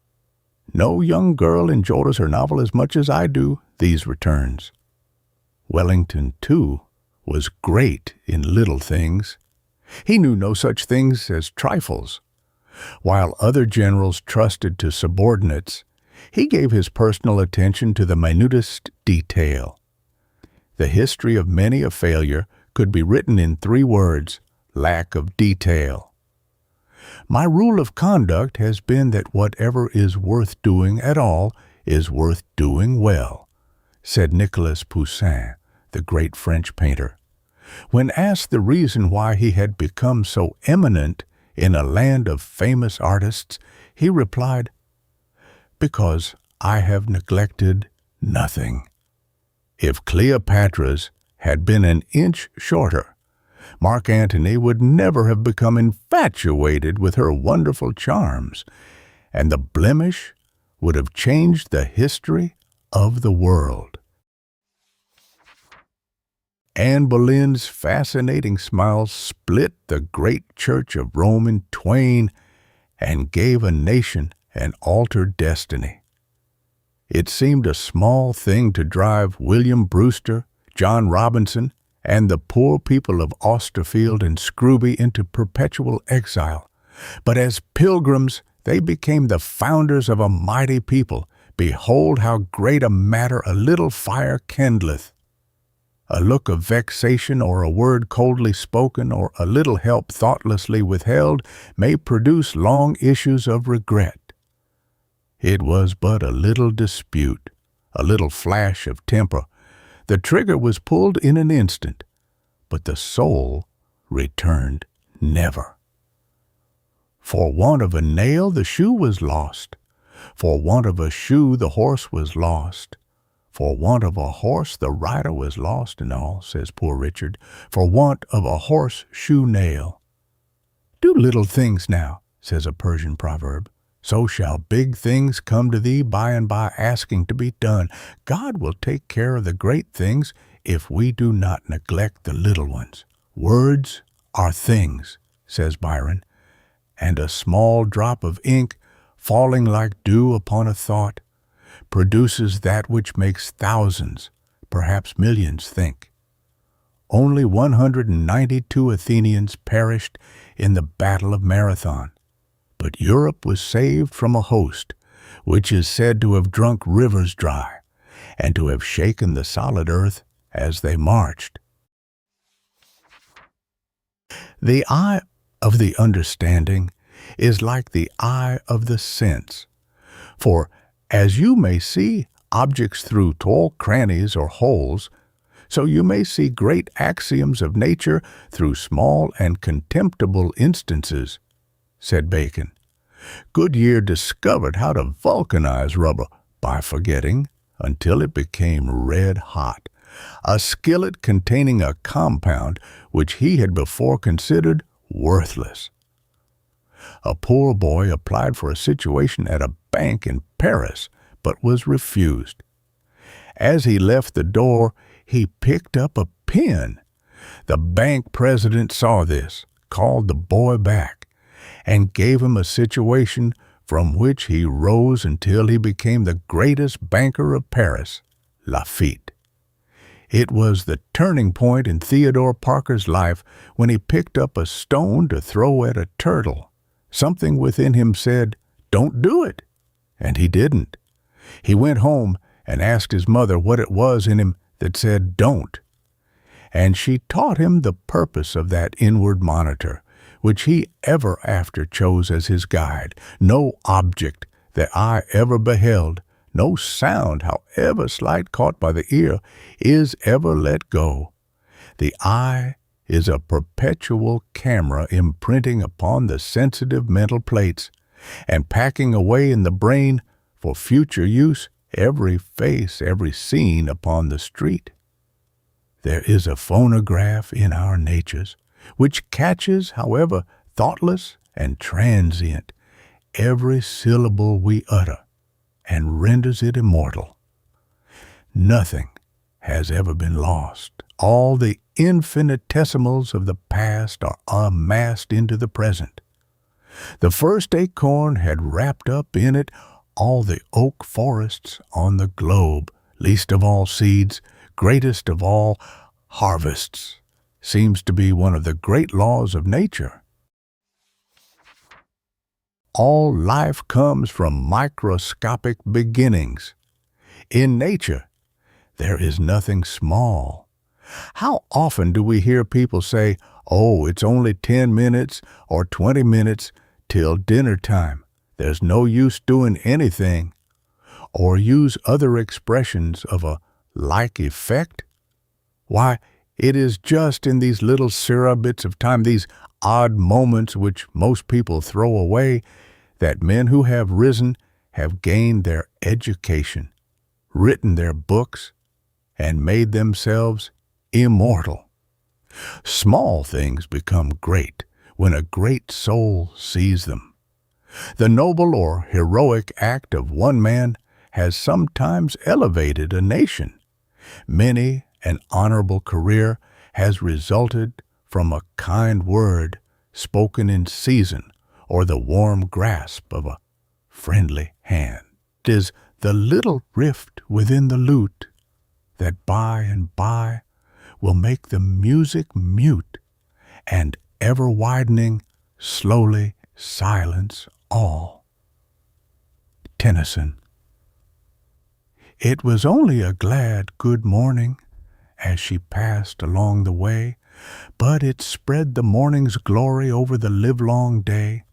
No young girl enjoys her novel as much as I do these returns. Wellington, too, was great in little things. He knew no such things as trifles. While other generals trusted to subordinates, he gave his personal attention to the minutest detail. The history of many a failure could be written in 3 words: lack of detail. My rule of conduct has been that whatever is worth doing at all is worth doing well, said Nicolas Poussin, the great French painter. When asked the reason why he had become so eminent in a land of famous artists, he replied, "Because I have neglected nothing." If Cleopatra's had been an inch shorter, Mark Antony would never have become infatuated with her wonderful charms, and the blemish would have changed the history of the world. Anne Boleyn's fascinating smile split the great Church of Rome in twain and gave a nation an altered destiny. It seemed a small thing to drive William Brewster, John Robinson, and the poor people of Austerfield and Scrooby into perpetual exile. But as pilgrims, they became the founders of a mighty people. Behold how great a matter a little fire kindleth. A look of vexation or a word coldly spoken or a little help thoughtlessly withheld may produce long issues of regret. It was but a little dispute, a little flash of temper. The trigger was pulled in an instant, but the soul returned never. For want of a nail the shoe was lost. For want of a shoe the horse was lost. For want of a horse the rider was lost and all, says Poor Richard, for want of a horse shoe nail. Do little things now, says a Persian proverb, so shall big things come to thee by and by asking to be done. God will take care of the great things if we do not neglect the little ones. Words are things, says Byron, and a small drop of ink falling like dew upon a thought produces that which makes thousands, perhaps millions, think. Only 192 Athenians perished in the Battle of Marathon, but Europe was saved from a host which is said to have drunk rivers dry and to have shaken the solid earth as they marched. The eye of the understanding is like the eye of the sense, for as you may see objects through tall crannies or holes, so you may see great axioms of nature through small and contemptible instances, said Bacon. Goodyear discovered how to vulcanize rubber by forgetting, until it became red hot, a skillet containing a compound which he had before considered worthless. A poor boy applied for a situation at a bank in Paris, but was refused. As he left the door, he picked up a pen. The bank president saw this, called the boy back, and gave him a situation from which he rose until he became the greatest banker of Paris, Lafitte. It was the turning point in Theodore Parker's life when he picked up a stone to throw at a turtle. Something within him said, "Don't do it," and he didn't. He went home and asked his mother what it was in him that said, "Don't." And she taught him the purpose of that inward monitor, which he ever after chose as his guide. No object that eye ever beheld, no sound, however slight, caught by the ear, is ever let go. The eye is a perpetual camera imprinting upon the sensitive mental plates and packing away in the brain for future use every face, every scene upon the street. There is a phonograph in our natures which catches, however thoughtless and transient, every syllable we utter and renders it immortal. Nothing has ever been lost. All the infinitesimals of the past are amassed into the present. The first acorn had wrapped up in it all the oak forests on the globe. Least of all seeds, greatest of all harvests, seems to be one of the great laws of nature. All life comes from microscopic beginnings. In nature, there is nothing small. How often do we hear people say, "Oh, it's only 10 minutes or 20 minutes till dinner time. There's no use doing anything," or use other expressions of a like effect? Why, it is just in these little sirrah bits of time, these odd moments which most people throw away, that men who have risen have gained their education, written their books, and made themselves immortal. Small things become great when a great soul sees them. The noble or heroic act of one man has sometimes elevated a nation. Many an honorable career has resulted from a kind word spoken in season or the warm grasp of a friendly hand. 'Tis the little rift within the lute that by and by will make the music mute and ever widening slowly silence all. Tennyson. It was only a glad good morning as she passed along the way, but it spread the morning's glory over the livelong day.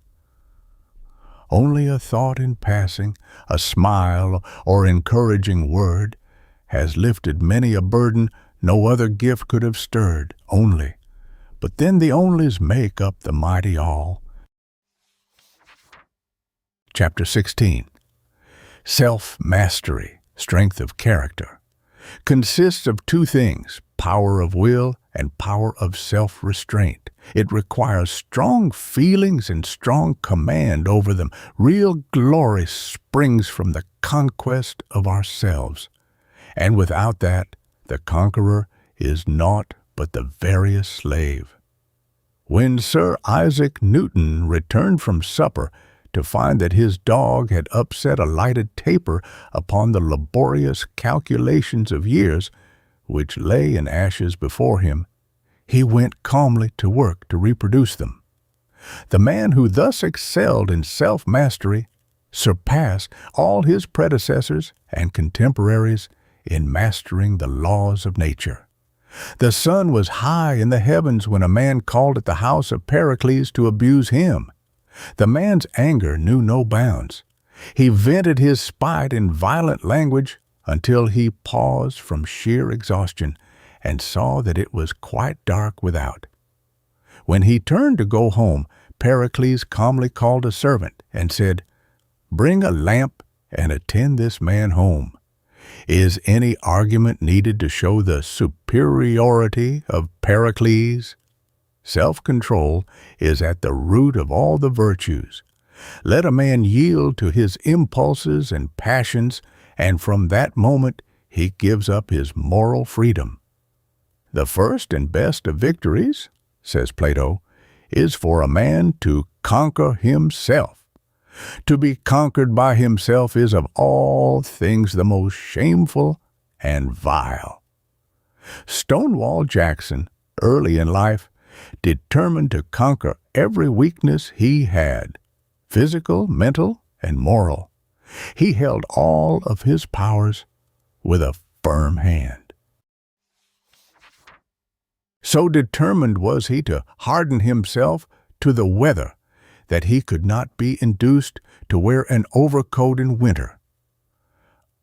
Only a thought in passing, a smile or encouraging word, has lifted many a burden no other gift could have stirred. Only, but then the onlys make up the mighty all. Chapter 16. Self-mastery, strength of character, consists of two things, power of will and power of self-restraint. It requires strong feelings and strong command over them. Real glory springs from the conquest of ourselves, and without that, the conqueror is naught but the veriest slave. When Sir Isaac Newton returned from supper to find that his dog had upset a lighted taper upon the laborious calculations of years, which lay in ashes before him, he went calmly to work to reproduce them. The man who thus excelled in self-mastery surpassed all his predecessors and contemporaries in mastering the laws of nature. The sun was high in the heavens when a man called at the house of Pericles to abuse him. The man's anger knew no bounds. He vented his spite in violent language until he paused from sheer exhaustion and saw that it was quite dark without. When he turned to go home, Pericles calmly called a servant and said, "Bring a lamp and attend this man home." Is any argument needed to show the superiority of Pericles? Self-control is at the root of all the virtues. Let a man yield to his impulses and passions, and from that moment he gives up his moral freedom. The first and best of victories, says Plato, is for a man to conquer himself. To be conquered by himself is of all things the most shameful and vile. Stonewall Jackson, early in life, determined to conquer every weakness he had, physical, mental, and moral. He held all of his powers with a firm hand. So determined was he to harden himself to the weather that he could not be induced to wear an overcoat in winter.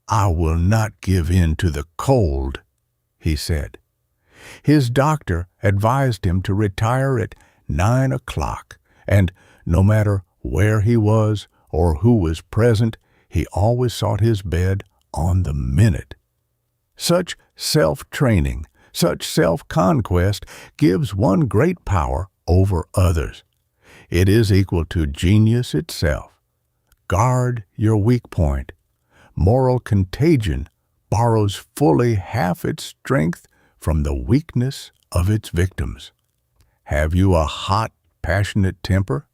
"I will not give in to the cold," he said. His doctor advised him to retire at 9 o'clock, and no matter where he was or who was present, he always sought his bed on the minute. Such self-training, such self-conquest gives one great power over others. It is equal to genius itself. Guard your weak point. Moral contagion borrows fully half its strength from the weakness of its victims. Have you a hot, passionate temper?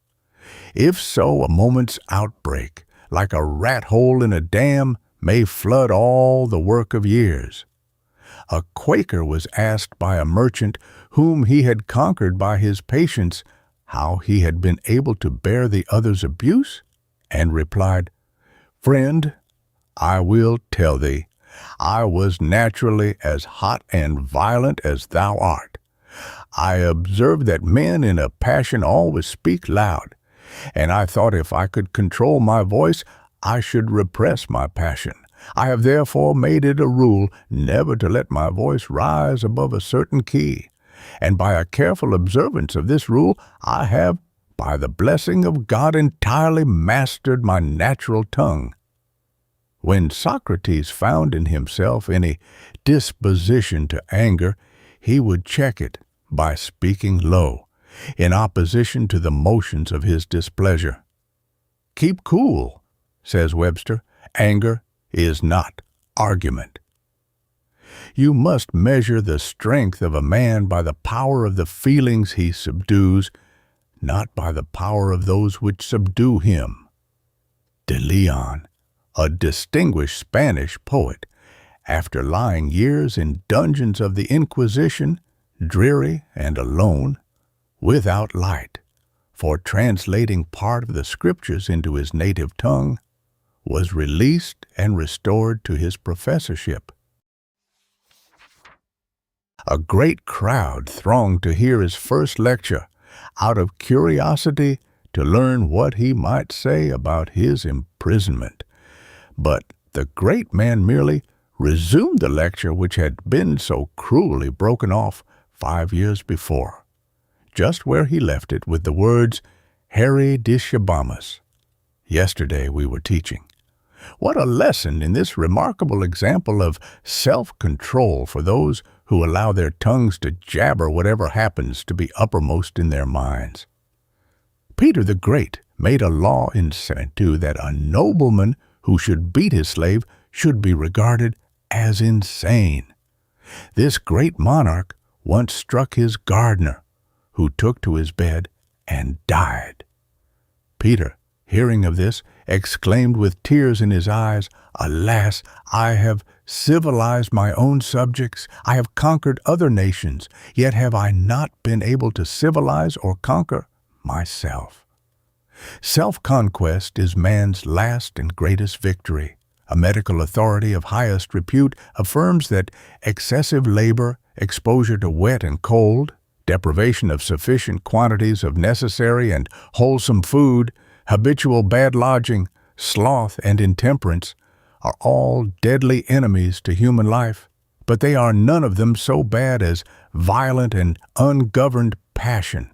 If so, a moment's outbreak, like a rat hole in a dam, may flood all the work of years. A Quaker was asked by a merchant whom he had conquered by his patience how he had been able to bear the other's abuse, and replied, "Friend, I will tell thee, I was naturally as hot and violent as thou art. I observed that men in a passion always speak loud, and I thought if I could control my voice, I should repress my passion. I have therefore made it a rule never to let my voice rise above a certain key, and by a careful observance of this rule, I have, by the blessing of God, entirely mastered my natural tongue." When Socrates found in himself any disposition to anger, he would check it by speaking low, in opposition to the motions of his displeasure. Keep cool, says Webster. Anger is not argument. You must measure the strength of a man by the power of the feelings he subdues, not by the power of those which subdue him. De Leon, a distinguished Spanish poet, after lying years in dungeons of the Inquisition, dreary and alone, without light, for translating part of the Scriptures into his native tongue, was released and restored to his professorship. A great crowd thronged to hear his first lecture, out of curiosity to learn what he might say about his imprisonment. But the great man merely resumed the lecture which had been so cruelly broken off 5 years before, just where he left it, with the words, "Harry Dishabamus. Yesterday we were teaching." What a lesson in this remarkable example of self-control for those who allow their tongues to jabber whatever happens to be uppermost in their minds. Peter the Great made a law in 72 that a nobleman who should beat his slave should be regarded as insane. This great monarch once struck his gardener, who took to his bed and died. Peter, hearing of this, exclaimed with tears in his eyes, "Alas, I have civilized my own subjects. I have conquered other nations, yet have I not been able to civilize or conquer myself." Self-conquest is man's last and greatest victory. A medical authority of highest repute affirms that excessive labor, exposure to wet and cold, deprivation of sufficient quantities of necessary and wholesome food, habitual bad lodging, sloth, and intemperance are all deadly enemies to human life, but they are none of them so bad as violent and ungoverned passion.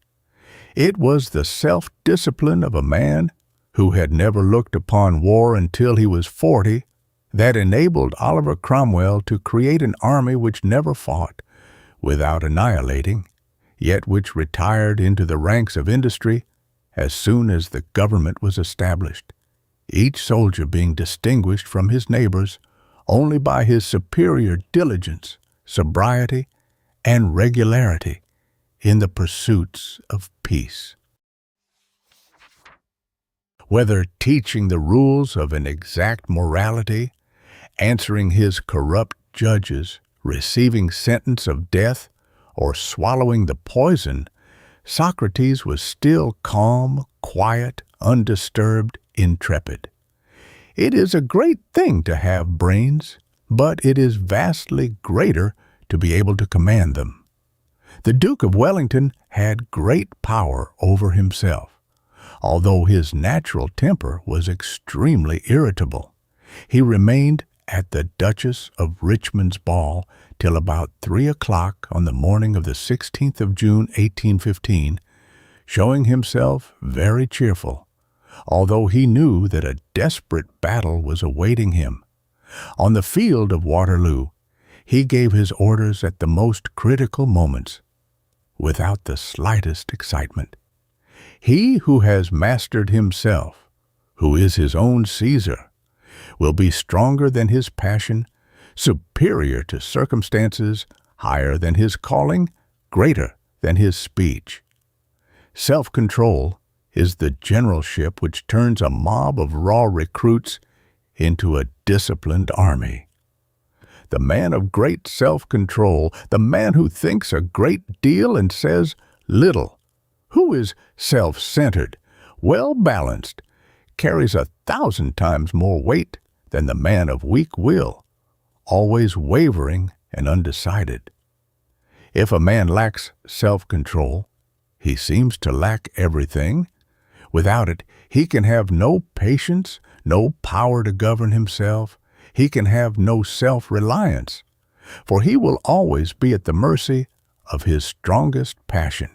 It was the self-discipline of a man who had never looked upon war until he was 40 that enabled Oliver Cromwell to create an army which never fought, without annihilating, yet which retired into the ranks of industry as soon as the government was established, each soldier being distinguished from his neighbors only by his superior diligence, sobriety, and regularity in the pursuits of peace. Whether teaching the rules of an exact morality, answering his corrupt judges, receiving sentence of death, or swallowing the poison, Socrates was still calm, quiet, undisturbed, intrepid. It is a great thing to have brains, but it is vastly greater to be able to command them. The Duke of Wellington had great power over himself. Although his natural temper was extremely irritable, he remained at the Duchess of Richmond's ball till about 3 o'clock on the morning of the 16th of June, 1815, showing himself very cheerful, although he knew that a desperate battle was awaiting him. On the field of Waterloo, he gave his orders at the most critical moments, without the slightest excitement. He who has mastered himself, who is his own Caesar, will be stronger than his passion, superior to circumstances, higher than his calling, greater than his speech. Self-control is the generalship which turns a mob of raw recruits into a disciplined army. The man of great self-control, the man who thinks a great deal and says little, who is self-centered, well-balanced, carries 1,000 times more weight than the man of weak will, always wavering and undecided. If a man lacks self-control, he seems to lack everything. Without it, he can have no patience, no power to govern himself. He can have no self-reliance, for he will always be at the mercy of his strongest passion.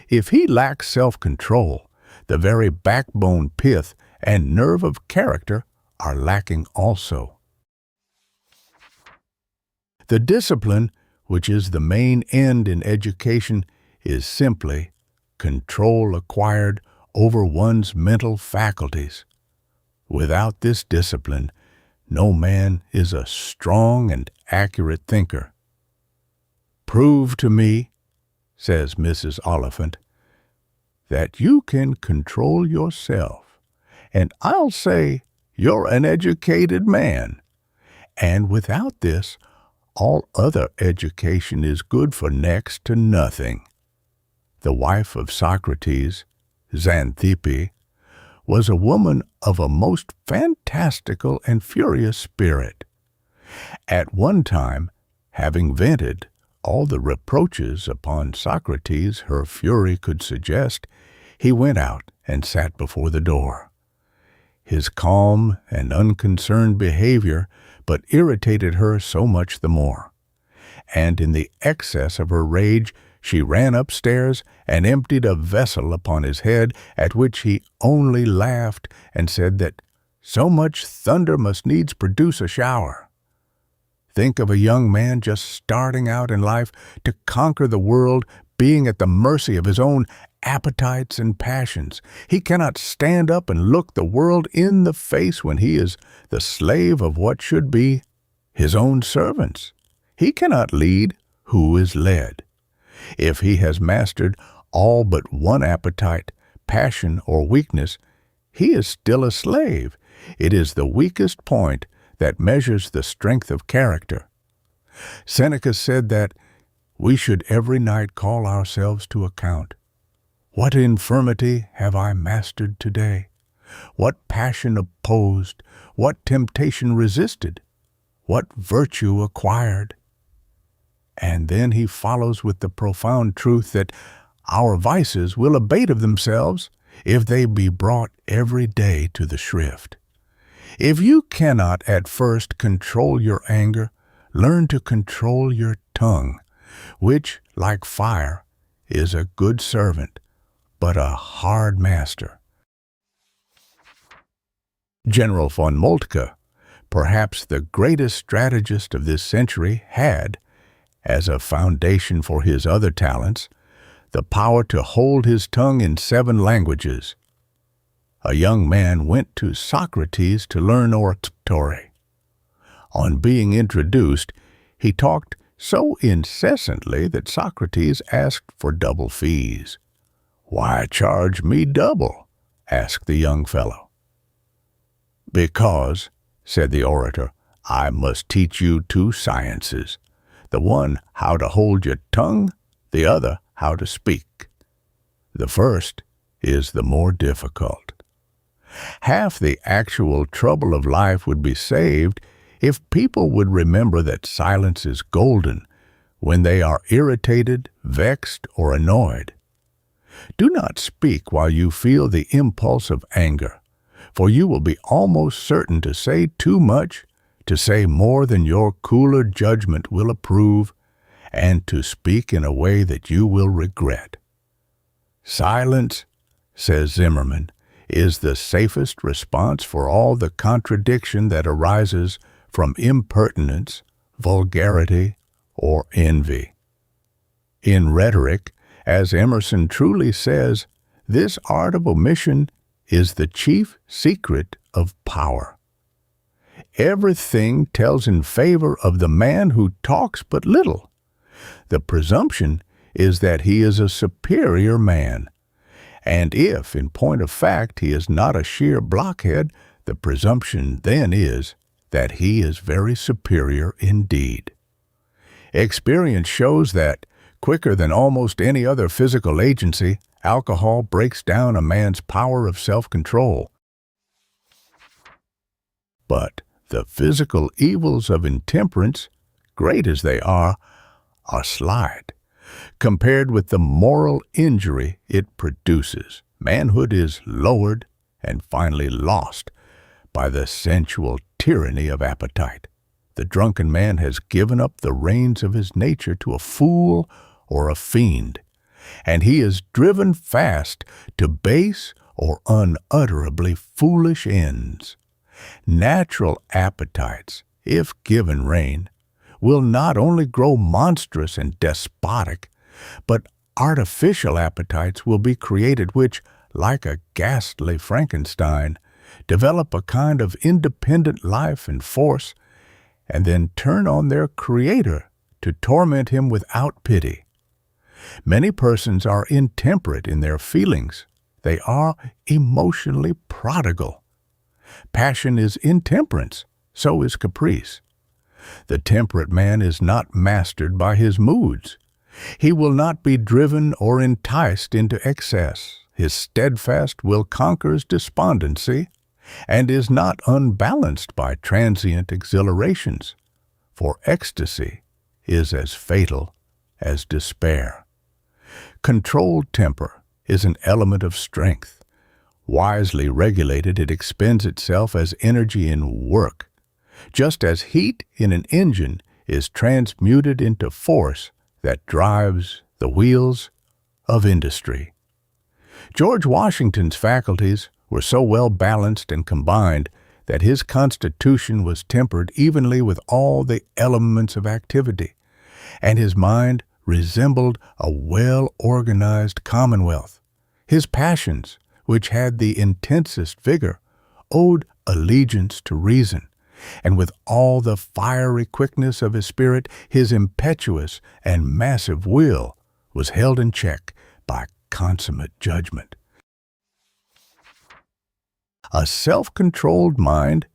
If he lacks self-control, the very backbone, pith, and nerve of character are lacking also. The discipline which is the main end in education, is simply control acquired over one's mental faculties. Without this discipline, no man is a strong and accurate thinker. "Prove to me," says Mrs. Oliphant, "that you can control yourself, and I'll say you're an educated man. And without this, all other education is good for next to nothing." The wife of Socrates, Xanthippe, was a woman of a most fantastical and furious spirit. At one time, having vented all the reproaches upon Socrates her fury could suggest, he went out and sat before the door. His calm and unconcerned behavior but irritated her so much the more, and in the excess of her rage she ran upstairs and emptied a vessel upon his head, at which he only laughed and said that so much thunder must needs produce a shower. Think of a young man just starting out in life to conquer the world, being at the mercy of his own appetites and passions. He cannot stand up and look the world in the face when he is the slave of what should be his own servants. He cannot lead who is led. If he has mastered all but one appetite, passion, or weakness, he is still a slave. It is the weakest point that measures the strength of character. Seneca said that we should every night call ourselves to account. What infirmity have I mastered today? What passion opposed? What temptation resisted? What virtue acquired? And then he follows with the profound truth that our vices will abate of themselves if they be brought every day to the shrift. If you cannot at first control your anger, learn to control your tongue, which, like fire, is a good servant, but a hard master. General von Moltke, perhaps the greatest strategist of this century, had, as a foundation for his other talents, the power to hold his tongue in 7 languages. A young man went to Socrates to learn oratory. On being introduced, he talked so incessantly that Socrates asked for double fees. "Why charge me double?" asked the young fellow. "Because," said the orator, "I must teach you 2 sciences. The one how to hold your tongue, the other how to speak. The first is the more difficult." Half the actual trouble of life would be saved if people would remember that silence is golden when they are irritated, vexed, or annoyed. Do not speak while you feel the impulse of anger, for you will be almost certain to say too much, to say more than your cooler judgment will approve, and to speak in a way that you will regret. "Silence," says Zimmerman, "is the safest response for all the contradiction that arises from impertinence, vulgarity, or envy." In rhetoric, as Emerson truly says, this art of omission is the chief secret of power. Everything tells in favor of the man who talks but little. The presumption is that he is a superior man, and if, in point of fact, he is not a sheer blockhead, the presumption then is that he is very superior indeed. Experience shows that, quicker than almost any other physical agency, alcohol breaks down a man's power of self-control. But the physical evils of intemperance, great as they are slight. Compared with the moral injury it produces, manhood is lowered and finally lost by the sensual tyranny of appetite. The drunken man has given up the reins of his nature to a fool or a fiend, and he is driven fast to base or unutterably foolish ends. Natural appetites, if given rein, will not only grow monstrous and despotic, but artificial appetites will be created which, like a ghastly Frankenstein, develop a kind of independent life and force, and then turn on their Creator to torment him without pity. Many persons are intemperate in their feelings. They are emotionally prodigal. Passion is intemperance, so is caprice. The temperate man is not mastered by his moods. He will not be driven or enticed into excess. His steadfast will conquers despondency, and is not unbalanced by transient exhilarations, for ecstasy is as fatal as despair. Controlled temper is an element of strength. Wisely regulated, it expends itself as energy in work, just as heat in an engine is transmuted into force that drives the wheels of industry. George Washington's faculties were so well balanced and combined that his constitution was tempered evenly with all the elements of activity, and his mind resembled a well-organized commonwealth. His passions, which had the intensest vigor, owed allegiance to reason, and with all the fiery quickness of his spirit, his impetuous and massive will was held in check by consummate judgment. A self-controlled mind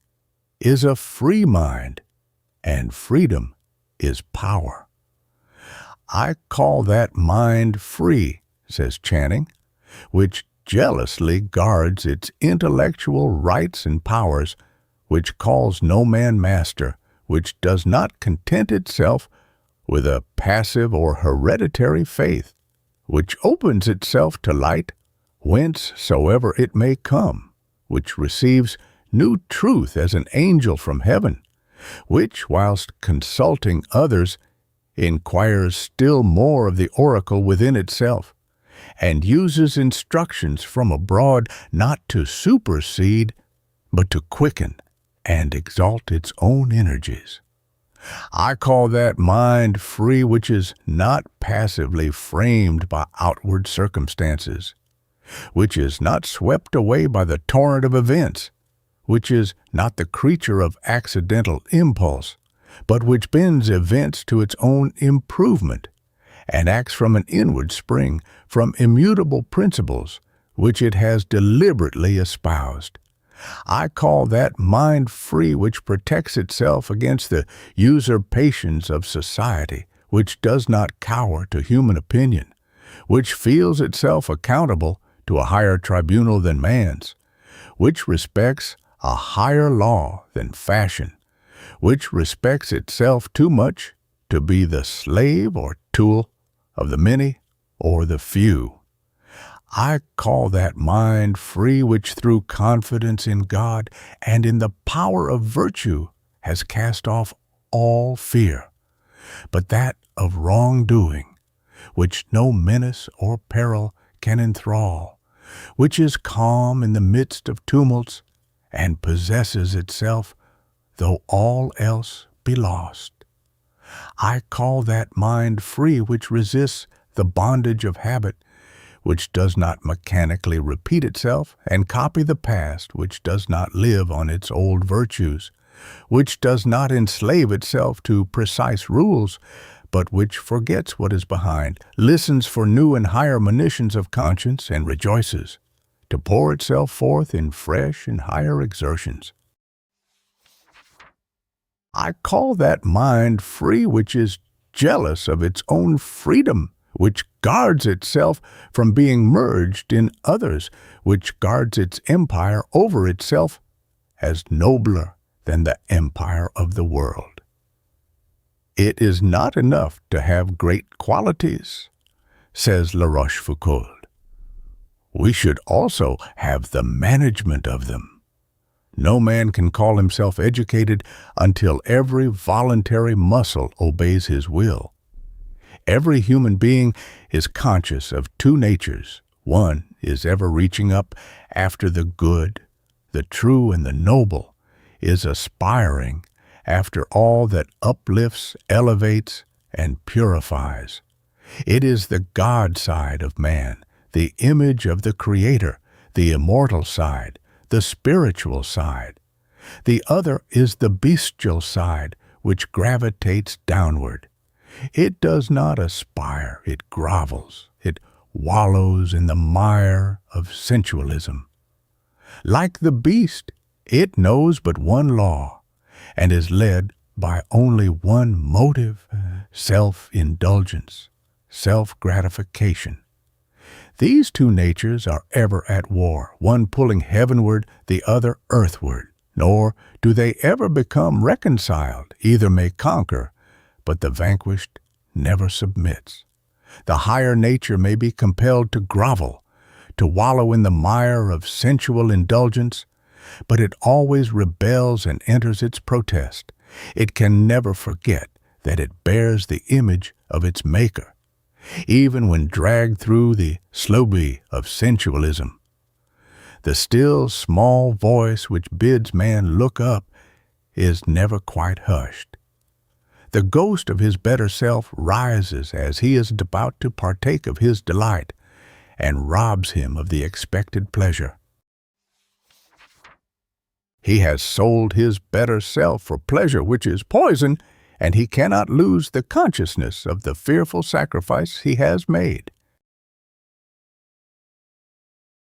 is a free mind, and freedom is power. I call that mind free, says Channing, which jealously guards its intellectual rights and powers, which calls no man master, which does not content itself with a passive or hereditary faith, which opens itself to light whencesoever it may come, which receives new truth as an angel from heaven, which, whilst consulting others, inquires still more of the oracle within itself, and uses instructions from abroad not to supersede, but to quicken and exalt its own energies. I call that mind free which is not passively framed by outward circumstances, which is not swept away by the torrent of events, which is not the creature of accidental impulse, but which bends events to its own improvement, and acts from an inward spring, from immutable principles, which it has deliberately espoused. I call that mind free which protects itself against the usurpations of society, which does not cower to human opinion, which feels itself accountable to a higher tribunal than man's, which respects a higher law than fashion, which respects itself too much to be the slave or tool of the many or the few. I call that mind free which through confidence in God and in the power of virtue has cast off all fear, but that of wrongdoing, which no menace or peril can enthrall, which is calm in the midst of tumults and possesses itself, though all else be lost. I call that mind free which resists the bondage of habit, which does not mechanically repeat itself and copy the past, which does not live on its old virtues, which does not enslave itself to precise rules, but which forgets what is behind, listens for new and higher monitions of conscience, and rejoices to pour itself forth in fresh and higher exertions. I call that mind free which is jealous of its own freedom, which guards itself from being merged in others, which guards its empire over itself as nobler than the empire of the world. It is not enough to have great qualities, says La Rochefoucauld. We should also have the management of them. No man can call himself educated until every voluntary muscle obeys his will. Every human being is conscious of two natures. One is ever reaching up after the good, the true, and the noble, is aspiring after all that uplifts, elevates, and purifies. It is the God side of man, the image of the Creator, the immortal side, the spiritual side. The other is the bestial side, which gravitates downward. It does not aspire, it grovels, it wallows in the mire of sensualism. Like the beast, it knows but one law, and is led by only one motive: self-indulgence, self-gratification. These two natures are ever at war, one pulling heavenward, the other earthward. Nor do they ever become reconciled. Either may conquer, but the vanquished never submits. The higher nature may be compelled to grovel, to wallow in the mire of sensual indulgence, but it always rebels and enters its protest. It can never forget that it bears the image of its Maker, even when dragged through the slough of sensualism. The still, small voice which bids man look up is never quite hushed. The ghost of his better self rises as he is about to partake of his delight, and robs him of the expected pleasure. He has sold his better self for pleasure, which is poison, and he cannot lose the consciousness of the fearful sacrifice he has made.